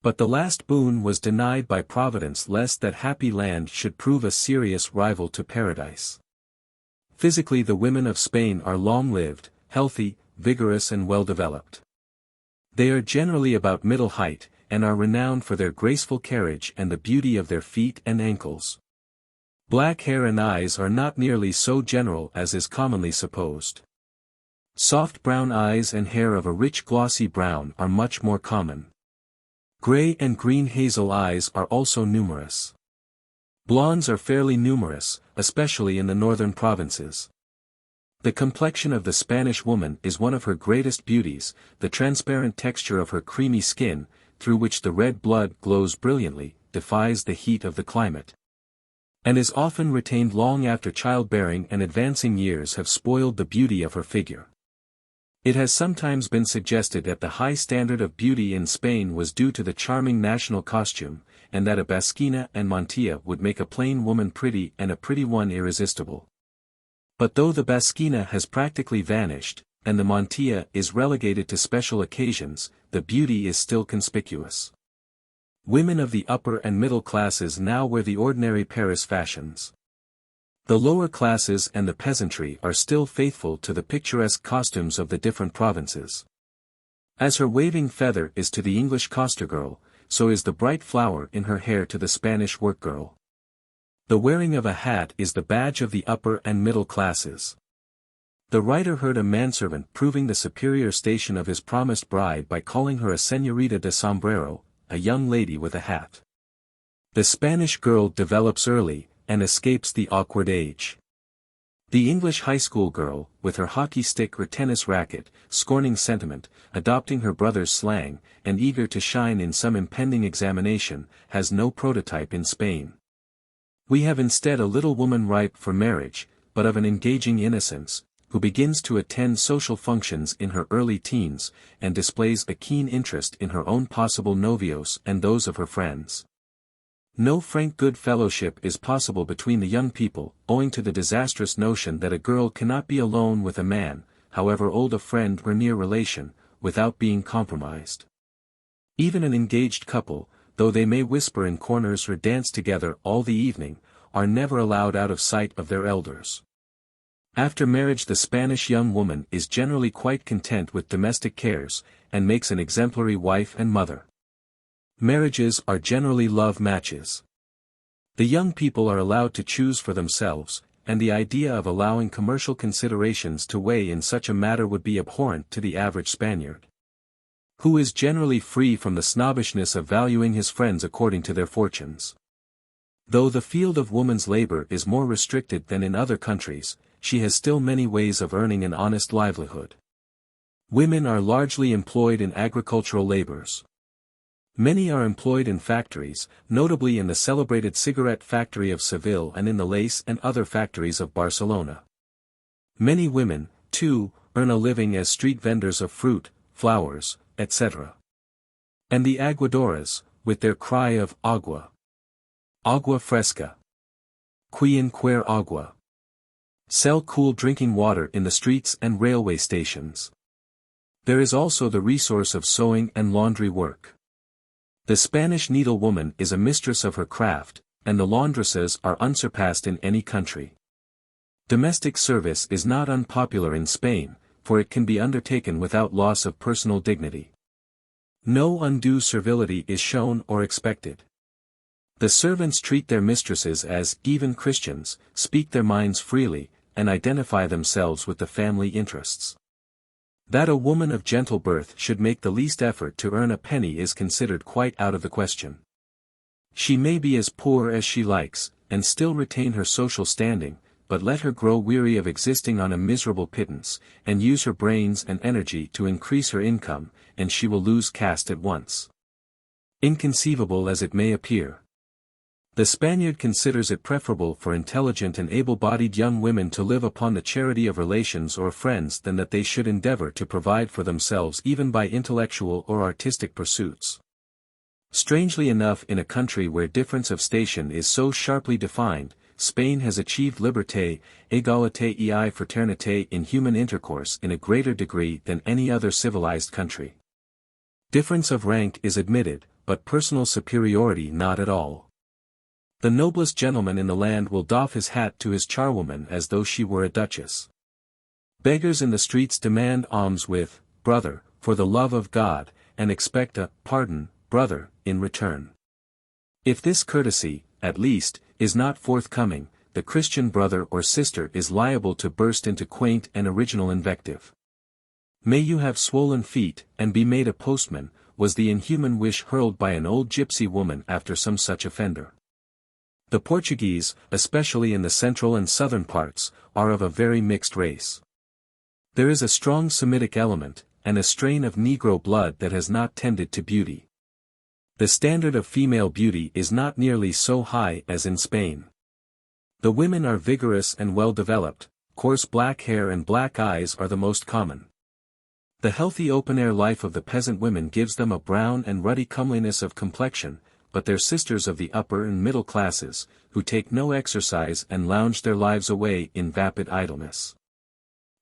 But the last boon was denied by Providence lest that happy land should prove a serious rival to paradise. Physically the women of Spain are long-lived, healthy, vigorous and well-developed. They are generally about middle height, and are renowned for their graceful carriage and the beauty of their feet and ankles. Black hair and eyes are not nearly so general as is commonly supposed. Soft brown eyes and hair of a rich glossy brown are much more common. Gray and green hazel eyes are also numerous. Blondes are fairly numerous, especially in the northern provinces. The complexion of the Spanish woman is one of her greatest beauties, the transparent texture of her creamy skin, through which the red blood glows brilliantly, defies the heat of the climate, and is often retained long after childbearing and advancing years have spoiled the beauty of her figure. It has sometimes been suggested that the high standard of beauty in Spain was due to the charming national costume, and that a basquina and mantilla would make a plain woman pretty and a pretty one irresistible. But though the basquina has practically vanished, and the mantilla is relegated to special occasions, the beauty is still conspicuous. Women of the upper and middle classes now wear the ordinary Paris fashions. The lower classes and the peasantry are still faithful to the picturesque costumes of the different provinces. As her waving feather is to the English coster girl, so is the bright flower in her hair to the Spanish workgirl. The wearing of a hat is the badge of the upper and middle classes. The writer heard a manservant proving the superior station of his promised bride by calling her a señorita de sombrero, a young lady with a hat. The Spanish girl develops early, and escapes the awkward age. The English high school girl, with her hockey stick or tennis racket, scorning sentiment, adopting her brother's slang, and eager to shine in some impending examination, has no prototype in Spain. We have instead a little woman ripe for marriage, but of an engaging innocence, who begins to attend social functions in her early teens, and displays a keen interest in her own possible novios and those of her friends. No frank good fellowship is possible between the young people, owing to the disastrous notion that a girl cannot be alone with a man, however old a friend or near relation, without being compromised. Even an engaged couple, though they may whisper in corners or dance together all the evening, are never allowed out of sight of their elders. After marriage the Spanish young woman is generally quite content with domestic cares, and makes an exemplary wife and mother. Marriages are generally love matches. The young people are allowed to choose for themselves, and the idea of allowing commercial considerations to weigh in such a matter would be abhorrent to the average Spaniard, who is generally free from the snobbishness of valuing his friends according to their fortunes. Though the field of woman's labor is more restricted than in other countries, she has still many ways of earning an honest livelihood. Women are largely employed in agricultural labors. Many are employed in factories, notably in the celebrated cigarette factory of Seville and in the lace and other factories of Barcelona. Many women, too, earn a living as street vendors of fruit, flowers, etc. And the aguadoras, with their cry of agua, agua fresca, quien quiere agua, sell cool drinking water in the streets and railway stations. There is also the resource of sewing and laundry work. The Spanish needlewoman is a mistress of her craft, and the laundresses are unsurpassed in any country. Domestic service is not unpopular in Spain, for it can be undertaken without loss of personal dignity. No undue servility is shown or expected. The servants treat their mistresses as even Christians, speak their minds freely, and identify themselves with the family interests. That a woman of gentle birth should make the least effort to earn a penny is considered quite out of the question. She may be as poor as she likes, and still retain her social standing, but let her grow weary of existing on a miserable pittance, and use her brains and energy to increase her income, and she will lose caste at once. Inconceivable as it may appear, the Spaniard considers it preferable for intelligent and able-bodied young women to live upon the charity of relations or friends than that they should endeavor to provide for themselves even by intellectual or artistic pursuits. Strangely enough, in a country where difference of station is so sharply defined, Spain has achieved liberté, égalité et fraternité in human intercourse in a greater degree than any other civilized country. Difference of rank is admitted, but personal superiority not at all. The noblest gentleman in the land will doff his hat to his charwoman as though she were a duchess. Beggars in the streets demand alms with, "Brother, for the love of God," and expect a "Pardon, brother," in return. If this courtesy, at least, is not forthcoming, the Christian brother or sister is liable to burst into quaint and original invective. "May you have swollen feet, and be made a postman," was the inhuman wish hurled by an old gypsy woman after some such offender. The Portuguese, especially in the central and southern parts, are of a very mixed race. There is a strong Semitic element, and a strain of Negro blood that has not tended to beauty. The standard of female beauty is not nearly so high as in Spain. The women are vigorous and well developed, coarse black hair and black eyes are the most common. The healthy open-air life of the peasant women gives them a brown and ruddy comeliness of complexion, but their sisters of the upper and middle classes, who take no exercise and lounge their lives away in vapid idleness,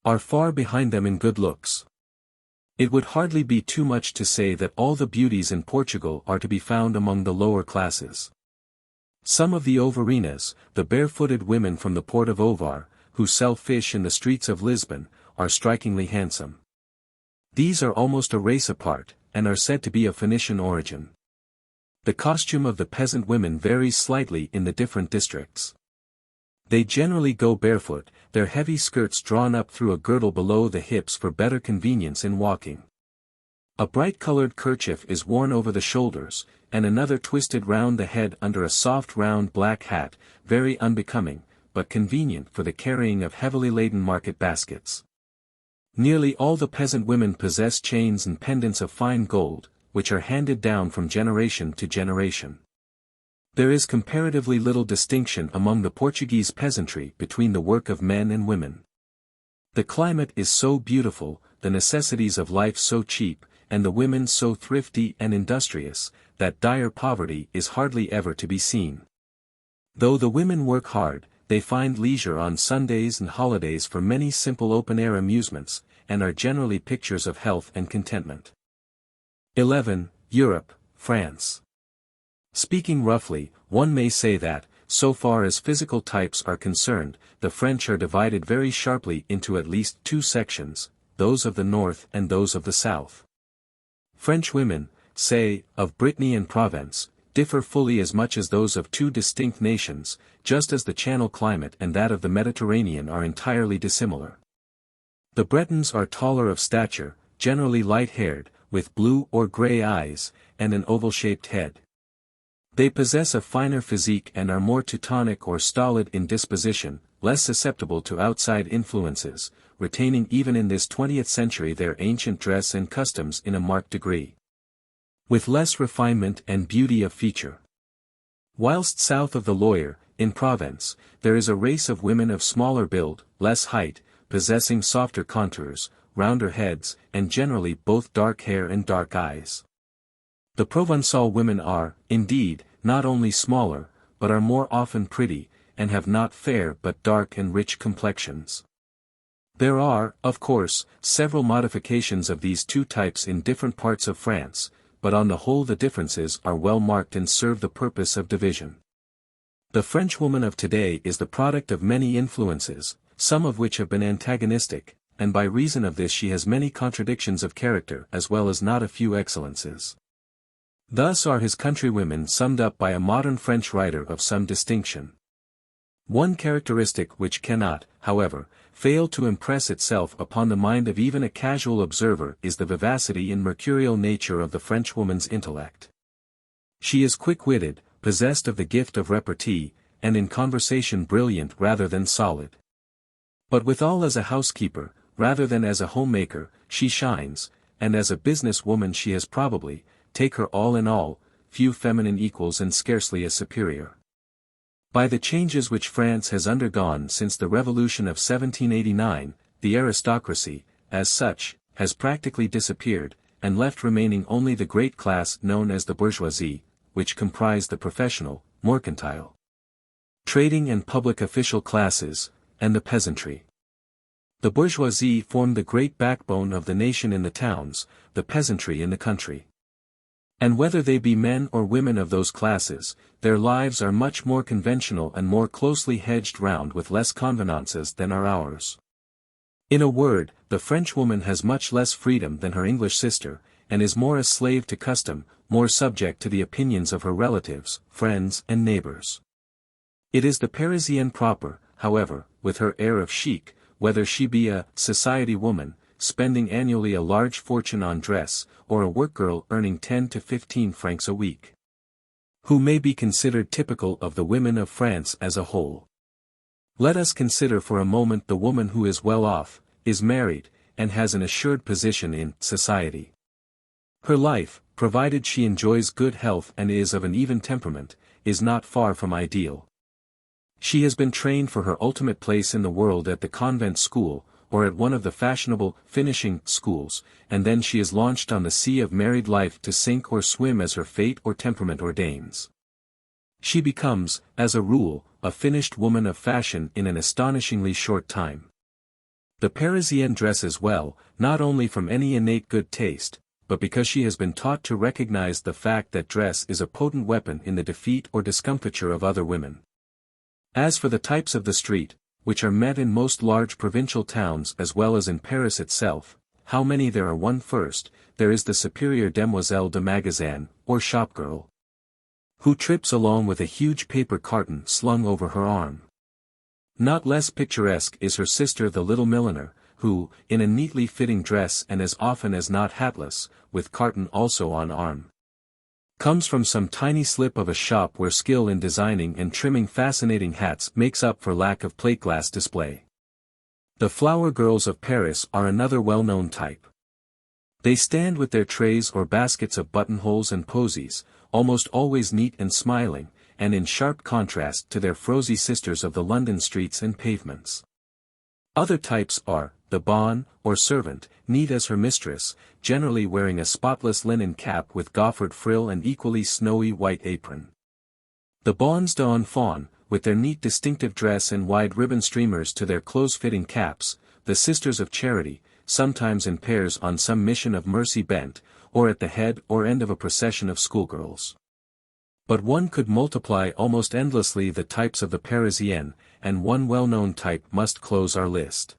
are far behind them in good looks. It would hardly be too much to say that all the beauties in Portugal are to be found among the lower classes. Some of the Ovarinas, the barefooted women from the port of Ovar, who sell fish in the streets of Lisbon, are strikingly handsome. These are almost a race apart, and are said to be of Phoenician origin. The costume of the peasant women varies slightly in the different districts. They generally go barefoot, their heavy skirts drawn up through a girdle below the hips for better convenience in walking. A bright-colored kerchief is worn over the shoulders, and another twisted round the head under a soft round black hat, very unbecoming, but convenient for the carrying of heavily laden market baskets. Nearly all the peasant women possess chains and pendants of fine gold, which are handed down from generation to generation. There is comparatively little distinction among the Portuguese peasantry between the work of men and women. The climate is so beautiful, the necessities of life so cheap, and the women so thrifty and industrious, that dire poverty is hardly ever to be seen. Though the women work hard, they find leisure on Sundays and holidays for many simple open-air amusements, and are generally pictures of health and contentment. 11. Europe, France. Speaking roughly, one may say that, so far as physical types are concerned, the French are divided very sharply into at least two sections, those of the north and those of the south. French women, say, of Brittany and Provence, differ fully as much as those of two distinct nations, just as the Channel climate and that of the Mediterranean are entirely dissimilar. The Bretons are taller of stature, generally light-haired, with blue or grey eyes, and an oval-shaped head. They possess a finer physique and are more Teutonic or stolid in disposition, less susceptible to outside influences, retaining even in this 20th century their ancient dress and customs in a marked degree, with less refinement and beauty of feature. Whilst south of the Loire, in Provence, there is a race of women of smaller build, less height, possessing softer contours, rounder heads, and generally both dark hair and dark eyes. The Provençal women are, indeed, not only smaller, but are more often pretty, and have not fair but dark and rich complexions. There are, of course, several modifications of these two types in different parts of France, but on the whole the differences are well marked and serve the purpose of division. The Frenchwoman of today is the product of many influences, some of which have been antagonistic, and by reason of this she has many contradictions of character as well as not a few excellences. Thus are his countrywomen summed up by a modern French writer of some distinction. One characteristic which cannot, however, fail to impress itself upon the mind of even a casual observer is the vivacity and mercurial nature of the Frenchwoman's intellect. She is quick-witted, possessed of the gift of repartee, and in conversation brilliant rather than solid. But withal as a housekeeper, rather than as a homemaker, she shines, and as a business woman she has probably, take her all in all, few feminine equals and scarcely a superior. By the changes which France has undergone since the Revolution of 1789, the aristocracy, as such, has practically disappeared, and left remaining only the great class known as the bourgeoisie, which comprise the professional, mercantile, trading and public official classes, and the peasantry. The bourgeoisie form the great backbone of the nation in the towns, the peasantry in the country. And whether they be men or women of those classes, their lives are much more conventional and more closely hedged round with less convenances than are ours. In a word, the Frenchwoman has much less freedom than her English sister, and is more a slave to custom, more subject to the opinions of her relatives, friends and neighbors. It is the Parisienne proper, however, with her air of chic, whether she be a society woman, spending annually a large fortune on dress, or a workgirl earning 10 to 15 francs a week, who may be considered typical of the women of France as a whole. Let us consider for a moment the woman who is well off, is married, and has an assured position in society. Her life, provided she enjoys good health and is of an even temperament, is not far from ideal. She has been trained for her ultimate place in the world at the convent school, or at one of the fashionable finishing schools, and then she is launched on the sea of married life to sink or swim as her fate or temperament ordains. She becomes, as a rule, a finished woman of fashion in an astonishingly short time. The Parisienne dresses well, not only from any innate good taste, but because she has been taught to recognize the fact that dress is a potent weapon in the defeat or discomfiture of other women. As for the types of the street, which are met in most large provincial towns as well as in Paris itself, how many there are. First, there is the superior demoiselle de magasin, or shopgirl, who trips along with a huge paper carton slung over her arm. Not less picturesque is her sister the little milliner, who, in a neatly fitting dress and as often as not hatless, with carton also on arm, comes from some tiny slip of a shop where skill in designing and trimming fascinating hats makes up for lack of plate-glass display. The flower girls of Paris are another well-known type. They stand with their trays or baskets of buttonholes and posies, almost always neat and smiling, and in sharp contrast to their frosy sisters of the London streets and pavements. Other types are, the bonne, or servant, neat as her mistress, generally wearing a spotless linen cap with goffered frill and equally snowy white apron. The bonnes d'enfants, with their neat distinctive dress and wide ribbon streamers to their close-fitting caps, the sisters of charity, sometimes in pairs on some mission of mercy bent, or at the head or end of a procession of schoolgirls. But one could multiply almost endlessly the types of the Parisienne, and one well-known type must close our list.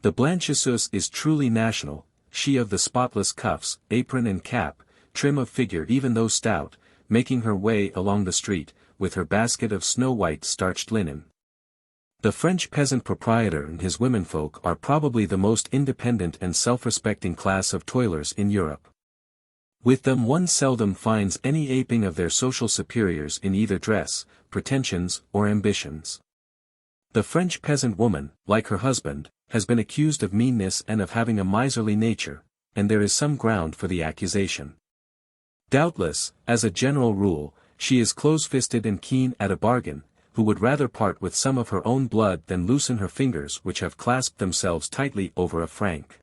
The blanchisseuse is truly national, she of the spotless cuffs, apron and cap, trim of figure even though stout, making her way along the street, with her basket of snow-white starched linen. The French peasant proprietor and his womenfolk are probably the most independent and self-respecting class of toilers in Europe. With them one seldom finds any aping of their social superiors in either dress, pretensions, or ambitions. The French peasant woman, like her husband, has been accused of meanness and of having a miserly nature, and there is some ground for the accusation. Doubtless, as a general rule, she is close-fisted and keen at a bargain, who would rather part with some of her own blood than loosen her fingers which have clasped themselves tightly over a franc.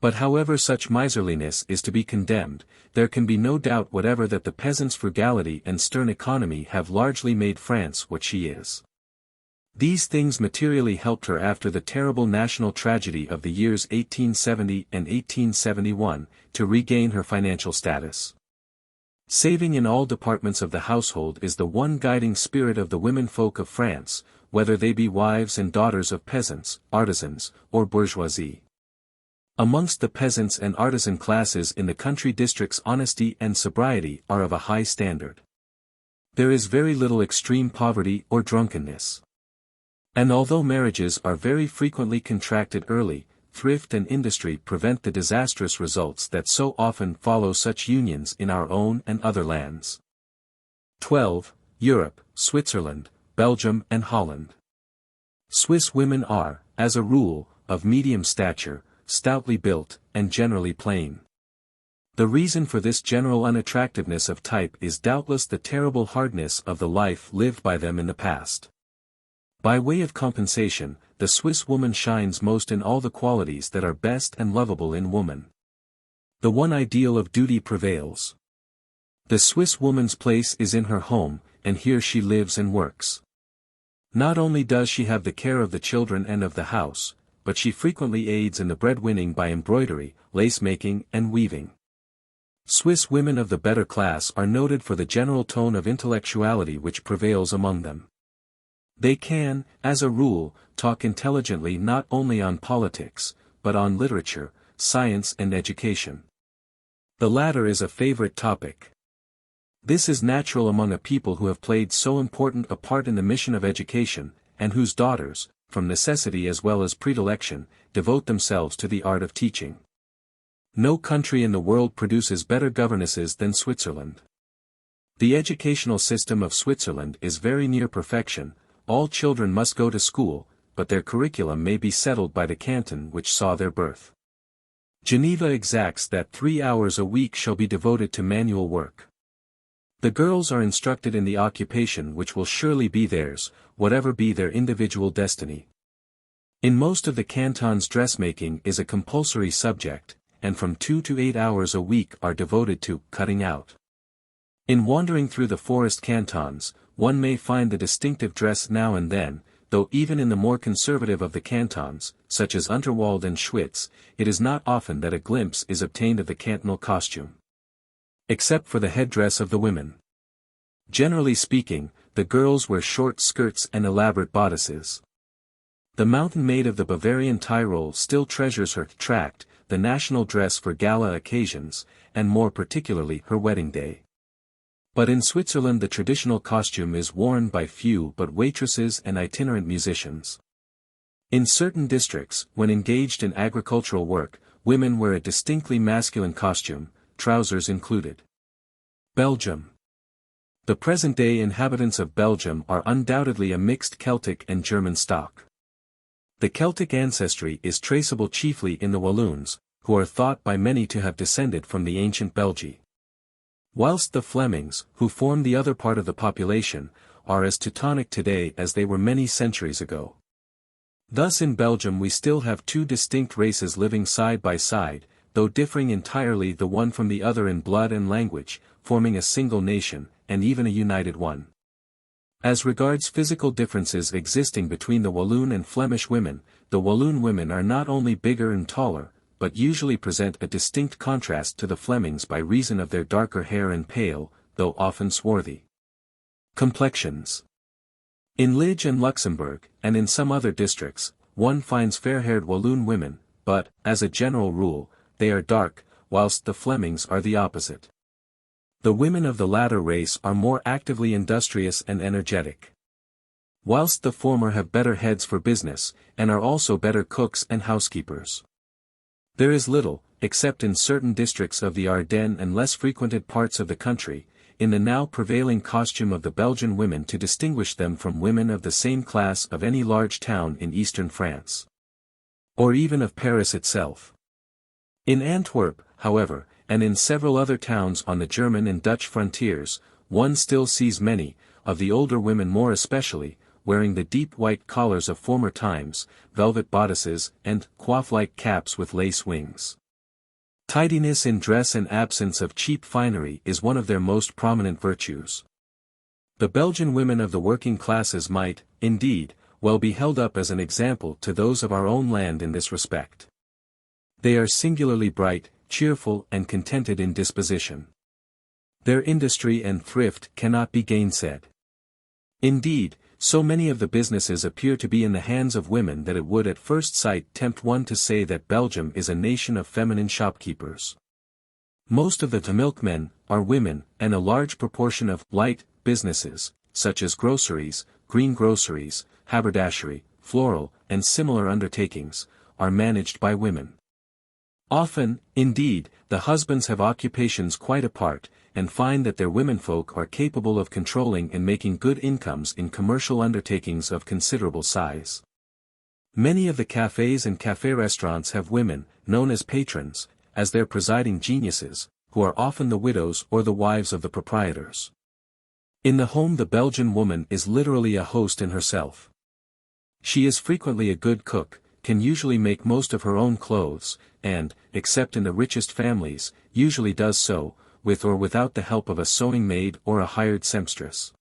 But however such miserliness is to be condemned, there can be no doubt whatever that the peasant's frugality and stern economy have largely made France what she is. These things materially helped her after the terrible national tragedy of the years 1870 and 1871, to regain her financial status. Saving in all departments of the household is the one guiding spirit of the womenfolk of France, whether they be wives and daughters of peasants, artisans, or bourgeoisie. Amongst the peasants and artisan classes in the country districts honesty and sobriety are of a high standard. There is very little extreme poverty or drunkenness. And although marriages are very frequently contracted early, thrift and industry prevent the disastrous results that so often follow such unions in our own and other lands. 12. Europe, Switzerland, Belgium and Holland. Swiss women are, as a rule, of medium stature, stoutly built, and generally plain. The reason for this general unattractiveness of type is doubtless the terrible hardness of the life lived by them in the past. By way of compensation, the Swiss woman shines most in all the qualities that are best and lovable in woman. The one ideal of duty prevails. The Swiss woman's place is in her home, and here she lives and works. Not only does she have the care of the children and of the house, but she frequently aids in the breadwinning by embroidery, lace-making and weaving. Swiss women of the better class are noted for the general tone of intellectuality which prevails among them. They can, as a rule, talk intelligently not only on politics, but on literature, science and education. The latter is a favorite topic. This is natural among a people who have played so important a part in the mission of education, and whose daughters, from necessity as well as predilection, devote themselves to the art of teaching. No country in the world produces better governesses than Switzerland. The educational system of Switzerland is very near perfection. All children must go to school, but their curriculum may be settled by the canton which saw their birth. Geneva exacts that 3 hours a week shall be devoted to manual work. The girls are instructed in the occupation which will surely be theirs, whatever be their individual destiny. In most of the cantons dressmaking is a compulsory subject, and from 2 to 8 hours a week are devoted to cutting out. In wandering through the forest cantons, one may find the distinctive dress now and then, though even in the more conservative of the cantons, such as Unterwald and Schwyz, it is not often that a glimpse is obtained of the cantonal costume. Except for the headdress of the women. Generally speaking, the girls wear short skirts and elaborate bodices. The mountain maid of the Bavarian Tyrol still treasures her tracht, the national dress for gala occasions, and more particularly her wedding day. But in Switzerland the traditional costume is worn by few but waitresses and itinerant musicians. In certain districts, when engaged in agricultural work, women wear a distinctly masculine costume, trousers included. Belgium. The present-day inhabitants of Belgium are undoubtedly a mixed Celtic and German stock. The Celtic ancestry is traceable chiefly in the Walloons, who are thought by many to have descended from the ancient Belgi. Whilst the Flemings, who form the other part of the population, are as Teutonic today as they were many centuries ago. Thus in Belgium we still have two distinct races living side by side, though differing entirely the one from the other in blood and language, forming a single nation, and even a united one. As regards physical differences existing between the Walloon and Flemish women, the Walloon women are not only bigger and taller, but usually present a distinct contrast to the Flemings by reason of their darker hair and pale, though often swarthy, complexions. In Liege and Luxembourg, and in some other districts, one finds fair-haired Walloon women, but, as a general rule, they are dark, whilst the Flemings are the opposite. The women of the latter race are more actively industrious and energetic. Whilst the former have better heads for business, and are also better cooks and housekeepers. There is little, except in certain districts of the Ardennes and less frequented parts of the country, in the now prevailing costume of the Belgian women to distinguish them from women of the same class of any large town in eastern France. Or even of Paris itself. In Antwerp, however, and in several other towns on the German and Dutch frontiers, one still sees many, of the older women more especially, wearing the deep white collars of former times, velvet bodices, and coif-like caps with lace wings. Tidiness in dress and absence of cheap finery is one of their most prominent virtues. The Belgian women of the working classes might, indeed, well be held up as an example to those of our own land in this respect. They are singularly bright, cheerful and contented in disposition. Their industry and thrift cannot be gainsaid. Indeed, so many of the businesses appear to be in the hands of women that it would at first sight tempt one to say that Belgium is a nation of feminine shopkeepers. Most of the milkmen are women, and a large proportion of light businesses, such as groceries, greengroceries, haberdashery, floral, and similar undertakings, are managed by women. Often, indeed, the husbands have occupations quite apart, and find that their womenfolk are capable of controlling and making good incomes in commercial undertakings of considerable size. Many of the cafés and café restaurants have women, known as patrons, as their presiding geniuses, who are often the widows or the wives of the proprietors. In the home the Belgian woman is literally a host in herself. She is frequently a good cook, can usually make most of her own clothes, and, except in the richest families, usually does so, with or without the help of a sewing maid or a hired seamstress.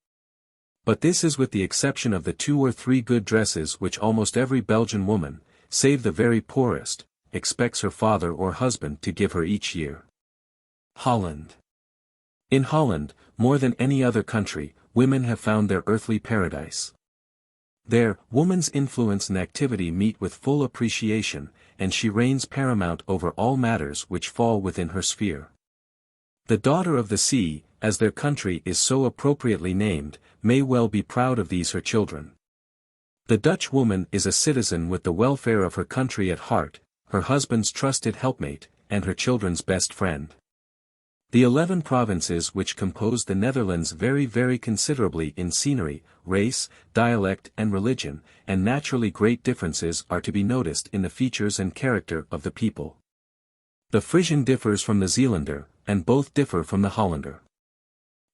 But this is with the exception of the 2 or 3 good dresses which almost every Belgian woman, save the very poorest, expects her father or husband to give her each year. Holland. In Holland, more than any other country, women have found their earthly paradise. There, woman's influence and activity meet with full appreciation, and she reigns paramount over all matters which fall within her sphere. The daughter of the sea, as their country is so appropriately named, may well be proud of these her children. The Dutch woman is a citizen with the welfare of her country at heart, her husband's trusted helpmate, and her children's best friend. The 11 provinces which compose the Netherlands vary considerably in scenery, race, dialect and religion, and naturally great differences are to be noticed in the features and character of the people. The Frisian differs from the Zeelander, and both differ from the Hollander.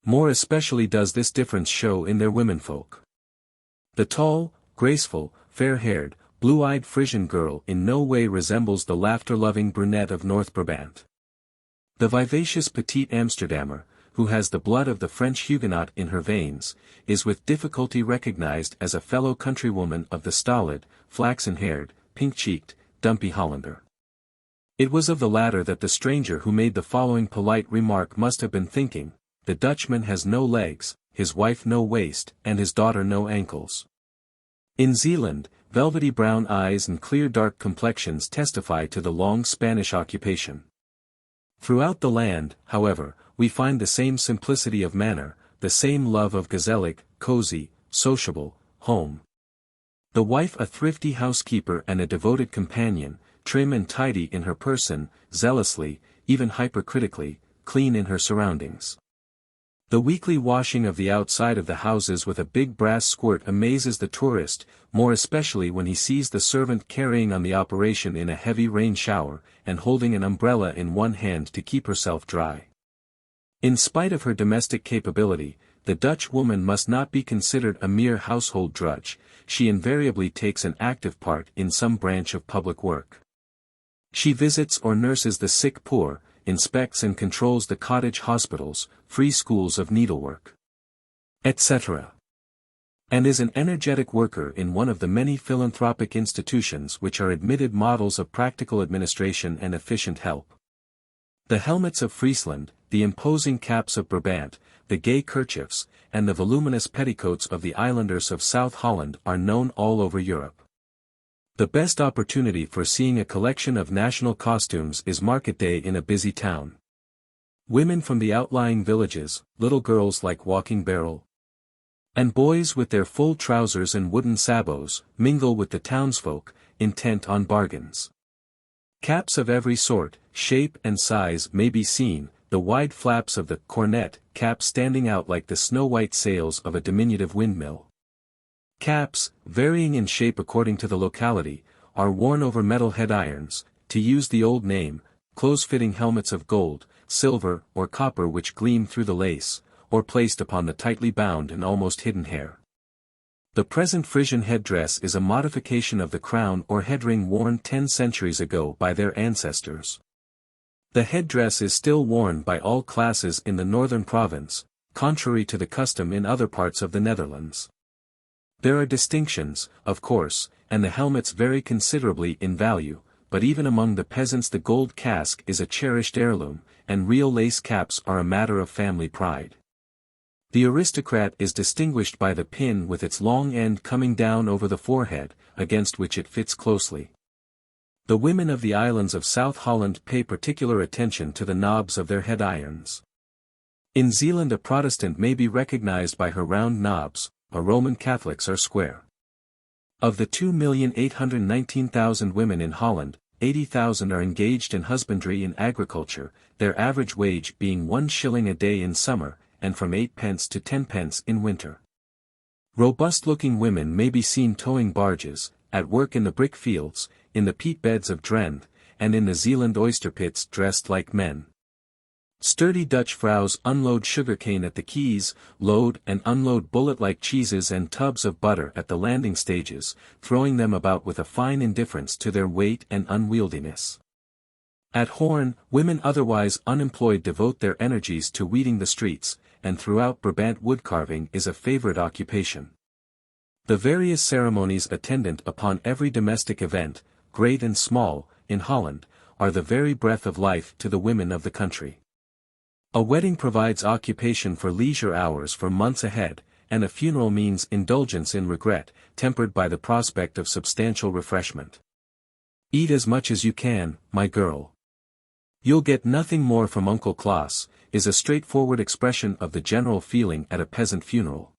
More especially does this difference show in their womenfolk. The tall, graceful, fair-haired, blue-eyed Frisian girl in no way resembles the laughter-loving brunette of North Brabant. The vivacious petite Amsterdammer, who has the blood of the French Huguenot in her veins, is with difficulty recognized as a fellow countrywoman of the stolid, flaxen-haired, pink-cheeked, dumpy Hollander. It was of the latter that the stranger who made the following polite remark must have been thinking: the Dutchman has no legs, his wife no waist, and his daughter no ankles. In Zeeland, velvety brown eyes and clear dark complexions testify to the long Spanish occupation. Throughout the land, however, we find the same simplicity of manner, the same love of gezellig, cozy, sociable, home. The wife a thrifty housekeeper and a devoted companion, trim and tidy in her person, zealously, even hypercritically, clean in her surroundings. The weekly washing of the outside of the houses with a big brass squirt amazes the tourist, more especially when he sees the servant carrying on the operation in a heavy rain shower, and holding an umbrella in one hand to keep herself dry. In spite of her domestic capability, the Dutch woman must not be considered a mere household drudge, she invariably takes an active part in some branch of public work. She visits or nurses the sick poor, inspects and controls the cottage hospitals, free schools of needlework, etc., and is an energetic worker in one of the many philanthropic institutions which are admitted models of practical administration and efficient help. The helmets of Friesland, the imposing caps of Brabant, the gay kerchiefs, and the voluminous petticoats of the islanders of South Holland are known all over Europe. The best opportunity for seeing a collection of national costumes is market day in a busy town. Women from the outlying villages, little girls like walking barrel, and boys with their full trousers and wooden sabots, mingle with the townsfolk, intent on bargains. Caps of every sort, shape and size may be seen, the wide flaps of the cornet cap standing out like the snow-white sails of a diminutive windmill. Caps, varying in shape according to the locality, are worn over metal head irons, to use the old name, close-fitting helmets of gold, silver, or copper which gleam through the lace, or placed upon the tightly bound and almost hidden hair. The present Frisian headdress is a modification of the crown or headring worn 10 centuries ago by their ancestors. The headdress is still worn by all classes in the northern province, contrary to the custom in other parts of the Netherlands. There are distinctions, of course, and the helmets vary considerably in value, but even among the peasants the gold casque is a cherished heirloom, and real lace caps are a matter of family pride. The aristocrat is distinguished by the pin with its long end coming down over the forehead, against which it fits closely. The women of the islands of South Holland pay particular attention to the knobs of their head irons. In Zeeland a Protestant may be recognized by her round knobs, while Roman Catholics are square. Of the 2,819,000 women in Holland, 80,000 are engaged in husbandry and agriculture, their average wage being 1 shilling a day in summer, and from 8 pence to 10 pence in winter. Robust-looking women may be seen towing barges, at work in the brick fields, in the peat beds of Drent, and in the Zeeland oyster pits dressed like men. Sturdy Dutch vrouws unload sugarcane at the quays, load and unload bullet-like cheeses and tubs of butter at the landing stages, throwing them about with a fine indifference to their weight and unwieldiness. At Hoorn, women otherwise unemployed devote their energies to weeding the streets, and throughout Brabant woodcarving is a favorite occupation. The various ceremonies attendant upon every domestic event, great and small, in Holland, are the very breath of life to the women of the country. A wedding provides occupation for leisure hours for months ahead, and a funeral means indulgence in regret, tempered by the prospect of substantial refreshment. Eat as much as you can, my girl. You'll get nothing more from Uncle Klaus, is a straightforward expression of the general feeling at a peasant funeral.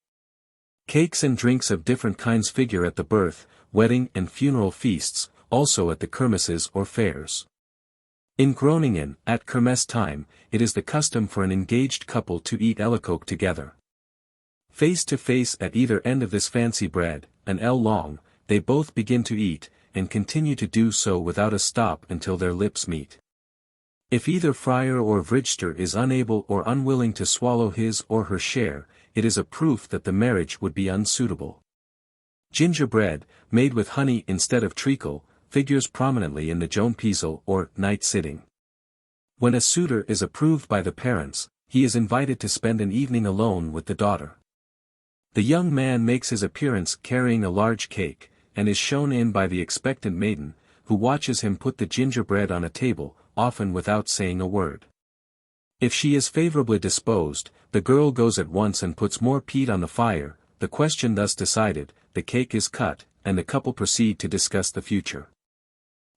Cakes and drinks of different kinds figure at the birth, wedding and funeral feasts, also at the kermisses or fairs. In Groningen, at Kermesse time, it is the custom for an engaged couple to eat ellekoek together. Face to face at either end of this fancy bread, an ell long, they both begin to eat, and continue to do so without a stop until their lips meet. If either friar or vrijster is unable or unwilling to swallow his or her share, it is a proof that the marriage would be unsuitable. Gingerbread, made with honey instead of treacle, figures prominently in the Joonpiesel or night sitting. When a suitor is approved by the parents, he is invited to spend an evening alone with the daughter. The young man makes his appearance carrying a large cake, and is shown in by the expectant maiden, who watches him put the gingerbread on a table, often without saying a word. If she is favorably disposed, the girl goes at once and puts more peat on the fire, the question thus decided, the cake is cut, and the couple proceed to discuss the future.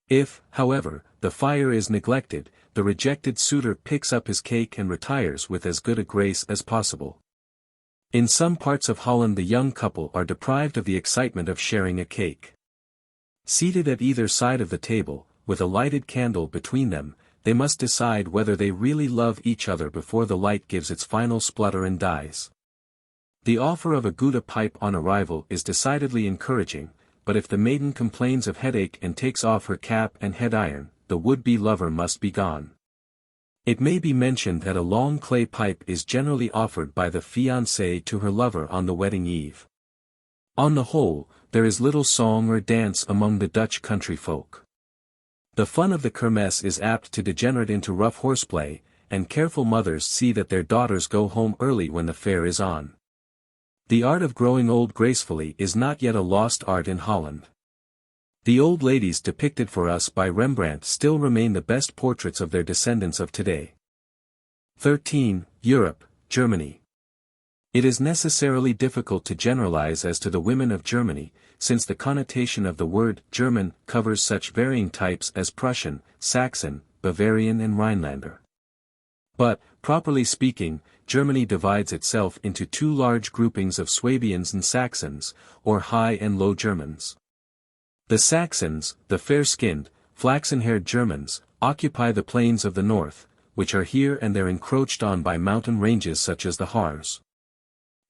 If, however, the fire is neglected, the rejected suitor picks up his cake and retires with as good a grace as possible. In some parts of Holland the young couple are deprived of the excitement of sharing a cake. Seated at either side of the table, with a lighted candle between them, they must decide whether they really love each other before the light gives its final splutter and dies. The offer of a Gouda pipe on arrival is decidedly encouraging, but if the maiden complains of headache and takes off her cap and head iron, the would-be lover must be gone. It may be mentioned that a long clay pipe is generally offered by the fiancée to her lover on the wedding eve. On the whole, there is little song or dance among the Dutch country folk. The fun of the kermesse is apt to degenerate into rough horseplay, and careful mothers see that their daughters go home early when the fair is on. The art of growing old gracefully is not yet a lost art in Holland. The old ladies depicted for us by Rembrandt still remain the best portraits of their descendants of today. 13. Europe, Germany. It is necessarily difficult to generalize as to the women of Germany, since the connotation of the word German covers such varying types as Prussian, Saxon, Bavarian and Rhinelander. But, properly speaking, Germany divides itself into two large groupings of Swabians and Saxons, or High and Low Germans. The Saxons, the fair-skinned, flaxen-haired Germans, occupy the plains of the north, which are here and there encroached on by mountain ranges such as the Harz.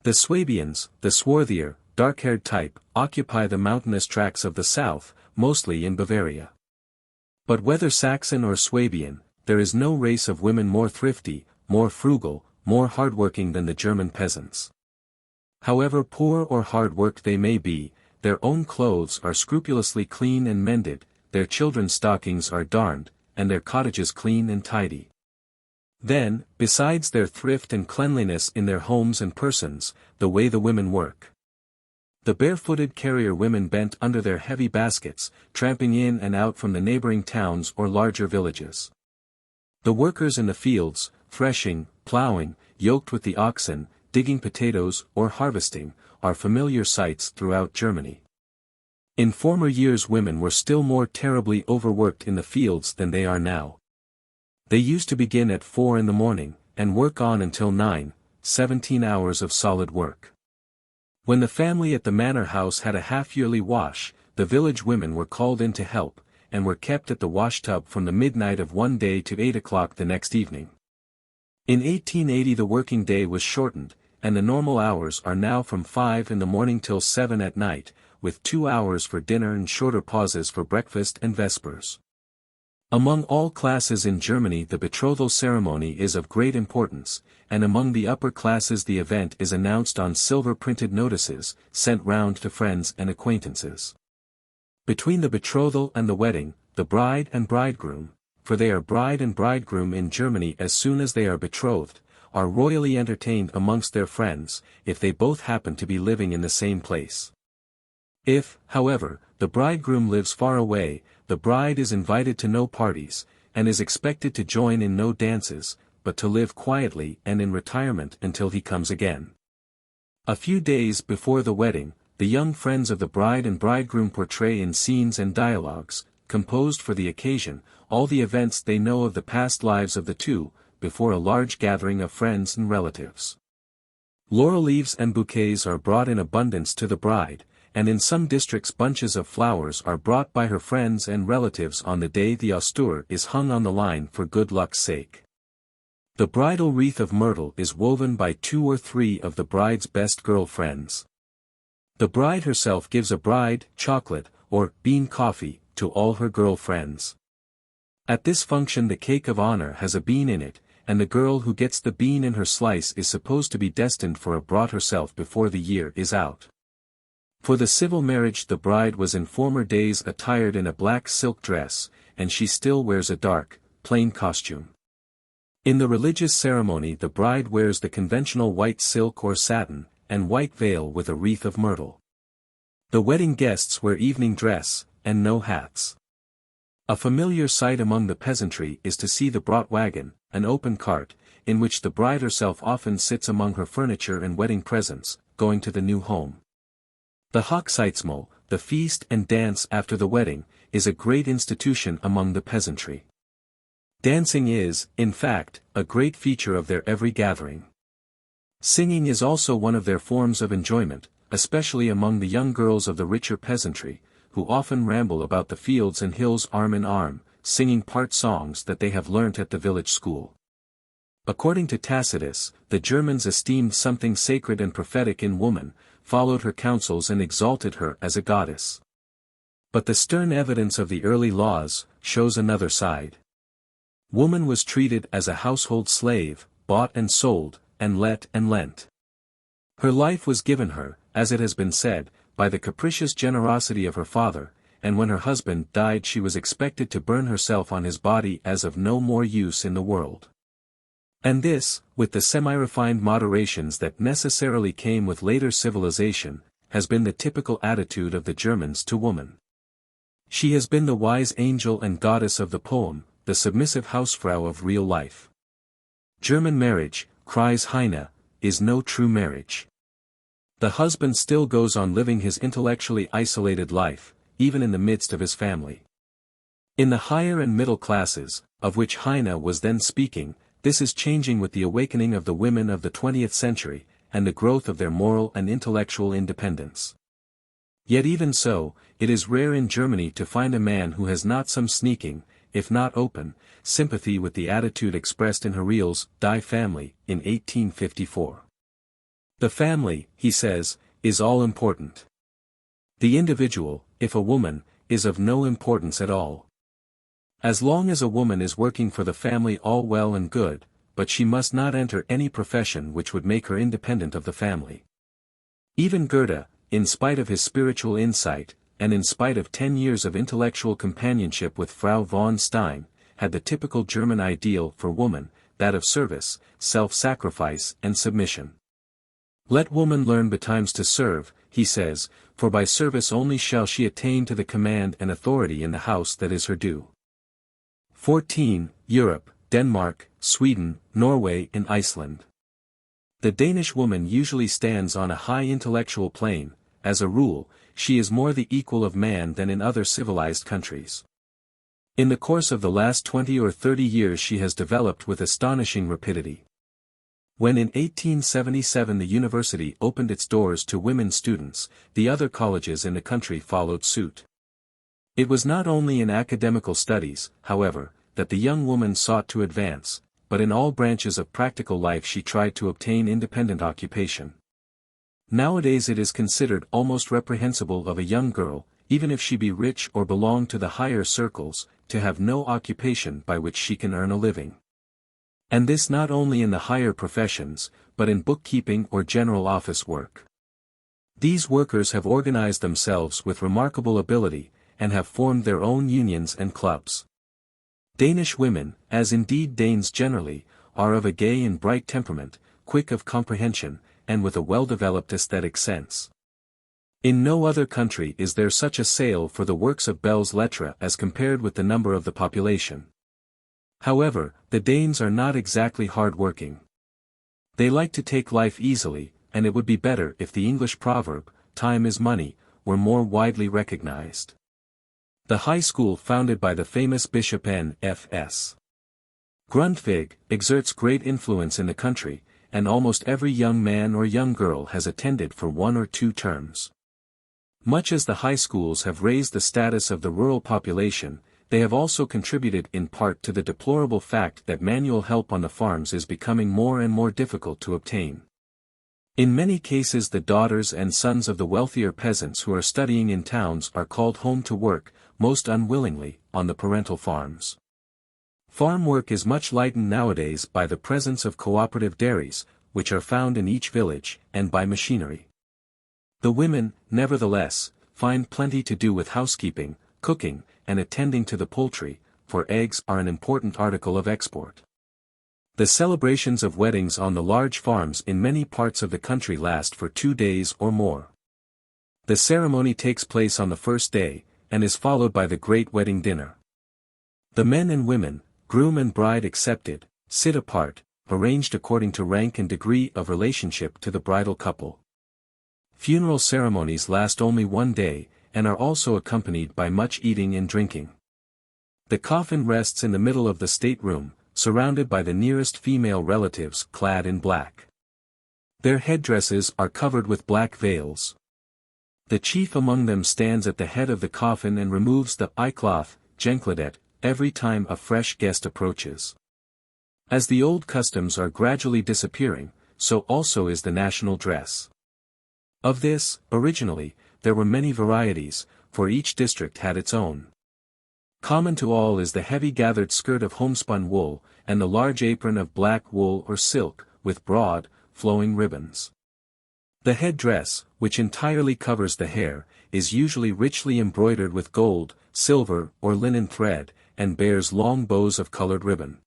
The Swabians, the swarthier, dark-haired type, occupy the mountainous tracts of the south, mostly in Bavaria. But whether Saxon or Swabian, there is no race of women more thrifty, more frugal, more hard-working than the German peasants. However poor or hard-worked they may be, their own clothes are scrupulously clean and mended, their children's stockings are darned, and their cottages clean and tidy. Then, besides their thrift and cleanliness in their homes and persons, the way the women work. The barefooted carrier women bent under their heavy baskets, tramping in and out from the neighboring towns or larger villages. The workers in the fields, threshing, plowing, yoked with the oxen, digging potatoes or harvesting, are familiar sights throughout Germany. In former years women were still more terribly overworked in the fields than they are now. They used to begin at 4 in the morning, and work on until 9, 17 hours of solid work. When the family at the manor house had a half-yearly wash, the village women were called in to help, and were kept at the washtub from the midnight of one day to 8 o'clock the next evening. In 1880 the working day was shortened, and the normal hours are now from 5 in the morning till 7 at night, with 2 hours for dinner and shorter pauses for breakfast and vespers. Among all classes in Germany the betrothal ceremony is of great importance, and among the upper classes the event is announced on silver-printed notices, sent round to friends and acquaintances. Between the betrothal and the wedding, the bride and bridegroom, for they are bride and bridegroom in Germany as soon as they are betrothed, are royally entertained amongst their friends, if they both happen to be living in the same place. If, however, the bridegroom lives far away, the bride is invited to no parties, and is expected to join in no dances, but to live quietly and in retirement until he comes again. A few days before the wedding, the young friends of the bride and bridegroom portray in scenes and dialogues, composed for the occasion, all the events they know of the past lives of the two, before a large gathering of friends and relatives. Laurel leaves and bouquets are brought in abundance to the bride, and in some districts bunches of flowers are brought by her friends and relatives on the day the austur is hung on the line for good luck's sake. The bridal wreath of myrtle is woven by 2 or 3 of the bride's best girl friends. The bride herself gives a bride chocolate, or bean coffee, to all her girl friends. At this function the cake of honor has a bean in it, and the girl who gets the bean in her slice is supposed to be destined for a brought herself before the year is out. For the civil marriage the bride was in former days attired in a black silk dress, and she still wears a dark, plain costume. In the religious ceremony the bride wears the conventional white silk or satin, and white veil with a wreath of myrtle. The wedding guests wear evening dress, and no hats. A familiar sight among the peasantry is to see the Brautwagen, an open cart, in which the bride herself often sits among her furniture and wedding presents, going to the new home. The Hochzeitsmahl, the feast and dance after the wedding, is a great institution among the peasantry. Dancing is, in fact, a great feature of their every gathering. Singing is also one of their forms of enjoyment, especially among the young girls of the richer peasantry, who often ramble about the fields and hills arm in arm, singing part songs that they have learnt at the village school. According to Tacitus, the Germans esteemed something sacred and prophetic in woman, followed her counsels and exalted her as a goddess. But the stern evidence of the early laws shows another side. Woman was treated as a household slave, bought and sold, and let and lent. Her life was given her, as it has been said, by the capricious generosity of her father, and when her husband died she was expected to burn herself on his body as of no more use in the world. And this, with the semi-refined moderations that necessarily came with later civilization, has been the typical attitude of the Germans to woman. She has been the wise angel and goddess of the poem, the submissive Hausfrau of real life. German marriage, cries Heine, is no true marriage. The husband still goes on living his intellectually isolated life, even in the midst of his family. In the higher and middle classes, of which Heine was then speaking, this is changing with the awakening of the women of the 20th century, and the growth of their moral and intellectual independence. Yet even so, it is rare in Germany to find a man who has not some sneaking, if not open, sympathy with the attitude expressed in Hurrell's Die Family, in 1854. The family, he says, is all important. The individual, if a woman, is of no importance at all. As long as a woman is working for the family all well and good, but she must not enter any profession which would make her independent of the family. Even Goethe, in spite of his spiritual insight, and in spite of 10 years of intellectual companionship with Frau von Stein, had the typical German ideal for woman, that of service, self-sacrifice and submission. Let woman learn betimes to serve, he says, for by service only shall she attain to the command and authority in the house that is her due. 14. Europe, Denmark, Sweden, Norway and Iceland. The Danish woman usually stands on a high intellectual plane. As a rule, she is more the equal of man than in other civilized countries. In the course of the last 20 or 30 years she has developed with astonishing rapidity. When in 1877 the university opened its doors to women students, the other colleges in the country followed suit. It was not only in academical studies, however, that the young woman sought to advance, but in all branches of practical life she tried to obtain independent occupation. Nowadays it is considered almost reprehensible of a young girl, even if she be rich or belong to the higher circles, to have no occupation by which she can earn a living. And this not only in the higher professions, but in bookkeeping or general office work. These workers have organized themselves with remarkable ability, and have formed their own unions and clubs. Danish women, as indeed Danes generally, are of a gay and bright temperament, quick of comprehension, and with a well-developed aesthetic sense. In no other country is there such a sale for the works of belles lettres as compared with the number of the population. However, the Danes are not exactly hard-working. They like to take life easily, and it would be better if the English proverb, "time is money," were more widely recognized. The high school founded by the famous Bishop N.F.S. Grundtvig exerts great influence in the country, and almost every young man or young girl has attended for 1 or 2 terms. Much as the high schools have raised the status of the rural population, they have also contributed in part to the deplorable fact that manual help on the farms is becoming more and more difficult to obtain. In many cases the daughters and sons of the wealthier peasants who are studying in towns are called home to work, most unwillingly, on the parental farms. Farm work is much lightened nowadays by the presence of cooperative dairies, which are found in each village, and by machinery. The women, nevertheless, find plenty to do with housekeeping, cooking, and attending to the poultry, for eggs are an important article of export. The celebrations of weddings on the large farms in many parts of the country last for 2 days or more. The ceremony takes place on the first day, and is followed by the great wedding dinner. The men and women, groom and bride excepted, sit apart, arranged according to rank and degree of relationship to the bridal couple. Funeral ceremonies last only 1 day, and are also accompanied by much eating and drinking. The coffin rests in the middle of the stateroom, surrounded by the nearest female relatives clad in black. Their headdresses are covered with black veils. The chief among them stands at the head of the coffin and removes the eye-cloth, gencladet, every time a fresh guest approaches. As the old customs are gradually disappearing, so also is the national dress. Of this, originally, there were many varieties, for each district had its own. Common to all is the heavy gathered skirt of homespun wool, and the large apron of black wool or silk, with broad, flowing ribbons. The head-dress, which entirely covers the hair, is usually richly embroidered with gold, silver, or linen thread, and bears long bows of colored ribbon.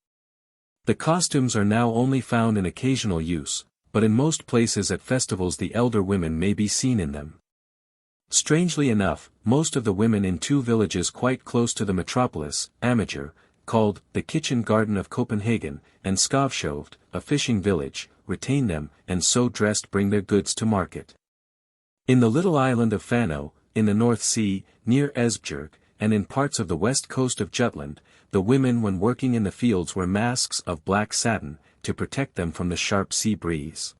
The costumes are now only found in occasional use, but in most places at festivals the elder women may be seen in them. Strangely enough, most of the women in 2 villages quite close to the metropolis, Amager, called the Kitchen Garden of Copenhagen, and Skovshoved, a fishing village, retain them, and so dressed bring their goods to market. In the little island of Fano, in the North Sea, near Esbjerg, and in parts of the west coast of Jutland, the women when working in the fields wear masks of black satin, to protect them from the sharp sea breeze.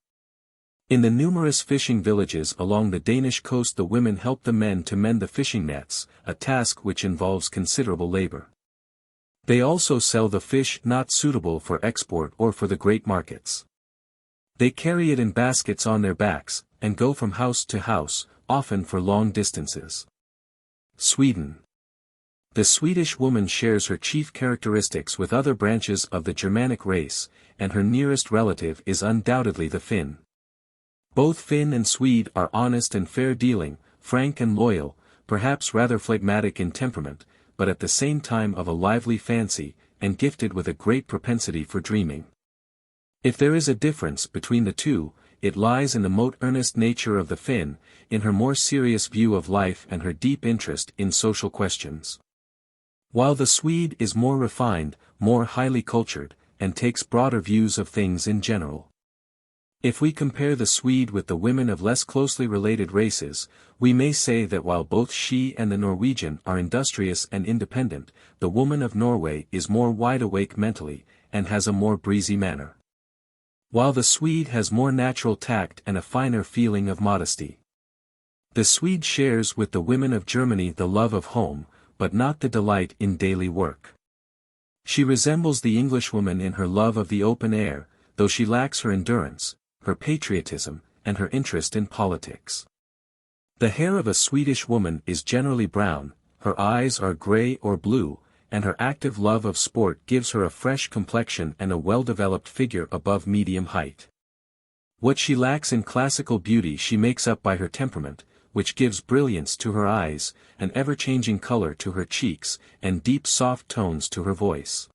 In the numerous fishing villages along the Danish coast the women help the men to mend the fishing nets, a task which involves considerable labor. They also sell the fish not suitable for export or for the great markets. They carry it in baskets on their backs, and go from house to house, often for long distances. Sweden. The Swedish woman shares her chief characteristics with other branches of the Germanic race, and her nearest relative is undoubtedly the Finn. Both Finn and Swede are honest and fair-dealing, frank and loyal, perhaps rather phlegmatic in temperament, but at the same time of a lively fancy, and gifted with a great propensity for dreaming. If there is a difference between the two, it lies in the most earnest nature of the Finn, in her more serious view of life and her deep interest in social questions. While the Swede is more refined, more highly cultured, and takes broader views of things in general. If we compare the Swede with the women of less closely related races, we may say that while both she and the Norwegian are industrious and independent, the woman of Norway is more wide-awake mentally, and has a more breezy manner. While the Swede has more natural tact and a finer feeling of modesty. The Swede shares with the women of Germany the love of home, but not the delight in daily work. She resembles the Englishwoman in her love of the open air, though she lacks her endurance, her patriotism, and her interest in politics. The hair of a Swedish woman is generally brown, her eyes are gray or blue, and her active love of sport gives her a fresh complexion and a well-developed figure above medium height. What she lacks in classical beauty she makes up by her temperament, which gives brilliance to her eyes, an ever-changing color to her cheeks, and deep soft tones to her voice.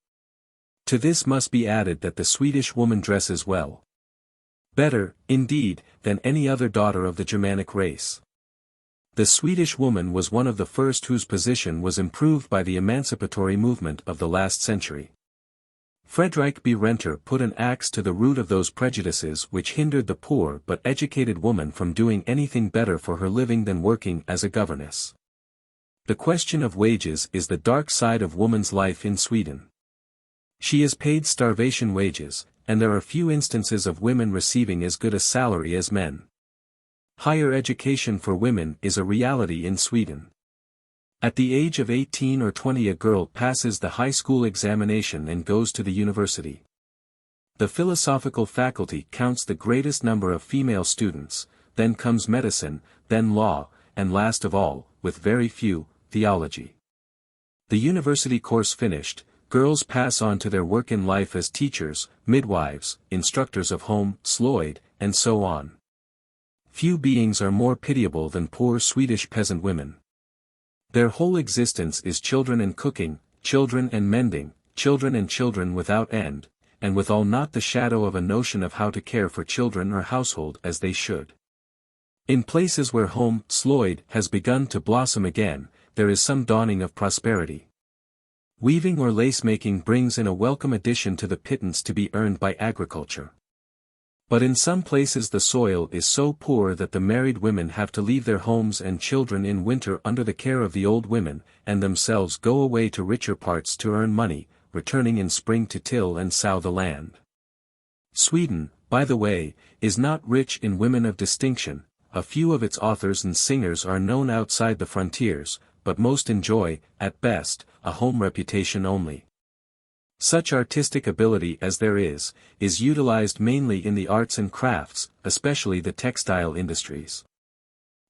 To this must be added that the Swedish woman dresses well. Better, indeed, than any other daughter of the Germanic race. The Swedish woman was one of the first whose position was improved by the emancipatory movement of the last century. Fredrik B. Renter put an axe to the root of those prejudices which hindered the poor but educated woman from doing anything better for her living than working as a governess. The question of wages is the dark side of woman's life in Sweden. She is paid starvation wages, and there are few instances of women receiving as good a salary as men. Higher education for women is a reality in Sweden. At the age of 18 or 20 a girl passes the high school examination and goes to the university. The philosophical faculty counts the greatest number of female students, then comes medicine, then law, and last of all, with very few, theology. The university course finished, girls pass on to their work in life as teachers, midwives, instructors of home, Sloyd, and so on. Few beings are more pitiable than poor Swedish peasant women. Their whole existence is children and cooking, children and mending, children and children without end, and withal not the shadow of a notion of how to care for children or household as they should. In places where home, Sloyd, has begun to blossom again, there is some dawning of prosperity. Weaving or lace-making brings in a welcome addition to the pittance to be earned by agriculture. But in some places the soil is so poor that the married women have to leave their homes and children in winter under the care of the old women, and themselves go away to richer parts to earn money, returning in spring to till and sow the land. Sweden, by the way, is not rich in women of distinction. A few of its authors and singers are known outside the frontiers, but most enjoy, at best, a home reputation only. Such artistic ability as there is utilized mainly in the arts and crafts, especially the textile industries.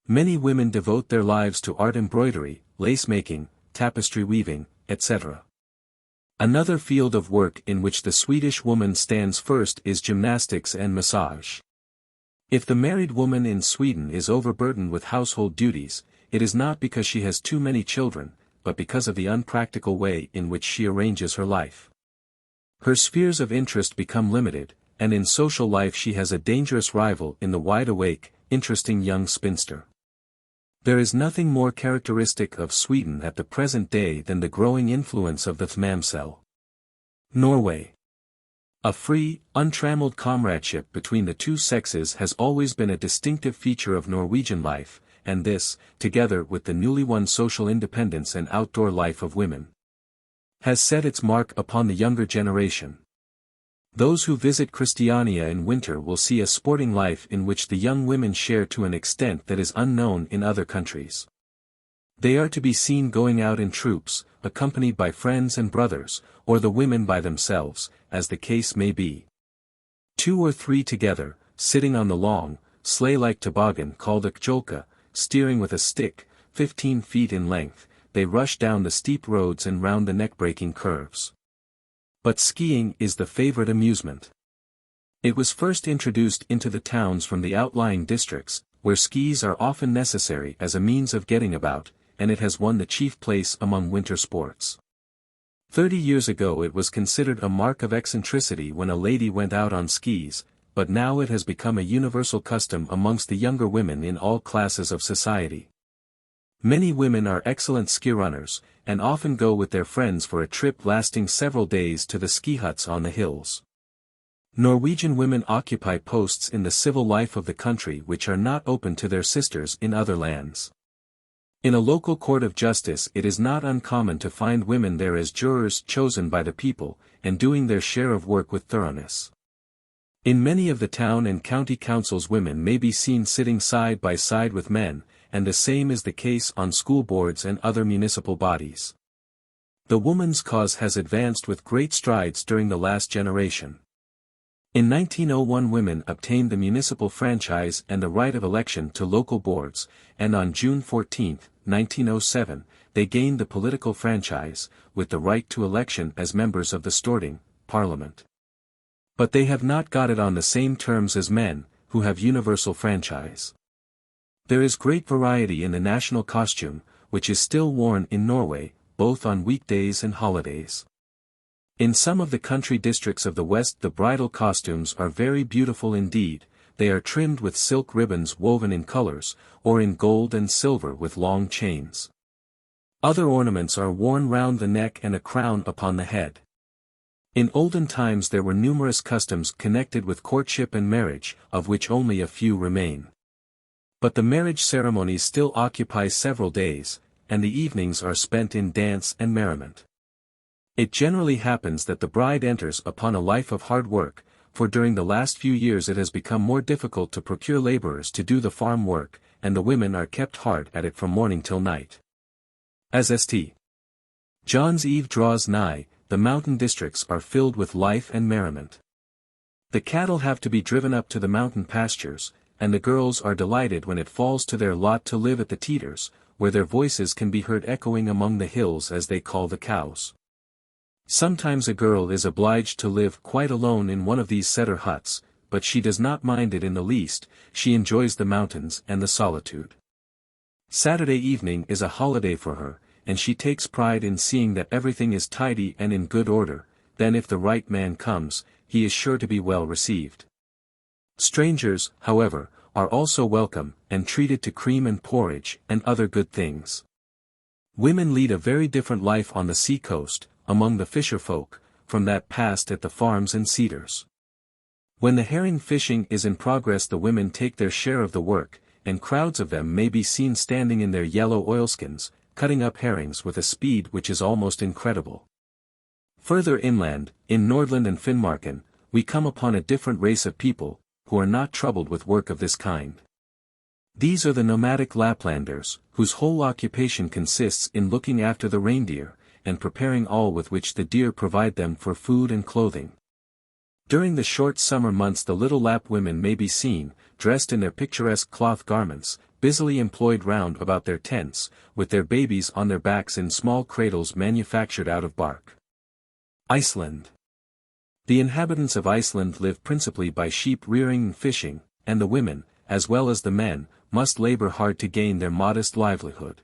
Many women devote their lives to art embroidery, lace-making, tapestry weaving, etc. Another field of work in which the Swedish woman stands first is gymnastics and massage. If the married woman in Sweden is overburdened with household duties, it is not because she has too many children, but because of the unpractical way in which she arranges her life. Her spheres of interest become limited, and in social life she has a dangerous rival in the wide-awake, interesting young spinster. There is nothing more characteristic of Sweden at the present day than the growing influence of the Tmamsel. Norway. A free, untrammeled comradeship between the two sexes has always been a distinctive feature of Norwegian life, and this, together with the newly won social independence and outdoor life of women, has set its mark upon the younger generation. Those who visit Christiania in winter will see a sporting life in which the young women share to an extent that is unknown in other countries. They are to be seen going out in troops, accompanied by friends and brothers, or the women by themselves, as the case may be. 2 or 3 together, sitting on the long, sleigh-like toboggan called a kjolka, steering with a stick, 15 feet in length, they rush down the steep roads and round the neck-breaking curves. But skiing is the favorite amusement. It was first introduced into the towns from the outlying districts, where skis are often necessary as a means of getting about, and it has won the chief place among winter sports. 30 years ago it was considered a mark of eccentricity when a lady went out on skis, but now it has become a universal custom amongst the younger women in all classes of society. Many women are excellent ski runners, and often go with their friends for a trip lasting several days to the ski huts on the hills. Norwegian women occupy posts in the civil life of the country which are not open to their sisters in other lands. In a local court of justice it is not uncommon to find women there as jurors chosen by the people, and doing their share of work with thoroughness. In many of the town and county councils women may be seen sitting side by side with men, and the same is the case on school boards and other municipal bodies. The woman's cause has advanced with great strides during the last generation. In 1901 women obtained the municipal franchise and the right of election to local boards, and on June 14, 1907, they gained the political franchise, with the right to election as members of the Storting, Parliament. But they have not got it on the same terms as men, who have universal franchise. There is great variety in the national costume, which is still worn in Norway, both on weekdays and holidays. In some of the country districts of the West the bridal costumes are very beautiful indeed, they are trimmed with silk ribbons woven in colors, or in gold and silver with long chains. Other ornaments are worn round the neck and a crown upon the head. In olden times there were numerous customs connected with courtship and marriage, of which only a few remain. But the marriage ceremonies still occupy several days, and the evenings are spent in dance and merriment. It generally happens that the bride enters upon a life of hard work, for during the last few years it has become more difficult to procure laborers to do the farm work, and the women are kept hard at it from morning till night. As St. John's Eve draws nigh, the mountain districts are filled with life and merriment. The cattle have to be driven up to the mountain pastures, and the girls are delighted when it falls to their lot to live at the teeters, where their voices can be heard echoing among the hills as they call the cows. Sometimes a girl is obliged to live quite alone in one of these setter huts, but she does not mind it in the least, she enjoys the mountains and the solitude. Saturday evening is a holiday for her, and she takes pride in seeing that everything is tidy and in good order, then if the right man comes, he is sure to be well received. Strangers, however, are also welcome, and treated to cream and porridge, and other good things. Women lead a very different life on the sea-coast, among the fisher-folk, from that passed at the farms and cedars. When the herring fishing is in progress the women take their share of the work, and crowds of them may be seen standing in their yellow oilskins, cutting up herrings with a speed which is almost incredible. Further inland, in Nordland and Finnmarken, we come upon a different race of people, who are not troubled with work of this kind. These are the nomadic Laplanders, whose whole occupation consists in looking after the reindeer, and preparing all with which the deer provide them for food and clothing. During the short summer months the little Lap women may be seen, dressed in their picturesque cloth garments, busily employed round about their tents, with their babies on their backs in small cradles manufactured out of bark. Iceland. The inhabitants of Iceland live principally by sheep rearing and fishing, and the women, as well as the men, must labor hard to gain their modest livelihood.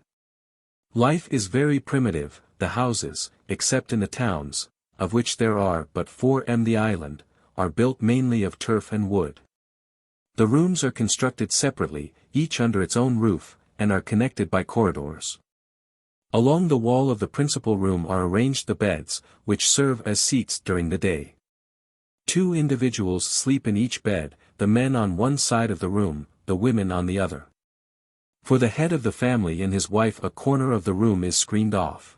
Life is very primitive, the houses, except in the towns, of which there are but 4 in the island, are built mainly of turf and wood. The rooms are constructed separately, each under its own roof, and are connected by corridors. Along the wall of the principal room are arranged the beds, which serve as seats during the day. 2 individuals sleep in each bed, the men on one side of the room, the women on the other. For the head of the family and his wife a corner of the room is screened off.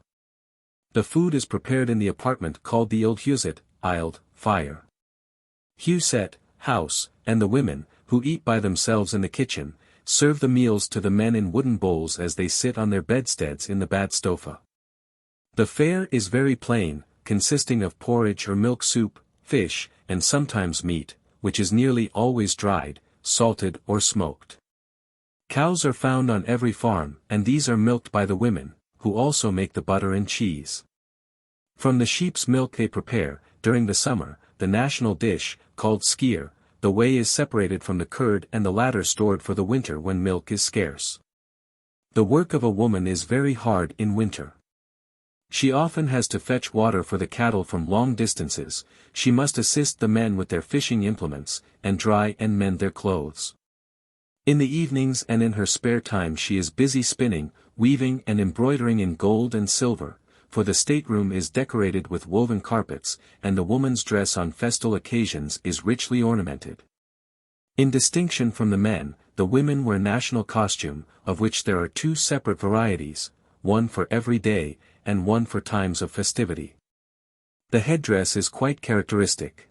The food is prepared in the apartment called the Ildhuset, Ild, fire. Huset, house, and the women, who eat by themselves in the kitchen, serve the meals to the men in wooden bowls as they sit on their bedsteads in the badstofa. The fare is very plain, consisting of porridge or milk soup, fish, and sometimes meat, which is nearly always dried, salted or smoked. Cows are found on every farm, and these are milked by the women, who also make the butter and cheese. From the sheep's milk they prepare, during the summer, the national dish, called skyr. The whey is separated from the curd and the latter stored for the winter when milk is scarce. The work of a woman is very hard in winter. She often has to fetch water for the cattle from long distances, she must assist the men with their fishing implements, and dry and mend their clothes. In the evenings and in her spare time she is busy spinning, weaving and embroidering in gold and silver, for the stateroom is decorated with woven carpets, and the woman's dress on festal occasions is richly ornamented. In distinction from the men, the women wear national costume, of which there are two separate varieties, one for every day, and one for times of festivity. The headdress is quite characteristic.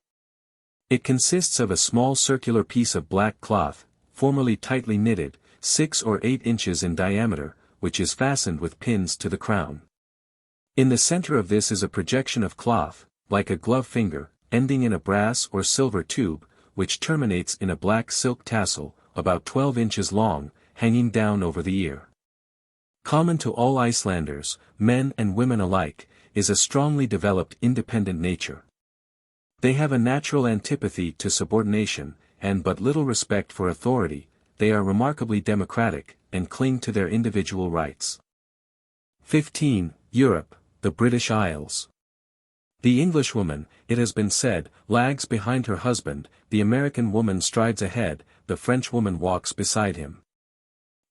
It consists of a small circular piece of black cloth, formerly tightly knitted, 6 or 8 inches in diameter, which is fastened with pins to the crown. In the center of this is a projection of cloth, like a glove finger, ending in a brass or silver tube, which terminates in a black silk tassel, about 12 inches long, hanging down over the ear. Common to all Icelanders, men and women alike, is a strongly developed independent nature. They have a natural antipathy to subordination, and but little respect for authority. They are remarkably democratic, and cling to their individual rights. 15. Europe, the British Isles. The Englishwoman, it has been said, lags behind her husband, the American woman strides ahead, the Frenchwoman walks beside him.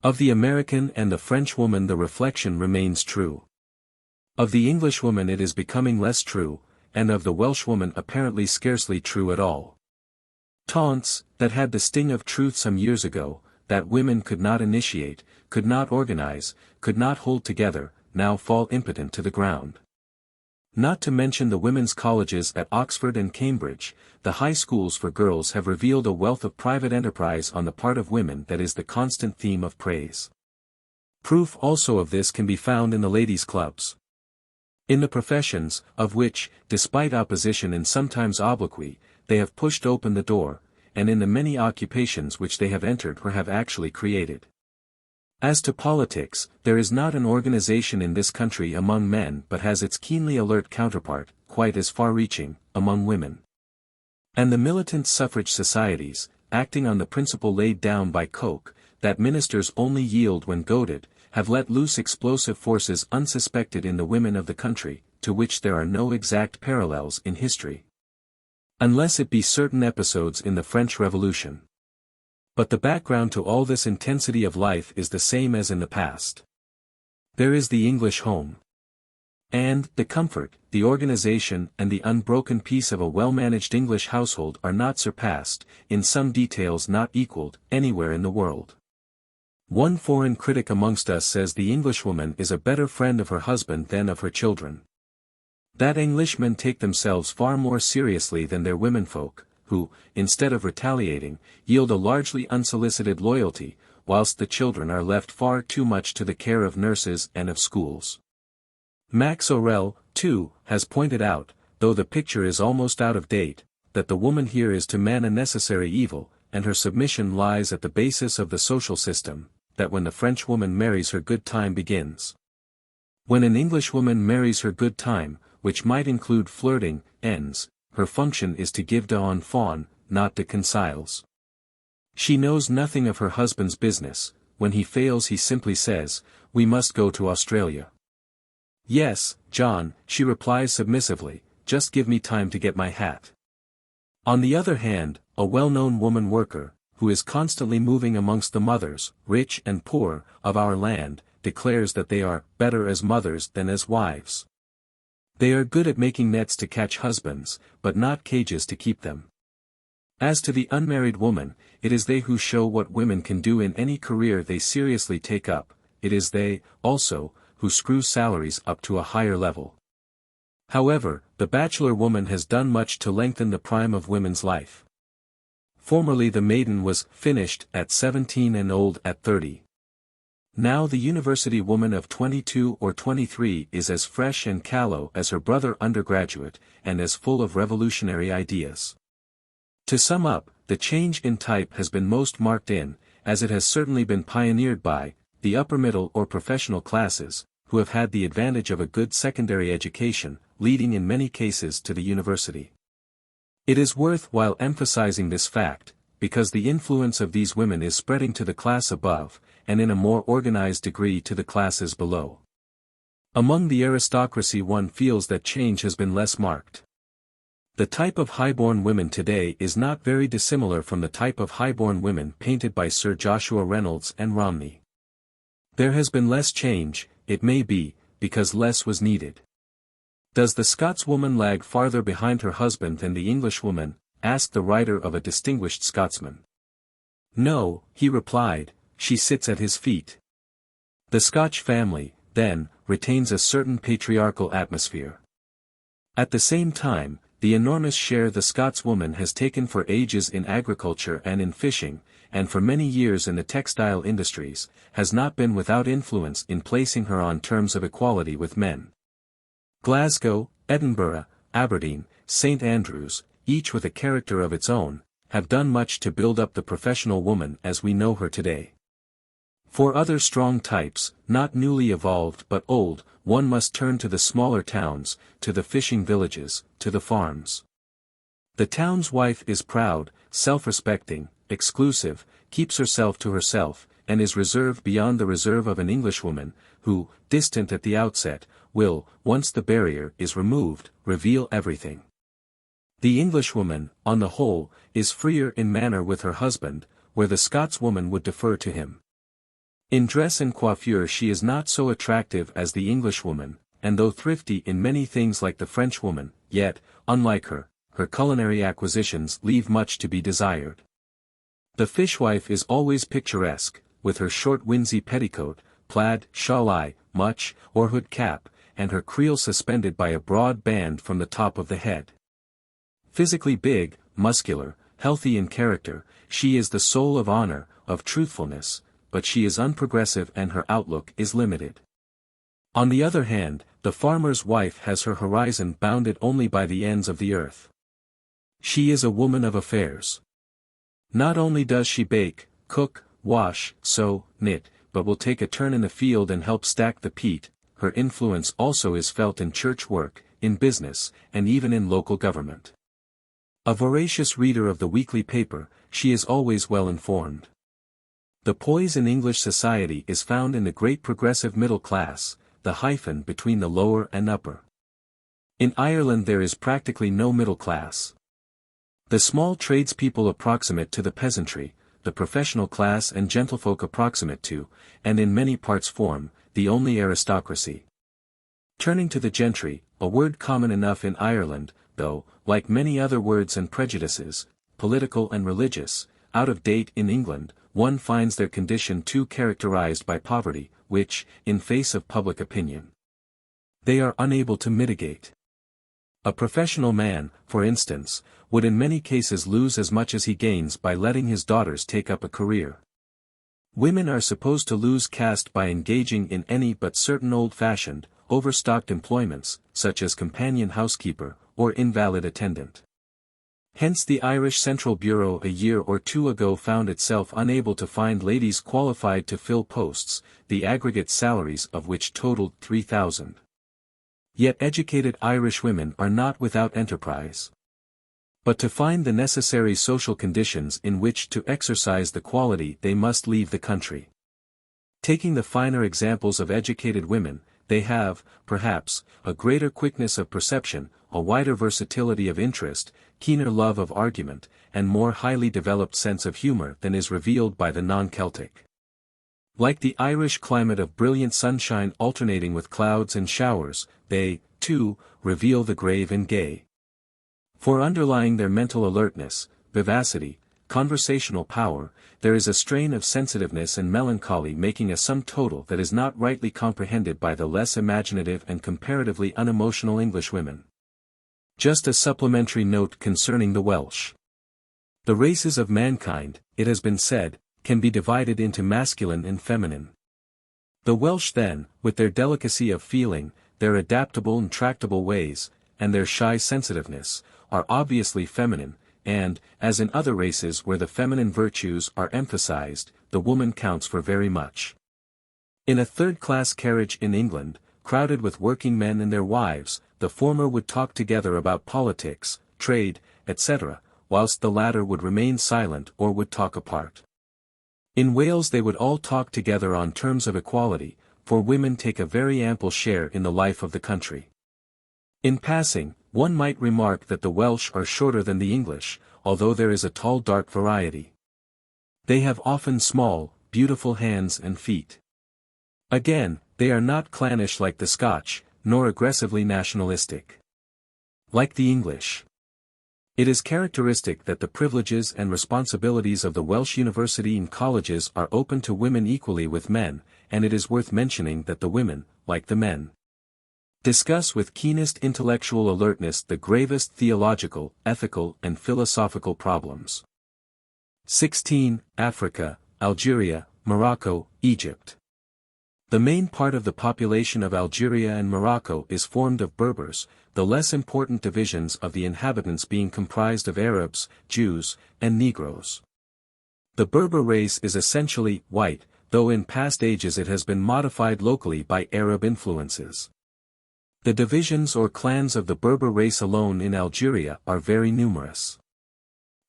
Of the American and the Frenchwoman the reflection remains true. Of the Englishwoman it is becoming less true, and of the Welshwoman apparently scarcely true at all. Taunts, that had the sting of truth some years ago, that women could not initiate, could not organize, could not hold together, now fall impotent to the ground. Not to mention the women's colleges at Oxford and Cambridge, the high schools for girls have revealed a wealth of private enterprise on the part of women that is the constant theme of praise. Proof also of this can be found in the ladies' clubs. In the professions, of which, despite opposition and sometimes obloquy, they have pushed open the door, and in the many occupations which they have entered or have actually created. As to politics, there is not an organization in this country among men but has its keenly alert counterpart, quite as far-reaching, among women. And the militant suffrage societies, acting on the principle laid down by Koch, that ministers only yield when goaded, have let loose explosive forces unsuspected in the women of the country, to which there are no exact parallels in history. Unless it be certain episodes in the French Revolution. But the background to all this intensity of life is the same as in the past. There is the English home. And the comfort, the organization and the unbroken peace of a well-managed English household are not surpassed, in some details not equaled, anywhere in the world. One foreign critic amongst us says the Englishwoman is a better friend of her husband than of her children. That Englishmen take themselves far more seriously than their womenfolk, who, instead of retaliating, yield a largely unsolicited loyalty, whilst the children are left far too much to the care of nurses and of schools. Max Aurel, too, has pointed out, though the picture is almost out of date, that the woman here is to man a necessary evil, and her submission lies at the basis of the social system, that when the Frenchwoman marries her good time begins. When an Englishwoman marries her good time, which might include flirting, ends, her function is to give d'enfants, not de conciles. She knows nothing of her husband's business. When he fails he simply says, "We must go to Australia." "Yes, John," she replies submissively, "just give me time to get my hat." On the other hand, a well-known woman worker, who is constantly moving amongst the mothers, rich and poor, of our land, declares that they are better as mothers than as wives. They are good at making nets to catch husbands, but not cages to keep them. As to the unmarried woman, it is they who show what women can do in any career they seriously take up. It is they, also, who screw salaries up to a higher level. However, the bachelor woman has done much to lengthen the prime of women's life. Formerly the maiden was finished at 17 and old at 30. Now the university woman of 22 or 23 is as fresh and callow as her brother undergraduate, and as full of revolutionary ideas. To sum up, the change in type has been most marked in, as it has certainly been pioneered by, the upper middle or professional classes, who have had the advantage of a good secondary education, leading in many cases to the university. It is worth while emphasizing this fact, because the influence of these women is spreading to the class above, and in a more organized degree to the classes below. Among the aristocracy one feels that change has been less marked. The type of highborn women today is not very dissimilar from the type of highborn women painted by Sir Joshua Reynolds and Romney. There has been less change, it may be, because less was needed. Does the Scotswoman lag farther behind her husband than the Englishwoman? Asked the writer of a distinguished Scotsman. No, he replied, she sits at his feet. The Scotch family, then, retains a certain patriarchal atmosphere. At the same time, the enormous share the Scotswoman has taken for ages in agriculture and in fishing, and for many years in the textile industries, has not been without influence in placing her on terms of equality with men. Glasgow, Edinburgh, Aberdeen, St. Andrews, each with a character of its own, have done much to build up the professional woman as we know her today. For other strong types, not newly evolved but old, one must turn to the smaller towns, to the fishing villages, to the farms. The town's wife is proud, self-respecting, exclusive, keeps herself to herself, and is reserved beyond the reserve of an Englishwoman, who, distant at the outset, will, once the barrier is removed, reveal everything. The Englishwoman, on the whole, is freer in manner with her husband, where the Scotswoman would defer to him. In dress and coiffure she is not so attractive as the Englishwoman, and though thrifty in many things like the Frenchwoman, yet, unlike her, her culinary acquisitions leave much to be desired. The fishwife is always picturesque, with her short winsey petticoat, plaid, shawl, much, or hood cap, and her creel suspended by a broad band from the top of the head. Physically big, muscular, healthy in character, she is the soul of honor, of truthfulness, but she is unprogressive and her outlook is limited. On the other hand, the farmer's wife has her horizon bounded only by the ends of the earth. She is a woman of affairs. Not only does she bake, cook, wash, sew, knit, but will take a turn in the field and help stack the peat. Her influence also is felt in church work, in business, and even in local government. A voracious reader of the weekly paper, she is always well informed. The poise in English society is found in the great progressive middle class, the hyphen between the lower and upper. In Ireland there is practically no middle class. The small tradespeople approximate to the peasantry, the professional class and gentlefolk approximate to, and in many parts form, the only aristocracy. Turning to the gentry, a word common enough in Ireland, though, like many other words and prejudices, political and religious, out of date in England, one finds their condition too characterized by poverty, which, in face of public opinion, they are unable to mitigate. A professional man, for instance, would in many cases lose as much as he gains by letting his daughters take up a career. Women are supposed to lose caste by engaging in any but certain old-fashioned, overstocked employments, such as companion housekeeper, or invalid attendant. Hence the Irish Central Bureau a year or two ago found itself unable to find ladies qualified to fill posts, the aggregate salaries of which totaled 3,000. Yet educated Irish women are not without enterprise. But to find the necessary social conditions in which to exercise the quality they must leave the country. Taking the finer examples of educated women, they have, perhaps, a greater quickness of perception, a wider versatility of interest, keener love of argument, and more highly developed sense of humor than is revealed by the non-Celtic. Like the Irish climate of brilliant sunshine alternating with clouds and showers, they, too, reveal the grave and gay. For underlying their mental alertness, vivacity, conversational power, there is a strain of sensitiveness and melancholy making a sum total that is not rightly comprehended by the less imaginative and comparatively unemotional Englishwomen. Just a supplementary note concerning the Welsh. The races of mankind, it has been said, can be divided into masculine and feminine. The Welsh then, with their delicacy of feeling, their adaptable and tractable ways, and their shy sensitiveness, are obviously feminine, and, as in other races where the feminine virtues are emphasized, the woman counts for very much. In a third-class carriage in England, crowded with working men and their wives, the former would talk together about politics, trade, etc., whilst the latter would remain silent or would talk apart. In Wales they would all talk together on terms of equality, for women take a very ample share in the life of the country. In passing, one might remark that the Welsh are shorter than the English, although there is a tall dark variety. They have often small, beautiful hands and feet. Again, they are not clannish like the Scotch, nor aggressively nationalistic. Like the English. It is characteristic that the privileges and responsibilities of the Welsh university and colleges are open to women equally with men, and it is worth mentioning that the women, like the men, discuss with keenest intellectual alertness the gravest theological, ethical and philosophical problems. 16. Africa, Algeria, Morocco, Egypt. The main part of the population of Algeria and Morocco is formed of Berbers, the less important divisions of the inhabitants being comprised of Arabs, Jews, and Negroes. The Berber race is essentially white, though in past ages it has been modified locally by Arab influences. The divisions or clans of the Berber race alone in Algeria are very numerous.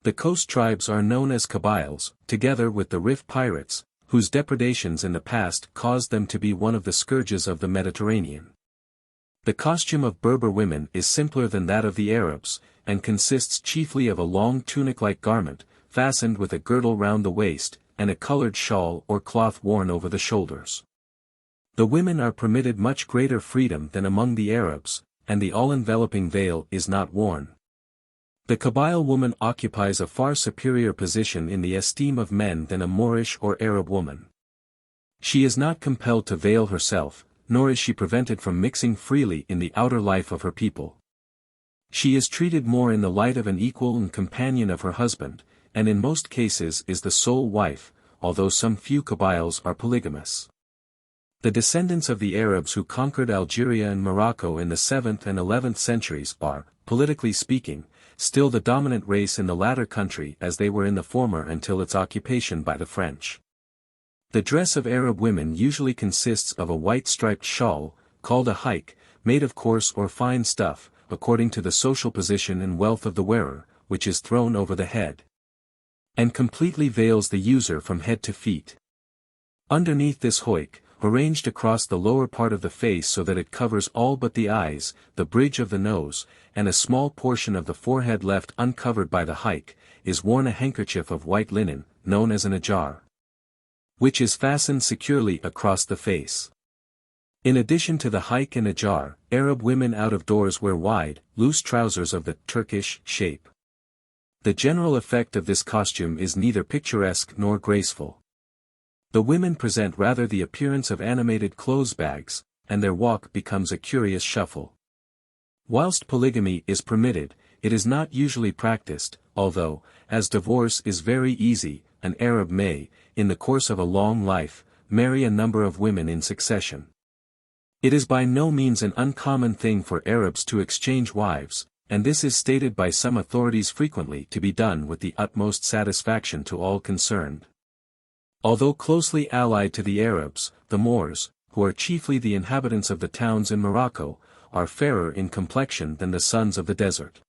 The coast tribes are known as Kabyles, together with the Rif pirates, whose depredations in the past caused them to be one of the scourges of the Mediterranean. The costume of Berber women is simpler than that of the Arabs, and consists chiefly of a long tunic-like garment, fastened with a girdle round the waist, and a colored shawl or cloth worn over the shoulders. The women are permitted much greater freedom than among the Arabs, and the all-enveloping veil is not worn. The Kabyle woman occupies a far superior position in the esteem of men than a Moorish or Arab woman. She is not compelled to veil herself, nor is she prevented from mixing freely in the outer life of her people. She is treated more in the light of an equal and companion of her husband, and in most cases is the sole wife, although some few Kabyles are polygamous. The descendants of the Arabs who conquered Algeria and Morocco in the 7th and 11th centuries are, politically speaking, still the dominant race in the latter country as they were in the former until its occupation by the French. The dress of Arab women usually consists of a white striped shawl, called a haik, made of coarse or fine stuff, according to the social position and wealth of the wearer, which is thrown over the head, and completely veils the user from head to feet. Underneath this haik, arranged across the lower part of the face so that it covers all but the eyes, the bridge of the nose, and a small portion of the forehead left uncovered by the haik, is worn a handkerchief of white linen, known as an ajar, which is fastened securely across the face. In addition to the haik and ajar, Arab women out of doors wear wide, loose trousers of the Turkish shape. The general effect of this costume is neither picturesque nor graceful. The women present rather the appearance of animated clothes bags, and their walk becomes a curious shuffle. Whilst polygamy is permitted, it is not usually practiced, although, as divorce is very easy, an Arab may, in the course of a long life, marry a number of women in succession. It is by no means an uncommon thing for Arabs to exchange wives, and this is stated by some authorities frequently to be done with the utmost satisfaction to all concerned. Although closely allied to the Arabs, the Moors, who are chiefly the inhabitants of the towns in Morocco, are fairer in complexion than the sons of the desert.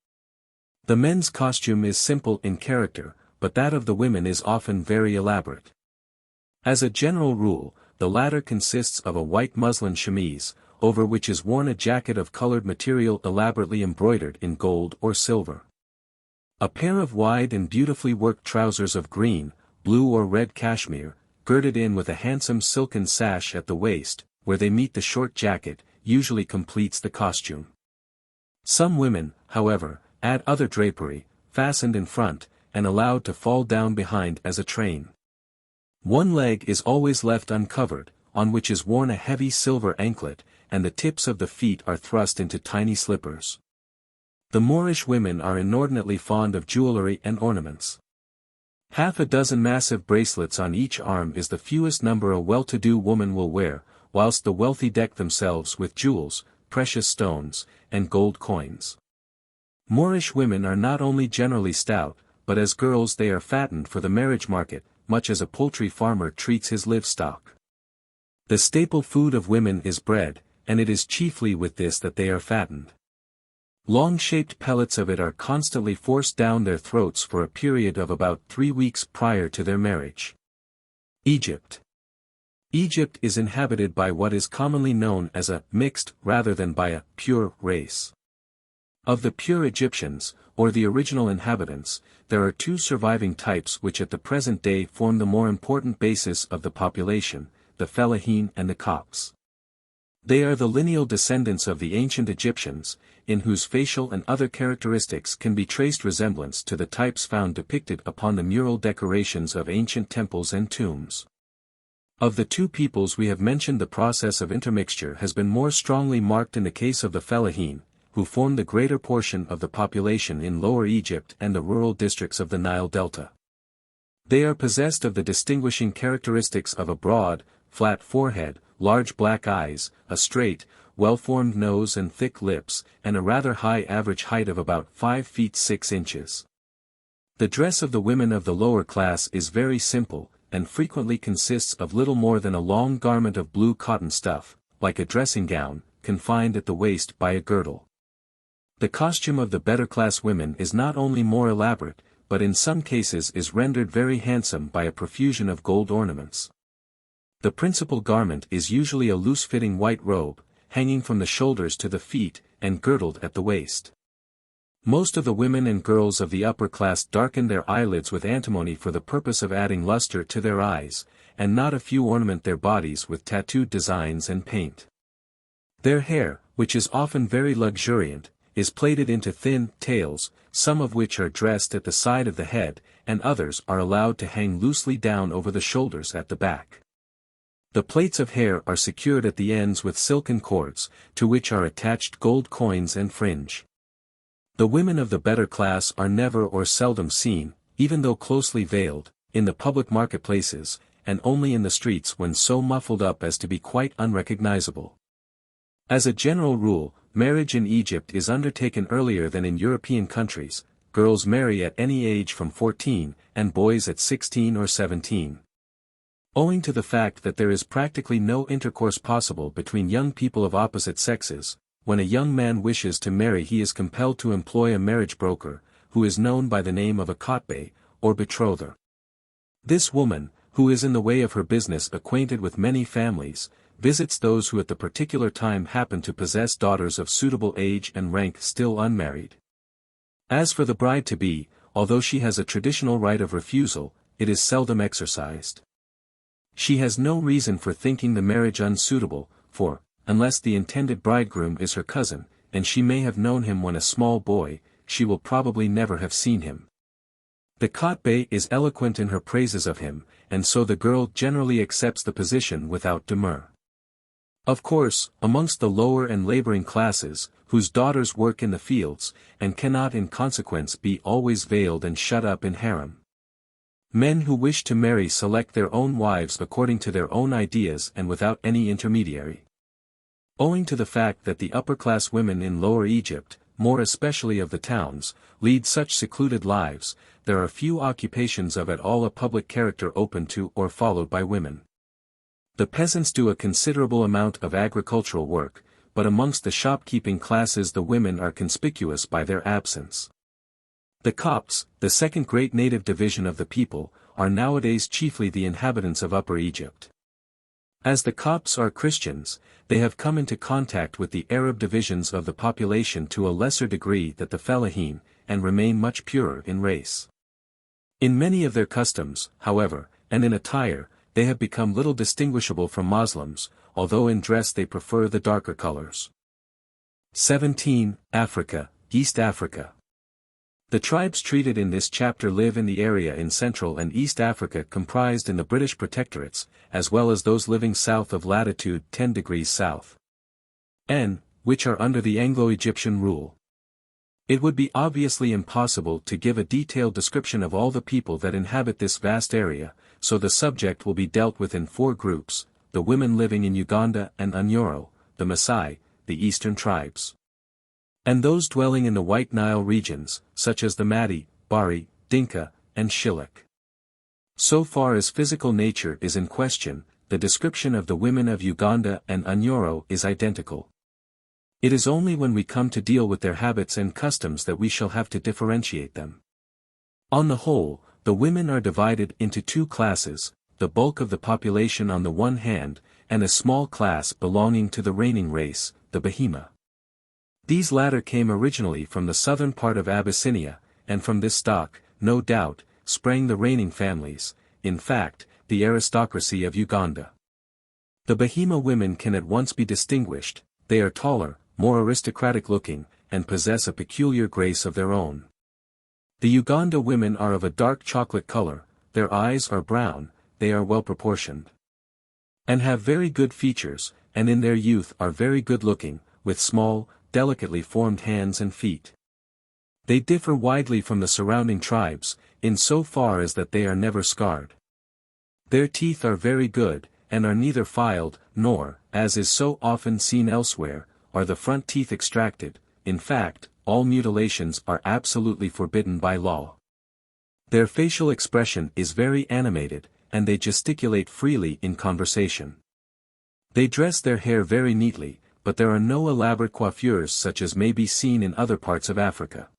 The men's costume is simple in character, but that of the women is often very elaborate. As a general rule, the latter consists of a white muslin chemise, over which is worn a jacket of colored material elaborately embroidered in gold or silver. A pair of wide and beautifully worked trousers of green, blue or red cashmere, girded in with a handsome silken sash at the waist, where they meet the short jacket, usually completes the costume. Some women, however, add other drapery, fastened in front, and allowed to fall down behind as a train. One leg is always left uncovered, on which is worn a heavy silver anklet, and the tips of the feet are thrust into tiny slippers. The Moorish women are inordinately fond of jewelry and ornaments. Half a dozen massive bracelets on each arm is the fewest number a well-to-do woman will wear, whilst the wealthy deck themselves with jewels, precious stones, and gold coins. Moorish women are not only generally stout, but as girls they are fattened for the marriage market, much as a poultry farmer treats his livestock. The staple food of women is bread, and it is chiefly with this that they are fattened. Long-shaped pellets of it are constantly forced down their throats for a period of about 3 weeks prior to their marriage. Egypt. Egypt is inhabited by what is commonly known as a mixed rather than by a pure race. Of the pure Egyptians, or the original inhabitants, there are two surviving types which at the present day form the more important basis of the population, the Fellahin and the Copts. They are the lineal descendants of the ancient Egyptians, in whose facial and other characteristics can be traced resemblance to the types found depicted upon the mural decorations of ancient temples and tombs. Of the two peoples we have mentioned, the process of intermixture has been more strongly marked in the case of the Fellahin, who form the greater portion of the population in Lower Egypt and the rural districts of the Nile Delta. They are possessed of the distinguishing characteristics of a broad, flat forehead, large black eyes, a straight, well-formed nose and thick lips, and a rather high average height of about 5 feet 6 inches. The dress of the women of the lower class is very simple, and frequently consists of little more than a long garment of blue cotton stuff, like a dressing gown, confined at the waist by a girdle. The costume of the better class women is not only more elaborate, but in some cases is rendered very handsome by a profusion of gold ornaments. The principal garment is usually a loose-fitting white robe, hanging from the shoulders to the feet, and girdled at the waist. Most of the women and girls of the upper class darken their eyelids with antimony for the purpose of adding luster to their eyes, and not a few ornament their bodies with tattooed designs and paint. Their hair, which is often very luxuriant, is plaited into thin tails, some of which are dressed at the side of the head, and others are allowed to hang loosely down over the shoulders at the back. The plaits of hair are secured at the ends with silken cords, to which are attached gold coins and fringe. The women of the better class are never or seldom seen, even though closely veiled, in the public marketplaces, and only in the streets when so muffled up as to be quite unrecognizable. As a general rule, marriage in Egypt is undertaken earlier than in European countries. Girls marry at any age from 14, and boys at 16 or 17. Owing to the fact that there is practically no intercourse possible between young people of opposite sexes, when a young man wishes to marry he is compelled to employ a marriage broker, who is known by the name of a khotbeh, or betrother. This woman, who is in the way of her business acquainted with many families, visits those who at the particular time happen to possess daughters of suitable age and rank still unmarried. As for the bride-to-be, although she has a traditional right of refusal, it is seldom exercised. She has no reason for thinking the marriage unsuitable, for, unless the intended bridegroom is her cousin, and she may have known him when a small boy, she will probably never have seen him. The khotbeh is eloquent in her praises of him, and so the girl generally accepts the position without demur. Of course, amongst the lower and laboring classes, whose daughters work in the fields, and cannot in consequence be always veiled and shut up in harem, men who wish to marry select their own wives according to their own ideas and without any intermediary. Owing to the fact that the upper-class women in Lower Egypt, more especially of the towns, lead such secluded lives, there are few occupations of at all a public character open to or followed by women. The peasants do a considerable amount of agricultural work, but amongst the shopkeeping classes the women are conspicuous by their absence. The Copts, the second great native division of the people, are nowadays chiefly the inhabitants of Upper Egypt. As the Copts are Christians, they have come into contact with the Arab divisions of the population to a lesser degree than the Fellahin, and remain much purer in race. In many of their customs, however, and in attire, they have become little distinguishable from Moslems, although in dress they prefer the darker colors. 17. Africa, East Africa. The tribes treated in this chapter live in the area in Central and East Africa comprised in the British protectorates, as well as those living south of latitude 10 degrees south. N, which are under the Anglo-Egyptian rule. It would be obviously impossible to give a detailed description of all the people that inhabit this vast area, so the subject will be dealt with in 4 groups: the women living in Uganda and Unyoro, the Maasai, the eastern tribes, and those dwelling in the White Nile regions, such as the Madi, Bari, Dinka, and Shilluk. So far as physical nature is in question, the description of the women of Uganda and Unyoro is identical. It is only when we come to deal with their habits and customs that we shall have to differentiate them. On the whole, the women are divided into 2 classes, the bulk of the population on the one hand, and a small class belonging to the reigning race, the Bahima. These latter came originally from the southern part of Abyssinia, and from this stock, no doubt, sprang the reigning families, in fact, the aristocracy of Uganda. The Bahima women can at once be distinguished, they are taller, more aristocratic-looking, and possess a peculiar grace of their own. The Uganda women are of a dark chocolate color, their eyes are brown, they are well proportioned, and have very good features, and in their youth are very good-looking, with small, delicately formed hands and feet. They differ widely from the surrounding tribes, in so far as that they are never scarred. Their teeth are very good, and are neither filed, nor, as is so often seen elsewhere, are the front teeth extracted. In fact, all mutilations are absolutely forbidden by law. Their facial expression is very animated, and they gesticulate freely in conversation. They dress their hair very neatly, but there are no elaborate coiffures such as may be seen in other parts of Africa.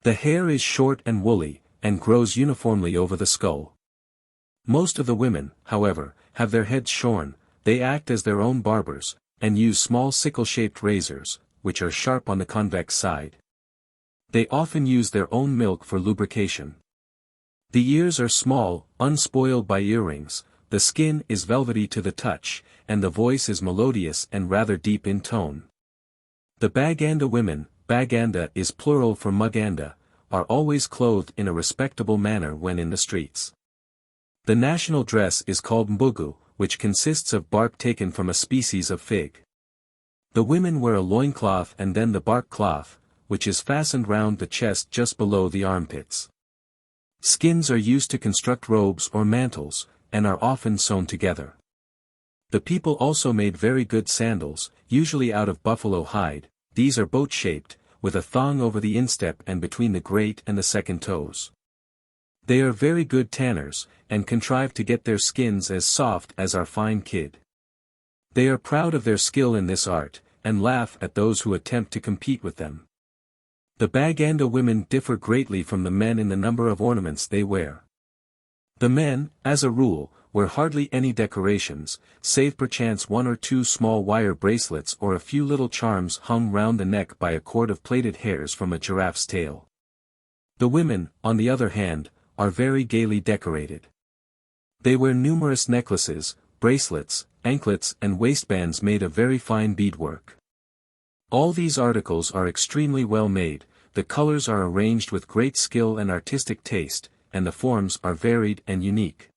The hair is short and woolly, and grows uniformly over the skull. Most of the women, however, have their heads shorn, they act as their own barbers, and use small sickle-shaped razors, which are sharp on the convex side. They often use their own milk for lubrication. The ears are small, unspoiled by earrings, the skin is velvety to the touch, and the voice is melodious and rather deep in tone. The Baganda women, Baganda is plural for Muganda, are always clothed in a respectable manner when in the streets. The national dress is called mbugu, which consists of bark taken from a species of fig. The women wear a loincloth and then the bark cloth, which is fastened round the chest just below the armpits. Skins are used to construct robes or mantles, and are often sewn together. The people also made very good sandals, usually out of buffalo hide. These are boat-shaped, with a thong over the instep and between the great and the second toes. They are very good tanners, and contrive to get their skins as soft as our fine kid. They are proud of their skill in this art, and laugh at those who attempt to compete with them. The Baganda women differ greatly from the men in the number of ornaments they wear. The men, as a rule, wear hardly any decorations, save perchance one or two small wire bracelets or a few little charms hung round the neck by a cord of plaited hairs from a giraffe's tail. The women, on the other hand, are very gaily decorated. They wear numerous necklaces, bracelets, anklets and waistbands made of very fine beadwork. All these articles are extremely well made, the colors are arranged with great skill and artistic taste, and the forms are varied and unique.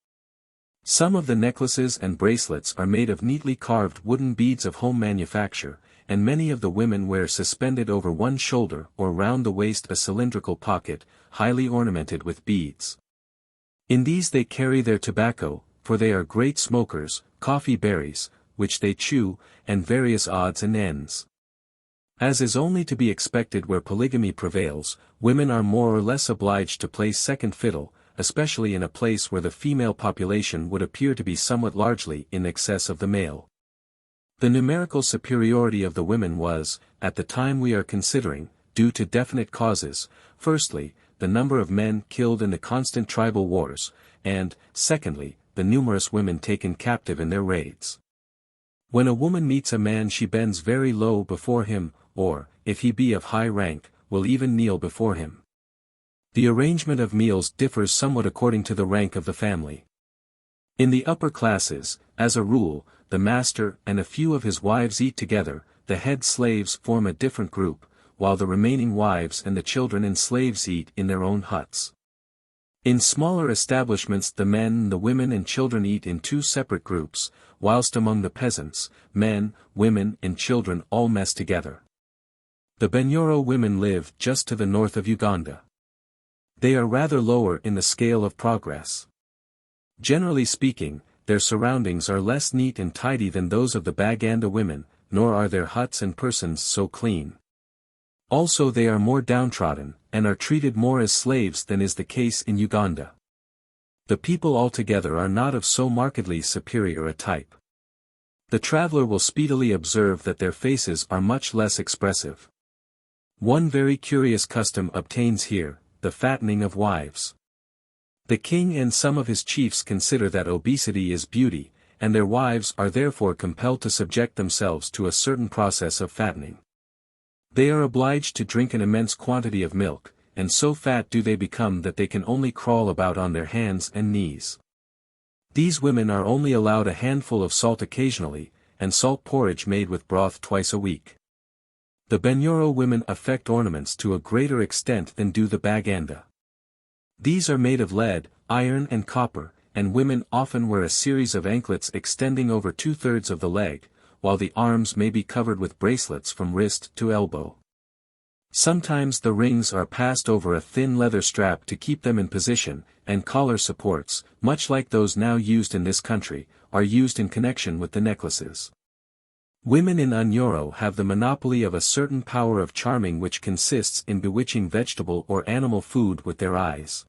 Some of the necklaces and bracelets are made of neatly carved wooden beads of home manufacture, and many of the women wear suspended over one shoulder or round the waist a cylindrical pocket, highly ornamented with beads. In these they carry their tobacco, for they are great smokers, coffee berries, which they chew, and various odds and ends. As is only to be expected where polygamy prevails, women are more or less obliged to play second fiddle, especially in a place where the female population would appear to be somewhat largely in excess of the male. The numerical superiority of the women was, at the time we are considering, due to definite causes: firstly, the number of men killed in the constant tribal wars, and, secondly, the numerous women taken captive in their raids. When a woman meets a man she bends very low before him, or, if he be of high rank, will even kneel before him. The arrangement of meals differs somewhat according to the rank of the family. In the upper classes, as a rule, the master and a few of his wives eat together, the head slaves form a different group, while the remaining wives and the children and slaves eat in their own huts. In smaller establishments the men, the women and children eat in two separate groups, whilst among the peasants, men, women and children all mess together. The Bunyoro women live just to the north of Uganda. They are rather lower in the scale of progress. Generally speaking, their surroundings are less neat and tidy than those of the Baganda women, nor are their huts and persons so clean. Also they are more downtrodden, and are treated more as slaves than is the case in Uganda. The people altogether are not of so markedly superior a type. The traveler will speedily observe that their faces are much less expressive. One very curious custom obtains here, the fattening of wives. The king and some of his chiefs consider that obesity is beauty, and their wives are therefore compelled to subject themselves to a certain process of fattening. They are obliged to drink an immense quantity of milk, and so fat do they become that they can only crawl about on their hands and knees. These women are only allowed a handful of salt occasionally, and salt porridge made with broth twice a week. The Banyoro women affect ornaments to a greater extent than do the Baganda. These are made of lead, iron and copper, and women often wear a series of anklets extending over 2/3 of the leg, while the arms may be covered with bracelets from wrist to elbow. Sometimes the rings are passed over a thin leather strap to keep them in position, and collar supports, much like those now used in this country, are used in connection with the necklaces. Women in Unyoro have the monopoly of a certain power of charming which consists in bewitching vegetable or animal food with their eyes.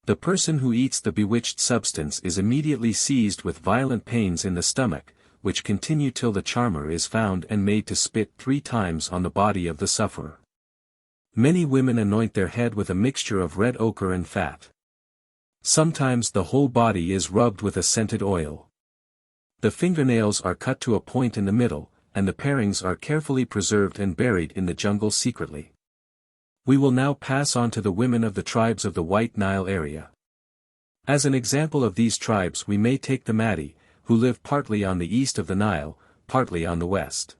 The person who eats the bewitched substance is immediately seized with violent pains in the stomach, which continue till the charmer is found and made to spit 3 times on the body of the sufferer. Many women anoint their head with a mixture of red ochre and fat. Sometimes the whole body is rubbed with a scented oil. The fingernails are cut to a point in the middle, and the parings are carefully preserved and buried in the jungle secretly. We will now pass on to the women of the tribes of the White Nile area. As an example of these tribes we may take the Mahdi, who live partly on the east of the Nile, partly on the west.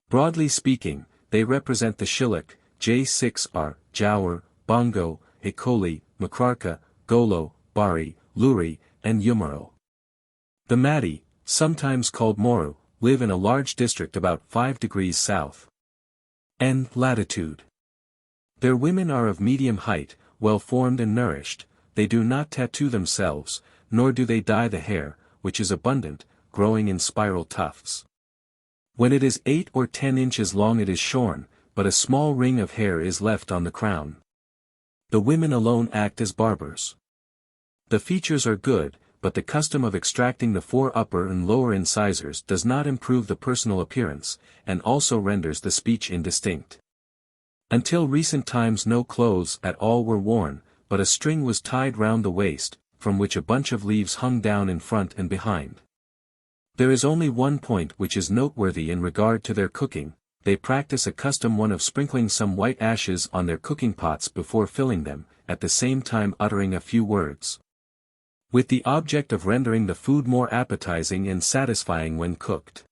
Broadly speaking, they represent the Shilluk, J6R, Jawar, Bongo, Ikoli, Makrarka, Golo, Bari, Luri, and Yumaro. The Mahdi, sometimes called Moru, live in a large district about 5 degrees south and latitude. Their women are of medium height, well-formed and nourished. They do not tattoo themselves, nor do they dye the hair, which is abundant, growing in spiral tufts. When it is 8 or 10 inches long it is shorn, but a small ring of hair is left on the crown. The women alone act as barbers. The features are good, but the custom of extracting the 4 upper and lower incisors does not improve the personal appearance, and also renders the speech indistinct. Until recent times no clothes at all were worn, but a string was tied round the waist, from which a bunch of leaves hung down in front and behind. There is only one point which is noteworthy in regard to their cooking. They practice a custom one of sprinkling some white ashes on their cooking pots before filling them, at the same time uttering a few words, with the object of rendering the food more appetizing and satisfying when cooked.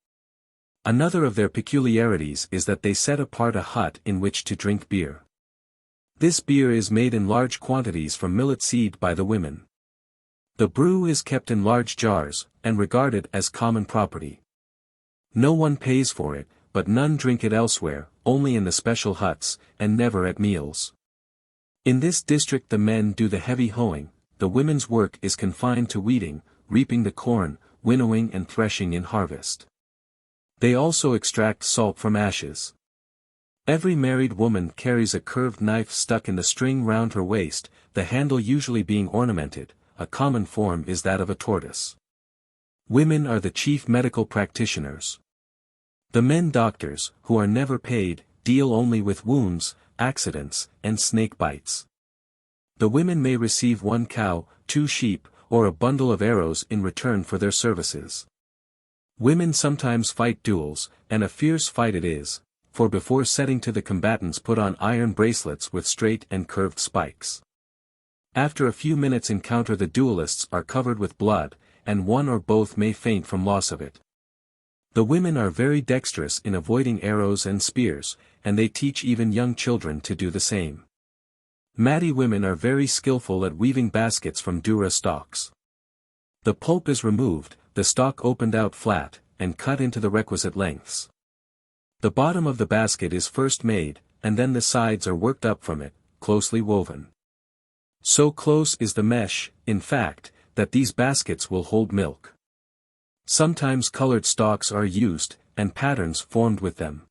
Another of their peculiarities is that they set apart a hut in which to drink beer. This beer is made in large quantities from millet seed by the women. The brew is kept in large jars, and regarded as common property. No one pays for it, but none drink it elsewhere, only in the special huts, and never at meals. In this district the men do the heavy hoeing. The women's work is confined to weeding, reaping the corn, winnowing and threshing in harvest. They also extract salt from ashes. Every married woman carries a curved knife stuck in the string round her waist, the handle usually being ornamented. A common form is that of a tortoise. Women are the chief medical practitioners. The men doctors, who are never paid, deal only with wounds, accidents, and snake bites. The women may receive 1 cow, 2 sheep, or a bundle of arrows in return for their services. Women sometimes fight duels, and a fierce fight it is, for before setting to the combatants put on iron bracelets with straight and curved spikes. After a few minutes' encounter the duelists are covered with blood, and one or both may faint from loss of it. The women are very dexterous in avoiding arrows and spears, and they teach even young children to do the same. Mahdi women are very skillful at weaving baskets from dura stalks. The pulp is removed, the stalk opened out flat, and cut into the requisite lengths. The bottom of the basket is first made, and then the sides are worked up from it, closely woven. So close is the mesh, in fact, that these baskets will hold milk. Sometimes colored stalks are used, and patterns formed with them.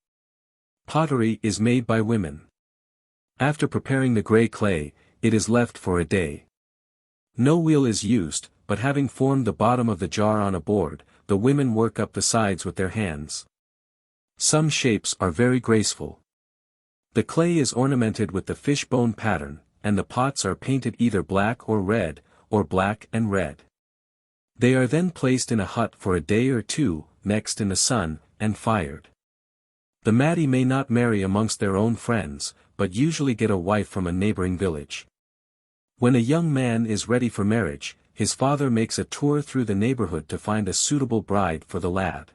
Pottery is made by women. After preparing the gray clay, it is left for a day. No wheel is used, but having formed the bottom of the jar on a board, the women work up the sides with their hands. Some shapes are very graceful. The clay is ornamented with the fishbone pattern, and the pots are painted either black or black and red. They are then placed in a hut for a day or two, next in the sun, and fired. The Madi may not marry amongst their own friends, but usually get a wife from a neighboring village. When a young man is ready for marriage, his father makes a tour through the neighborhood to find a suitable bride for the lad.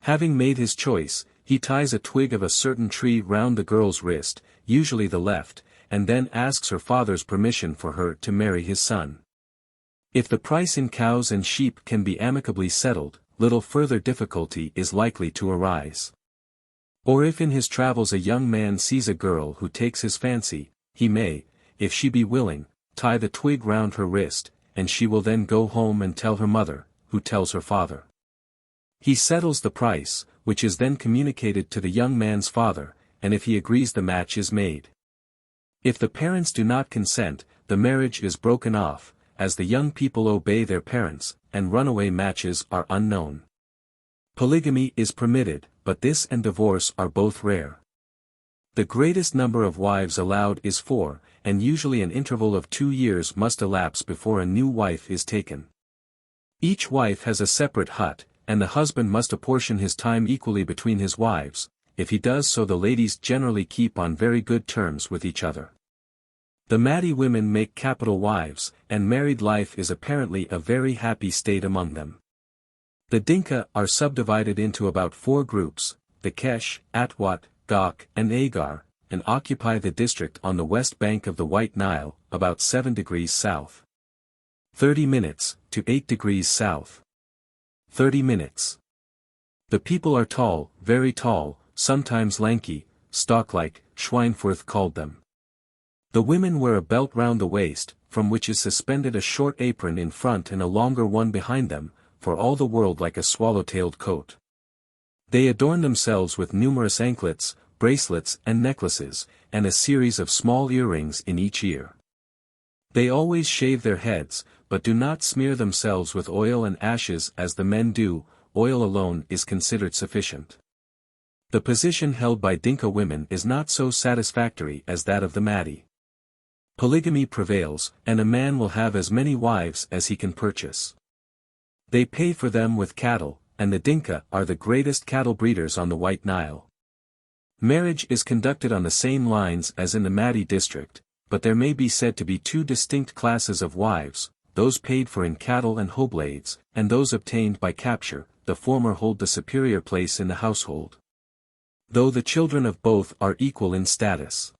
Having made his choice, he ties a twig of a certain tree round the girl's wrist, usually the left, and then asks her father's permission for her to marry his son. If the price in cows and sheep can be amicably settled, little further difficulty is likely to arise. Or if in his travels a young man sees a girl who takes his fancy, he may, if she be willing, tie the twig round her wrist, and she will then go home and tell her mother, who tells her father. He settles the price, which is then communicated to the young man's father, and if he agrees the match is made. If the parents do not consent, the marriage is broken off, as the young people obey their parents, and runaway matches are unknown. Polygamy is permitted, but this and divorce are both rare. The greatest number of wives allowed is 4, and usually an interval of 2 years must elapse before a new wife is taken. Each wife has a separate hut, and the husband must apportion his time equally between his wives. If he does so, the ladies generally keep on very good terms with each other. The Madi women make capital wives, and married life is apparently a very happy state among them. The Dinka are subdivided into about 4 groups, the Kesh, Atwat, Gok, and Agar, and occupy the district on the west bank of the White Nile, about 7 degrees south. 30 minutes, to 8 degrees south. 30 minutes. The people are tall, very tall, sometimes lanky, stalk-like, Schweinfurth called them. The women wear a belt round the waist, from which is suspended a short apron in front and a longer one behind them, for all the world like a swallow-tailed coat. They adorn themselves with numerous anklets, bracelets and necklaces, and a series of small earrings in each ear. They always shave their heads, but do not smear themselves with oil and ashes as the men do. Oil alone is considered sufficient. The position held by Dinka women is not so satisfactory as that of the Madi. Polygamy prevails, and a man will have as many wives as he can purchase. They pay for them with cattle, and the Dinka are the greatest cattle breeders on the White Nile. Marriage is conducted on the same lines as in the Madi district, but there may be said to be 2 distinct classes of wives, those paid for in cattle and hoblades, and those obtained by capture. The former hold the superior place in the household, though the children of both are equal in status.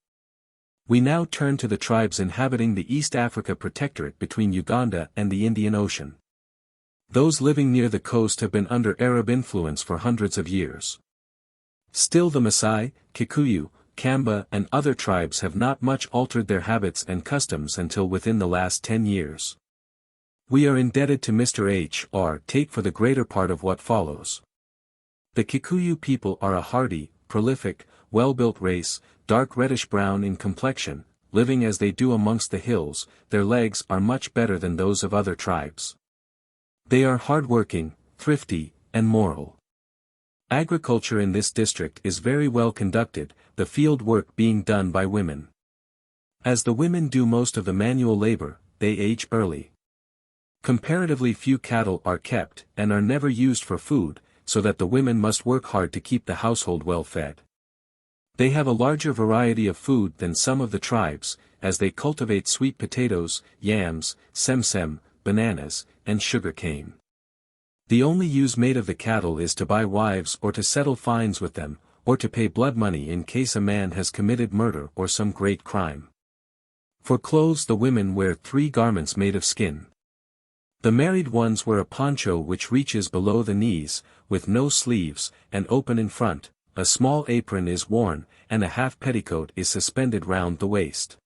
We now turn to the tribes inhabiting the East Africa Protectorate between Uganda and the Indian Ocean. Those living near the coast have been under Arab influence for hundreds of years. Still the Maasai, Kikuyu, Kamba and other tribes have not much altered their habits and customs until within the last 10 years. We are indebted to Mr. H.R. Tate for the greater part of what follows. The Kikuyu people are a hardy, prolific, well-built race, dark reddish-brown in complexion, living as they do amongst the hills. Their legs are much better than those of other tribes. They are hard-working, thrifty, and moral. Agriculture in this district is very well conducted, the field work being done by women. As the women do most of the manual labor, they age early. Comparatively few cattle are kept, and are never used for food, so that the women must work hard to keep the household well fed. They have a larger variety of food than some of the tribes, as they cultivate sweet potatoes, yams, semsem, bananas, and sugar cane. The only use made of the cattle is to buy wives or to settle fines with them, or to pay blood money in case a man has committed murder or some great crime. For clothes the women wear 3 garments made of skin. The married ones wear a poncho which reaches below the knees, with no sleeves, and open in front. A small apron is worn, and a half petticoat is suspended round the waist.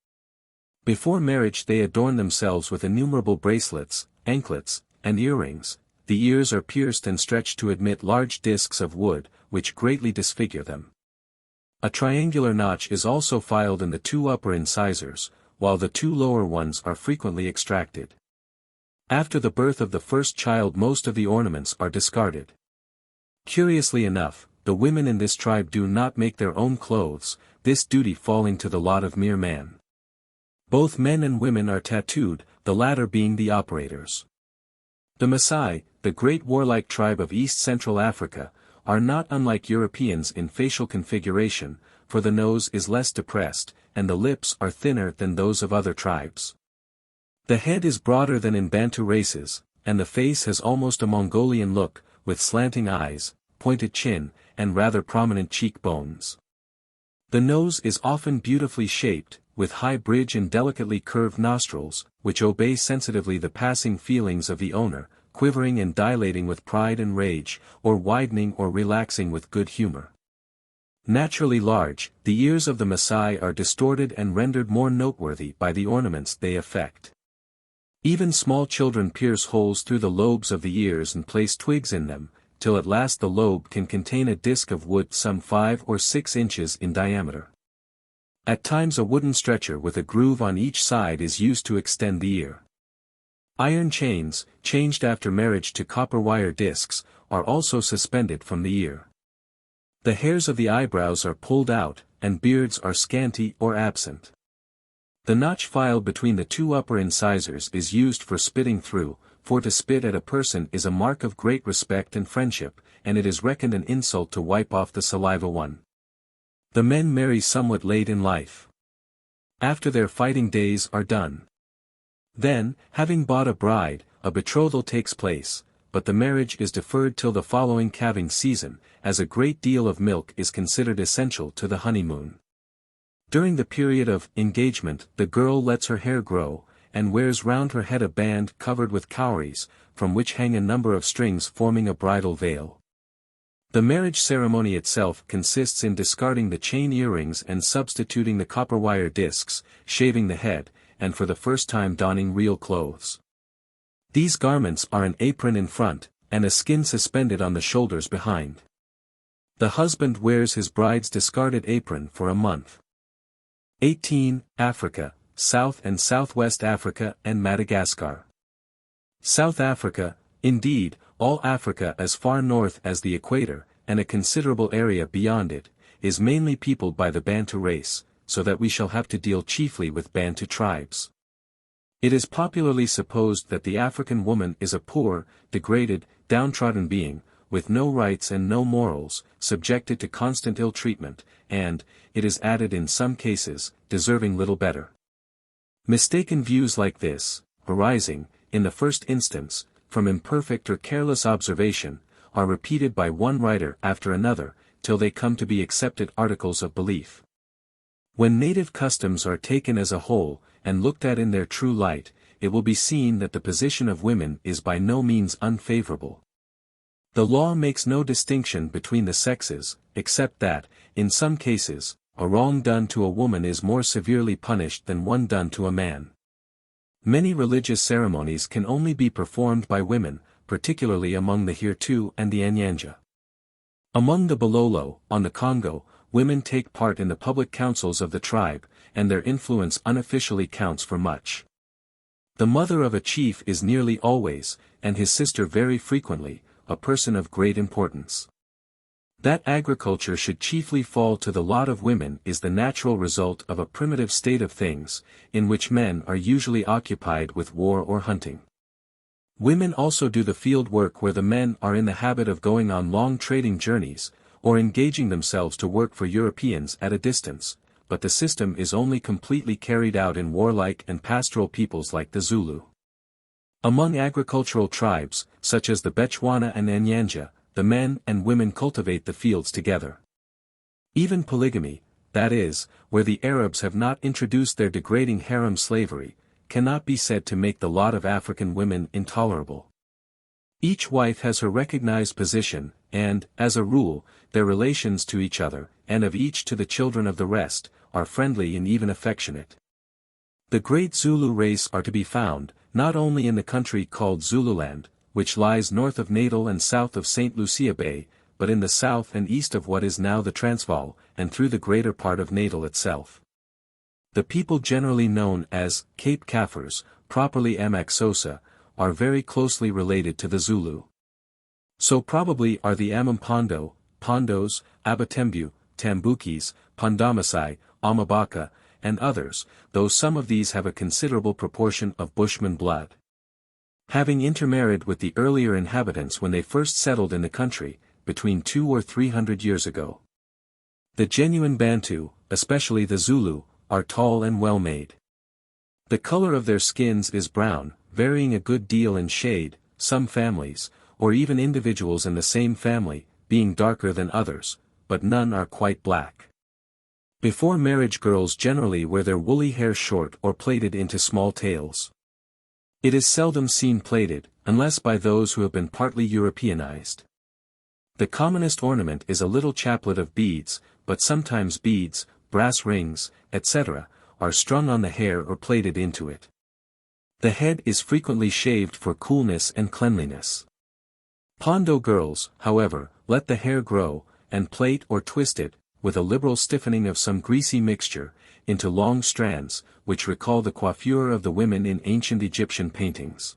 Before marriage they adorn themselves with innumerable bracelets, anklets, and earrings. The ears are pierced and stretched to admit large discs of wood, which greatly disfigure them. A triangular notch is also filed in the 2 upper incisors, while the 2 lower ones are frequently extracted. After the birth of the first child most of the ornaments are discarded. Curiously enough, the women in this tribe do not make their own clothes, this duty falling to the lot of mere man. Both men and women are tattooed, the latter being the operators. The Maasai, the great warlike tribe of East Central Africa, are not unlike Europeans in facial configuration, for the nose is less depressed, and the lips are thinner than those of other tribes. The head is broader than in Bantu races, and the face has almost a Mongolian look, with slanting eyes, pointed chin, and rather prominent cheekbones. The nose is often beautifully shaped, with high bridge and delicately curved nostrils, which obey sensitively the passing feelings of the owner, quivering and dilating with pride and rage, or widening or relaxing with good humor. Naturally large, the ears of the Maasai are distorted and rendered more noteworthy by the ornaments they affect. Even small children pierce holes through the lobes of the ears and place twigs in them, till at last the lobe can contain a disc of wood some 5 or 6 inches in diameter. At times a wooden stretcher with a groove on each side is used to extend the ear. Iron chains, changed after marriage to copper wire discs, are also suspended from the ear. The hairs of the eyebrows are pulled out, and beards are scanty or absent. The notch file between the 2 upper incisors is used for spitting through, for to spit at a person is a mark of great respect and friendship, and it is reckoned an insult to wipe off the saliva one. The men marry somewhat late in life. After their fighting days are done. Then, having bought a bride, a betrothal takes place, but the marriage is deferred till the following calving season, as a great deal of milk is considered essential to the honeymoon. During the period of engagement, the girl lets her hair grow, and wears round her head a band covered with cowries, from which hang a number of strings forming a bridal veil. The marriage ceremony itself consists in discarding the chain earrings and substituting the copper wire discs, shaving the head, and for the first time donning real clothes. These garments are an apron in front, and a skin suspended on the shoulders behind. The husband wears his bride's discarded apron for a month. 18. Africa, South and Southwest Africa and Madagascar. South Africa, indeed, all Africa as far north as the equator, and a considerable area beyond it, is mainly peopled by the Bantu race, so that we shall have to deal chiefly with Bantu tribes. It is popularly supposed that the African woman is a poor, degraded, downtrodden being, with no rights and no morals, subjected to constant ill treatment, and, it is added in some cases, deserving little better. Mistaken views like this, arising, in the first instance, from imperfect or careless observation, are repeated by one writer after another, till they come to be accepted articles of belief. When native customs are taken as a whole, and looked at in their true light, it will be seen that the position of women is by no means unfavorable. The law makes no distinction between the sexes, except that, in some cases, a wrong done to a woman is more severely punished than one done to a man. Many religious ceremonies can only be performed by women, particularly among the Hirtu and the Anyanja. Among the Bololo, on the Congo, women take part in the public councils of the tribe, and their influence unofficially counts for much. The mother of a chief is nearly always, and his sister very frequently, a person of great importance. That agriculture should chiefly fall to the lot of women is the natural result of a primitive state of things, in which men are usually occupied with war or hunting. Women also do the field work where the men are in the habit of going on long trading journeys, or engaging themselves to work for Europeans at a distance, but the system is only completely carried out in warlike and pastoral peoples like the Zulu. Among agricultural tribes, such as the Bechuana and Anyanja, the men and women cultivate the fields together. Even polygamy, that is, where the Arabs have not introduced their degrading harem slavery, cannot be said to make the lot of African women intolerable. Each wife has her recognized position, and, as a rule, their relations to each other, and of each to the children of the rest, are friendly and even affectionate. The great Zulu race are to be found, not only in the country called Zululand, which lies north of Natal and south of St. Lucia Bay, but in the south and east of what is now the Transvaal, and through the greater part of Natal itself. The people generally known as Cape Kaffirs, properly Amaxosa, are very closely related to the Zulu. So probably are the Amampondo, Pondos, Abatembu, Tambukis, Pondomasai, Amabaka, and others, though some of these have a considerable proportion of Bushman blood. Having intermarried with the earlier inhabitants when they first settled in the country, between 200 or 300 years ago. The genuine Bantu, especially the Zulu, are tall and well-made. The color of their skins is brown, varying a good deal in shade, some families, or even individuals in the same family, being darker than others, but none are quite black. Before marriage, girls generally wear their woolly hair short or plaited into small tails. It is seldom seen plaited, unless by those who have been partly Europeanized. The commonest ornament is a little chaplet of beads, but sometimes beads, brass rings, etc., are strung on the hair or plaited into it. The head is frequently shaved for coolness and cleanliness. Pondo girls, however, let the hair grow, and plait or twist it, with a liberal stiffening of some greasy mixture, into long strands, which recall the coiffure of the women in ancient Egyptian paintings.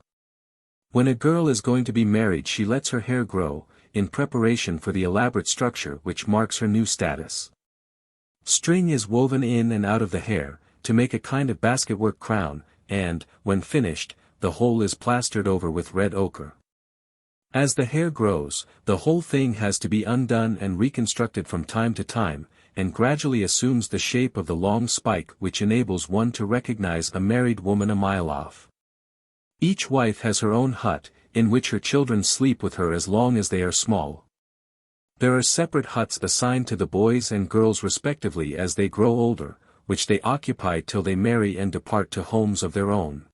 When a girl is going to be married, she lets her hair grow, in preparation for the elaborate structure which marks her new status. String is woven in and out of the hair, to make a kind of basketwork crown, and, when finished, the whole is plastered over with red ochre. As the hair grows, the whole thing has to be undone and reconstructed from time to time, and gradually assumes the shape of the long spike which enables one to recognize a married woman a mile off. Each wife has her own hut, in which her children sleep with her as long as they are small. There are separate huts assigned to the boys and girls respectively as they grow older, which they occupy till they marry and depart to homes of their own.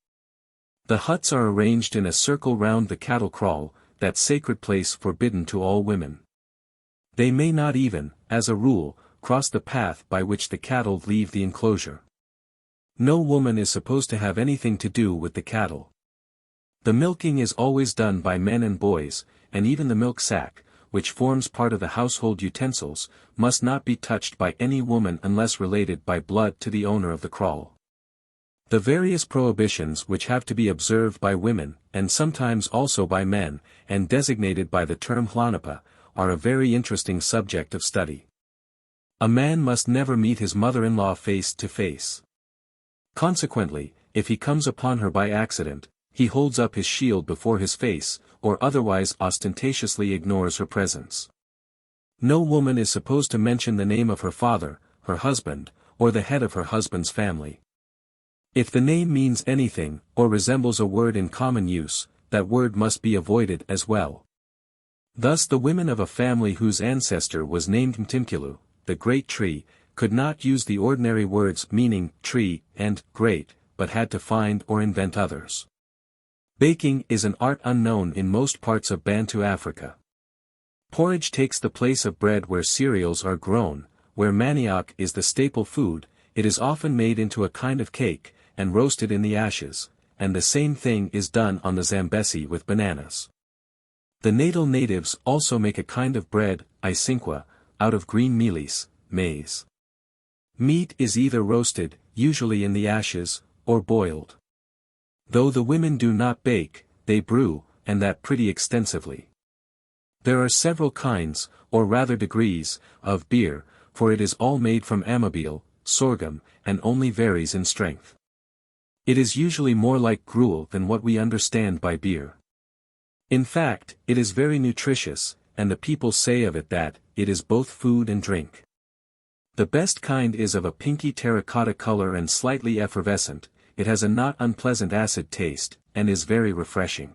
The huts are arranged in a circle round the cattle kraal, that sacred place forbidden to all women. They may not even, as a rule, cross the path by which the cattle leave the enclosure. No woman is supposed to have anything to do with the cattle. The milking is always done by men and boys, and even the milk sack, which forms part of the household utensils, must not be touched by any woman unless related by blood to the owner of the kraal. The various prohibitions which have to be observed by women, and sometimes also by men, and designated by the term hlanapa, are a very interesting subject of study. A man must never meet his mother-in-law face to face. Consequently, if he comes upon her by accident, he holds up his shield before his face, or otherwise ostentatiously ignores her presence. No woman is supposed to mention the name of her father, her husband, or the head of her husband's family. If the name means anything, or resembles a word in common use, that word must be avoided as well. Thus the women of a family whose ancestor was named Mtimkilu, the great tree, could not use the ordinary words meaning tree and great, but had to find or invent others. Baking is an art unknown in most parts of Bantu Africa. Porridge takes the place of bread where cereals are grown, where manioc is the staple food, it is often made into a kind of cake, and roasted in the ashes, and the same thing is done on the Zambesi with bananas. The Natal natives also make a kind of bread, isinkwa, out of green mealie, maize. Meat is either roasted, usually in the ashes, or boiled. Though the women do not bake, they brew, and that pretty extensively. There are several kinds, or rather degrees, of beer, for it is all made from amabile, sorghum, and only varies in strength. It is usually more like gruel than what we understand by beer. In fact, it is very nutritious, and the people say of it that, it is both food and drink. The best kind is of a pinky terracotta color and slightly effervescent, it has a not unpleasant acid taste, and is very refreshing.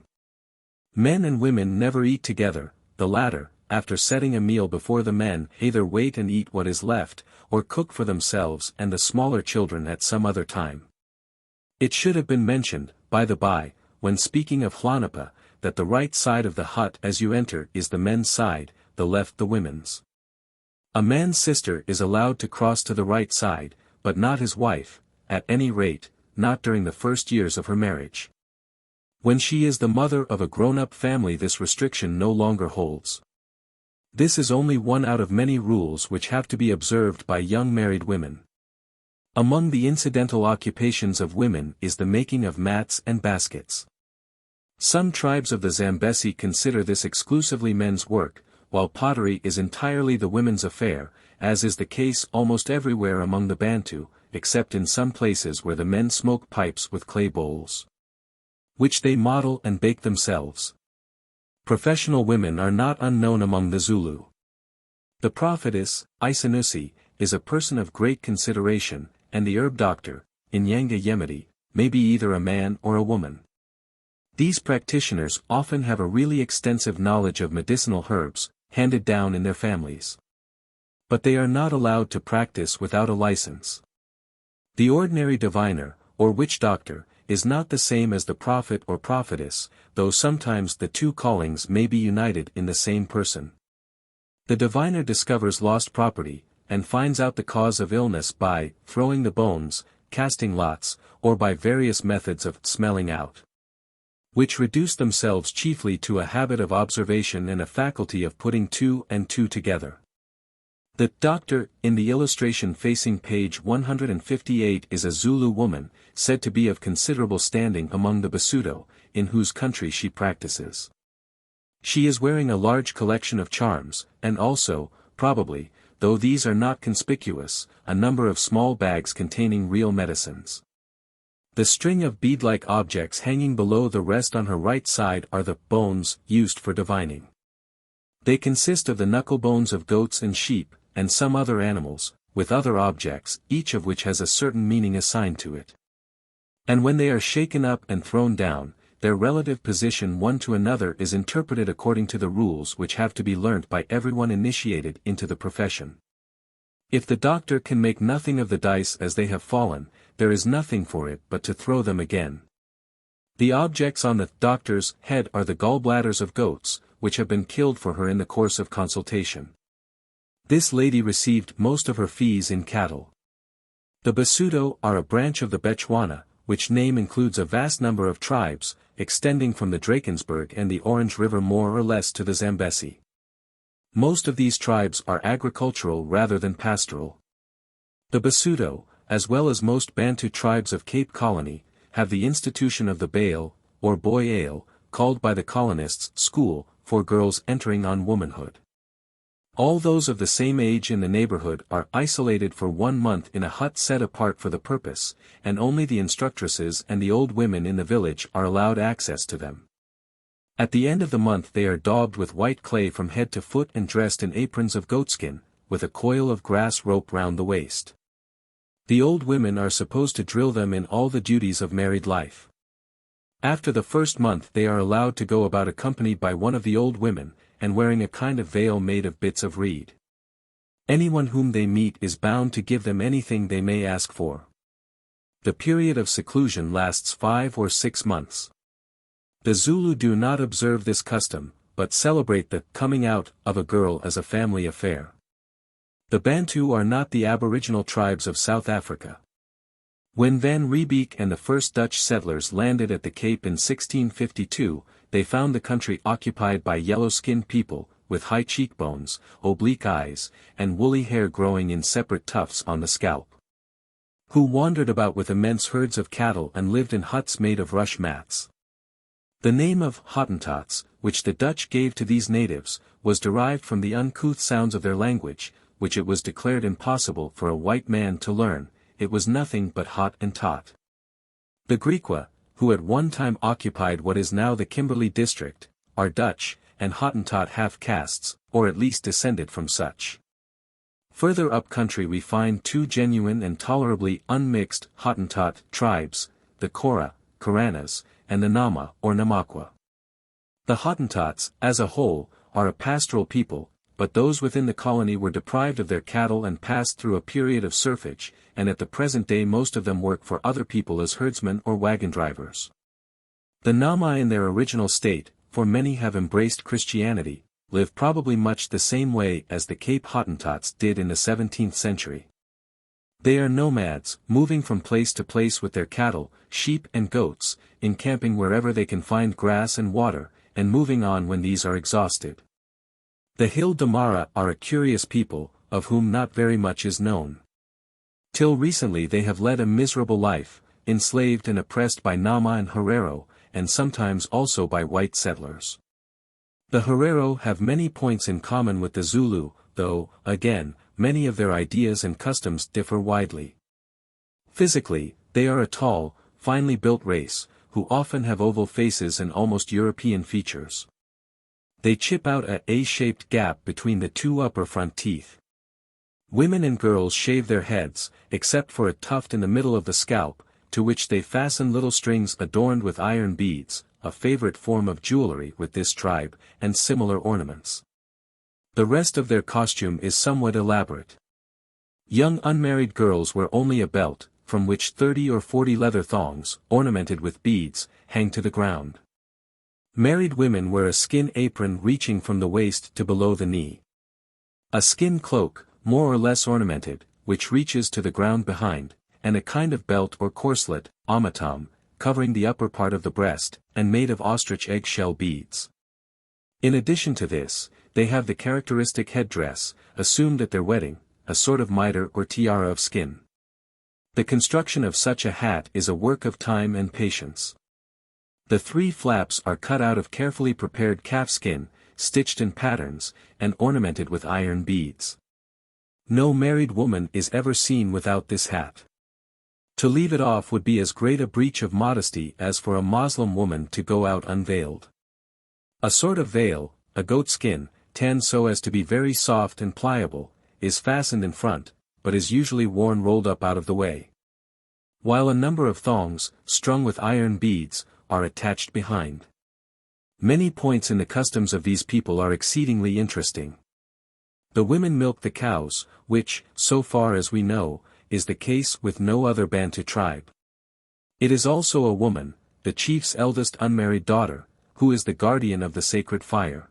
Men and women never eat together, the latter, after setting a meal before the men, either wait and eat what is left, or cook for themselves and the smaller children at some other time. It should have been mentioned, by the by, when speaking of hlanapa, that the right side of the hut as you enter is the men's side, the left the women's. A man's sister is allowed to cross to the right side, but not his wife, at any rate, not during the first years of her marriage. When she is the mother of a grown-up family this restriction no longer holds. This is only one out of many rules which have to be observed by young married women. Among the incidental occupations of women is the making of mats and baskets. Some tribes of the Zambesi consider this exclusively men's work, while pottery is entirely the women's affair, as is the case almost everywhere among the Bantu, except in some places where the men smoke pipes with clay bowls, which they model and bake themselves. Professional women are not unknown among the Zulu. The prophetess, Isanusi, is a person of great consideration, and the herb doctor, Inyanga Yemedi, may be either a man or a woman. These practitioners often have a really extensive knowledge of medicinal herbs, handed down in their families. But they are not allowed to practice without a license. The ordinary diviner, or witch doctor, is not the same as the prophet or prophetess, though sometimes the two callings may be united in the same person. The diviner discovers lost property, and finds out the cause of illness by throwing the bones, casting lots, or by various methods of smelling out, which reduce themselves chiefly to a habit of observation and a faculty of putting two and two together. The doctor, in the illustration facing page 158, is a Zulu woman, said to be of considerable standing among the Basuto, in whose country she practices. She is wearing a large collection of charms, and also, probably, though these are not conspicuous, a number of small bags containing real medicines. The string of bead-like objects hanging below the rest on her right side are the bones used for divining. They consist of the knuckle bones of goats and sheep, and some other animals, with other objects, each of which has a certain meaning assigned to it. And when they are shaken up and thrown down, their relative position one to another is interpreted according to the rules which have to be learnt by everyone initiated into the profession. If the doctor can make nothing of the dice as they have fallen, there is nothing for it but to throw them again. The objects on the doctor's head are the gallbladders of goats, which have been killed for her in the course of consultation. This lady received most of her fees in cattle. The Basuto are a branch of the Bechuana, which name includes a vast number of tribes, extending from the Drakensberg and the Orange River more or less to the Zambesi. Most of these tribes are agricultural rather than pastoral. The Basuto, as well as most Bantu tribes of Cape Colony, have the institution of the Baal, or boy ale, called by the colonists school, for girls entering on womanhood. All those of the same age in the neighborhood are isolated for 1 month in a hut set apart for the purpose, and only the instructresses and the old women in the village are allowed access to them. At the end of the month they are daubed with white clay from head to foot and dressed in aprons of goatskin, with a coil of grass rope round the waist. The old women are supposed to drill them in all the duties of married life. After the first month they are allowed to go about accompanied by one of the old women, and wearing a kind of veil made of bits of reed. Anyone whom they meet is bound to give them anything they may ask for. The period of seclusion lasts 5 or 6 months. The Zulu do not observe this custom, but celebrate the coming out of a girl as a family affair. The Bantu are not the aboriginal tribes of South Africa. When Van Riebeeck and the first Dutch settlers landed at the Cape in 1652, they found the country occupied by yellow-skinned people, with high cheekbones, oblique eyes, and woolly hair growing in separate tufts on the scalp, who wandered about with immense herds of cattle and lived in huts made of rush mats. The name of Hottentots, which the Dutch gave to these natives, was derived from the uncouth sounds of their language, which it was declared impossible for a white man to learn. It was nothing but hot and tot. The Griqua, who at one time occupied what is now the Kimberley district, are Dutch, and Hottentot half-castes, or at least descended from such. Further up country we find 2 genuine and tolerably unmixed Hottentot tribes, the Kora, Koranas, and the Nama or Namakwa. The Hottentots, as a whole, are a pastoral people, but those within the colony were deprived of their cattle and passed through a period of serfage, and at the present day most of them work for other people as herdsmen or wagon drivers. The Nama in their original state, for many have embraced Christianity, live probably much the same way as the Cape Hottentots did in the 17th century. They are nomads, moving from place to place with their cattle, sheep and goats, encamping wherever they can find grass and water, and moving on when these are exhausted. The Hill Damara are a curious people, of whom not very much is known. Till recently they have led a miserable life, enslaved and oppressed by Nama and Herero, and sometimes also by white settlers. The Herero have many points in common with the Zulu, though, again, many of their ideas and customs differ widely. Physically, they are a tall, finely built race, who often have oval faces and almost European features. They chip out a A-shaped gap between the two upper front teeth. Women and girls shave their heads, except for a tuft in the middle of the scalp, to which they fasten little strings adorned with iron beads, a favorite form of jewelry with this tribe, and similar ornaments. The rest of their costume is somewhat elaborate. Young unmarried girls wear only a belt, from which 30 or 40 leather thongs, ornamented with beads, hang to the ground. Married women wear a skin apron reaching from the waist to below the knee. A skin cloak, more or less ornamented, which reaches to the ground behind, and a kind of belt or corselet, omatam, covering the upper part of the breast, and made of ostrich egg-shell beads. In addition to this, they have the characteristic headdress, assumed at their wedding, a sort of mitre or tiara of skin. The construction of such a hat is a work of time and patience. The 3 flaps are cut out of carefully prepared calf skin, stitched in patterns, and ornamented with iron beads. No married woman is ever seen without this hat. To leave it off would be as great a breach of modesty as for a Moslem woman to go out unveiled. A sort of veil, a goat skin, tanned so as to be very soft and pliable, is fastened in front, but is usually worn rolled up out of the way. While a number of thongs, strung with iron beads, are attached behind. Many points in the customs of these people are exceedingly interesting. The women milk the cows, which, so far as we know, is the case with no other Bantu tribe. It is also a woman, the chief's eldest unmarried daughter, who is the guardian of the sacred fire.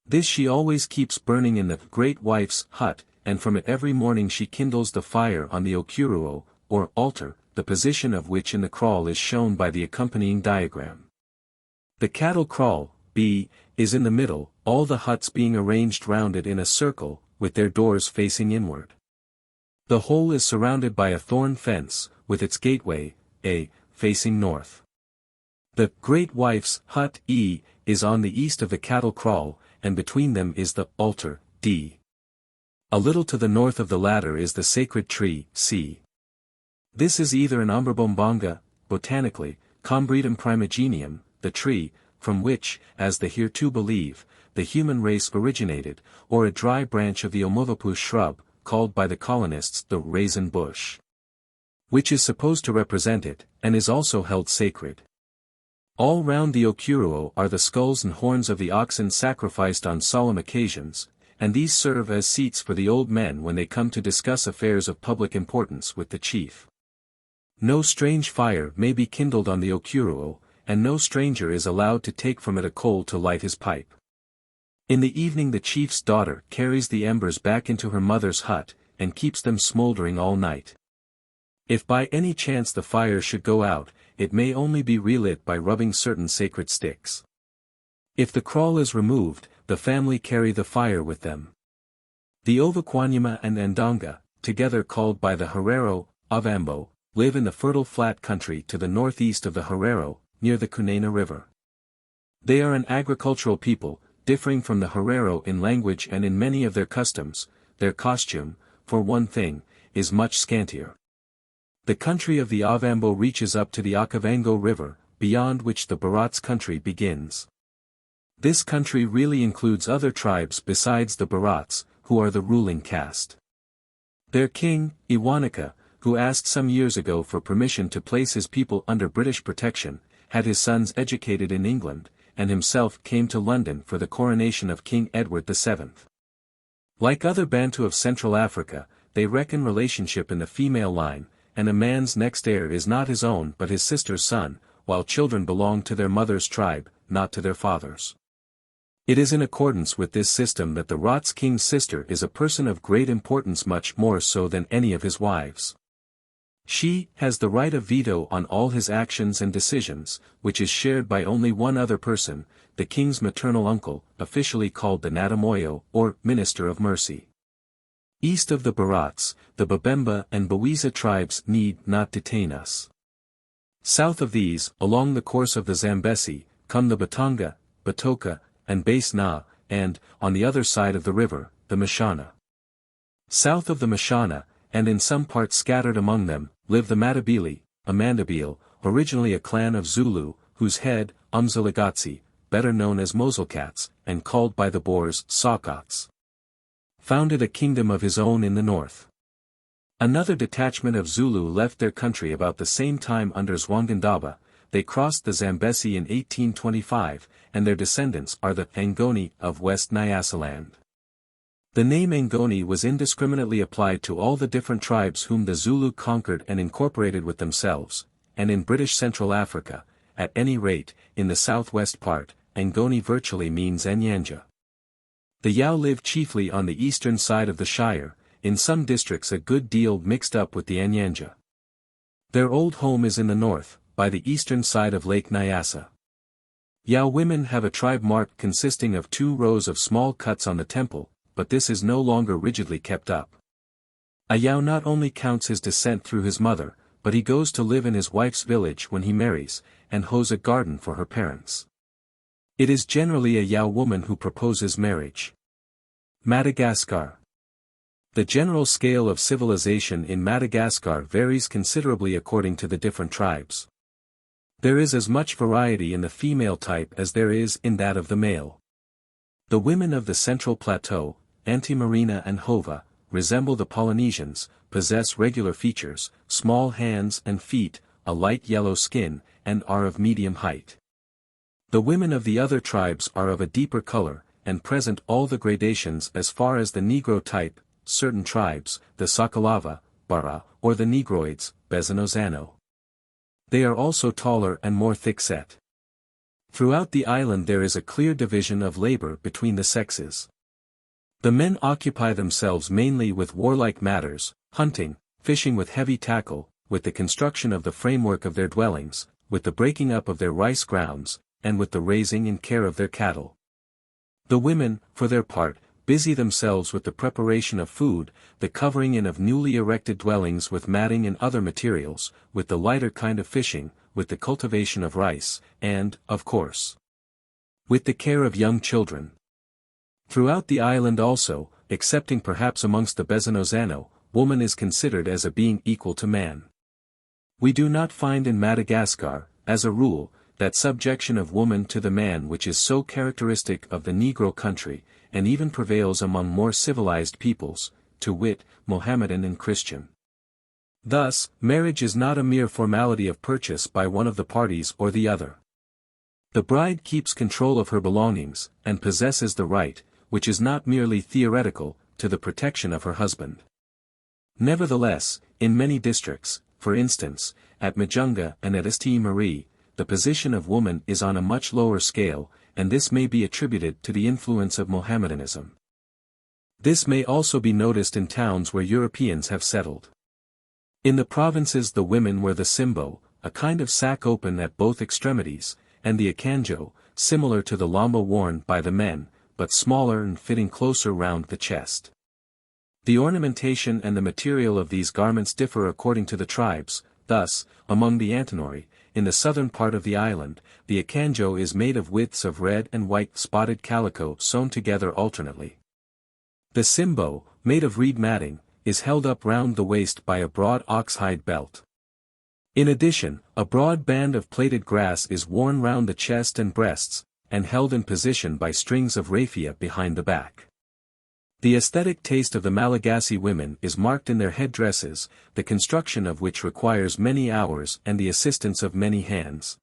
This she always keeps burning in the great wife's hut, and from it every morning she kindles the fire on the okuruo, or altar, the position of which in the kraal is shown by the accompanying diagram. The cattle kraal, B, is in the middle, all the huts being arranged round it in a circle, with their doors facing inward. The whole is surrounded by a thorn fence, with its gateway, A, facing north. The great wife's hut, E, is on the east of the cattle kraal, and between them is the altar, D. A little to the north of the latter is the sacred tree, C. This is either an umberbombanga, botanically, Combretum primigenium, the tree, from which, as the Hirtu believe, the human race originated, or a dry branch of the omovapus shrub, called by the colonists the raisin bush, which is supposed to represent it, and is also held sacred. All round the okuruo are the skulls and horns of the oxen sacrificed on solemn occasions, and these serve as seats for the old men when they come to discuss affairs of public importance with the chief. No strange fire may be kindled on the okuruo, and no stranger is allowed to take from it a coal to light his pipe. In the evening the chief's daughter carries the embers back into her mother's hut, and keeps them smoldering all night. If by any chance the fire should go out, it may only be relit by rubbing certain sacred sticks. If the kraal is removed, the family carry the fire with them. The Ovaquanyama and Ndonga, together called by the Herero, Ovambo, live in the fertile flat country to the northeast of the Herero, near the Cunena River. They are an agricultural people, differing from the Herero in language and in many of their customs. Their costume, for one thing, is much scantier. The country of the Ovambo reaches up to the Okavango River, beyond which the Bharats country begins. This country really includes other tribes besides the Bharats, who are the ruling caste. Their king, Iwanika, who asked some years ago for permission to place his people under British protection, had his sons educated in England, and himself came to London for the coronation of King Edward VII. Like other Bantu of Central Africa, they reckon relationship in the female line, and a man's next heir is not his own but his sister's son, while children belong to their mother's tribe, not to their father's. It is in accordance with this system that the Rats king's sister is a person of great importance, much more so than any of his wives. She has the right of veto on all his actions and decisions, which is shared by only one other person, the king's maternal uncle, officially called the Natamoyo, or Minister of Mercy. East of the Bharats, the Babemba and Bawisa tribes need not detain us. South of these, along the course of the Zambesi, come the Batanga, Batoka, and Base Na, and, on the other side of the river, the Mashana. South of the Mashana, and in some parts scattered among them, live the Matabele, a Mandabile, originally a clan of Zulu, whose head, Umzalagatsi, better known as Moselcats, and called by the Boers Sokots, founded a kingdom of his own in the north. Another detachment of Zulu left their country about the same time under Zwangendaba. They crossed the Zambesi in 1825, and their descendants are the Angoni of West Nyasaland. The name Angoni was indiscriminately applied to all the different tribes whom the Zulu conquered and incorporated with themselves, and in British Central Africa, at any rate, in the southwest part, Angoni virtually means Anyanja. The Yao live chiefly on the eastern side of the Shire, in some districts a good deal mixed up with the Anyanja. Their old home is in the north, by the eastern side of Lake Nyasa. Yao women have a tribe mark consisting of 2 rows of small cuts on the temple, but this is no longer rigidly kept up. A Yao not only counts his descent through his mother, but he goes to live in his wife's village when he marries, and hoes a garden for her parents. It is generally a Yao woman who proposes marriage. Madagascar. The general scale of civilization in Madagascar varies considerably according to the different tribes. There is as much variety in the female type as there is in that of the male. The women of the Central Plateau, Antimarina and Hova, resemble the Polynesians, possess regular features, small hands and feet, a light yellow skin, and are of medium height. The women of the other tribes are of a deeper color, and present all the gradations as far as the Negro type, certain tribes, the Sokolava, Bara, or the Negroids, Bezanozano. They are also taller and more thick-set. Throughout the island there is a clear division of labor between the sexes. The men occupy themselves mainly with warlike matters, hunting, fishing with heavy tackle, with the construction of the framework of their dwellings, with the breaking up of their rice grounds, and with the raising and care of their cattle. The women, for their part, busy themselves with the preparation of food, the covering in of newly erected dwellings with matting and other materials, with the lighter kind of fishing, with the cultivation of rice, and, of course, with the care of young children. Throughout the island also, excepting perhaps amongst the Bezanozano, woman is considered as a being equal to man. We do not find in Madagascar, as a rule, that subjection of woman to the man which is so characteristic of the Negro country, and even prevails among more civilized peoples, to wit, Mohammedan and Christian. Thus, marriage is not a mere formality of purchase by one of the parties or the other. The bride keeps control of her belongings, and possesses the right, which is not merely theoretical, to the protection of her husband. Nevertheless, in many districts, for instance, at Majunga and at St. Marie, the position of woman is on a much lower scale, and this may be attributed to the influence of Mohammedanism. This may also be noticed in towns where Europeans have settled. In the provinces the women wear the simbo, a kind of sack open at both extremities, and the akanjo, similar to the lamba worn by the men, but smaller and fitting closer round the chest. The ornamentation and the material of these garments differ according to the tribes. Thus, among the Antinori, in the southern part of the island, the akanjo is made of widths of red and white spotted calico sewn together alternately. The simbo, made of reed matting, is held up round the waist by a broad oxhide belt. In addition, a broad band of plaited grass is worn round the chest and breasts, and held in position by strings of raffia behind the back. The aesthetic taste of the Malagasy women is marked in their headdresses, the construction of which requires many hours and the assistance of many hands.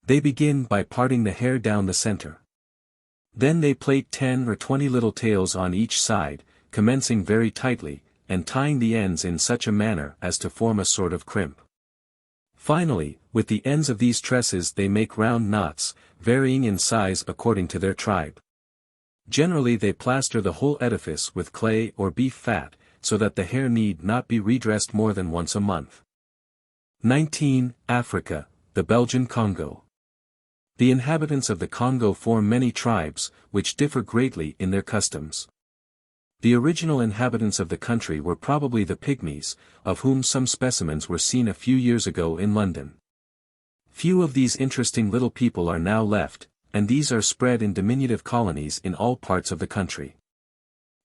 They begin by parting the hair down the center. Then they plait 10 or 20 little tails on each side, commencing very tightly, and tying the ends in such a manner as to form a sort of crimp. Finally, with the ends of these tresses they make round knots, varying in size according to their tribe. Generally they plaster the whole edifice with clay or beef fat, so that the hair need not be redressed more than once a month. 19. Africa, the Belgian Congo. The inhabitants of the Congo form many tribes, which differ greatly in their customs. The original inhabitants of the country were probably the Pygmies, of whom some specimens were seen a few years ago in London. Few of these interesting little people are now left, and these are spread in diminutive colonies in all parts of the country.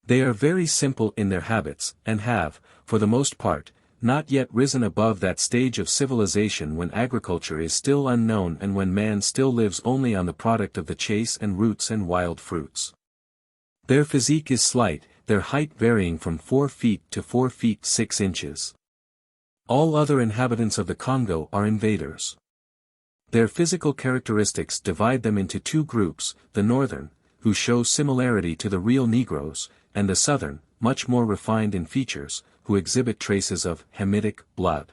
They are very simple in their habits, and have, for the most part, not yet risen above that stage of civilization when agriculture is still unknown and when man still lives only on the product of the chase and roots and wild fruits. Their physique is slight, their height varying from 4 feet to 4 feet 6 inches. All other inhabitants of the Congo are invaders. Their physical characteristics divide them into 2 groups, the northern, who show similarity to the real Negroes, and the southern, much more refined in features, who exhibit traces of Hamitic blood.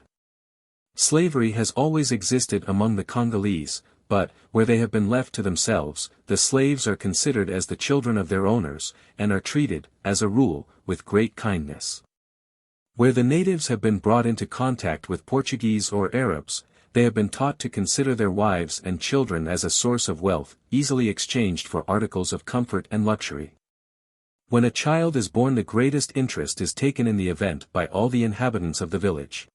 Slavery has always existed among the Congolese, but, where they have been left to themselves, the slaves are considered as the children of their owners, and are treated, as a rule, with great kindness. Where the natives have been brought into contact with Portuguese or Arabs, they have been taught to consider their wives and children as a source of wealth, easily exchanged for articles of comfort and luxury. When a child is born, the greatest interest is taken in the event by all the inhabitants of the village.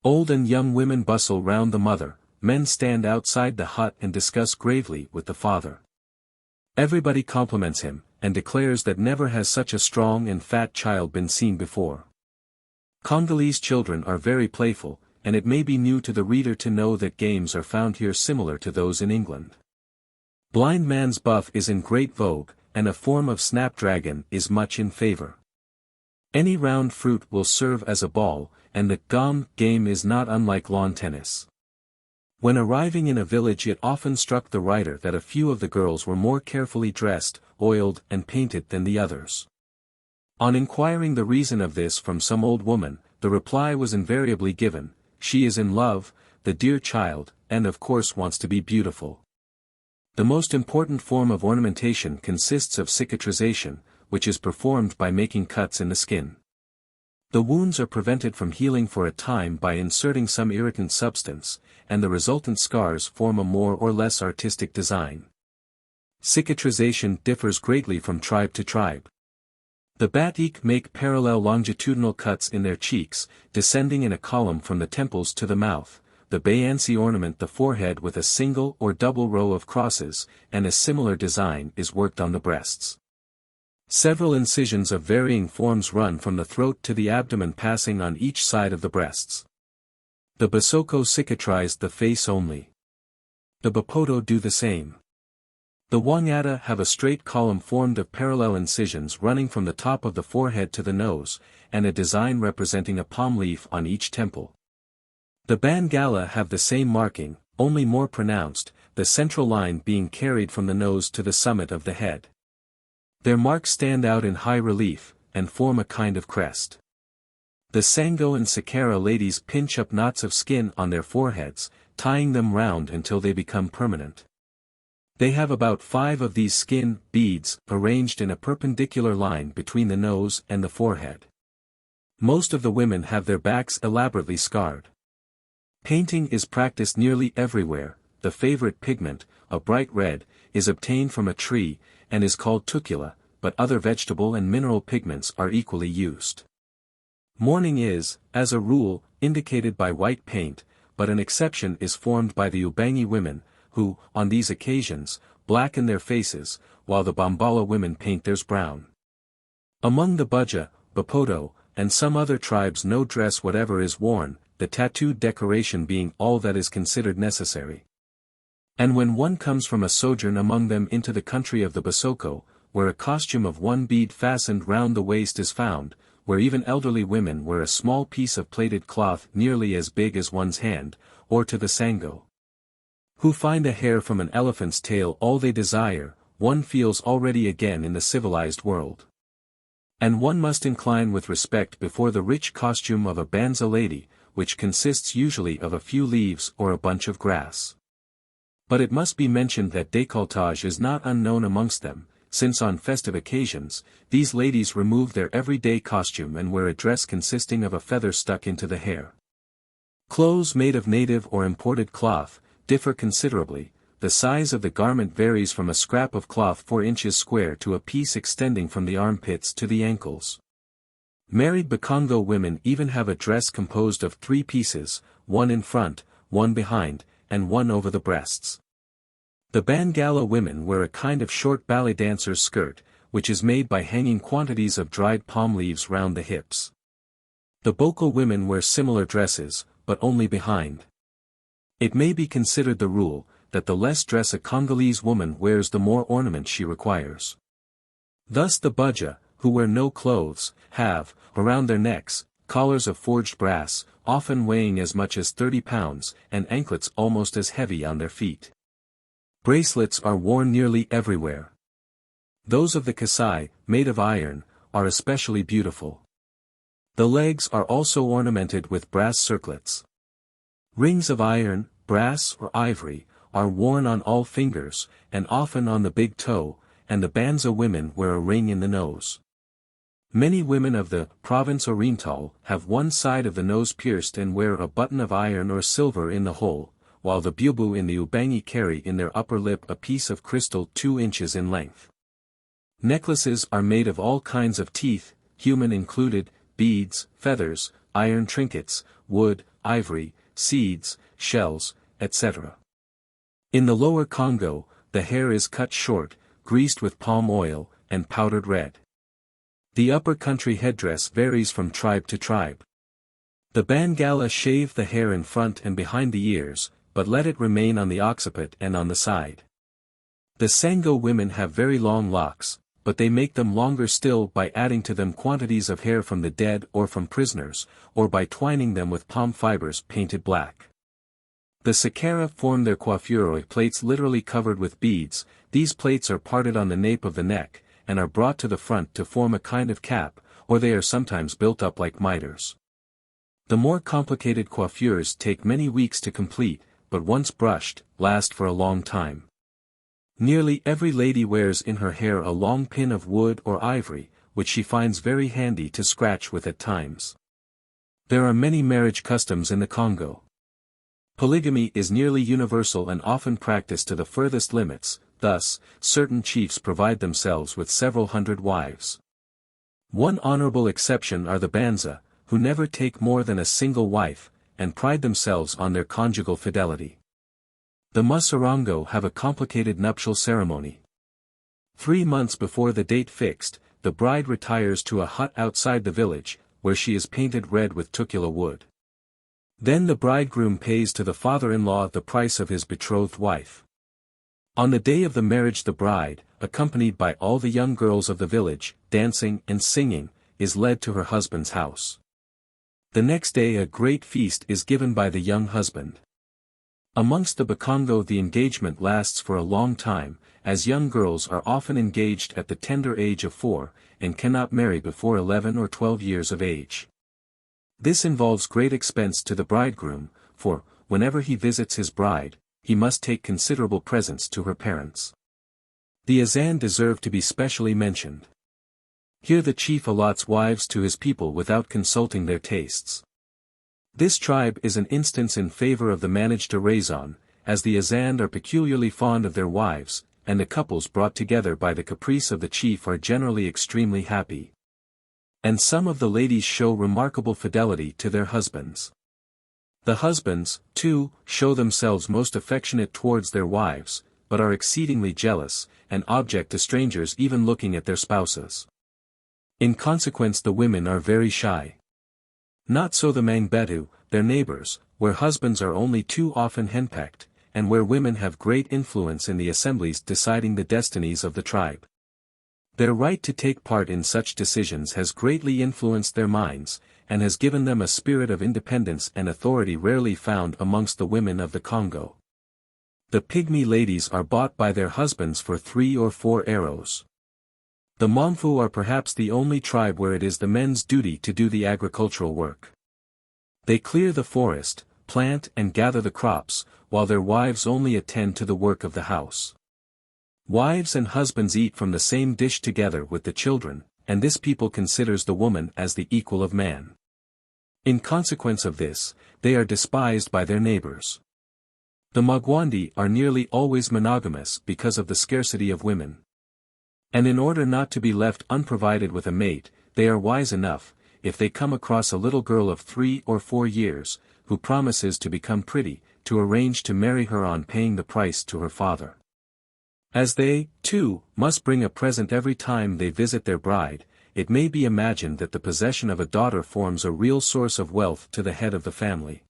Old and young women bustle round the mother, men stand outside the hut and discuss gravely with the father. Everybody compliments him, and declares that never has such a strong and fat child been seen before. Congolese children are very playful, and it may be new to the reader to know that games are found here similar to those in England. Blind man's buff is in great vogue, and a form of snapdragon is much in favor. Any round fruit will serve as a ball, and the gom game is not unlike lawn tennis. When arriving in a village, it often struck the writer that a few of the girls were more carefully dressed, oiled and painted than the others. On inquiring the reason of this from some old woman, the reply was invariably given: she is in love, the dear child, and of course wants to be beautiful. The most important form of ornamentation consists of cicatrization, which is performed by making cuts in the skin. The wounds are prevented from healing for a time by inserting some irritant substance, and the resultant scars form a more or less artistic design. Cicatrization differs greatly from tribe to tribe. The Batik make parallel longitudinal cuts in their cheeks, descending in a column from the temples to the mouth. The Bayansi ornament the forehead with a single or double row of crosses, and a similar design is worked on the breasts. Several incisions of varying forms run from the throat to the abdomen, passing on each side of the breasts. The Basoko cicatrize the face only. The Bapoto do the same. The Wangata have a straight column formed of parallel incisions running from the top of the forehead to the nose, and a design representing a palm leaf on each temple. The Bangala have the same marking, only more pronounced, the central line being carried from the nose to the summit of the head. Their marks stand out in high relief, and form a kind of crest. The Sango and Sakara ladies pinch up knots of skin on their foreheads, tying them round until they become permanent. They have about 5 of these skin beads arranged in a perpendicular line between the nose and the forehead. Most of the women have their backs elaborately scarred. Painting is practiced nearly everywhere. The favorite pigment, a bright red, is obtained from a tree, and is called tucula, but other vegetable and mineral pigments are equally used. Mourning is, as a rule, indicated by white paint, but an exception is formed by the Ubangi women, who, on these occasions, blacken their faces, while the Bambala women paint theirs brown. Among the Buja, Bapoto, and some other tribes no dress whatever is worn, the tattooed decoration being all that is considered necessary. And when one comes from a sojourn among them into the country of the Basoko, where a costume of 1 bead fastened round the waist is found, where even elderly women wear a small piece of plaited cloth nearly as big as one's hand, or to the Sango, who find a hair from an elephant's tail all they desire, one feels already again in the civilized world. And one must incline with respect before the rich costume of a Banza lady, which consists usually of a few leaves or a bunch of grass. But it must be mentioned that décolletage is not unknown amongst them, since on festive occasions, these ladies remove their everyday costume and wear a dress consisting of a feather stuck into the hair. Clothes made of native or imported cloth differ considerably. The size of the garment varies from a scrap of cloth 4 inches square to a piece extending from the armpits to the ankles. Married Bakongo women even have a dress composed of 3 pieces, 1 in front, 1 behind, and 1 over the breasts. The Bangala women wear a kind of short ballet dancer's skirt, which is made by hanging quantities of dried palm leaves round the hips. The Bokal women wear similar dresses, but only behind. It may be considered the rule, that the less dress a Congolese woman wears the more ornament she requires. Thus the Budja, who wear no clothes, have, around their necks, collars of forged brass, often weighing as much as 30 pounds, and anklets almost as heavy on their feet. Bracelets are worn nearly everywhere. Those of the Kasai, made of iron, are especially beautiful. The legs are also ornamented with brass circlets. Rings of iron, brass or ivory, are worn on all fingers, and often on the big toe, and the Banza women wear a ring in the nose. Many women of the province Oriental have one side of the nose pierced and wear a button of iron or silver in the hole, while the Bubu in the Ubangi carry in their upper lip a piece of crystal 2 inches in length. Necklaces are made of all kinds of teeth, human included, beads, feathers, iron trinkets, wood, ivory, seeds, shells, etc. In the lower Congo, the hair is cut short, greased with palm oil, and powdered red. The upper country headdress varies from tribe to tribe. The Bangala shave the hair in front and behind the ears, but let it remain on the occiput and on the side. The Sango women have very long locks, but they make them longer still by adding to them quantities of hair from the dead or from prisoners, or by twining them with palm fibers painted black. The Sakara form their coiffure plates literally covered with beads. These plates are parted on the nape of the neck, and are brought to the front to form a kind of cap, or they are sometimes built up like mitres. The more complicated coiffures take many weeks to complete, but once brushed, last for a long time. Nearly every lady wears in her hair a long pin of wood or ivory, which she finds very handy to scratch with at times. There are many marriage customs in the Congo. Polygamy is nearly universal and often practiced to the furthest limits. Thus, certain chiefs provide themselves with several hundred wives. One honorable exception are the Banza, who never take more than a single wife, and pride themselves on their conjugal fidelity. The Musarango have a complicated nuptial ceremony. 3 months before the date fixed, the bride retires to a hut outside the village, where she is painted red with tucula wood. Then the bridegroom pays to the father-in-law the price of his betrothed wife. On the day of the marriage the bride, accompanied by all the young girls of the village, dancing and singing, is led to her husband's house. The next day a great feast is given by the young husband. Amongst the Bakongo the engagement lasts for a long time, as young girls are often engaged at the tender age of 4, and cannot marry before 11 or 12 years of age. This involves great expense to the bridegroom, for, whenever he visits his bride, he must take considerable presents to her parents. The Azan deserve to be specially mentioned. Here the chief allots wives to his people without consulting their tastes. This tribe is an instance in favor of the managed raison, as the Azan are peculiarly fond of their wives, and the couples brought together by the caprice of the chief are generally extremely happy. And some of the ladies show remarkable fidelity to their husbands. The husbands, too, show themselves most affectionate towards their wives, but are exceedingly jealous, and object to strangers even looking at their spouses. In consequence the women are very shy. Not so the Mangbetu, their neighbors, where husbands are only too often henpecked, and where women have great influence in the assemblies deciding the destinies of the tribe. Their right to take part in such decisions has greatly influenced their minds, and has given them a spirit of independence and authority rarely found amongst the women of the Congo. The pygmy ladies are bought by their husbands for 3 or 4 arrows. The Momfu are perhaps the only tribe where it is the men's duty to do the agricultural work. They clear the forest, plant and gather the crops, while their wives only attend to the work of the house. Wives and husbands eat from the same dish together with the children, and this people considers the woman as the equal of man. In consequence of this, they are despised by their neighbors. The Magwandi are nearly always monogamous because of the scarcity of women. And in order not to be left unprovided with a mate, they are wise enough, if they come across a little girl of 3 or 4 years, who promises to become pretty, to arrange to marry her on paying the price to her father. As they, too, must bring a present every time they visit their bride, it may be imagined that the possession of a daughter forms a real source of wealth to the head of the family.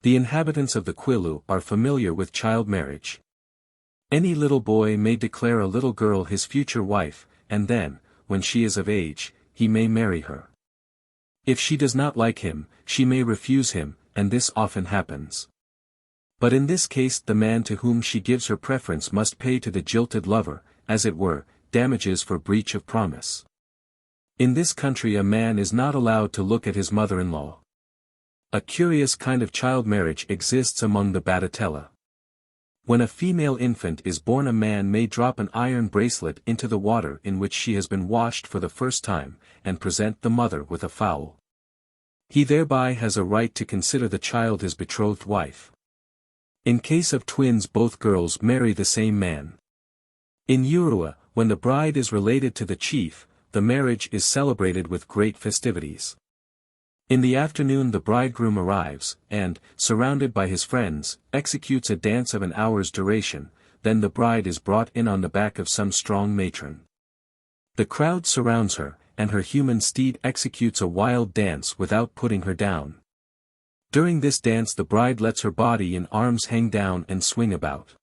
The inhabitants of the Quilu are familiar with child marriage. Any little boy may declare a little girl his future wife, and then, when she is of age, he may marry her. If she does not like him, she may refuse him, and this often happens. But in this case the man to whom she gives her preference must pay to the jilted lover, as it were, damages for breach of promise. In this country a man is not allowed to look at his mother-in-law. A curious kind of child marriage exists among the Badatella. When a female infant is born, a man may drop an iron bracelet into the water in which she has been washed for the first time, and present the mother with a fowl. He thereby has a right to consider the child his betrothed wife. In case of twins, both girls marry the same man. In Urua, when the bride is related to the chief, the marriage is celebrated with great festivities. In the afternoon the bridegroom arrives, and, surrounded by his friends, executes a dance of an hour's duration, then the bride is brought in on the back of some strong matron. The crowd surrounds her, and her human steed executes a wild dance without putting her down. During this dance the bride lets her body and arms hang down and swing about.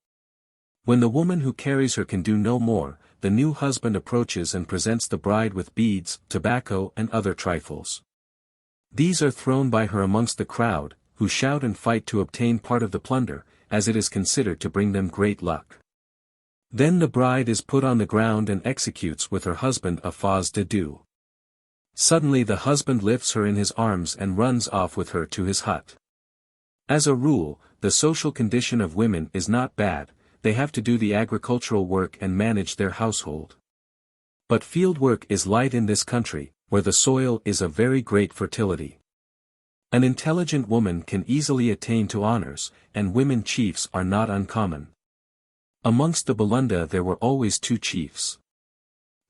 When the woman who carries her can do no more, the new husband approaches and presents the bride with beads, tobacco and other trifles. These are thrown by her amongst the crowd, who shout and fight to obtain part of the plunder, as it is considered to bring them great luck. Then the bride is put on the ground and executes with her husband a fause de deux. Suddenly the husband lifts her in his arms and runs off with her to his hut. As a rule, the social condition of women is not bad, they have to do the agricultural work and manage their household. But field work is light in this country, where the soil is of very great fertility. An intelligent woman can easily attain to honors, and women chiefs are not uncommon. Amongst the Balunda there were always two chiefs.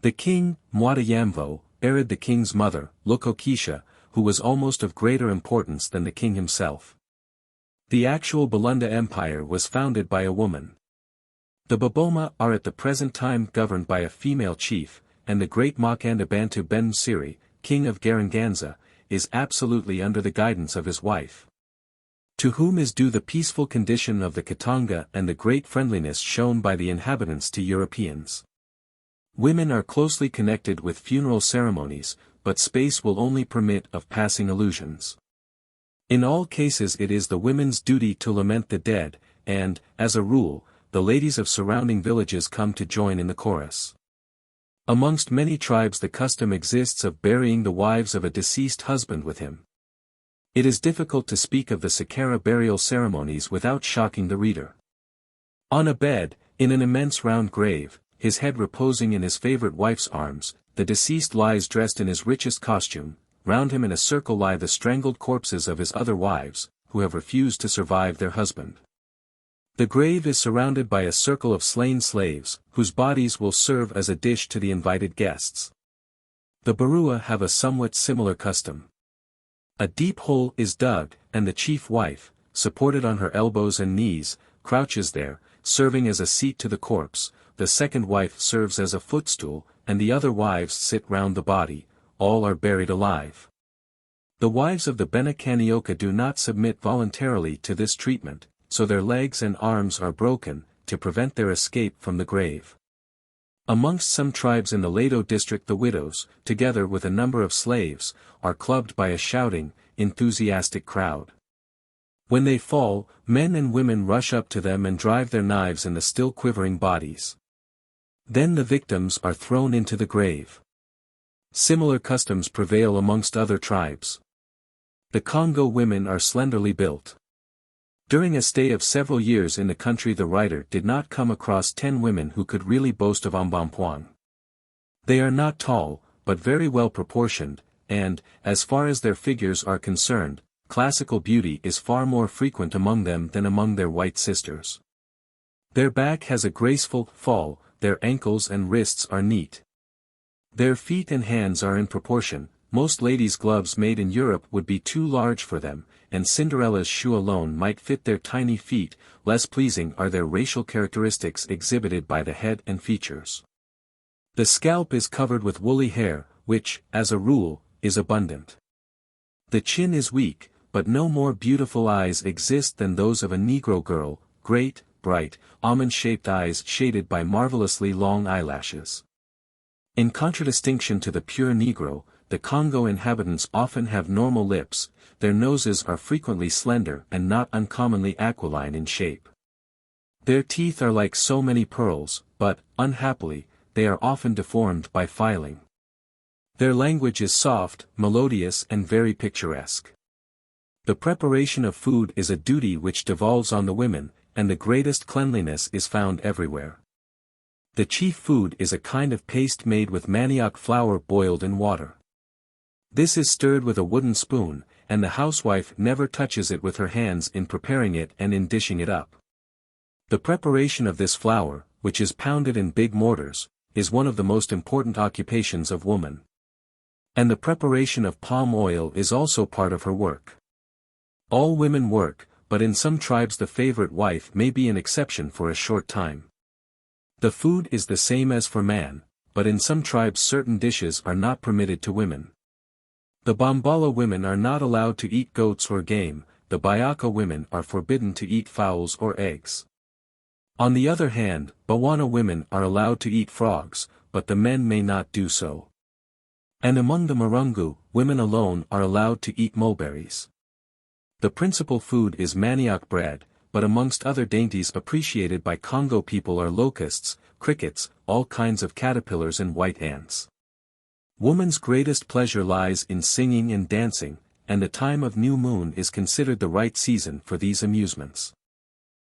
The king, Muadayamvo, married the king's mother, Lokokisha, who was almost of greater importance than the king himself. The actual Balunda Empire was founded by a woman. The Baboma are at the present time governed by a female chief, and the great Makanda Bantu Ben Siri, king of Garanganza, is absolutely under the guidance of his wife. To whom is due the peaceful condition of the Katanga and the great friendliness shown by the inhabitants to Europeans. Women are closely connected with funeral ceremonies, but space will only permit of passing allusions. In all cases it is the women's duty to lament the dead, and, as a rule, the ladies of surrounding villages come to join in the chorus. Amongst many tribes the custom exists of burying the wives of a deceased husband with him. It is difficult to speak of the Sakara burial ceremonies without shocking the reader. On a bed, in an immense round grave, his head reposing in his favorite wife's arms, the deceased lies dressed in his richest costume, round him in a circle lie the strangled corpses of his other wives, who have refused to survive their husband. The grave is surrounded by a circle of slain slaves, whose bodies will serve as a dish to the invited guests. The Barua have a somewhat similar custom. A deep hole is dug, and the chief wife, supported on her elbows and knees, crouches there, serving as a seat to the corpse. The second wife serves as a footstool, and the other wives sit round the body. All are buried alive. The wives of the Benakanioka do not submit voluntarily to this treatment, so their legs and arms are broken, to prevent their escape from the grave. Amongst some tribes in the Lado district the widows, together with a number of slaves, are clubbed by a shouting, enthusiastic crowd. When they fall, men and women rush up to them and drive their knives in the still quivering bodies. Then the victims are thrown into the grave. Similar customs prevail amongst other tribes. The Congo women are slenderly built. During a stay of several years in the country the writer did not come across 10 women who could really boast of embonpoint. They are not tall, but very well proportioned, and, as far as their figures are concerned, classical beauty is far more frequent among them than among their white sisters. Their back has a graceful fall, their ankles and wrists are neat. Their feet and hands are in proportion. Most ladies' gloves made in Europe would be too large for them, and Cinderella's shoe alone might fit their tiny feet. Less pleasing are their racial characteristics exhibited by the head and features. The scalp is covered with woolly hair, which, as a rule, is abundant. The chin is weak, but no more beautiful eyes exist than those of a Negro girl, great, bright, almond-shaped eyes shaded by marvelously long eyelashes. In contradistinction to the pure Negro, the Congo inhabitants often have normal lips, their noses are frequently slender and not uncommonly aquiline in shape. Their teeth are like so many pearls, but, unhappily, they are often deformed by filing. Their language is soft, melodious and very picturesque. The preparation of food is a duty which devolves on the women, and the greatest cleanliness is found everywhere. The chief food is a kind of paste made with manioc flour boiled in water. This is stirred with a wooden spoon, and the housewife never touches it with her hands in preparing it and in dishing it up. The preparation of this flour, which is pounded in big mortars, is one of the most important occupations of woman. And the preparation of palm oil is also part of her work. All women work, but in some tribes the favorite wife may be an exception for a short time. The food is the same as for man, but in some tribes certain dishes are not permitted to women. The Bambala women are not allowed to eat goats or game, the Bayaka women are forbidden to eat fowls or eggs. On the other hand, Bawana women are allowed to eat frogs, but the men may not do so. And among the Marungu, women alone are allowed to eat mulberries. The principal food is manioc bread, but amongst other dainties appreciated by Congo people are locusts, crickets, all kinds of caterpillars and white ants. Woman's greatest pleasure lies in singing and dancing, and the time of new moon is considered the right season for these amusements.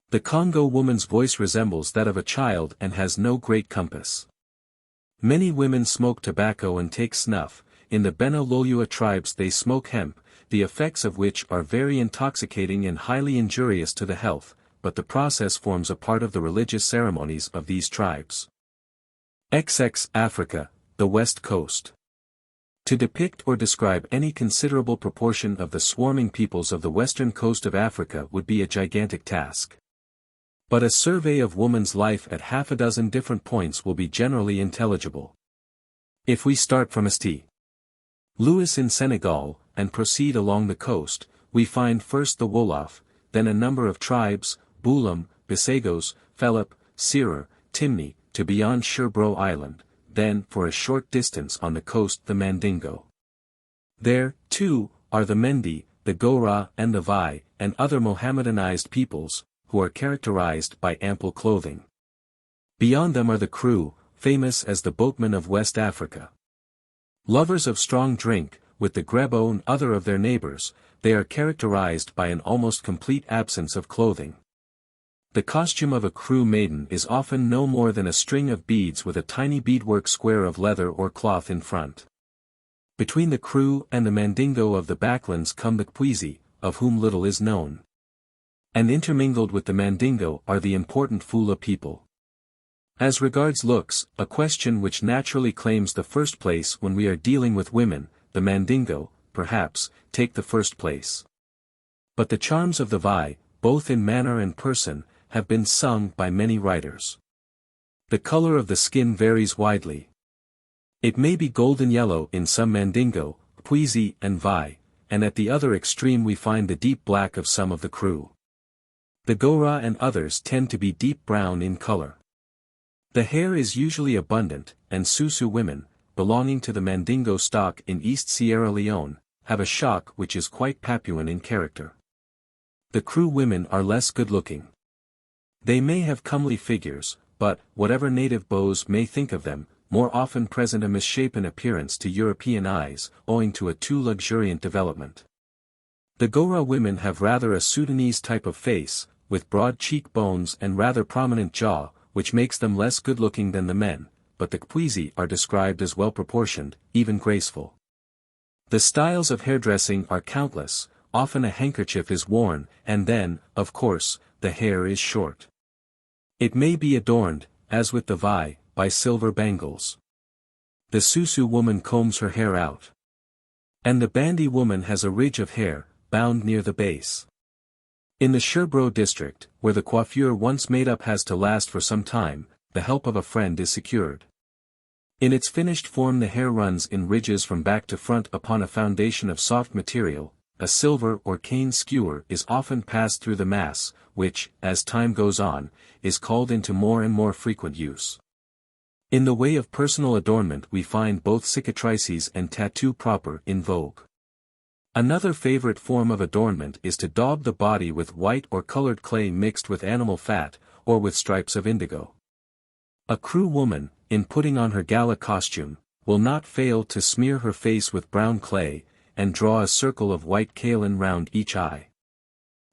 The Congo woman's voice resembles that of a child and has no great compass. Many women smoke tobacco and take snuff. In the Bena Lolua tribes they smoke hemp, the effects of which are very intoxicating and highly injurious to the health, but the process forms a part of the religious ceremonies of these tribes. XX Africa, the West Coast. To depict or describe any considerable proportion of the swarming peoples of the western coast of Africa would be a gigantic task. But a survey of woman's life at half a dozen different points will be generally intelligible. If we start from St. Louis in Senegal, and proceed along the coast, we find first the Wolof, then a number of tribes, Bulam, Bisagos, Felip, Serer, Timni, to beyond Sherbro Island, then for a short distance on the coast the Mandingo. There, too, are the Mendi, the Gora and the Vai, and other Mohammedanized peoples, who are characterized by ample clothing. Beyond them are the Kru, famous as the boatmen of West Africa. Lovers of strong drink, with the Grebo and other of their neighbors, they are characterized by an almost complete absence of clothing. The costume of a Kru maiden is often no more than a string of beads with a tiny beadwork square of leather or cloth in front. Between the Kru and the Mandingo of the Backlands come the Kwizi, of whom little is known. And intermingled with the Mandingo are the important Fula people. As regards looks, a question which naturally claims the first place when we are dealing with women, the Mandingo, perhaps, take the first place. But the charms of the Vai, both in manner and person, have been sung by many writers. The color of the skin varies widely. It may be golden yellow in some Mandingo, Kwizi and Vai, and at the other extreme we find the deep black of some of the Kru. The Gora and others tend to be deep brown in color. The hair is usually abundant, and Susu women, belonging to the Mandingo stock in East Sierra Leone, have a shock which is quite Papuan in character. The Kru women are less good-looking. They may have comely figures, but, whatever native beaux may think of them, more often present a misshapen appearance to European eyes, owing to a too luxuriant development. The Gora women have rather a Sudanese type of face, with broad cheekbones and rather prominent jaw, which makes them less good-looking than the men, but the Kwizi are described as well-proportioned, even graceful. The styles of hairdressing are countless, often a handkerchief is worn, and then, of course, the hair is short. It may be adorned, as with the Vai, by silver bangles. The Susu woman combs her hair out. And the Bandi woman has a ridge of hair, bound near the base. In the Sherbro district, where the coiffure once made up has to last for some time, the help of a friend is secured. In its finished form the hair runs in ridges from back to front upon a foundation of soft material. A silver or cane skewer is often passed through the mass, which, as time goes on, is called into more and more frequent use. In the way of personal adornment we find both cicatrices and tattoo proper in vogue. Another favorite form of adornment is to daub the body with white or colored clay mixed with animal fat, or with stripes of indigo. A Kru woman, in putting on her gala costume, will not fail to smear her face with brown clay, and draw a circle of white kaolin round each eye.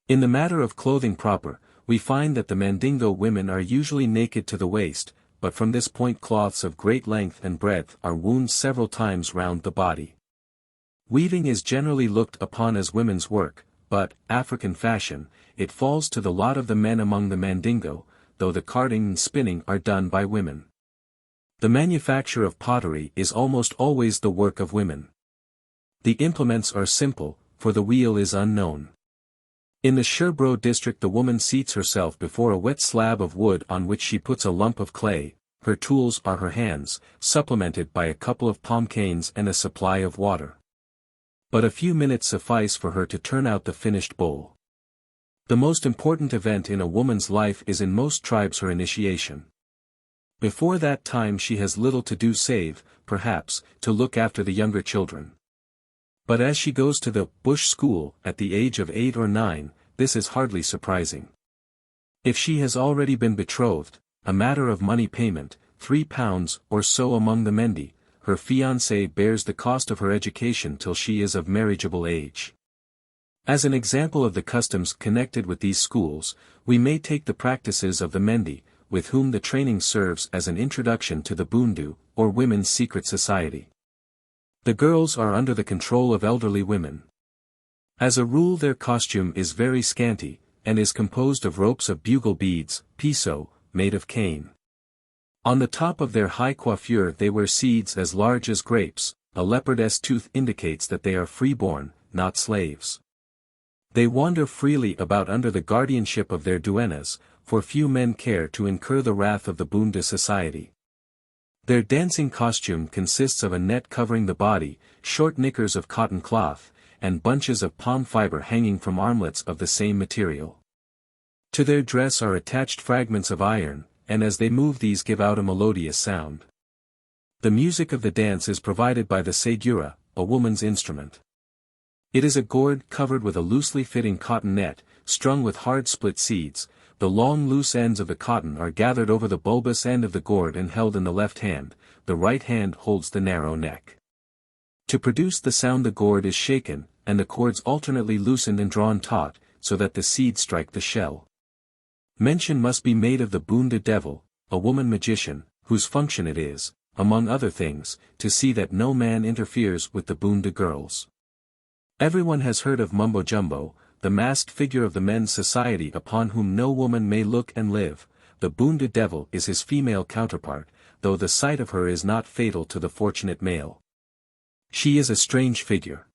In the matter of clothing proper, we find that the Mandingo women are usually naked to the waist, but from this point cloths of great length and breadth are wound several times round the body. Weaving is generally looked upon as women's work, but, African fashion, it falls to the lot of the men among the Mandingo, though the carding and spinning are done by women. The manufacture of pottery is almost always the work of women. The implements are simple, for the wheel is unknown. In the Sherbro district the woman seats herself before a wet slab of wood on which she puts a lump of clay. Her tools are her hands, supplemented by a couple of palm canes and a supply of water. But a few minutes suffice for her to turn out the finished bowl. The most important event in a woman's life is in most tribes her initiation. Before that time she has little to do save, perhaps, to look after the younger children. But as she goes to the bush school at the age of 8 or 9, this is hardly surprising. If she has already been betrothed, a matter of money payment, £3 or so among the Mendi, her fiancé bears the cost of her education till she is of marriageable age. As an example of the customs connected with these schools, we may take the practices of the Mendi, with whom the training serves as an introduction to the Bundu, or women's secret society. The girls are under the control of elderly women. As a rule their costume is very scanty, and is composed of ropes of bugle beads, piso, made of cane. On the top of their high coiffure they wear seeds as large as grapes. A leopardess tooth indicates that they are free-born, not slaves. They wander freely about under the guardianship of their duennas, for few men care to incur the wrath of the Bunda society. Their dancing costume consists of a net covering the body, short knickers of cotton cloth, and bunches of palm fiber hanging from armlets of the same material. To their dress are attached fragments of iron, and as they move these give out a melodious sound. The music of the dance is provided by the segura, a woman's instrument. It is a gourd covered with a loosely fitting cotton net, strung with hard split seeds. The long loose ends of the cotton are gathered over the bulbous end of the gourd and held in the left hand, the right hand holds the narrow neck. To produce the sound the gourd is shaken, and the cords alternately loosened and drawn taut, so that the seeds strike the shell. Mention must be made of the Bunda devil, a woman magician, whose function it is, among other things, to see that no man interferes with the Bunda girls. Everyone has heard of Mumbo Jumbo, the masked figure of the men's society upon whom no woman may look and live. The Bunda devil is his female counterpart, though the sight of her is not fatal to the fortunate male. She is a strange figure.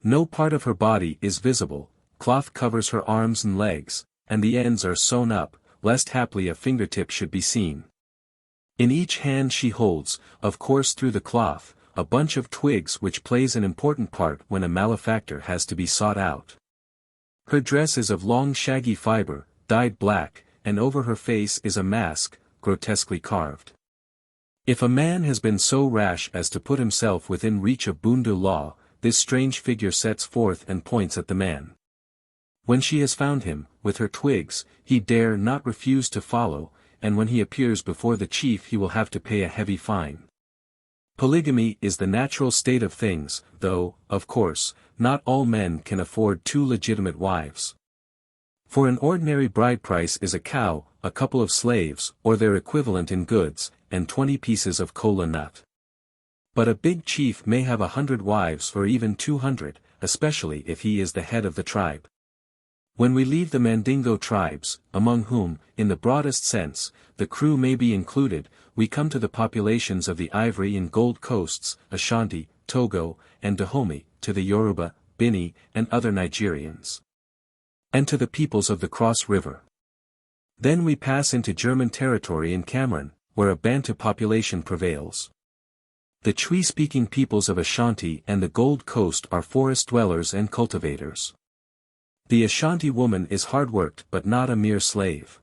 No part of her body is visible, cloth covers her arms and legs, and the ends are sewn up, lest haply a fingertip should be seen. In each hand she holds, of course through the cloth, a bunch of twigs which plays an important part when a malefactor has to be sought out. Her dress is of long shaggy fiber, dyed black, and over her face is a mask, grotesquely carved. If a man has been so rash as to put himself within reach of Bundu law, this strange figure sets forth and points at the man. When she has found him, with her twigs, he dare not refuse to follow, and when he appears before the chief he will have to pay a heavy fine. Polygamy is the natural state of things, though, of course, not all men can afford 2 legitimate wives. For an ordinary bride price is a cow, a couple of slaves, or their equivalent in goods, and 20 pieces of kola nut. But a big chief may have 100 wives or even 200, especially if he is the head of the tribe. When we leave the Mandingo tribes, among whom, in the broadest sense, the Kru may be included, we come to the populations of the Ivory and Gold Coasts, Ashanti, Togo, and Dahomey, to the Yoruba, Bini, and other Nigerians. And to the peoples of the Cross River. Then we pass into German territory in Cameroon, where a Bantu population prevails. The Twi-speaking peoples of Ashanti and the Gold Coast are forest dwellers and cultivators. The Ashanti woman is hard-worked but not a mere slave.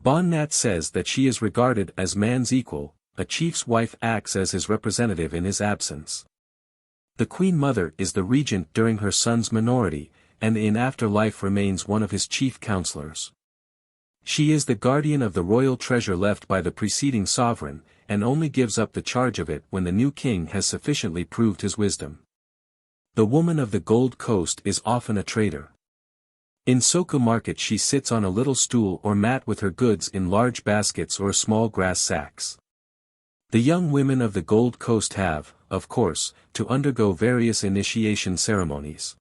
Bon Nat says that she is regarded as man's equal, a chief's wife acts as his representative in his absence. The Queen Mother is the regent during her son's minority, and in after life remains one of his chief counselors. She is the guardian of the royal treasure left by the preceding sovereign, and only gives up the charge of it when the new king has sufficiently proved his wisdom. The woman of the Gold Coast is often a trader. In Soku market she sits on a little stool or mat with her goods in large baskets or small grass sacks. The young women of the Gold Coast have, of course, to undergo various initiation ceremonies.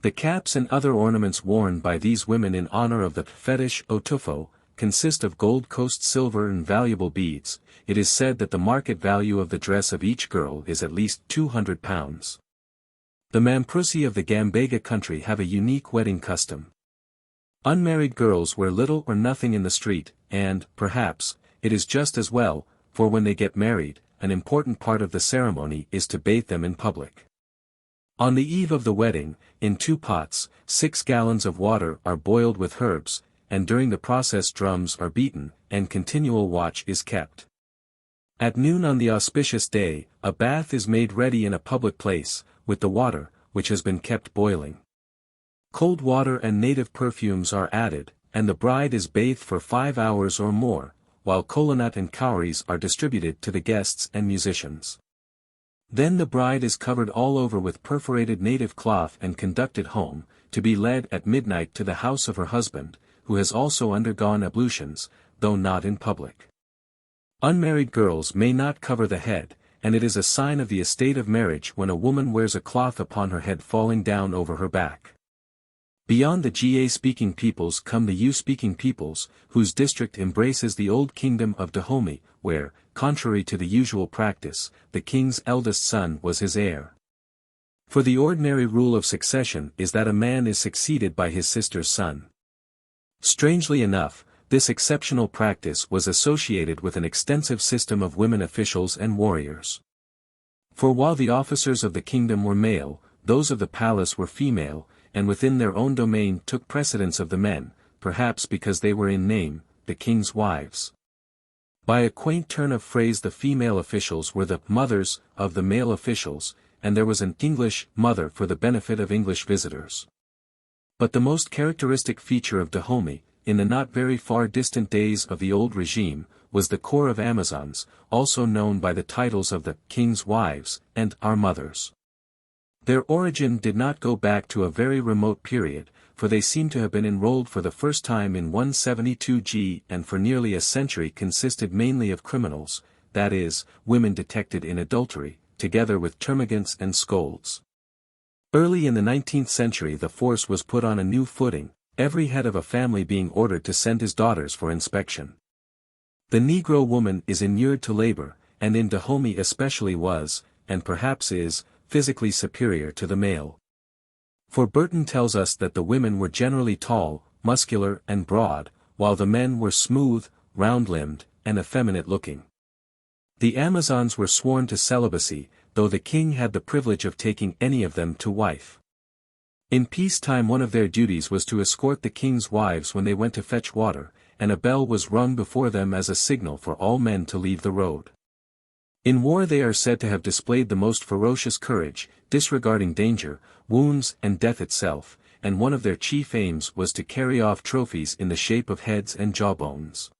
The caps and other ornaments worn by these women in honor of the fetish Otufo, consist of Gold Coast silver and valuable beads. It is said that the market value of the dress of each girl is at least £200. The Mamprusi of the Gambega country have a unique wedding custom. Unmarried girls wear little or nothing in the street, and, perhaps, it is just as well, for when they get married, an important part of the ceremony is to bathe them in public. On the eve of the wedding, in 2 pots, 6 gallons of water are boiled with herbs, and during the process drums are beaten, and continual watch is kept. At noon on the auspicious day, a bath is made ready in a public place, with the water, which has been kept boiling. Cold water and native perfumes are added, and the bride is bathed for 5 hours or more, while kolanut and cowries are distributed to the guests and musicians. Then the bride is covered all over with perforated native cloth and conducted home, to be led at midnight to the house of her husband, who has also undergone ablutions, though not in public. Unmarried girls may not cover the head, and it is a sign of the estate of marriage when a woman wears a cloth upon her head falling down over her back. Beyond the Ga-speaking peoples come the U-speaking peoples, whose district embraces the old kingdom of Dahomey, where, contrary to the usual practice, the king's eldest son was his heir. For the ordinary rule of succession is that a man is succeeded by his sister's son. Strangely enough, this exceptional practice was associated with an extensive system of women officials and warriors. For while the officers of the kingdom were male, those of the palace were female, and within their own domain took precedence of the men, perhaps because they were in name, the king's wives. By a quaint turn of phrase the female officials were the mothers of the male officials, and there was an English mother for the benefit of English visitors. But the most characteristic feature of Dahomey, in the not very far distant days of the old regime, was the corps of Amazons, also known by the titles of the King's Wives, and Our Mothers. Their origin did not go back to a very remote period, for they seem to have been enrolled for the first time in 172 G and for nearly a century consisted mainly of criminals, that is, women detected in adultery, together with termagants and scolds. Early in the 19th century the force was put on a new footing, every head of a family being ordered to send his daughters for inspection. The Negro woman is inured to labor, and in Dahomey especially was, and perhaps is, physically superior to the male. For Burton tells us that the women were generally tall, muscular and broad, while the men were smooth, round-limbed, and effeminate-looking. The Amazons were sworn to celibacy, though the king had the privilege of taking any of them to wife. In peacetime one of their duties was to escort the king's wives when they went to fetch water, and a bell was rung before them as a signal for all men to leave the road. In war they are said to have displayed the most ferocious courage, disregarding danger, wounds and death itself, and one of their chief aims was to carry off trophies in the shape of heads and jawbones.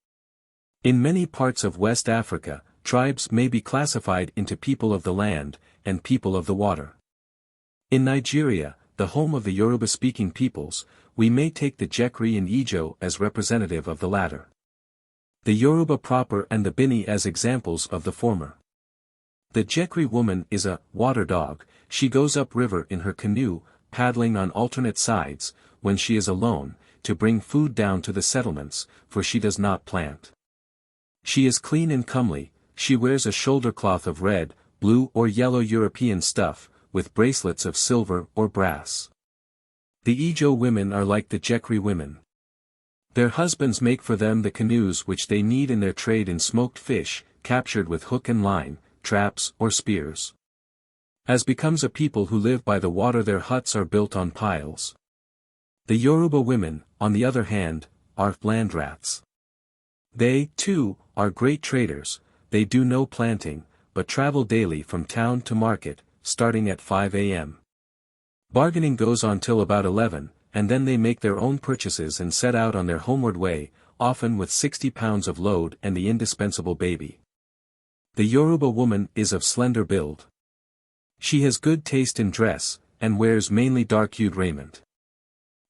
In many parts of West Africa, tribes may be classified into people of the land, and people of the water. In Nigeria, the home of the Yoruba-speaking peoples, we may take the Jekri and Ijo as representative of the latter. The Yoruba proper and the Bini as examples of the former. The Jekri woman is a water dog. She goes up river in her canoe, paddling on alternate sides, when she is alone, to bring food down to the settlements, for she does not plant. She is clean and comely, she wears a shoulder cloth of red, blue or yellow European stuff, with bracelets of silver or brass. The Ijo women are like the Jekri women. Their husbands make for them the canoes which they need in their trade in smoked fish, captured with hook and line, traps or spears. As becomes a people who live by the water, their huts are built on piles. The Yoruba women, on the other hand, are land rats. They, too, are great traders. They do no planting, but travel daily from town to market, starting at 5 a.m. Bargaining goes on till about 11, and then they make their own purchases and set out on their homeward way, often with 60 pounds of load and the indispensable baby. The Yoruba woman is of slender build. She has good taste in dress, and wears mainly dark-hued raiment.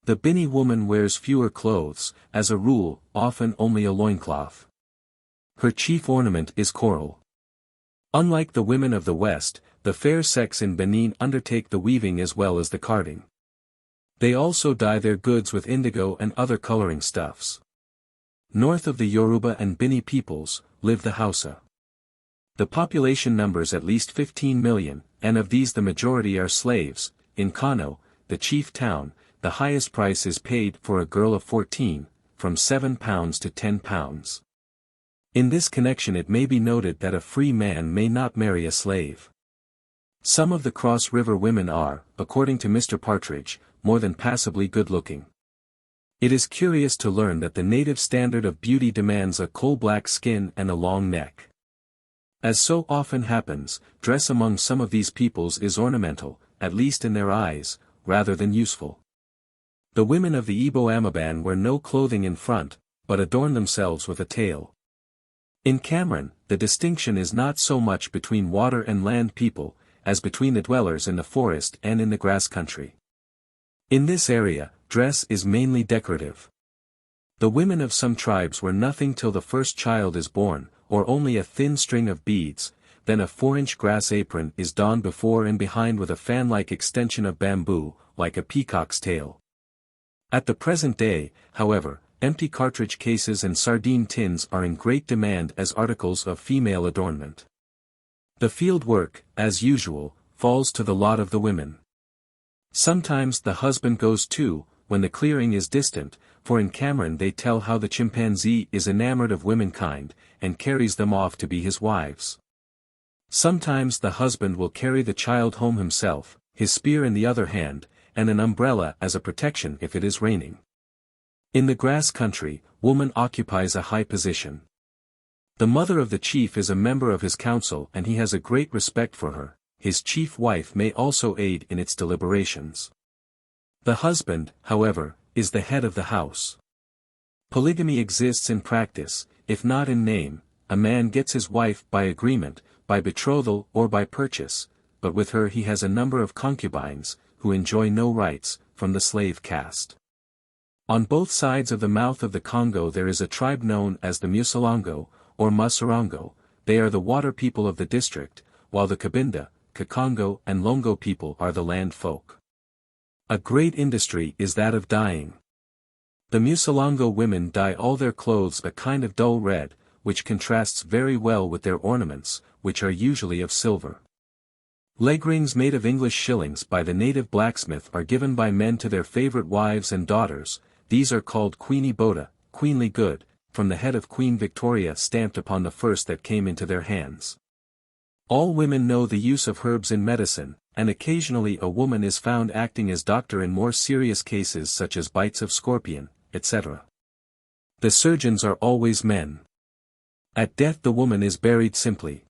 The Bini woman wears fewer clothes, as a rule, often only a loincloth. Her chief ornament is coral. Unlike the women of the West, the fair sex in Benin undertake the weaving as well as the carding. They also dye their goods with indigo and other coloring stuffs. North of the Yoruba and Bini peoples, live the Hausa. The population numbers at least 15 million, and of these the majority are slaves. In Kano, the chief town, the highest price is paid for a girl of 14, from 7 pounds to 10 pounds. In this connection it may be noted that a free man may not marry a slave. Some of the Cross River women are, according to Mr. Partridge, more than passably good-looking. It is curious to learn that the native standard of beauty demands a coal-black skin and a long neck. As so often happens, dress among some of these peoples is ornamental, at least in their eyes, rather than useful. The women of the Igbo Amaban wear no clothing in front, but adorn themselves with a tail. In Cameron, the distinction is not so much between water and land people, as between the dwellers in the forest and in the grass country. In this area, dress is mainly decorative. The women of some tribes wear nothing till the first child is born, or only a thin string of beads, then a 4-inch grass apron is donned before and behind with a fan-like extension of bamboo, like a peacock's tail. At the present day, however, empty cartridge cases and sardine tins are in great demand as articles of female adornment. The field work, as usual, falls to the lot of the women. Sometimes the husband goes too, when the clearing is distant, for in Cameron they tell how the chimpanzee is enamored of womankind, and carries them off to be his wives. Sometimes the husband will carry the child home himself, his spear in the other hand, and an umbrella as a protection if it is raining. In the grass country, woman occupies a high position. The mother of the chief is a member of his council and he has a great respect for her. His chief wife may also aid in its deliberations. The husband, however, is the head of the house. Polygamy exists in practice, if not in name. A man gets his wife by agreement, by betrothal or by purchase, but with her he has a number of concubines, who enjoy no rights, from the slave caste. On both sides of the mouth of the Congo there is a tribe known as the Musalongo, or Masarongo. They are the water people of the district, while the Cabinda, Kakongo and Longo people are the land folk. A great industry is that of dyeing. The Musalongo women dye all their clothes a kind of dull red, which contrasts very well with their ornaments, which are usually of silver. Leg rings made of English shillings by the native blacksmith are given by men to their favorite wives and daughters. These are called Queenie Boda, queenly good, from the head of Queen Victoria stamped upon the first that came into their hands. All women know the use of herbs in medicine, and occasionally a woman is found acting as doctor in more serious cases such as bites of scorpion, etc. The surgeons are always men. At death the woman is buried simply.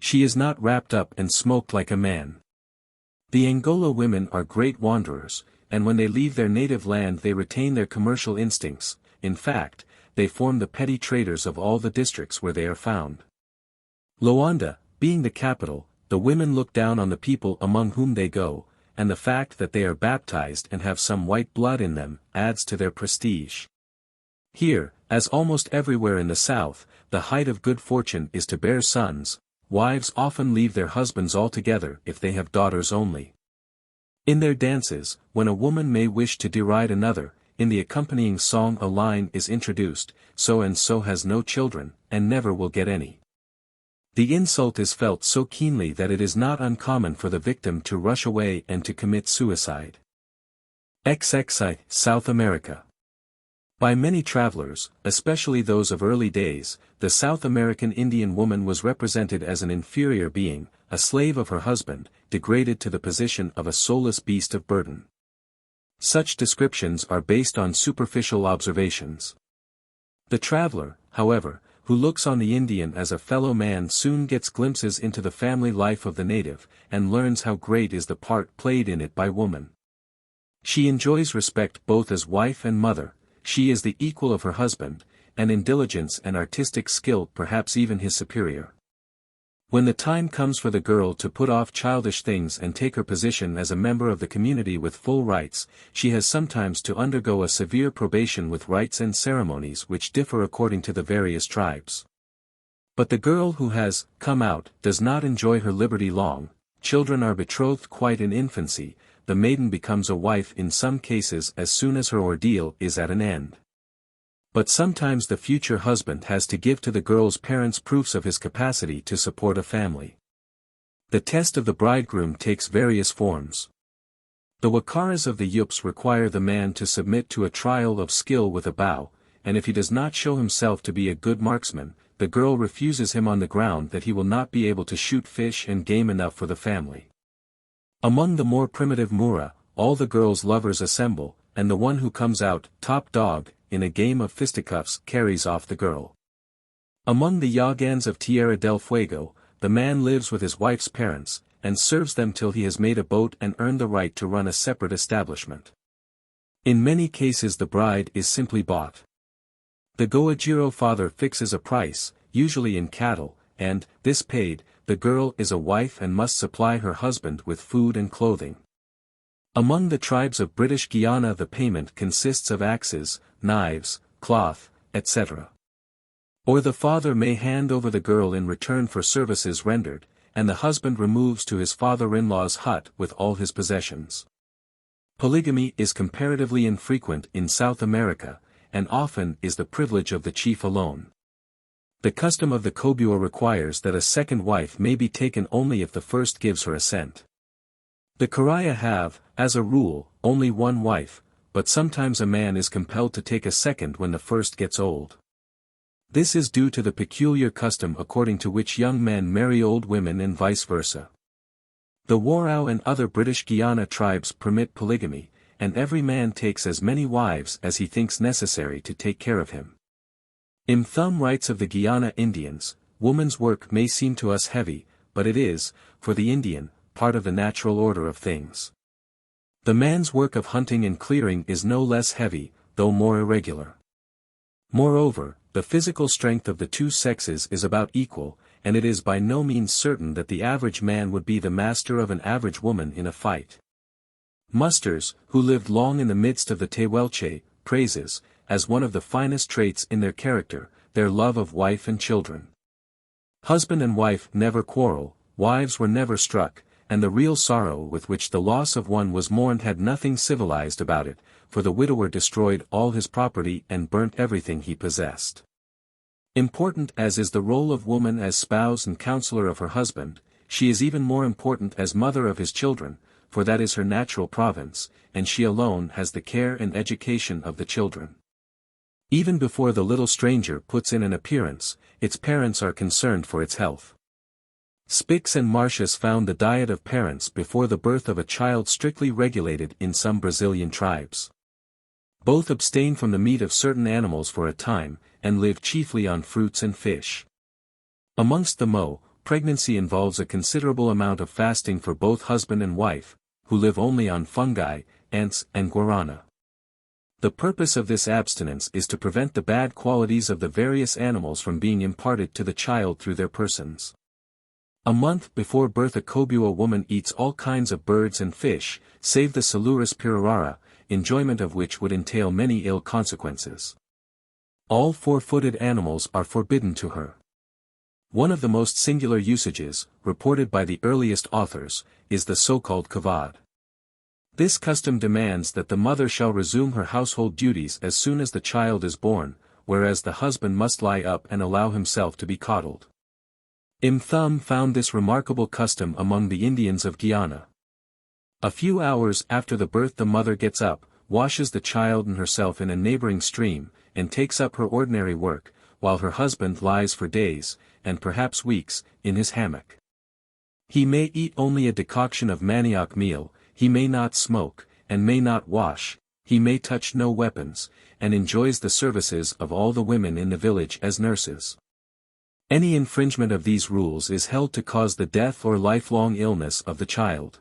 She is not wrapped up and smoked like a man. The Angola women are great wanderers, and when they leave their native land they retain their commercial instincts. In fact, they form the petty traders of all the districts where they are found. Luanda, being the capital, the women look down on the people among whom they go, and the fact that they are baptized and have some white blood in them, adds to their prestige. Here, as almost everywhere in the south, the height of good fortune is to bear sons. Wives often leave their husbands altogether if they have daughters only. In their dances, when a woman may wish to deride another, in the accompanying song a line is introduced, so and so has no children, and never will get any. The insult is felt so keenly that it is not uncommon for the victim to rush away and to commit suicide. XIII, South America. By many travelers, especially those of early days, the South American Indian woman was represented as an inferior being, a slave of her husband, degraded to the position of a soulless beast of burden. Such descriptions are based on superficial observations. The traveler, however, who looks on the Indian as a fellow man soon gets glimpses into the family life of the native, and learns how great is the part played in it by woman. She enjoys respect both as wife and mother. She is the equal of her husband, and in diligence and artistic skill perhaps even his superior. When the time comes for the girl to put off childish things and take her position as a member of the community with full rights, she has sometimes to undergo a severe probation with rites and ceremonies which differ according to the various tribes. But the girl who has come out does not enjoy her liberty long. Children are betrothed quite in infancy. The maiden becomes a wife in some cases as soon as her ordeal is at an end. But sometimes the future husband has to give to the girl's parents proofs of his capacity to support a family. The test of the bridegroom takes various forms. The wakaras of the Yups require the man to submit to a trial of skill with a bow, and if he does not show himself to be a good marksman, the girl refuses him on the ground that he will not be able to shoot fish and game enough for the family. Among the more primitive Mura, all the girls' lovers assemble, and the one who comes out top dog in a game of fisticuffs carries off the girl. Among the Yagans of Tierra del Fuego, the man lives with his wife's parents, and serves them till he has made a boat and earned the right to run a separate establishment. In many cases the bride is simply bought. The Goajiro father fixes a price, usually in cattle, and, this paid, the girl is a wife and must supply her husband with food and clothing. Among the tribes of British Guiana the payment consists of axes, knives, cloth, etc. Or the father may hand over the girl in return for services rendered, and the husband removes to his father-in-law's hut with all his possessions. Polygamy is comparatively infrequent in South America, and often is the privilege of the chief alone. The custom of the Kobua requires that a second wife may be taken only if the first gives her assent. The Karaya have, as a rule, only one wife, but sometimes a man is compelled to take a second when the first gets old. This is due to the peculiar custom according to which young men marry old women and vice versa. The Warao and other British Guiana tribes permit polygamy, and every man takes as many wives as he thinks necessary to take care of him. In Thumb writes of the Guiana Indians, woman's work may seem to us heavy, but it is, for the Indian, part of the natural order of things. The man's work of hunting and clearing is no less heavy, though more irregular. Moreover, the physical strength of the two sexes is about equal, and it is by no means certain that the average man would be the master of an average woman in a fight. Musters, who lived long in the midst of the Tehuelche, praises, as one of the finest traits in their character, their love of wife and children. Husband and wife never quarrel, wives were never struck, and the real sorrow with which the loss of one was mourned had nothing civilized about it, for the widower destroyed all his property and burnt everything he possessed. Important as is the role of woman as spouse and counselor of her husband, she is even more important as mother of his children, for that is her natural province, and she alone has the care and education of the children. Even before the little stranger puts in an appearance, its parents are concerned for its health. Spix and Martius found the diet of parents before the birth of a child strictly regulated in some Brazilian tribes. Both abstain from the meat of certain animals for a time, and live chiefly on fruits and fish. Amongst the Mo, pregnancy involves a considerable amount of fasting for both husband and wife, who live only on fungi, ants and guarana. The purpose of this abstinence is to prevent the bad qualities of the various animals from being imparted to the child through their persons. A month before birth a Kobua woman eats all kinds of birds and fish, save the Silurus pirarara, enjoyment of which would entail many ill consequences. All four-footed animals are forbidden to her. One of the most singular usages, reported by the earliest authors, is the so-called kavad. This custom demands that the mother shall resume her household duties as soon as the child is born, whereas the husband must lie up and allow himself to be coddled. Thumb found this remarkable custom among the Indians of Guiana. A few hours after the birth the mother gets up, washes the child and herself in a neighboring stream, and takes up her ordinary work, while her husband lies for days, and perhaps weeks, in his hammock. He may eat only a decoction of manioc meal, he may not smoke, and may not wash, he may touch no weapons, and enjoys the services of all the women in the village as nurses. Any infringement of these rules is held to cause the death or lifelong illness of the child.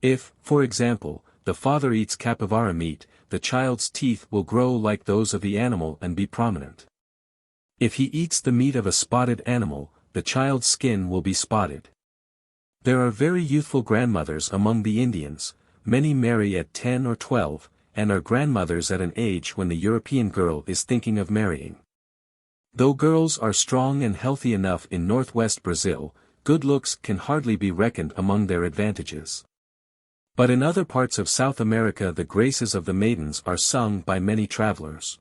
If, for example, the father eats capivara meat, the child's teeth will grow like those of the animal and be prominent. If he eats the meat of a spotted animal, the child's skin will be spotted. There are very youthful grandmothers among the Indians, many marry at 10 or 12, and are grandmothers at an age when the European girl is thinking of marrying. Though girls are strong and healthy enough in northwest Brazil, good looks can hardly be reckoned among their advantages. But in other parts of South America the graces of the maidens are sung by many travelers.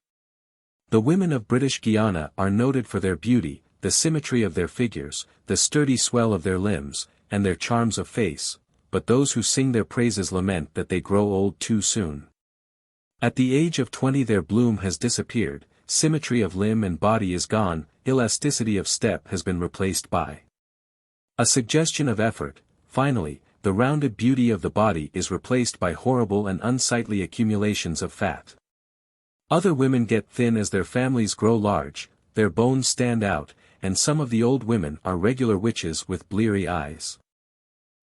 The women of British Guiana are noted for their beauty, the symmetry of their figures, the sturdy swell of their limbs, and their charms of face, but those who sing their praises lament that they grow old too soon. At the age of 20 their bloom has disappeared, symmetry of limb and body is gone, elasticity of step has been replaced by a suggestion of effort. Finally, the rounded beauty of the body is replaced by horrible and unsightly accumulations of fat. Other women get thin as their families grow large, their bones stand out, and some of the old women are regular witches with bleary eyes.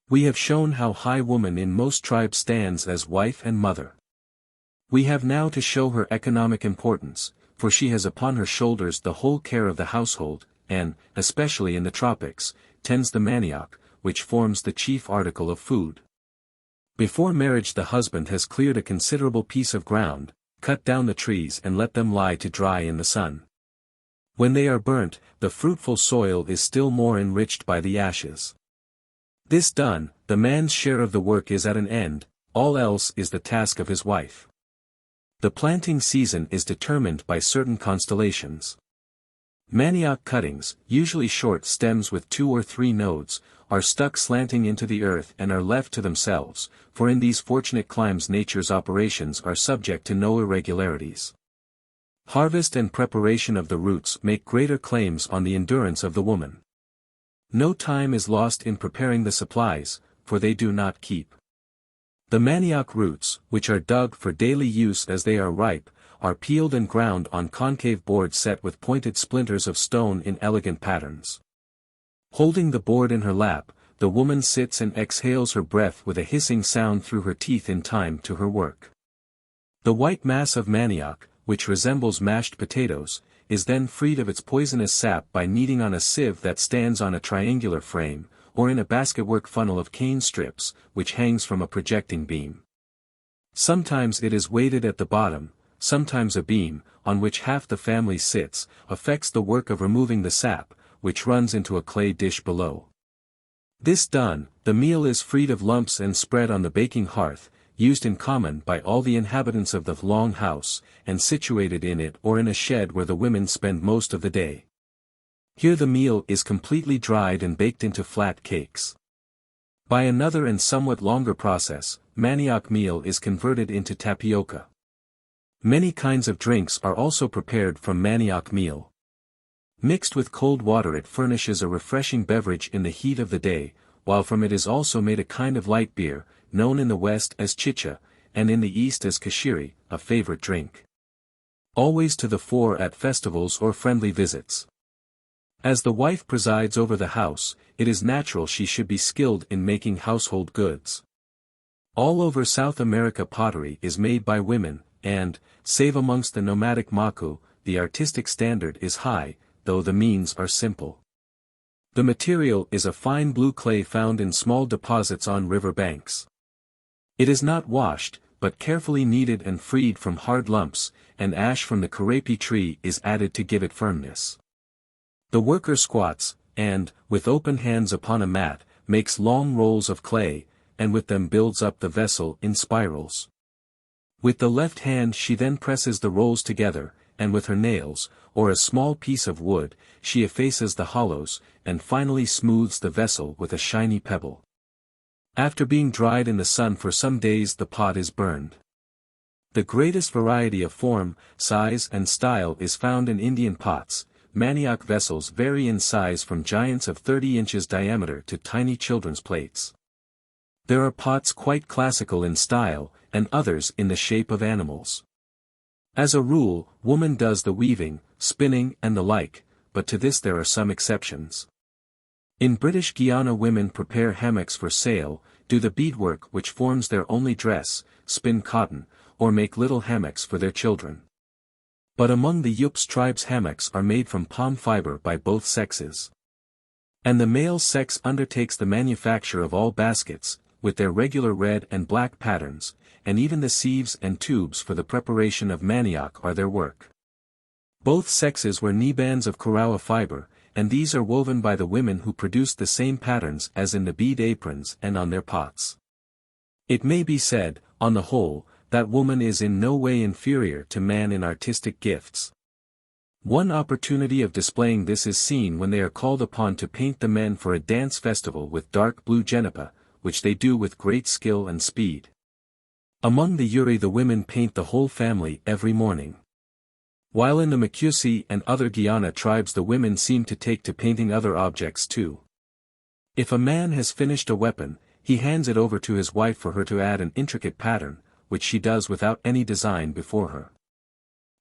We have shown how high woman in most tribes stands as wife and mother. We have now to show her economic importance, for she has upon her shoulders the whole care of the household, and, especially in the tropics, tends the manioc, which forms the chief article of food. Before marriage the husband has cleared a considerable piece of ground, cut down the trees and let them lie to dry in the sun. When they are burnt, the fruitful soil is still more enriched by the ashes. This done, the man's share of the work is at an end, all else is the task of his wife. The planting season is determined by certain constellations. Manioc cuttings, usually short stems with 2 or 3 nodes, are stuck slanting into the earth and are left to themselves, for in these fortunate climes nature's operations are subject to no irregularities. Harvest and preparation of the roots make greater claims on the endurance of the woman. No time is lost in preparing the supplies, for they do not keep. The manioc roots, which are dug for daily use as they are ripe, are peeled and ground on concave boards set with pointed splinters of stone in elegant patterns. Holding the board in her lap, the woman sits and exhales her breath with a hissing sound through her teeth in time to her work. The white mass of manioc, which resembles mashed potatoes, is then freed of its poisonous sap by kneading on a sieve that stands on a triangular frame, or in a basketwork funnel of cane strips, which hangs from a projecting beam. Sometimes it is weighted at the bottom, sometimes a beam, on which half the family sits, effects the work of removing the sap, which runs into a clay dish below. This done, the meal is freed of lumps and spread on the baking hearth, used in common by all the inhabitants of the long house, and situated in it or in a shed where the women spend most of the day. Here the meal is completely dried and baked into flat cakes. By another and somewhat longer process, manioc meal is converted into tapioca. Many kinds of drinks are also prepared from manioc meal. Mixed with cold water it furnishes a refreshing beverage in the heat of the day, while from it is also made a kind of light beer, known in the West as chicha, and in the East as kashiri, a favorite drink. Always to the fore at festivals or friendly visits. As the wife presides over the house, it is natural she should be skilled in making household goods. All over South America pottery is made by women, and, save amongst the nomadic Maku, the artistic standard is high, though the means are simple. The material is a fine blue clay found in small deposits on river banks. It is not washed, but carefully kneaded and freed from hard lumps, and ash from the carapi tree is added to give it firmness. The worker squats, and, with open hands upon a mat, makes long rolls of clay, and with them builds up the vessel in spirals. With the left hand she then presses the rolls together, and with her nails, or a small piece of wood, she effaces the hollows, and finally smooths the vessel with a shiny pebble. After being dried in the sun for some days the pot is burned. The greatest variety of form, size and style is found in Indian pots. Manioc vessels vary in size from giants of 30 inches diameter to tiny children's plates. There are pots quite classical in style, and others in the shape of animals. As a rule, woman does the weaving, spinning and the like, but to this there are some exceptions. In British Guiana women prepare hammocks for sale, do the beadwork which forms their only dress, spin cotton, or make little hammocks for their children. But among the Yups tribes hammocks are made from palm fiber by both sexes. And the male sex undertakes the manufacture of all baskets, with their regular red and black patterns, and even the sieves and tubes for the preparation of manioc are their work. Both sexes wear kneebands of kurawa fiber, and these are woven by the women who produce the same patterns as in the bead aprons and on their pots. It may be said, on the whole, that woman is in no way inferior to man in artistic gifts. One opportunity of displaying this is seen when they are called upon to paint the men for a dance festival with dark blue genipa, which they do with great skill and speed. Among the Yuri the women paint the whole family every morning. While in the Makusi and other Guiana tribes the women seem to take to painting other objects too. If a man has finished a weapon, he hands it over to his wife for her to add an intricate pattern, which she does without any design before her.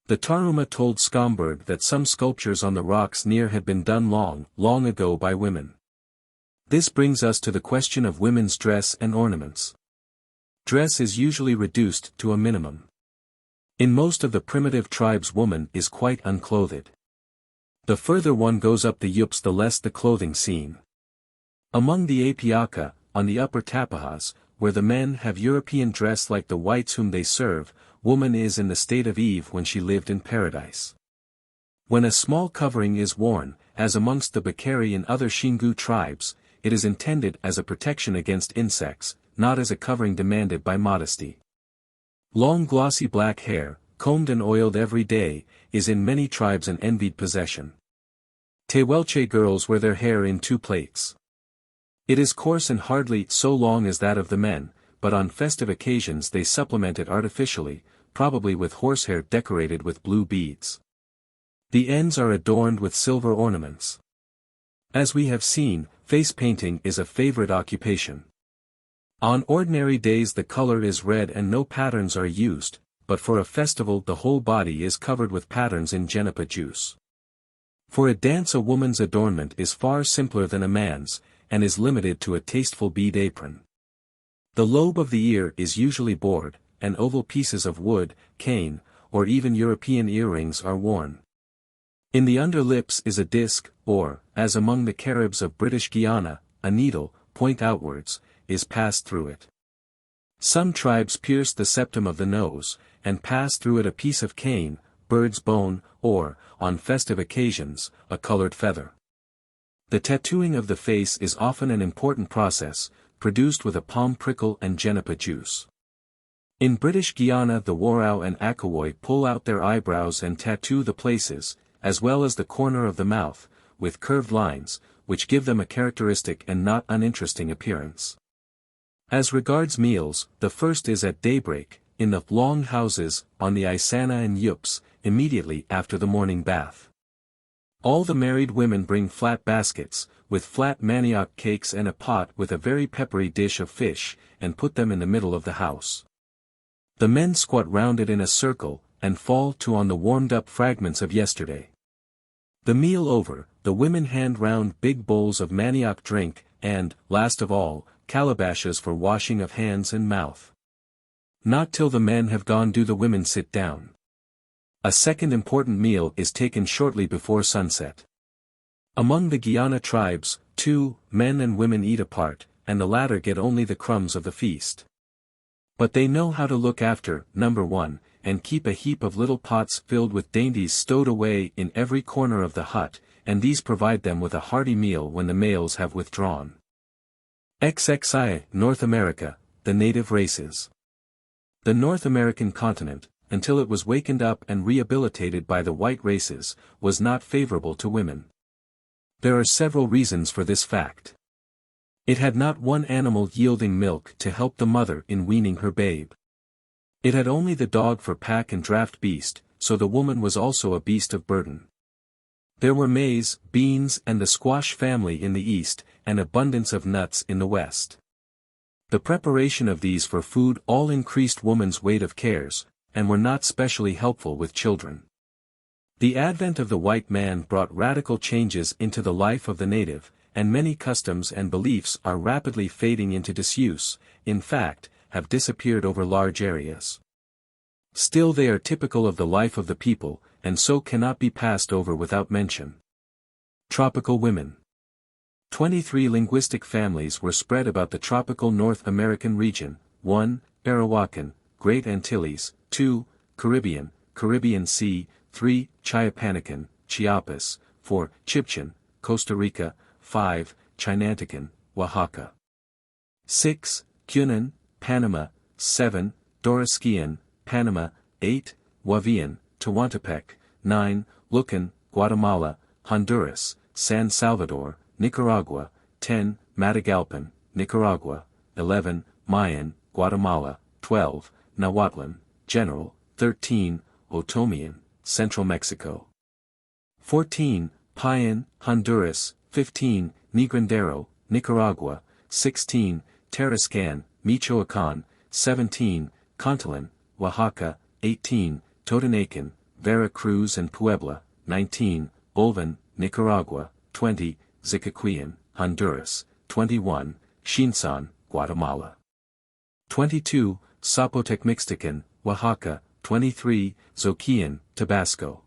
The Taruma told Scomberg that some sculptures on the rocks near had been done long ago by women. This brings us to the question of women's dress and ornaments. Dress is usually reduced to a minimum. In most of the primitive tribes woman is quite unclothed. The further one goes up the Yups the less the clothing seen. Among the Apiaka, on the upper Tapahas, where the men have European dress like the whites whom they serve, woman is in the state of Eve when she lived in paradise. When a small covering is worn, as amongst the Bakeri and other Xingu tribes, it is intended as a protection against insects, not as a covering demanded by modesty. Long glossy black hair, combed and oiled every day, is in many tribes an envied possession. Tewelche girls wear their hair in 2 plaits. It is coarse and hardly so long as that of the men, but on festive occasions they supplement it artificially, probably with horsehair decorated with blue beads. The ends are adorned with silver ornaments. As we have seen, face painting is a favorite occupation. On ordinary days the color is red and no patterns are used, but for a festival the whole body is covered with patterns in jenipa juice. For a dance a woman's adornment is far simpler than a man's, and is limited to a tasteful bead apron. The lobe of the ear is usually bored, and oval pieces of wood, cane, or even European earrings are worn. In the under lips is a disc, or, as among the Caribs of British Guiana, a needle, point outwards, is passed through it. Some tribes pierce the septum of the nose, and pass through it a piece of cane, bird's bone, or, on festive occasions, a colored feather. The tattooing of the face is often an important process, produced with a palm prickle and jenipa juice. In British Guiana the Warao and Akawoi pull out their eyebrows and tattoo the places, as well as the corner of the mouth, with curved lines, which give them a characteristic and not uninteresting appearance. As regards meals, the first is at daybreak, in the long houses, on the Isana and Yups, immediately after the morning bath. All the married women bring flat baskets, with flat manioc cakes and a pot with a very peppery dish of fish, and put them in the middle of the house. The men squat round it in a circle, and fall to on the warmed-up fragments of yesterday. The meal over, the women hand round big bowls of manioc drink, and, last of all, calabashes for washing of hands and mouth. Not till the men have gone do the women sit down. A second important meal is taken shortly before sunset. Among the Guiana tribes, too, men and women eat apart, and the latter get only the crumbs of the feast. But they know how to look after, number 1, and keep a heap of little pots filled with dainties stowed away in every corner of the hut, and these provide them with a hearty meal when the males have withdrawn. XIII, North America, the native races. The North American continent, until it was wakened up and rehabilitated by the white races, was not favorable to women. There are several reasons for this fact. It had not one animal yielding milk to help the mother in weaning her babe. It had only the dog for pack and draft beast, so the woman was also a beast of burden. There were maize, beans and the squash family in the east, and abundance of nuts in the west. The preparation of these for food all increased woman's weight of cares, and were not specially helpful with children. The advent of the white man brought radical changes into the life of the native, and many customs and beliefs are rapidly fading into disuse, in fact, have disappeared over large areas. Still they are typical of the life of the people, and so cannot be passed over without mention. Tropical women. 23 linguistic families were spread about the tropical North American region: 1. Arawakan, Great Antilles; 2. Caribbean, Caribbean Sea; 3. Chiapanican, Chiapas; 4. Chibchan, Costa Rica; 5. Chinantecan, Oaxaca; 6. Cunan, Panama; 7. Dorasquian, Panama; 8. Wavian, Tehuantepec; 9. Lucan, Guatemala; Honduras; San Salvador, Nicaragua; 10. Matagalpan, Nicaragua; 11. Mayan, Guatemala; 12. Nahuatlan, General; 13. Otomian, Central Mexico; 14. Payan, Honduras; 15. Negrandero, Nicaragua; 16. Tarascan, Michoacán; 17. Contalan, Oaxaca; 18. Totonacan, Vera Cruz and Puebla; 19. Bolvan, Nicaragua; 20. Zicaquian, Honduras; 21. Shinsan, Guatemala; 22. Zapotec Mixtecan, Oaxaca; 23. Zoquian, Tabasco.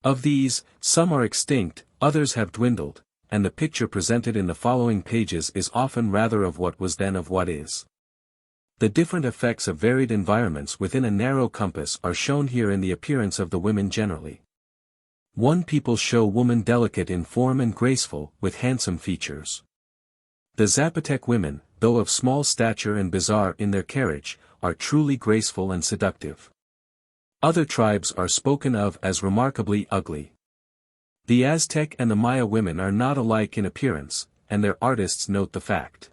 Of these, some are extinct, others have dwindled, and the picture presented in the following pages is often rather of what was than of what is. The different effects of varied environments within a narrow compass are shown here in the appearance of the women generally. One people show woman delicate in form and graceful, with handsome features. The Zapotec women, though of small stature and bizarre in their carriage, are truly graceful and seductive. Other tribes are spoken of as remarkably ugly. The Aztec and the Maya women are not alike in appearance, and their artists note the fact.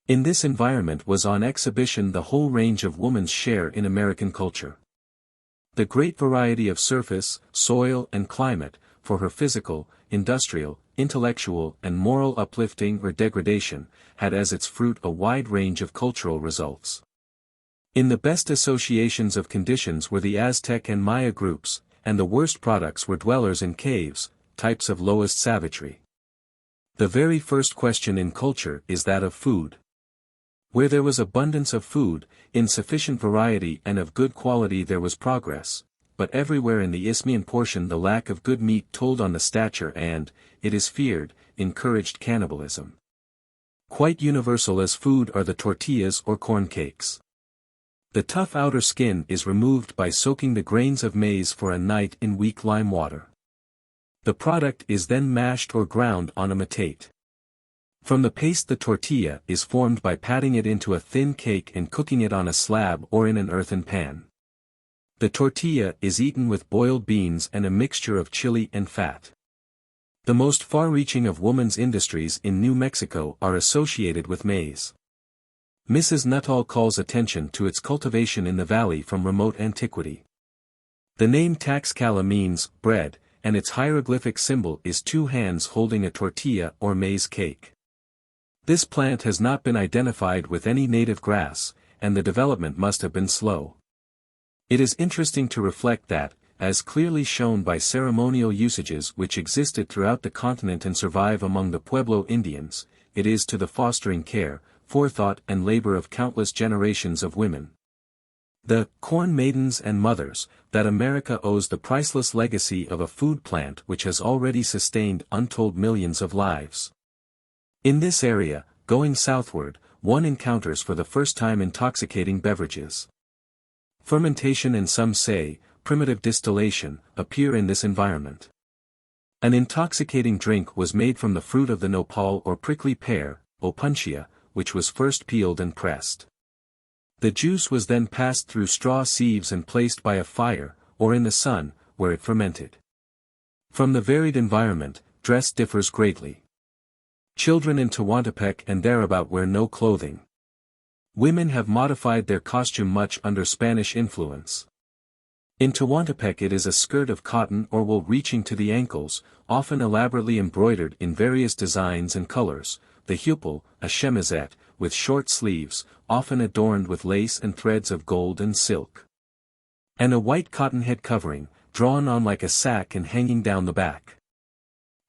In this environment was on exhibition the whole range of woman's share in American culture. The great variety of surface, soil and climate, for her physical, industrial, intellectual and moral uplifting or degradation, had as its fruit a wide range of cultural results. In the best associations of conditions were the Aztec and Maya groups, and the worst products were dwellers in caves, types of lowest savagery. The very first question in culture is that of food. Where there was abundance of food, in sufficient variety and of good quality there was progress, but everywhere in the Isthmian portion the lack of good meat told on the stature and, it is feared, encouraged cannibalism. Quite universal as food are the tortillas or corn cakes. The tough outer skin is removed by soaking the grains of maize for a night in weak lime water. The product is then mashed or ground on a metate. From the paste the tortilla is formed by patting it into a thin cake and cooking it on a slab or in an earthen pan. The tortilla is eaten with boiled beans and a mixture of chili and fat. The most far-reaching of woman's industries in New Mexico are associated with maize. Mrs. Nuttall calls attention to its cultivation in the valley from remote antiquity. The name Tlaxcala means bread, and its hieroglyphic symbol is two hands holding a tortilla or maize cake. This plant has not been identified with any native grass, and the development must have been slow. It is interesting to reflect that, as clearly shown by ceremonial usages which existed throughout the continent and survive among the Pueblo Indians, it is to the fostering care, forethought and labor of countless generations of women, the corn maidens and mothers, that America owes the priceless legacy of a food plant which has already sustained untold millions of lives. In this area, going southward, one encounters for the first time intoxicating beverages. Fermentation and some say, primitive distillation, appear in this environment. An intoxicating drink was made from the fruit of the nopal or prickly pear, Opuntia, which was first peeled and pressed. The juice was then passed through straw sieves and placed by a fire, or in the sun, where it fermented. From the varied environment, dress differs greatly. Children in Tehuantepec and thereabout wear no clothing. Women have modified their costume much under Spanish influence. In Tehuantepec it is a skirt of cotton or wool reaching to the ankles, often elaborately embroidered in various designs and colors, the huipil, a chemisette, with short sleeves, often adorned with lace and threads of gold and silk. And a white cotton head covering, drawn on like a sack and hanging down the back.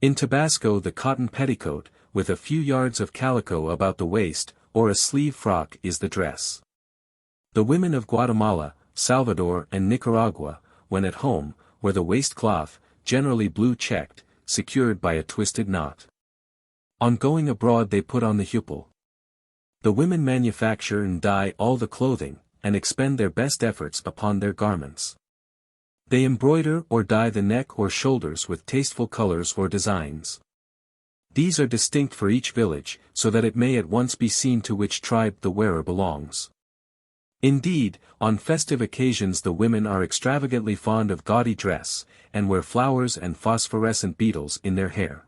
In Tabasco the cotton petticoat, with a few yards of calico about the waist, or a sleeve frock is the dress. The women of Guatemala, Salvador and Nicaragua, when at home, wear the waistcloth, generally blue-checked, secured by a twisted knot. On going abroad they put on the huipil. The women manufacture and dye all the clothing, and expend their best efforts upon their garments. They embroider or dye the neck or shoulders with tasteful colors or designs. These are distinct for each village, so that it may at once be seen to which tribe the wearer belongs. Indeed, on festive occasions the women are extravagantly fond of gaudy dress, and wear flowers and phosphorescent beetles in their hair.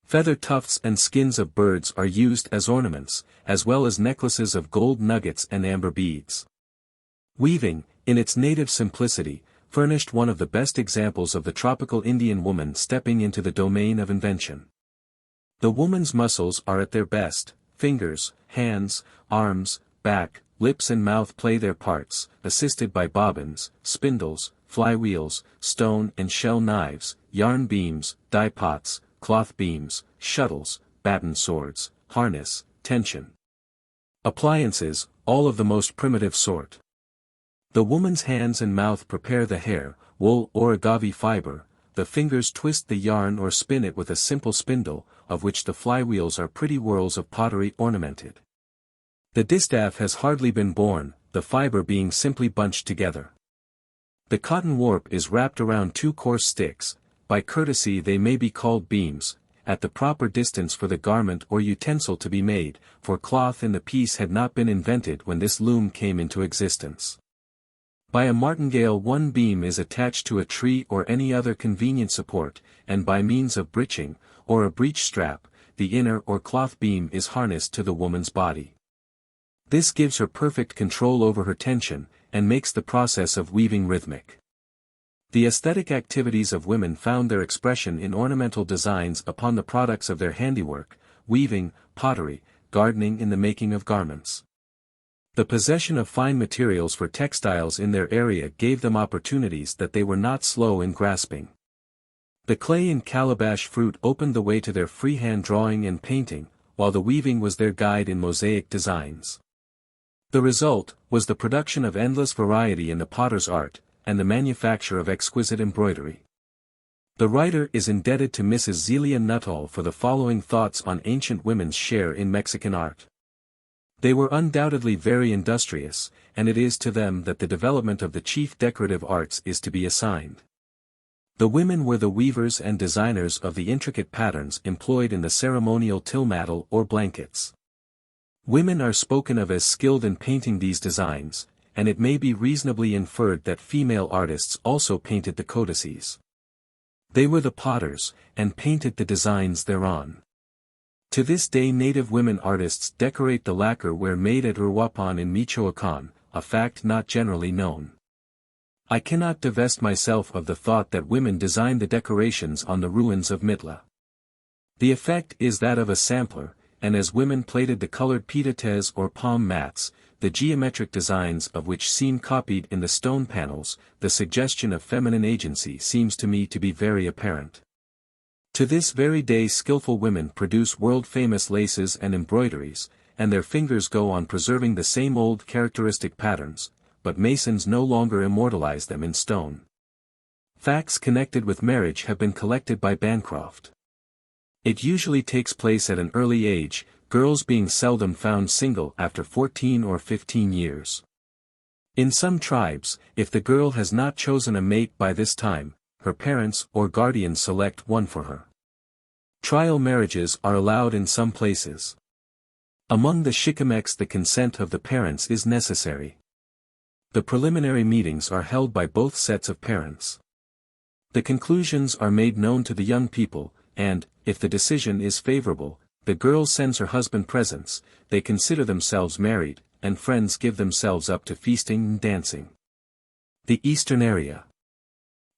Feather tufts and skins of birds are used as ornaments, as well as necklaces of gold nuggets and amber beads. Weaving, in its native simplicity, furnished one of the best examples of the tropical Indian woman stepping into the domain of invention. The woman's muscles are at their best, fingers, hands, arms, back, lips and mouth play their parts, assisted by bobbins, spindles, flywheels, stone and shell knives, yarn beams, dye pots, cloth beams, shuttles, baton swords, harness, tension. Appliances, all of the most primitive sort. The woman's hands and mouth prepare the hair, wool or agave fiber, the fingers twist the yarn or spin it with a simple spindle, of which the flywheels are pretty whorls of pottery ornamented. The distaff has hardly been born, the fiber being simply bunched together. The cotton warp is wrapped around two coarse sticks, by courtesy they may be called beams, at the proper distance for the garment or utensil to be made, for cloth in the piece had not been invented when this loom came into existence. By a martingale one beam is attached to a tree or any other convenient support, and by means of breeching, or a breech strap, the inner or cloth beam is harnessed to the woman's body. This gives her perfect control over her tension, and makes the process of weaving rhythmic. The aesthetic activities of women found their expression in ornamental designs upon the products of their handiwork, weaving, pottery, gardening in the making of garments. The possession of fine materials for textiles in their area gave them opportunities that they were not slow in grasping. The clay and calabash fruit opened the way to their freehand drawing and painting, while the weaving was their guide in mosaic designs. The result was the production of endless variety in the potter's art, and the manufacture of exquisite embroidery. The writer is indebted to Mrs. Zelia Nuttall for the following thoughts on ancient women's share in Mexican art. They were undoubtedly very industrious, and it is to them that the development of the chief decorative arts is to be assigned. The women were the weavers and designers of the intricate patterns employed in the ceremonial tilmattle or blankets. Women are spoken of as skilled in painting these designs, and it may be reasonably inferred that female artists also painted the codices. They were the potters, and painted the designs thereon. To this day native women artists decorate the lacquer ware made at Uruapan in Michoacán, a fact not generally known. I cannot divest myself of the thought that women designed the decorations on the ruins of Mitla. The effect is that of a sampler, and as women plaited the colored pitates or palm mats, the geometric designs of which seem copied in the stone panels, the suggestion of feminine agency seems to me to be very apparent. To this very day skillful women produce world-famous laces and embroideries, and their fingers go on preserving the same old characteristic patterns, but masons no longer immortalize them in stone. Facts connected with marriage have been collected by Bancroft. It usually takes place at an early age, girls being seldom found single after 14 or 15 years. In some tribes, if the girl has not chosen a mate by this time, her parents or guardians select one for her. Trial marriages are allowed in some places. Among the Chichimecs the consent of the parents is necessary. The preliminary meetings are held by both sets of parents. The conclusions are made known to the young people, and, if the decision is favorable, the girl sends her husband presents, they consider themselves married, and friends give themselves up to feasting and dancing. The Eastern area.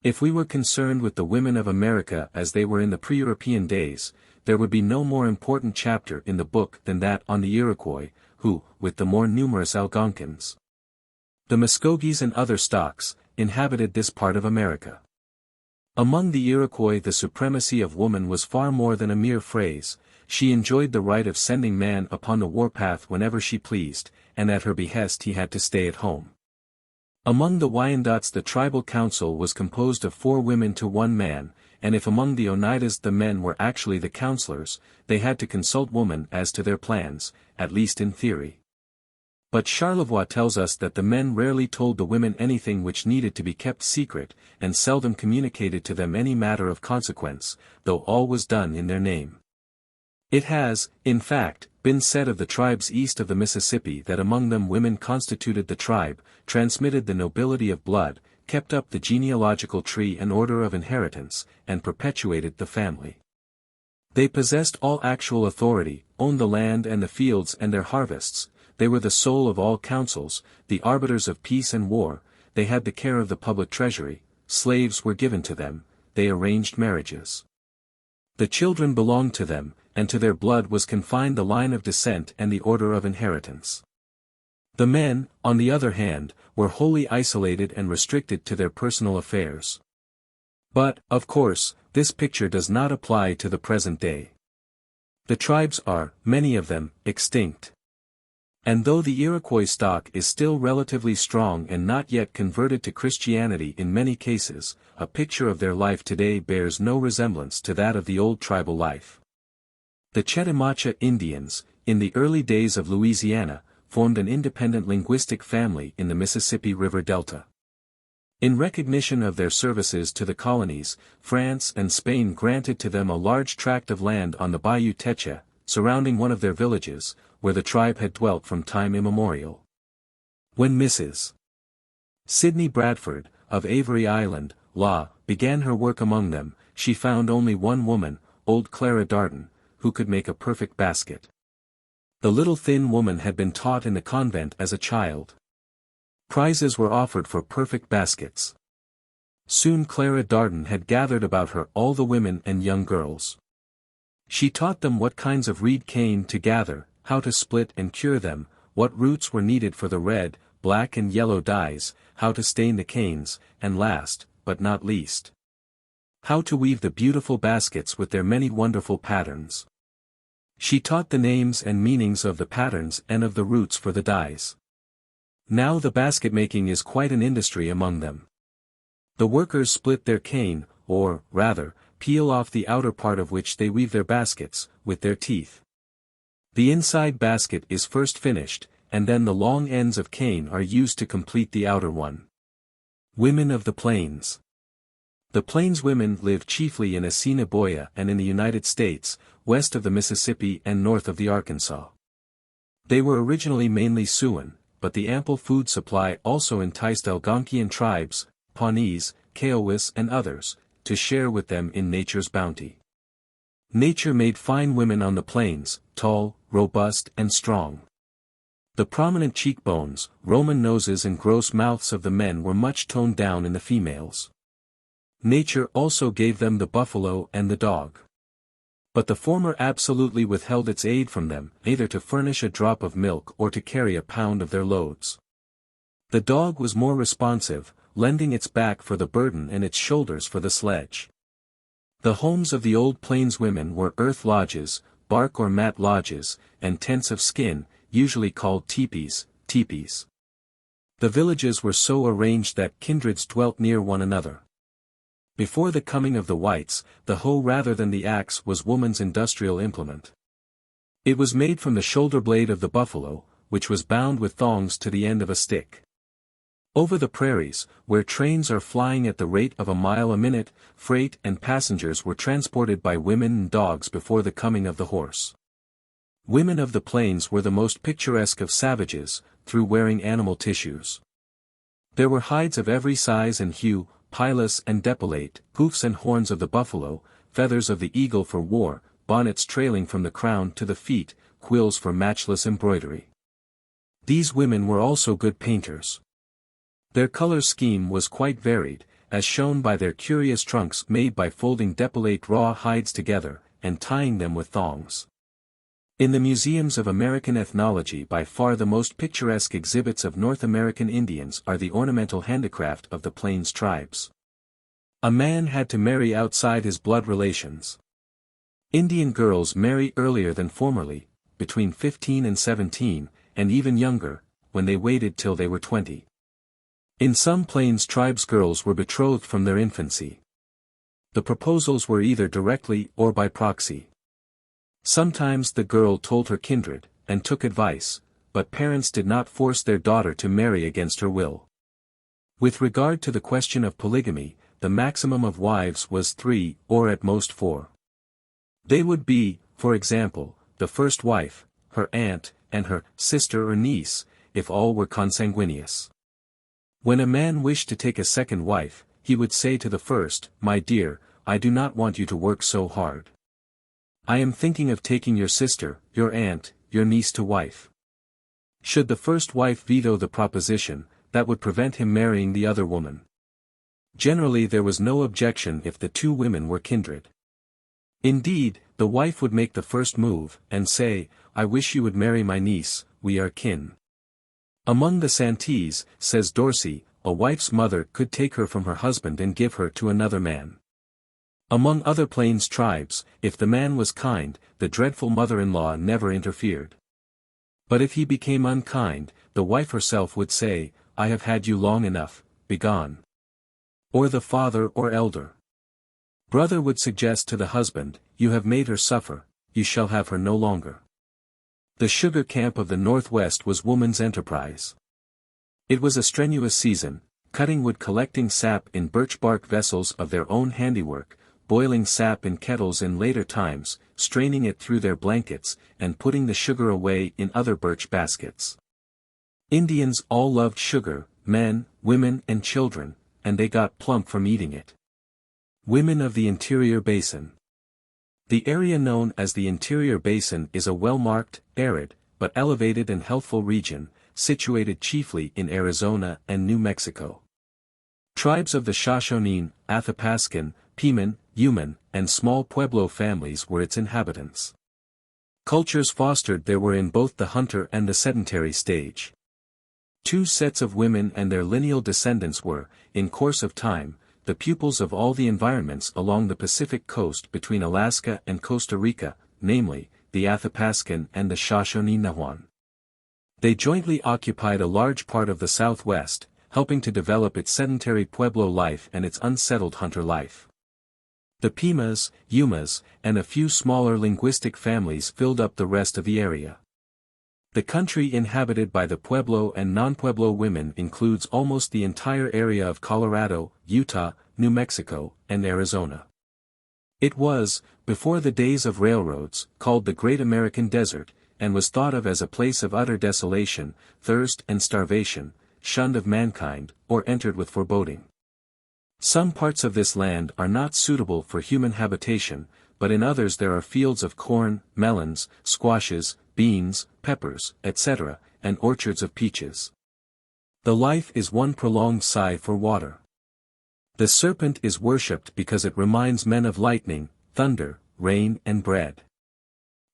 If we were concerned with the women of America as they were in the pre-European days, there would be no more important chapter in the book than that on the Iroquois, who, with the more numerous Algonquins, the Muskogees and other stocks, inhabited this part of America. Among the Iroquois the supremacy of woman was far more than a mere phrase. She enjoyed the right of sending man upon the warpath whenever she pleased, and at her behest he had to stay at home. Among the Wyandots the tribal council was composed of 4 women to 1 man, and if among the Oneidas the men were actually the counselors, they had to consult women as to their plans, at least in theory. But Charlevoix tells us that the men rarely told the women anything which needed to be kept secret, and seldom communicated to them any matter of consequence, though all was done in their name. It has, in fact, been said of the tribes east of the Mississippi that among them women constituted the tribe, transmitted the nobility of blood, kept up the genealogical tree and order of inheritance, and perpetuated the family. They possessed all actual authority, owned the land and the fields and their harvests. They were the soul of all councils, the arbiters of peace and war. They had the care of the public treasury, slaves were given to them, they arranged marriages. The children belonged to them, and to their blood was confined the line of descent and the order of inheritance. The men, on the other hand, were wholly isolated and restricted to their personal affairs. But, of course, this picture does not apply to the present day. The tribes are, many of them, extinct. And though the Iroquois stock is still relatively strong and not yet converted to Christianity in many cases, a picture of their life today bears no resemblance to that of the old tribal life. The Chetemacha Indians, in the early days of Louisiana, formed an independent linguistic family in the Mississippi River Delta. In recognition of their services to the colonies, France and Spain granted to them a large tract of land on the Bayou Teche, surrounding one of their villages, where the tribe had dwelt from time immemorial. When Mrs. Sidney Bradford, of Avery Island, La, began her work among them, she found only one woman, old Clara Darden, who could make a perfect basket. The little thin woman had been taught in the convent as a child. Prizes were offered for perfect baskets. Soon Clara Darden had gathered about her all the women and young girls. She taught them what kinds of reed cane to gather, how to split and cure them, what roots were needed for the red, black and yellow dyes, how to stain the canes, and last, but not least, how to weave the beautiful baskets with their many wonderful patterns. She taught the names and meanings of the patterns and of the roots for the dyes. Now the basket making is quite an industry among them. The workers split their cane, or, rather, peel off the outer part of which they weave their baskets, with their teeth. The inside basket is first finished, and then the long ends of cane are used to complete the outer one. Women of the Plains. The Plains women live chiefly in Assiniboia and in the United States, west of the Mississippi and north of the Arkansas. They were originally mainly Siouan, but the ample food supply also enticed Algonquian tribes, Pawnees, Kiowas and others, to share with them in nature's bounty. Nature made fine women on the plains, tall, robust and strong. The prominent cheekbones, Roman noses and gross mouths of the men were much toned down in the females. Nature also gave them the buffalo and the dog. But the former absolutely withheld its aid from them, either to furnish a drop of milk or to carry a pound of their loads. The dog was more responsive, lending its back for the burden and its shoulders for the sledge. The homes of the old plains women were earth lodges, bark or mat lodges, and tents of skin, usually called teepees. The villages were so arranged that kindreds dwelt near one another. Before the coming of the whites, the hoe rather than the axe was woman's industrial implement. It was made from the shoulder blade of the buffalo, which was bound with thongs to the end of a stick. Over the prairies, where trains are flying at the rate of a mile a minute, freight and passengers were transported by women and dogs before the coming of the horse. Women of the plains were the most picturesque of savages, through wearing animal tissues. There were hides of every size and hue, pilus and depilate, hoofs and horns of the buffalo, feathers of the eagle for war, bonnets trailing from the crown to the feet, quills for matchless embroidery. These women were also good painters. Their color scheme was quite varied, as shown by their curious trunks made by folding depilate raw hides together, and tying them with thongs. In the museums of American ethnology, by far the most picturesque exhibits of North American Indians are the ornamental handicraft of the Plains tribes. A man had to marry outside his blood relations. Indian girls marry earlier than formerly, between 15 and 17, and even younger, when they waited till they were 20. In some Plains tribes girls were betrothed from their infancy. The proposals were either directly or by proxy. Sometimes the girl told her kindred, and took advice, but parents did not force their daughter to marry against her will. With regard to the question of polygamy, the maximum of wives was 3, or at most 4. They would be, for example, the first wife, her aunt, and her sister or niece, if all were consanguineous. When a man wished to take a second wife, he would say to the first, "My dear, I do not want you to work so hard. I am thinking of taking your sister, your aunt, your niece to wife." Should the first wife veto the proposition, that would prevent him marrying the other woman. Generally there was no objection if the two women were kindred. Indeed, the wife would make the first move, and say, "I wish you would marry my niece, we are kin." Among the Santees, says Dorsey, a wife's mother could take her from her husband and give her to another man. Among other Plains tribes, if the man was kind, the dreadful mother-in-law never interfered. But if he became unkind, the wife herself would say, "I have had you long enough, begone." Or the father or elder brother would suggest to the husband, "You have made her suffer, you shall have her no longer." The sugar camp of the Northwest was woman's enterprise. It was a strenuous season, cutting wood, collecting sap in birch bark vessels of their own handiwork, boiling sap in kettles in later times, straining it through their blankets, and putting the sugar away in other birch baskets. Indians all loved sugar, men, women and children, and they got plump from eating it. Women of the Interior Basin. The area known as the Interior Basin is a well-marked, arid, but elevated and healthful region, situated chiefly in Arizona and New Mexico. Tribes of the Shoshonin, Athapascan, Piman, Yuman, and small Pueblo families were its inhabitants. Cultures fostered there were in both the hunter and the sedentary stage. Two sets of women and their lineal descendants were, in course of time, the pupils of all the environments along the Pacific coast between Alaska and Costa Rica, namely, the Athapascan and the Shoshone Nahuan. They jointly occupied a large part of the Southwest, helping to develop its sedentary Pueblo life and its unsettled hunter life. The Pimas, Yumas, and a few smaller linguistic families filled up the rest of the area. The country inhabited by the Pueblo and non-Pueblo women includes almost the entire area of Colorado, Utah, New Mexico, and Arizona. It was, before the days of railroads, called the Great American Desert, and was thought of as a place of utter desolation, thirst and starvation, shunned of mankind, or entered with foreboding. Some parts of this land are not suitable for human habitation, but in others there are fields of corn, melons, squashes, beans, peppers, etc., and orchards of peaches. The life is one prolonged sigh for water. The serpent is worshipped because it reminds men of lightning, thunder, rain and bread.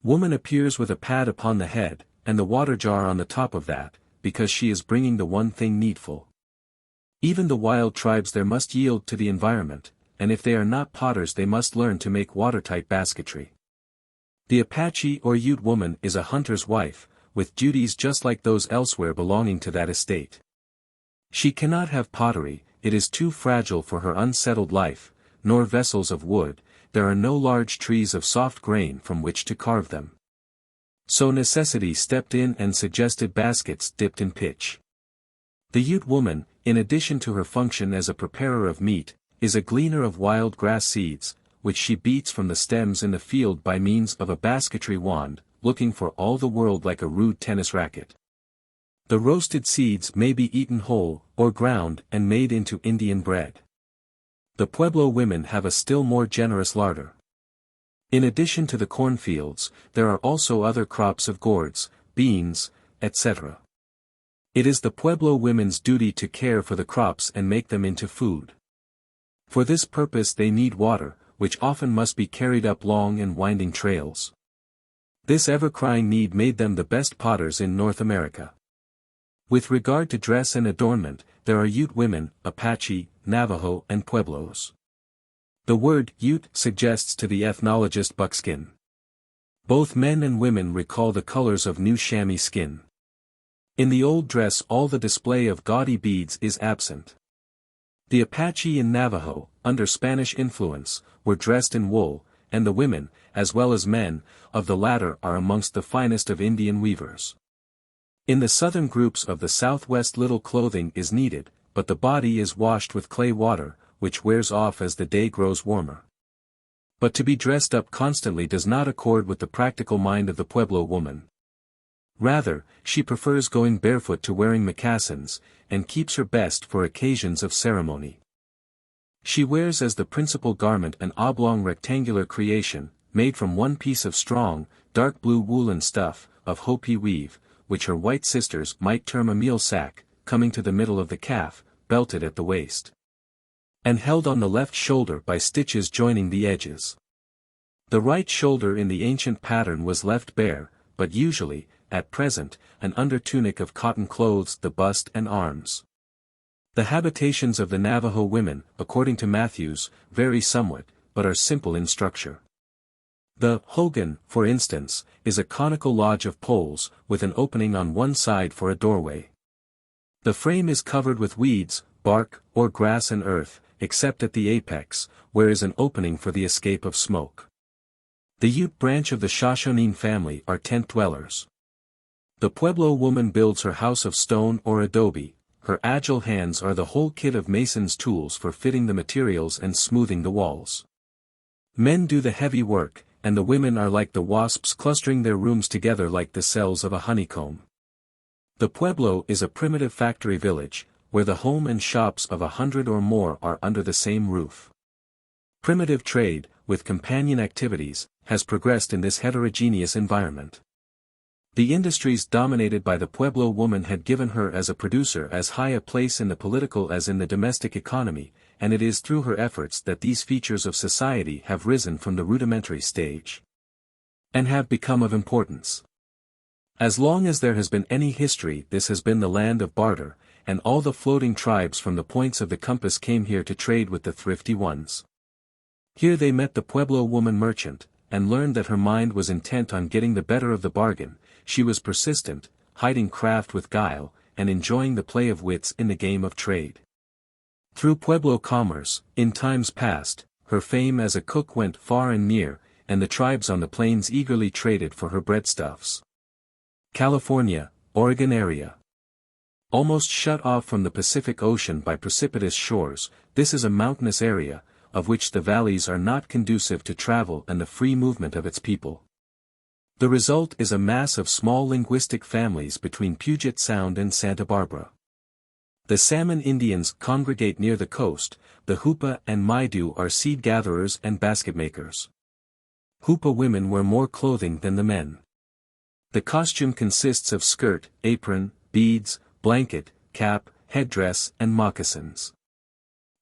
Woman appears with a pad upon the head, and the water jar on the top of that, because she is bringing the one thing needful. Even the wild tribes there must yield to the environment, and if they are not potters they must learn to make watertight basketry. The Apache or Ute woman is a hunter's wife, with duties just like those elsewhere belonging to that estate. She cannot have pottery, it is too fragile for her unsettled life, nor vessels of wood, there are no large trees of soft grain from which to carve them. So necessity stepped in and suggested baskets dipped in pitch. The Ute woman, in addition to her function as a preparer of meat, is a gleaner of wild grass seeds, which she beats from the stems in the field by means of a basketry wand, looking for all the world like a rude tennis racket. The roasted seeds may be eaten whole, or ground and made into Indian bread. The Pueblo women have a still more generous larder. In addition to the cornfields, there are also other crops of gourds, beans, etc. It is the Pueblo women's duty to care for the crops and make them into food. For this purpose they need water, which often must be carried up long and winding trails. This ever-crying need made them the best potters in North America. With regard to dress and adornment, there are Ute women, Apache, Navajo and Pueblos. The word Ute suggests to the ethnologist buckskin. Both men and women recall the colors of new chamois skin. In the old dress all the display of gaudy beads is absent. The Apache and Navajo, under Spanish influence, were dressed in wool, and the women, as well as men, of the latter are amongst the finest of Indian weavers. In the southern groups of the southwest little clothing is needed, but the body is washed with clay water, which wears off as the day grows warmer. But to be dressed up constantly does not accord with the practical mind of the Pueblo woman. Rather, she prefers going barefoot to wearing moccasins, and keeps her best for occasions of ceremony. She wears as the principal garment an oblong rectangular creation, made from one piece of strong, dark blue woolen stuff, of Hopi weave, which her white sisters might term a meal sack, coming to the middle of the calf, belted at the waist, and held on the left shoulder by stitches joining the edges. The right shoulder in the ancient pattern was left bare, but usually, at present, an undertunic of cotton clothes the bust and arms. The habitations of the Navajo women, according to Matthews, vary somewhat, but are simple in structure. The hogan, for instance, is a conical lodge of poles, with an opening on one side for a doorway. The frame is covered with weeds, bark, or grass and earth, except at the apex, where is an opening for the escape of smoke. The Ute branch of the Shoshonin family are tent dwellers. The Pueblo woman builds her house of stone or adobe. Her agile hands are the whole kit of mason's tools for fitting the materials and smoothing the walls. Men do the heavy work, and the women are like the wasps clustering their rooms together like the cells of a honeycomb. The Pueblo is a primitive factory village, where the home and shops of 100 or more are under the same roof. Primitive trade, with companion activities, has progressed in this heterogeneous environment. The industries dominated by the Pueblo woman had given her as a producer as high a place in the political as in the domestic economy, and it is through her efforts that these features of society have risen from the rudimentary stage and have become of importance. As long as there has been any history, this has been the land of barter, and all the floating tribes from the points of the compass came here to trade with the thrifty ones. Here they met the Pueblo woman merchant, and learned that her mind was intent on getting the better of the bargain. She was persistent, hiding craft with guile, and enjoying the play of wits in the game of trade. Through Pueblo commerce, in times past, her fame as a cook went far and near, and the tribes on the plains eagerly traded for her breadstuffs. California, Oregon area. Almost shut off from the Pacific Ocean by precipitous shores, this is a mountainous area, of which the valleys are not conducive to travel and the free movement of its people. The result is a mass of small linguistic families between Puget Sound and Santa Barbara. The Salmon Indians congregate near the coast, the Hupa and Maidu are seed gatherers and basket makers. Hupa women wear more clothing than the men. The costume consists of skirt, apron, beads, blanket, cap, headdress and moccasins.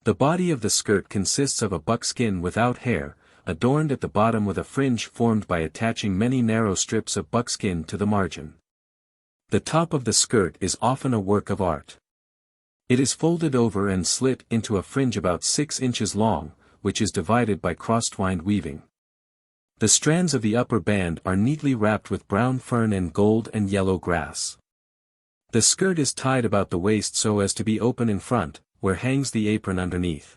The body of the skirt consists of a buckskin without hair, adorned at the bottom with a fringe formed by attaching many narrow strips of buckskin to the margin. The top of the skirt is often a work of art. It is folded over and slit into a fringe about 6 inches long, which is divided by cross-twined weaving. The strands of the upper band are neatly wrapped with brown fern and gold and yellow grass. The skirt is tied about the waist so as to be open in front, where hangs the apron underneath.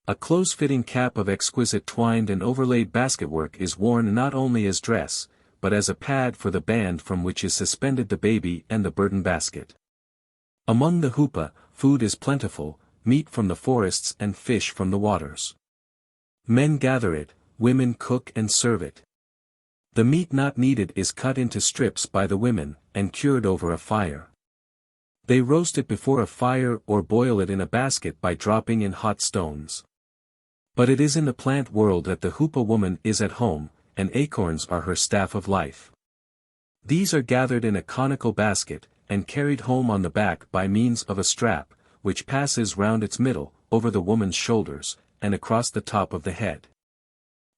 A close-fitting cap of exquisite twined and overlaid basketwork is worn not only as dress, but as a pad for the band from which is suspended the baby and the burden basket. Among the Hupa, food is plentiful, meat from the forests and fish from the waters. Men gather it, women cook and serve it. The meat not needed is cut into strips by the women, and cured over a fire. They roast it before a fire or boil it in a basket by dropping in hot stones. But it is in the plant world that the Hupa woman is at home, and acorns are her staff of life. These are gathered in a conical basket, and carried home on the back by means of a strap, which passes round its middle, over the woman's shoulders, and across the top of the head.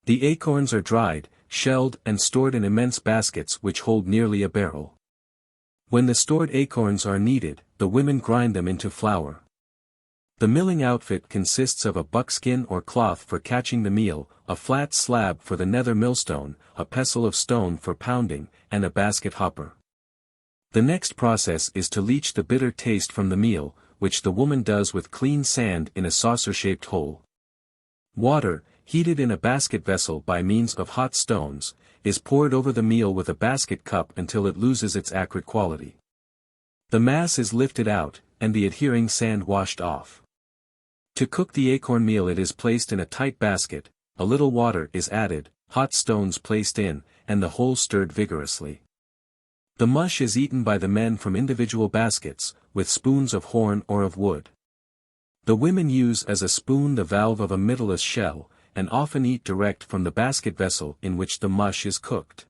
The acorns are dried, shelled and stored in immense baskets which hold nearly a barrel. When the stored acorns are kneaded, the women grind them into flour. The milling outfit consists of a buckskin or cloth for catching the meal, a flat slab for the nether millstone, a pestle of stone for pounding, and a basket hopper. The next process is to leach the bitter taste from the meal, which the woman does with clean sand in a saucer-shaped hole. Water, heated in a basket vessel by means of hot stones, is poured over the meal with a basket cup until it loses its acrid quality. The mass is lifted out, and the adhering sand washed off. To cook the acorn meal it is placed in a tight basket, a little water is added, hot stones placed in, and the whole stirred vigorously. The mush is eaten by the men from individual baskets, with spoons of horn or of wood. The women use as a spoon the valve of a mittleless shell, and often eat direct from the basket vessel in which the mush is cooked.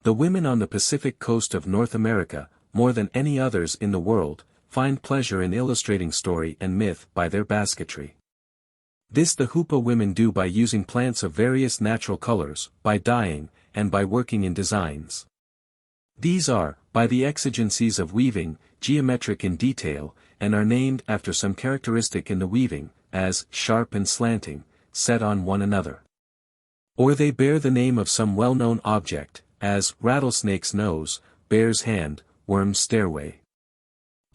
The women on the Pacific coast of North America, more than any others in the world, find pleasure in illustrating story and myth by their basketry. This the Hoopa women do by using plants of various natural colors, by dyeing, and by working in designs. These are, by the exigencies of weaving, geometric in detail, and are named after some characteristic in the weaving, as sharp and slanting, set on one another. Or they bear the name of some well-known object, as rattlesnake's nose, bear's hand, worm's stairway.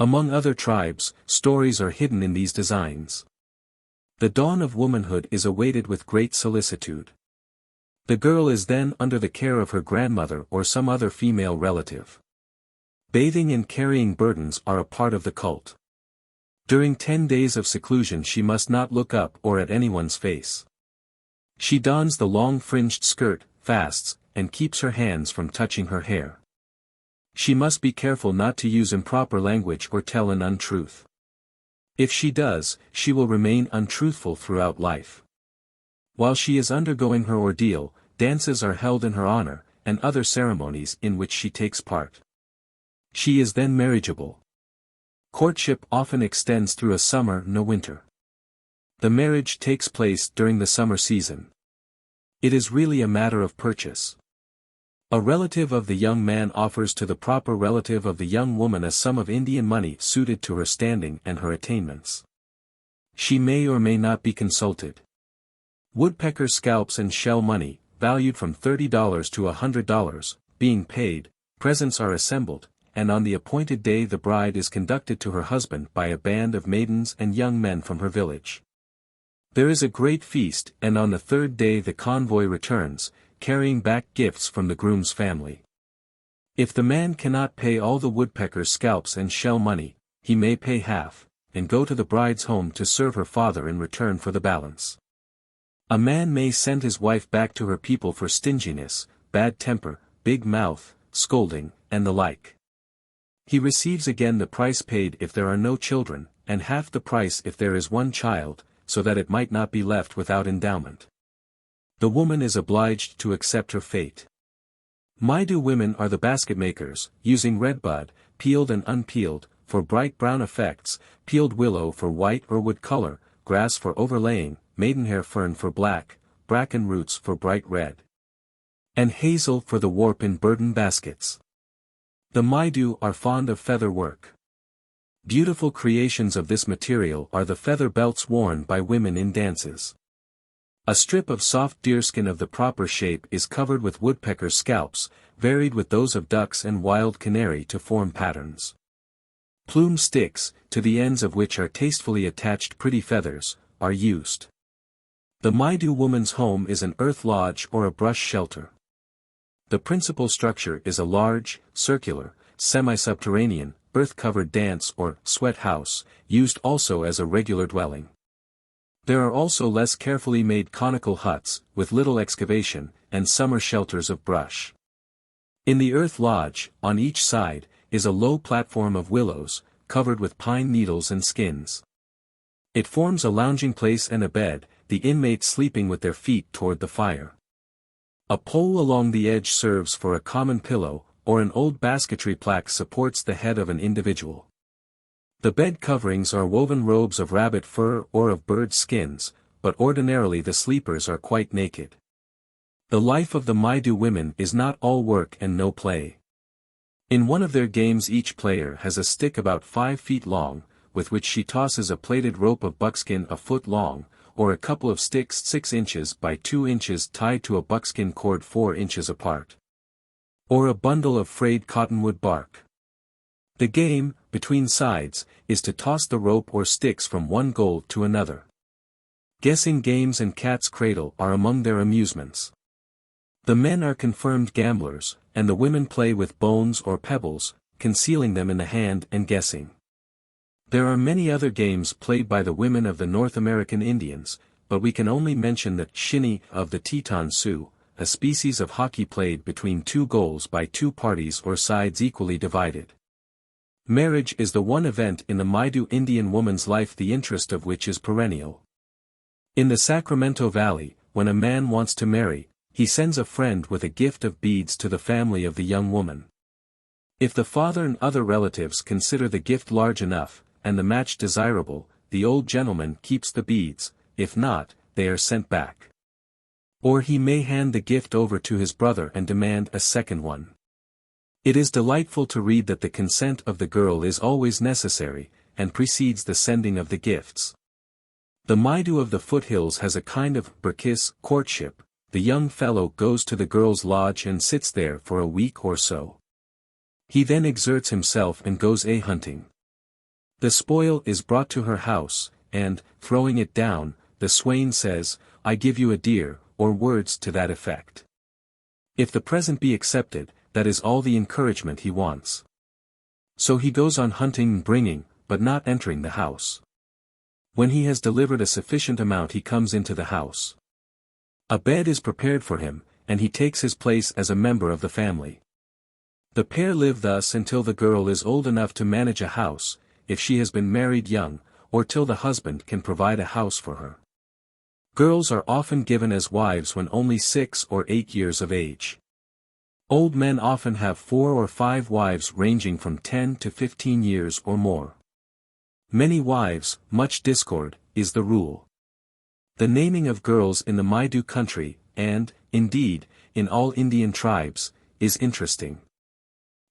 Among other tribes, stories are hidden in these designs. The dawn of womanhood is awaited with great solicitude. The girl is then under the care of her grandmother or some other female relative. Bathing and carrying burdens are a part of the cult. During 10 days of seclusion she must not look up or at anyone's face. She dons the long fringed skirt, fasts, and keeps her hands from touching her hair. She must be careful not to use improper language or tell an untruth. If she does, she will remain untruthful throughout life. While she is undergoing her ordeal, dances are held in her honor, and other ceremonies in which she takes part. She is then marriageable. Courtship often extends through a summer and a winter. The marriage takes place during the summer season. It is really a matter of purchase. A relative of the young man offers to the proper relative of the young woman a sum of Indian money suited to her standing and her attainments. She may or may not be consulted. Woodpecker scalps and shell money, valued from $30 to $100, being paid, presents are assembled, and on the appointed day the bride is conducted to her husband by a band of maidens and young men from her village. There is a great feast, and on the third day the convoy returns, carrying back gifts from the groom's family. If the man cannot pay all the woodpecker's scalps and shell money, he may pay half, and go to the bride's home to serve her father in return for the balance. A man may send his wife back to her people for stinginess, bad temper, big mouth, scolding, and the like. He receives again the price paid if there are no children, and half the price if there is one child, so that it might not be left without endowment. The woman is obliged to accept her fate. Maidu women are the basket makers, using redbud, peeled and unpeeled, for bright brown effects, peeled willow for white or wood color, grass for overlaying, maidenhair fern for black, bracken roots for bright red, and hazel for the warp in burden baskets. The Maidu are fond of feather work. Beautiful creations of this material are the feather belts worn by women in dances. A strip of soft deerskin of the proper shape is covered with woodpecker scalps, varied with those of ducks and wild canary to form patterns. Plume sticks, to the ends of which are tastefully attached pretty feathers, are used. The Maidu woman's home is an earth lodge or a brush shelter. The principal structure is a large, circular, semi-subterranean, earth-covered dance or sweat house, used also as a regular dwelling. There are also less carefully made conical huts, with little excavation, and summer shelters of brush. In the earth lodge, on each side, is a low platform of willows, covered with pine needles and skins. It forms a lounging place and a bed, the inmates sleeping with their feet toward the fire. A pole along the edge serves for a common pillow, or an old basketry plaque supports the head of an individual. The bed coverings are woven robes of rabbit fur or of bird skins, but ordinarily the sleepers are quite naked. The life of the Maidu women is not all work and no play. In one of their games each player has a stick about 5 feet long, with which she tosses a plaited rope of buckskin a foot long, or a couple of sticks 6 inches by 2 inches tied to a buckskin cord 4 inches apart. Or a bundle of frayed cottonwood bark. The game, between sides, is to toss the rope or sticks from one goal to another. Guessing games and cat's cradle are among their amusements. The men are confirmed gamblers, and the women play with bones or pebbles, concealing them in the hand and guessing. There are many other games played by the women of the North American Indians, but we can only mention the shinny of the Teton Sioux, a species of hockey played between 2 goals by 2 parties or sides equally divided. Marriage is the one event in the Maidu Indian woman's life the interest of which is perennial. In the Sacramento Valley, when a man wants to marry, he sends a friend with a gift of beads to the family of the young woman. If the father and other relatives consider the gift large enough, and the match desirable, the old gentleman keeps the beads, if not, they are sent back. Or he may hand the gift over to his brother and demand a second one. It is delightful to read that the consent of the girl is always necessary, and precedes the sending of the gifts. The Maidu of the foothills has a kind of berkiss courtship. The young fellow goes to the girl's lodge and sits there for a week or so. He then exerts himself and goes hunting. The spoil is brought to her house, and, throwing it down, the swain says, "I give you a deer," or words to that effect. If the present be accepted, that is all the encouragement he wants. So he goes on hunting and bringing, but not entering the house. When he has delivered a sufficient amount he comes into the house. A bed is prepared for him, and he takes his place as a member of the family. The pair live thus until the girl is old enough to manage a house, if she has been married young, or till the husband can provide a house for her. Girls are often given as wives when only 6 or 8 years of age. Old men often have 4 or 5 wives ranging from 10 to 15 years or more. Many wives, much discord, is the rule. The naming of girls in the Maidu country, and, indeed, in all Indian tribes, is interesting.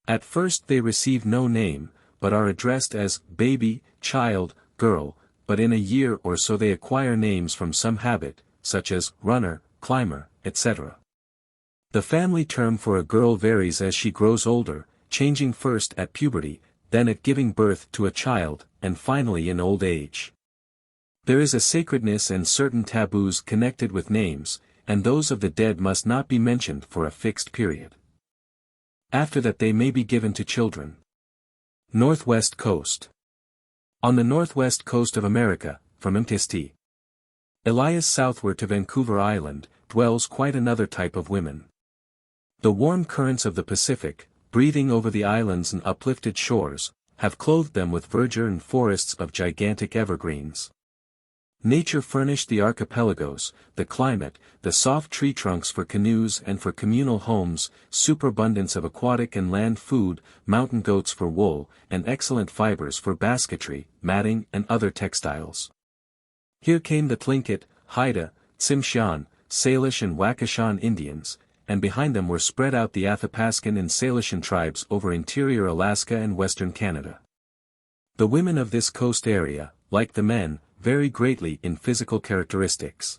At first they receive no name, but are addressed as baby, child, girl, but in a year or so they acquire names from some habit, such as runner, climber, etc. The family term for a girl varies as she grows older, changing first at puberty, then at giving birth to a child, and finally in old age. There is a sacredness and certain taboos connected with names, and those of the dead must not be mentioned for a fixed period. After that they may be given to children. Northwest Coast. On the northwest coast of America, from Mtst. Elias southward to Vancouver Island, dwells quite another type of women. The warm currents of the Pacific, breathing over the islands and uplifted shores, have clothed them with verdure and forests of gigantic evergreens. Nature furnished the archipelagos, the climate, the soft tree trunks for canoes and for communal homes, superabundance of aquatic and land food, mountain goats for wool, and excellent fibers for basketry, matting and other textiles. Here came the Tlingit, Haida, Tsimshian, Salish and Wakashan Indians, and behind them were spread out the Athapascan and Salishan tribes over interior Alaska and western Canada. The women of this coast area, like the men, vary greatly in physical characteristics.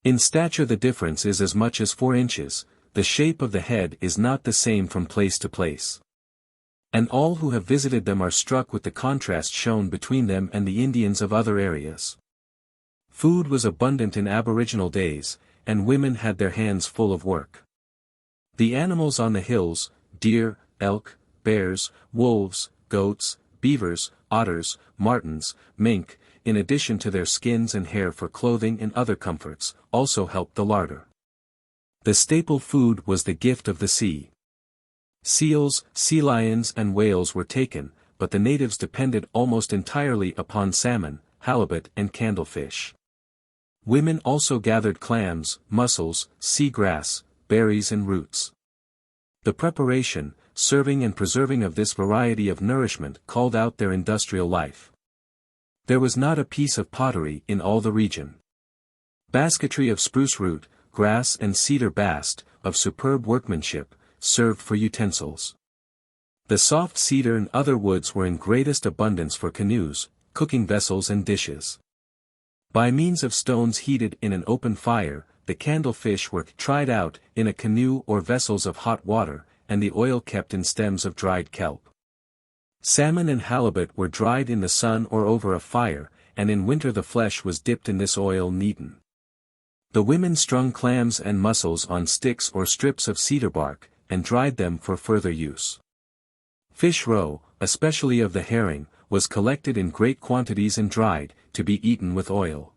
In stature the difference is as much as 4 inches, the shape of the head is not the same from place to place. And all who have visited them are struck with the contrast shown between them and the Indians of other areas. Food was abundant in Aboriginal days, and women had their hands full of work. The animals on the hills, deer, elk, bears, wolves, goats, beavers, otters, martens, mink, in addition to their skins and hair for clothing and other comforts, also helped the larder. The staple food was the gift of the sea. Seals, sea lions and whales were taken, but the natives depended almost entirely upon salmon, halibut and candlefish. Women also gathered clams, mussels, sea grass, berries and roots. The preparation, serving and preserving of this variety of nourishment called out their industrial life. There was not a piece of pottery in all the region. Basketry of spruce root, grass and cedar bast, of superb workmanship, served for utensils. The soft cedar and other woods were in greatest abundance for canoes, cooking vessels and dishes. By means of stones heated in an open fire, the candle fish were tried out in a canoe or vessels of hot water, and the oil kept in stems of dried kelp. Salmon and halibut were dried in the sun or over a fire, and in winter the flesh was dipped in this oil and eaten. The women strung clams and mussels on sticks or strips of cedar bark, and dried them for further use. Fish roe, especially of the herring, was collected in great quantities and dried, to be eaten with oil.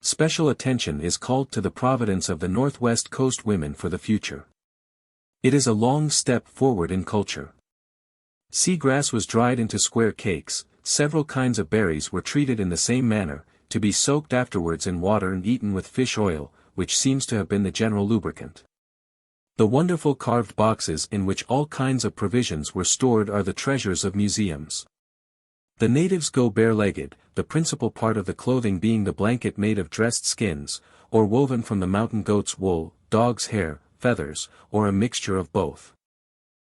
Special attention is called to the providence of the northwest coast women for the future. It is a long step forward in culture. Seagrass was dried into square cakes, several kinds of berries were treated in the same manner, to be soaked afterwards in water and eaten with fish oil, which seems to have been the general lubricant. The wonderful carved boxes in which all kinds of provisions were stored are the treasures of museums. The natives go bare-legged, the principal part of the clothing being the blanket made of dressed skins, or woven from the mountain goat's wool, dog's hair, feathers, or a mixture of both.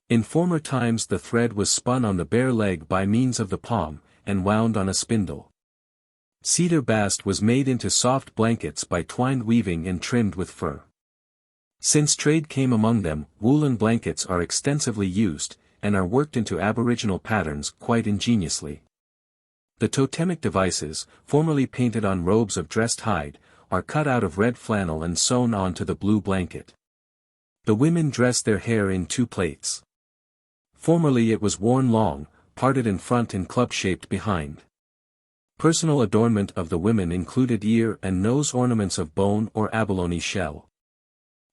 In former times the thread was spun on the bare leg by means of the palm, and wound on a spindle. Cedar bast was made into soft blankets by twined weaving and trimmed with fur. Since trade came among them, woolen blankets are extensively used, and are worked into aboriginal patterns quite ingeniously. The totemic devices, formerly painted on robes of dressed hide, are cut out of red flannel and sewn onto the blue blanket. The women dress their hair in two plaits. Formerly it was worn long, parted in front and club-shaped behind. Personal adornment of the women included ear and nose ornaments of bone or abalone shell.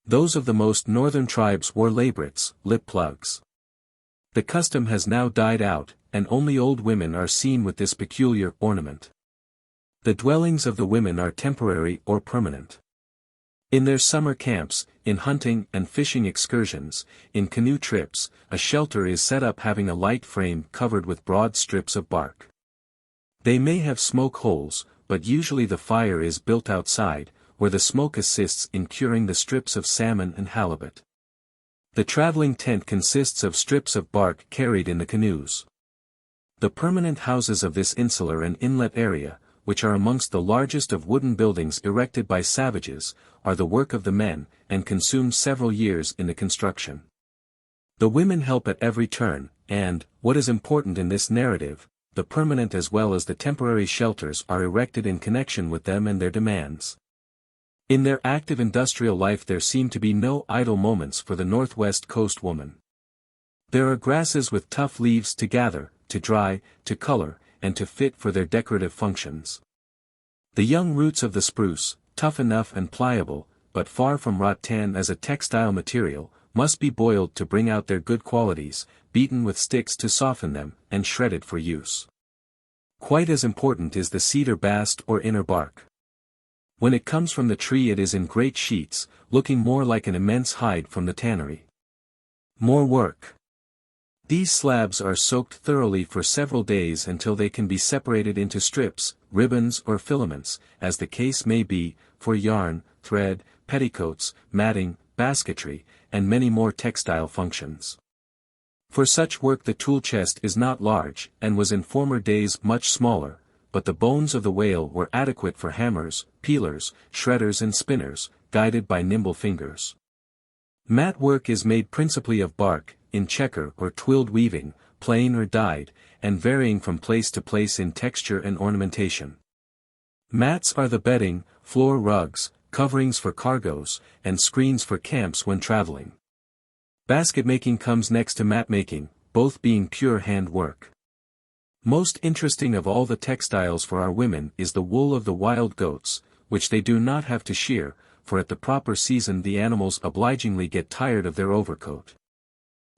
Those of the most northern tribes wore labrets, lip plugs. The custom has now died out, and only old women are seen with this peculiar ornament. The dwellings of the women are temporary or permanent. In their summer camps, in hunting and fishing excursions, in canoe trips, a shelter is set up having a light frame covered with broad strips of bark. They may have smoke holes, but usually the fire is built outside, where the smoke assists in curing the strips of salmon and halibut. The traveling tent consists of strips of bark carried in the canoes. The permanent houses of this insular and inlet area, which are amongst the largest of wooden buildings erected by savages, are the work of the men, and consume several years in the construction. The women help at every turn, and, what is important in this narrative, the permanent as well as the temporary shelters are erected in connection with them and their demands. In their active industrial life there seem to be no idle moments for the northwest coast woman. There are grasses with tough leaves to gather, to dry, to color, and to fit for their decorative functions. The young roots of the spruce, tough enough and pliable, but far from rattan as a textile material, must be boiled to bring out their good qualities, beaten with sticks to soften them, and shredded for use. Quite as important is the cedar bast or inner bark. When it comes from the tree it is in great sheets, looking more like an immense hide from the tannery. More work. These slabs are soaked thoroughly for several days until they can be separated into strips, ribbons or filaments, as the case may be, for yarn, thread, petticoats, matting, basketry, and many more textile functions. For such work the tool chest is not large, and was in former days much smaller, but the bones of the whale were adequate for hammers, peelers, shredders and spinners, guided by nimble fingers. Mat work is made principally of bark, in checker or twilled weaving, plain or dyed, and varying from place to place in texture and ornamentation. Mats are the bedding, floor rugs, coverings for cargoes, and screens for camps when traveling. Basket making comes next to mat making, both being pure hand work. Most interesting of all the textiles for our women is the wool of the wild goats, which they do not have to shear, for at the proper season the animals obligingly get tired of their overcoat,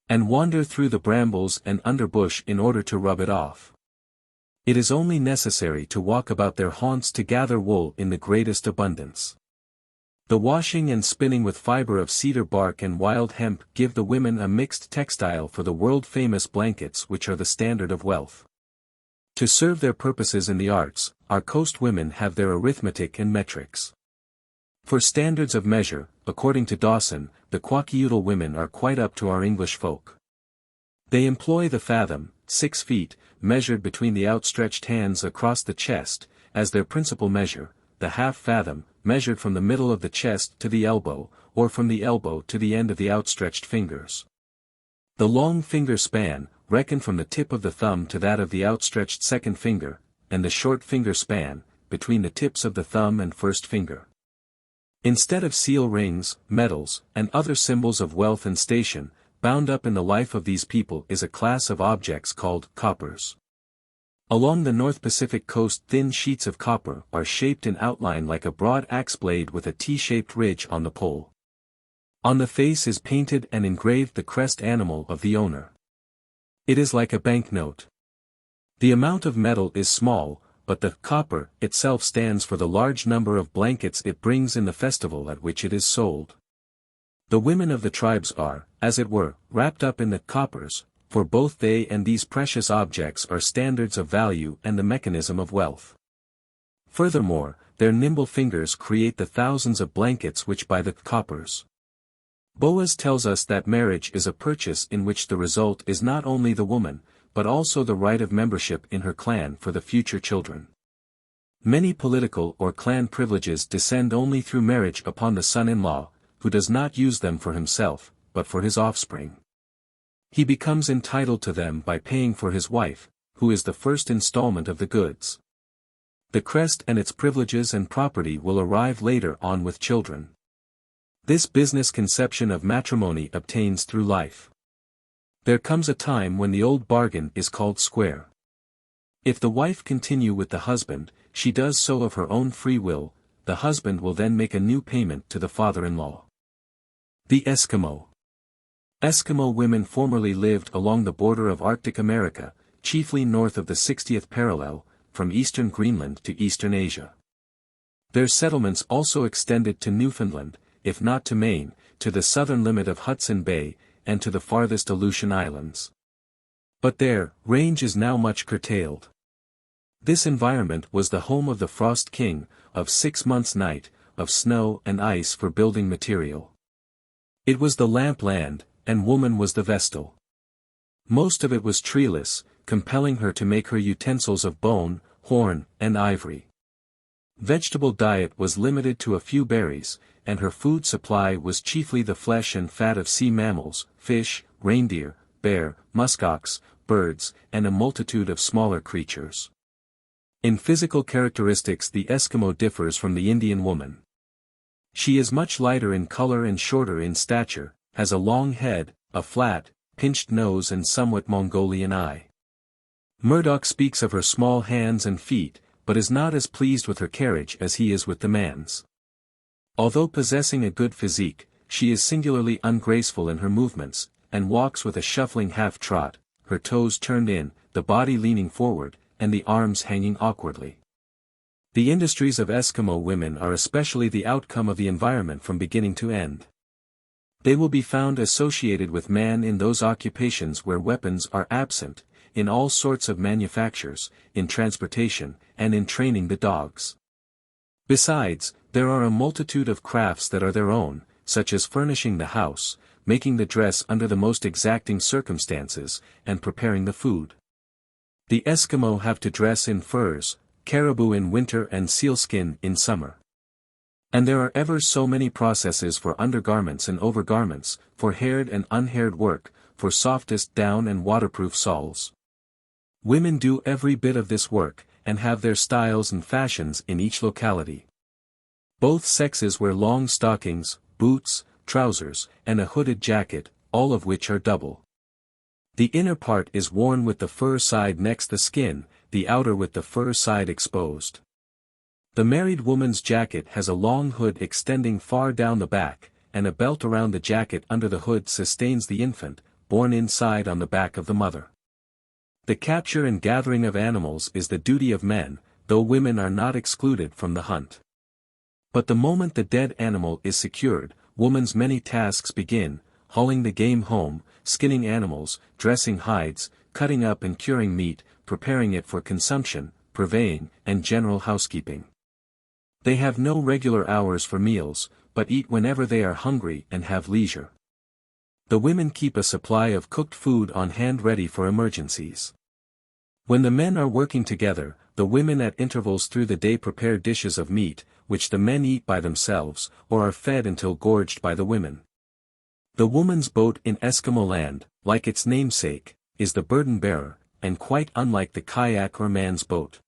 and wander through the brambles and underbush in order to rub it off. It is only necessary to walk about their haunts to gather wool in the greatest abundance. The washing and spinning with fiber of cedar bark and wild hemp give the women a mixed textile for the world-famous blankets which are the standard of wealth. To serve their purposes in the arts, our coast women have their arithmetic and metrics. For standards of measure, according to Dawson, the Kwakiutl women are quite up to our English folk. They employ the fathom, 6 feet, measured between the outstretched hands across the chest, as their principal measure, the half fathom, measured from the middle of the chest to the elbow, or from the elbow to the end of the outstretched fingers. The long finger span, reckoned from the tip of the thumb to that of the outstretched second finger, and the short finger span, between the tips of the thumb and first finger. Instead of seal rings, medals, and other symbols of wealth and station, bound up in the life of these people is a class of objects called coppers. Along the North Pacific coast thin sheets of copper are shaped in outline like a broad axe blade with a T-shaped ridge on the pole. On the face is painted and engraved the crest animal of the owner. It is like a banknote. The amount of metal is small, but the copper itself stands for the large number of blankets it brings in the festival at which it is sold. The women of the tribes are, as it were, wrapped up in the coppers, for both they and these precious objects are standards of value and the mechanism of wealth. Furthermore, their nimble fingers create the thousands of blankets which buy the coppers. Boas tells us that marriage is a purchase in which the result is not only the woman, but also the right of membership in her clan for the future children. Many political or clan privileges descend only through marriage upon the son-in-law, who does not use them for himself, but for his offspring. He becomes entitled to them by paying for his wife, who is the first installment of the goods. The crest and its privileges and property will arrive later on with children. This business conception of matrimony obtains through life. There comes a time when the old bargain is called square. If the wife continue with the husband, she does so of her own free will, the husband will then make a new payment to the father-in-law. The Eskimo. Eskimo women formerly lived along the border of Arctic America, chiefly north of the 60th parallel, from eastern Greenland to eastern Asia. Their settlements also extended to Newfoundland, if not to Maine, to the southern limit of Hudson Bay, and to the farthest Aleutian Islands. But their range is now much curtailed. This environment was the home of the Frost King, of 6 months' night, of snow and ice for building material. It was the lamp land, and woman was the vestal. Most of it was treeless, compelling her to make her utensils of bone, horn, and ivory. Vegetable diet was limited to a few berries, and her food supply was chiefly the flesh and fat of sea mammals, fish, reindeer, bear, muskox, birds, and a multitude of smaller creatures. In physical characteristics the Eskimo differs from the Indian woman. She is much lighter in color and shorter in stature, has a long head, a flat, pinched nose and somewhat Mongolian eye. Murdoch speaks of her small hands and feet, but is not as pleased with her carriage as he is with the man's. Although possessing a good physique, she is singularly ungraceful in her movements, and walks with a shuffling half-trot, her toes turned in, the body leaning forward, and the arms hanging awkwardly. The industries of Eskimo women are especially the outcome of the environment from beginning to end. They will be found associated with man in those occupations where weapons are absent, in all sorts of manufactures, in transportation, and in training the dogs. Besides, there are a multitude of crafts that are their own, such as furnishing the house, making the dress under the most exacting circumstances, and preparing the food. The Eskimo have to dress in furs, caribou in winter and sealskin in summer. And there are ever so many processes for undergarments and overgarments, for haired and unhaired work, for softest down and waterproof soles. Women do every bit of this work, and have their styles and fashions in each locality. Both sexes wear long stockings, boots, trousers, and a hooded jacket, all of which are double. The inner part is worn with the fur side next the skin, the outer with the fur side exposed. The married woman's jacket has a long hood extending far down the back, and a belt around the jacket under the hood sustains the infant, born inside on the back of the mother. The capture and gathering of animals is the duty of men, though women are not excluded from the hunt. But the moment the dead animal is secured, woman's many tasks begin: hauling the game home, skinning animals, dressing hides, cutting up and curing meat, preparing it for consumption, purveying, and general housekeeping. They have no regular hours for meals, but eat whenever they are hungry and have leisure. The women keep a supply of cooked food on hand ready for emergencies. When the men are working together, the women at intervals through the day prepare dishes of meat, which the men eat by themselves, or are fed until gorged by the women. The woman's boat in Eskimo land, like its namesake, is the burden-bearer, and quite unlike the kayak or man's boat.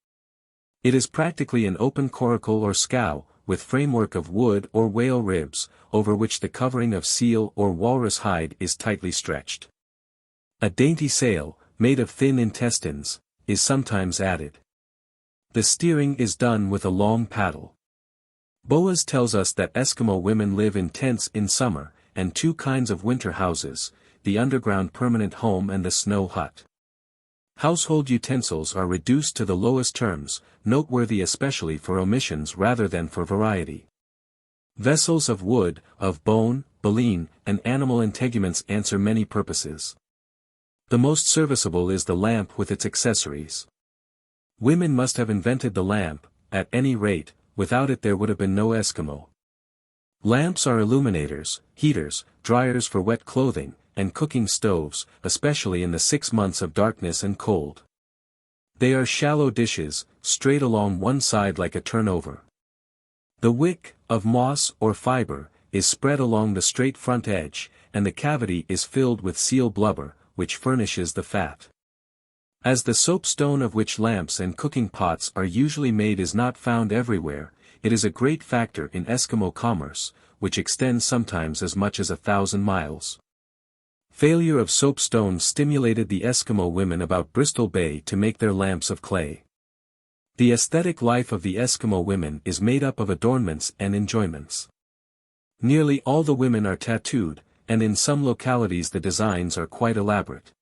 It is practically an open coracle or scow, with framework of wood or whale ribs, over which the covering of seal or walrus hide is tightly stretched. A dainty sail, made of thin intestines, is sometimes added. The steering is done with a long paddle. Boas tells us that Eskimo women live in tents in summer, and two kinds of winter houses, the underground permanent home and the snow hut. Household utensils are reduced to the lowest terms, noteworthy especially for omissions rather than for variety. Vessels of wood, of bone, baleen, and animal integuments answer many purposes. The most serviceable is the lamp with its accessories. Women must have invented the lamp, at any rate, without it there would have been no Eskimo. Lamps are illuminators, heaters, dryers for wet clothing, and cooking stoves, especially in the 6 months of darkness and cold. They are shallow dishes, straight along one side like a turnover. The wick, of moss or fiber, is spread along the straight front edge, and the cavity is filled with seal blubber, which furnishes the fat. As the soapstone of which lamps and cooking pots are usually made is not found everywhere, it is a great factor in Eskimo commerce, which extends sometimes as much as 1,000 miles. Failure of soapstone stimulated the Eskimo women about Bristol Bay to make their lamps of clay. The aesthetic life of the Eskimo women is made up of adornments and enjoyments. Nearly all the women are tattooed, and in some localities the designs are quite elaborate.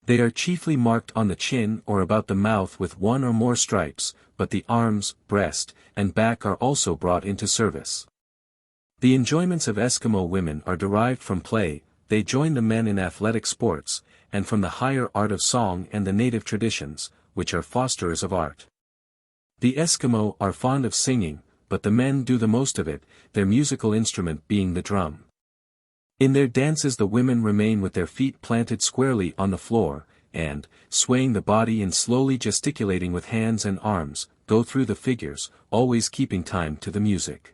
They are chiefly marked on the chin or about the mouth with one or more stripes, but the arms, breast, and back are also brought into service. The enjoyments of Eskimo women are derived from play. They join the men in athletic sports, and from the higher art of song and the native traditions, which are fosterers of art. The Eskimo are fond of singing, but the men do the most of it, their musical instrument being the drum. In their dances the women remain with their feet planted squarely on the floor, and, swaying the body and slowly gesticulating with hands and arms, go through the figures, always keeping time to the music.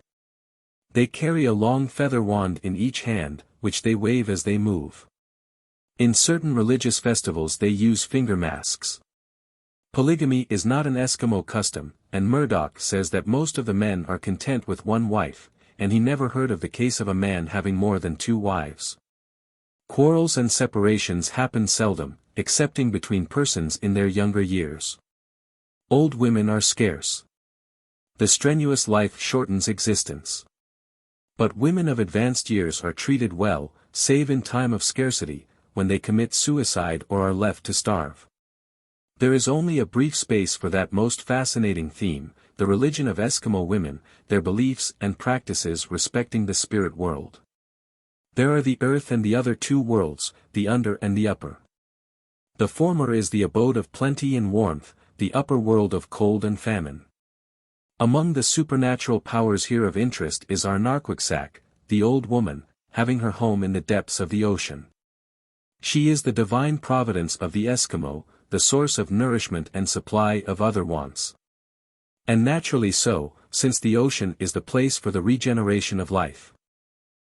They carry a long feather wand in each hand, which they wave as they move. In certain religious festivals they use finger masks. Polygamy is not an Eskimo custom, and Murdoch says that most of the men are content with one wife, and he never heard of the case of a man having more than 2 wives. Quarrels and separations happen seldom, excepting between persons in their younger years. Old women are scarce. The strenuous life shortens existence. But women of advanced years are treated well, save in time of scarcity, when they commit suicide or are left to starve. There is only a brief space for that most fascinating theme, the religion of Eskimo women, their beliefs and practices respecting the spirit world. There are the earth and the other 2 worlds, the under and the upper. The former is the abode of plenty and warmth, the upper world of cold and famine. Among the supernatural powers here of interest is Arnarquiksak, the old woman, having her home in the depths of the ocean. She is the divine providence of the Eskimo, the source of nourishment and supply of other wants. And naturally so, since the ocean is the place for the regeneration of life.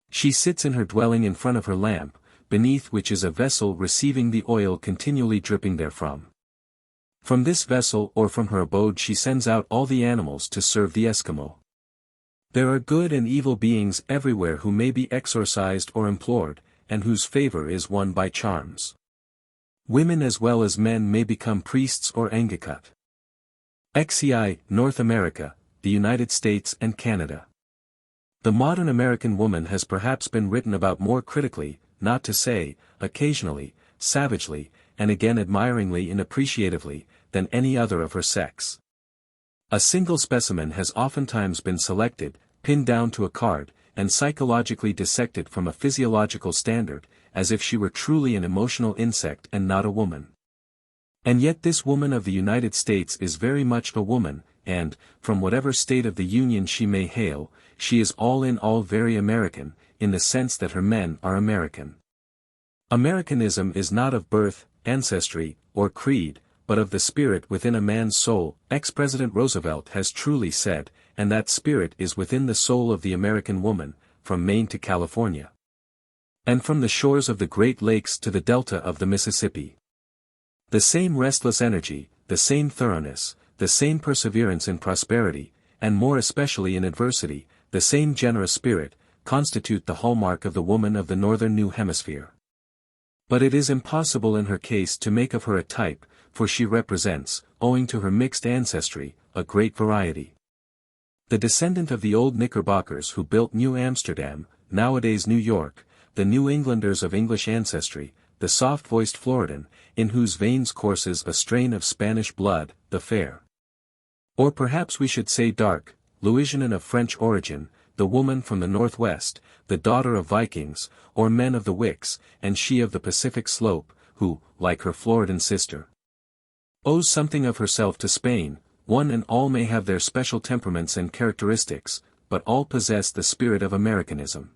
She sits in her dwelling in front of her lamp, beneath which is a vessel receiving the oil continually dripping therefrom. From this vessel or from her abode she sends out all the animals to serve the Eskimo. There are good and evil beings everywhere who may be exorcised or implored, and whose favor is won by charms. Women as well as men may become priests or Angekut. XIII, North America, the United States and Canada. The modern American woman has perhaps been written about more critically, not to say, occasionally, savagely, and again admiringly and appreciatively, than any other of her sex. A single specimen has oftentimes been selected, pinned down to a card, and psychologically dissected from a physiological standard, as if she were truly an emotional insect and not a woman. And yet this woman of the United States is very much a woman, and, from whatever state of the Union she may hail, she is all in all very American, in the sense that her men are American. Americanism is not of birth, ancestry, or creed, but of the spirit within a man's soul, ex-President Roosevelt has truly said, and that spirit is within the soul of the American woman, from Maine to California. And from the shores of the Great Lakes to the delta of the Mississippi. The same restless energy, the same thoroughness, the same perseverance in prosperity, and more especially in adversity, the same generous spirit, constitute the hallmark of the woman of the northern New Hemisphere. But it is impossible in her case to make of her a type, for she represents, owing to her mixed ancestry, a great variety. The descendant of the old Knickerbockers who built New Amsterdam, nowadays New York, the New Englanders of English ancestry, the soft-voiced Floridan, in whose veins courses a strain of Spanish blood, the fair. Or perhaps we should say dark, Louisianan of French origin, the woman from the northwest, the daughter of Vikings, or men of the Wicks, and she of the Pacific slope, who, like her Floridan sister, owes something of herself to Spain. One and all may have their special temperaments and characteristics, but all possess the spirit of Americanism.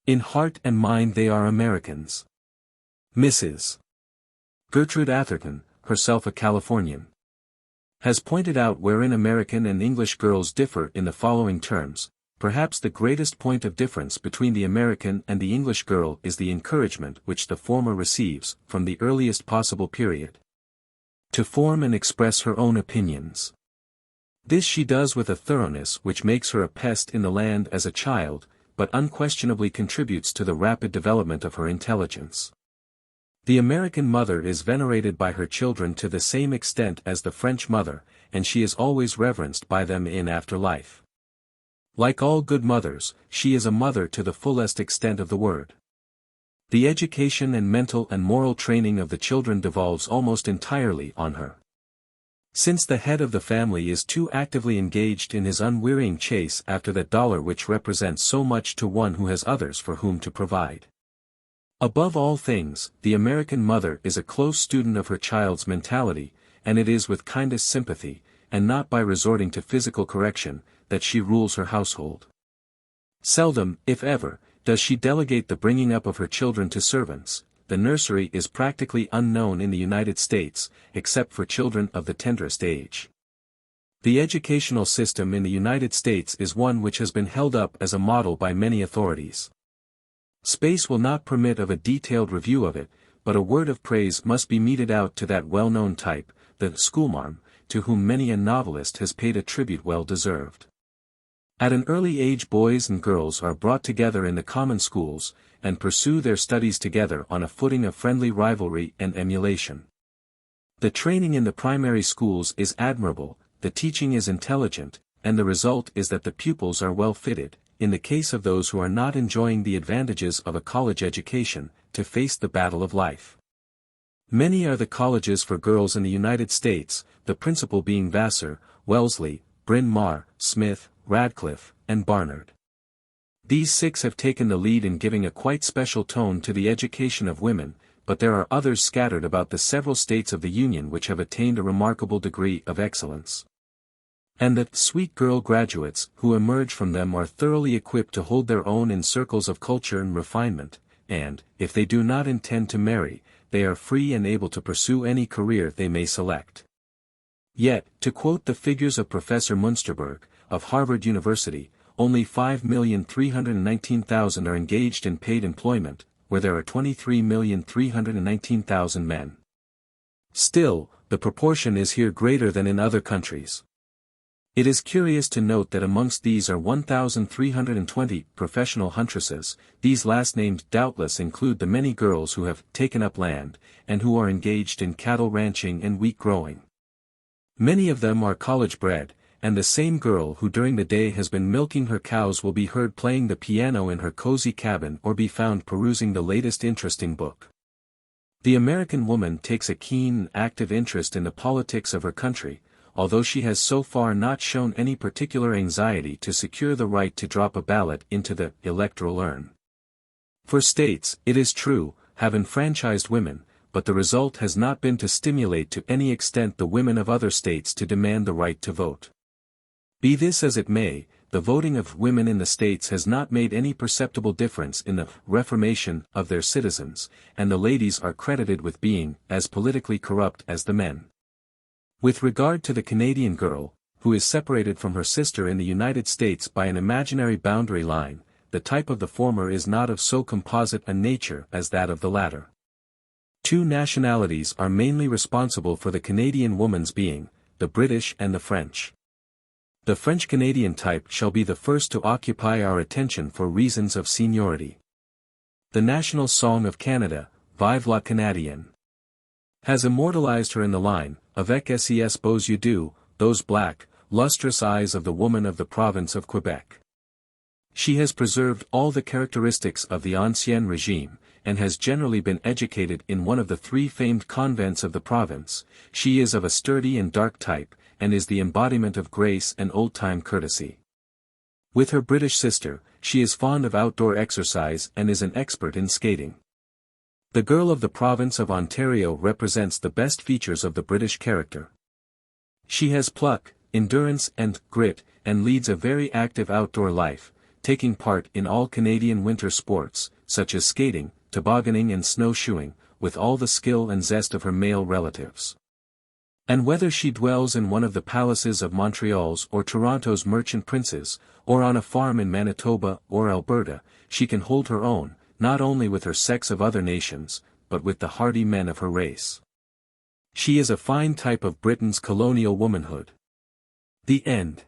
In heart and mind they are Americans. Mrs. Gertrude Atherton, herself a Californian, has pointed out wherein American and English girls differ in the following terms. Perhaps the greatest point of difference between the American and the English girl is the encouragement which the former receives, from the earliest possible period, to form and express her own opinions. This she does with a thoroughness which makes her a pest in the land as a child, but unquestionably contributes to the rapid development of her intelligence. The American mother is venerated by her children to the same extent as the French mother, and she is always reverenced by them in after life. Like all good mothers, she is a mother to the fullest extent of the word. The education and mental and moral training of the children devolves almost entirely on her. Since the head of the family is too actively engaged in his unwearying chase after that dollar which represents so much to one who has others for whom to provide. Above all things, the American mother is a close student of her child's mentality, and it is with kindest sympathy, and not by resorting to physical correction, that she rules her household. Seldom, if ever, does she delegate the bringing up of her children to servants. The nursery is practically unknown in the United States, except for children of the tenderest age. The educational system in the United States is one which has been held up as a model by many authorities. Space will not permit of a detailed review of it, but a word of praise must be meted out to that well-known type, the schoolmarm, to whom many a novelist has paid a tribute well deserved. At an early age boys and girls are brought together in the common schools, and pursue their studies together on a footing of friendly rivalry and emulation. The training in the primary schools is admirable, the teaching is intelligent, and the result is that the pupils are well fitted, in the case of those who are not enjoying the advantages of a college education, to face the battle of life. Many are the colleges for girls in the United States, the principal being Vassar, Wellesley, Bryn Mawr, Smith, Radcliffe, and Barnard. These six have taken the lead in giving a quite special tone to the education of women, but there are others scattered about the several states of the Union which have attained a remarkable degree of excellence. And the sweet girl graduates who emerge from them are thoroughly equipped to hold their own in circles of culture and refinement, and, if they do not intend to marry, they are free and able to pursue any career they may select. Yet, to quote the figures of Professor Munsterberg, of Harvard University, only 5,319,000 are engaged in paid employment, where there are 23,319,000 men. Still, the proportion is here greater than in other countries. It is curious to note that amongst these are 1,320 professional huntresses. These last named doubtless include the many girls who have taken up land, and who are engaged in cattle ranching and wheat growing. Many of them are college-bred, and the same girl who during the day has been milking her cows will be heard playing the piano in her cozy cabin or be found perusing the latest interesting book. The American woman takes a keen and active interest in the politics of her country, although she has so far not shown any particular anxiety to secure the right to drop a ballot into the electoral urn. For states, it is true, have enfranchised women, but the result has not been to stimulate to any extent the women of other states to demand the right to vote. Be this as it may, the voting of women in the states has not made any perceptible difference in the reformation of their citizens, and the ladies are credited with being as politically corrupt as the men. With regard to the Canadian girl, who is separated from her sister in the United States by an imaginary boundary line, the type of the former is not of so composite a nature as that of the latter. Two nationalities are mainly responsible for the Canadian woman's being, the British and the French. The French-Canadian type shall be the first to occupy our attention for reasons of seniority. The national song of Canada, Vive la Canadienne, has immortalized her in the line, Avec ses beaux yeux doux, those black, lustrous eyes of the woman of the province of Quebec. She has preserved all the characteristics of the ancien regime, and has generally been educated in one of the three famed convents of the province. She is of a sturdy and dark type, and is the embodiment of grace and old-time courtesy. With her British sister, she is fond of outdoor exercise and is an expert in skating. The girl of the province of Ontario represents the best features of the British character. She has pluck, endurance and grit, and leads a very active outdoor life, taking part in all Canadian winter sports, such as skating, tobogganing and snowshoeing, with all the skill and zest of her male relatives. And whether she dwells in one of the palaces of Montreal's or Toronto's merchant princes, or on a farm in Manitoba or Alberta, she can hold her own, not only with her sex of other nations, but with the hardy men of her race. She is a fine type of Britain's colonial womanhood. The end.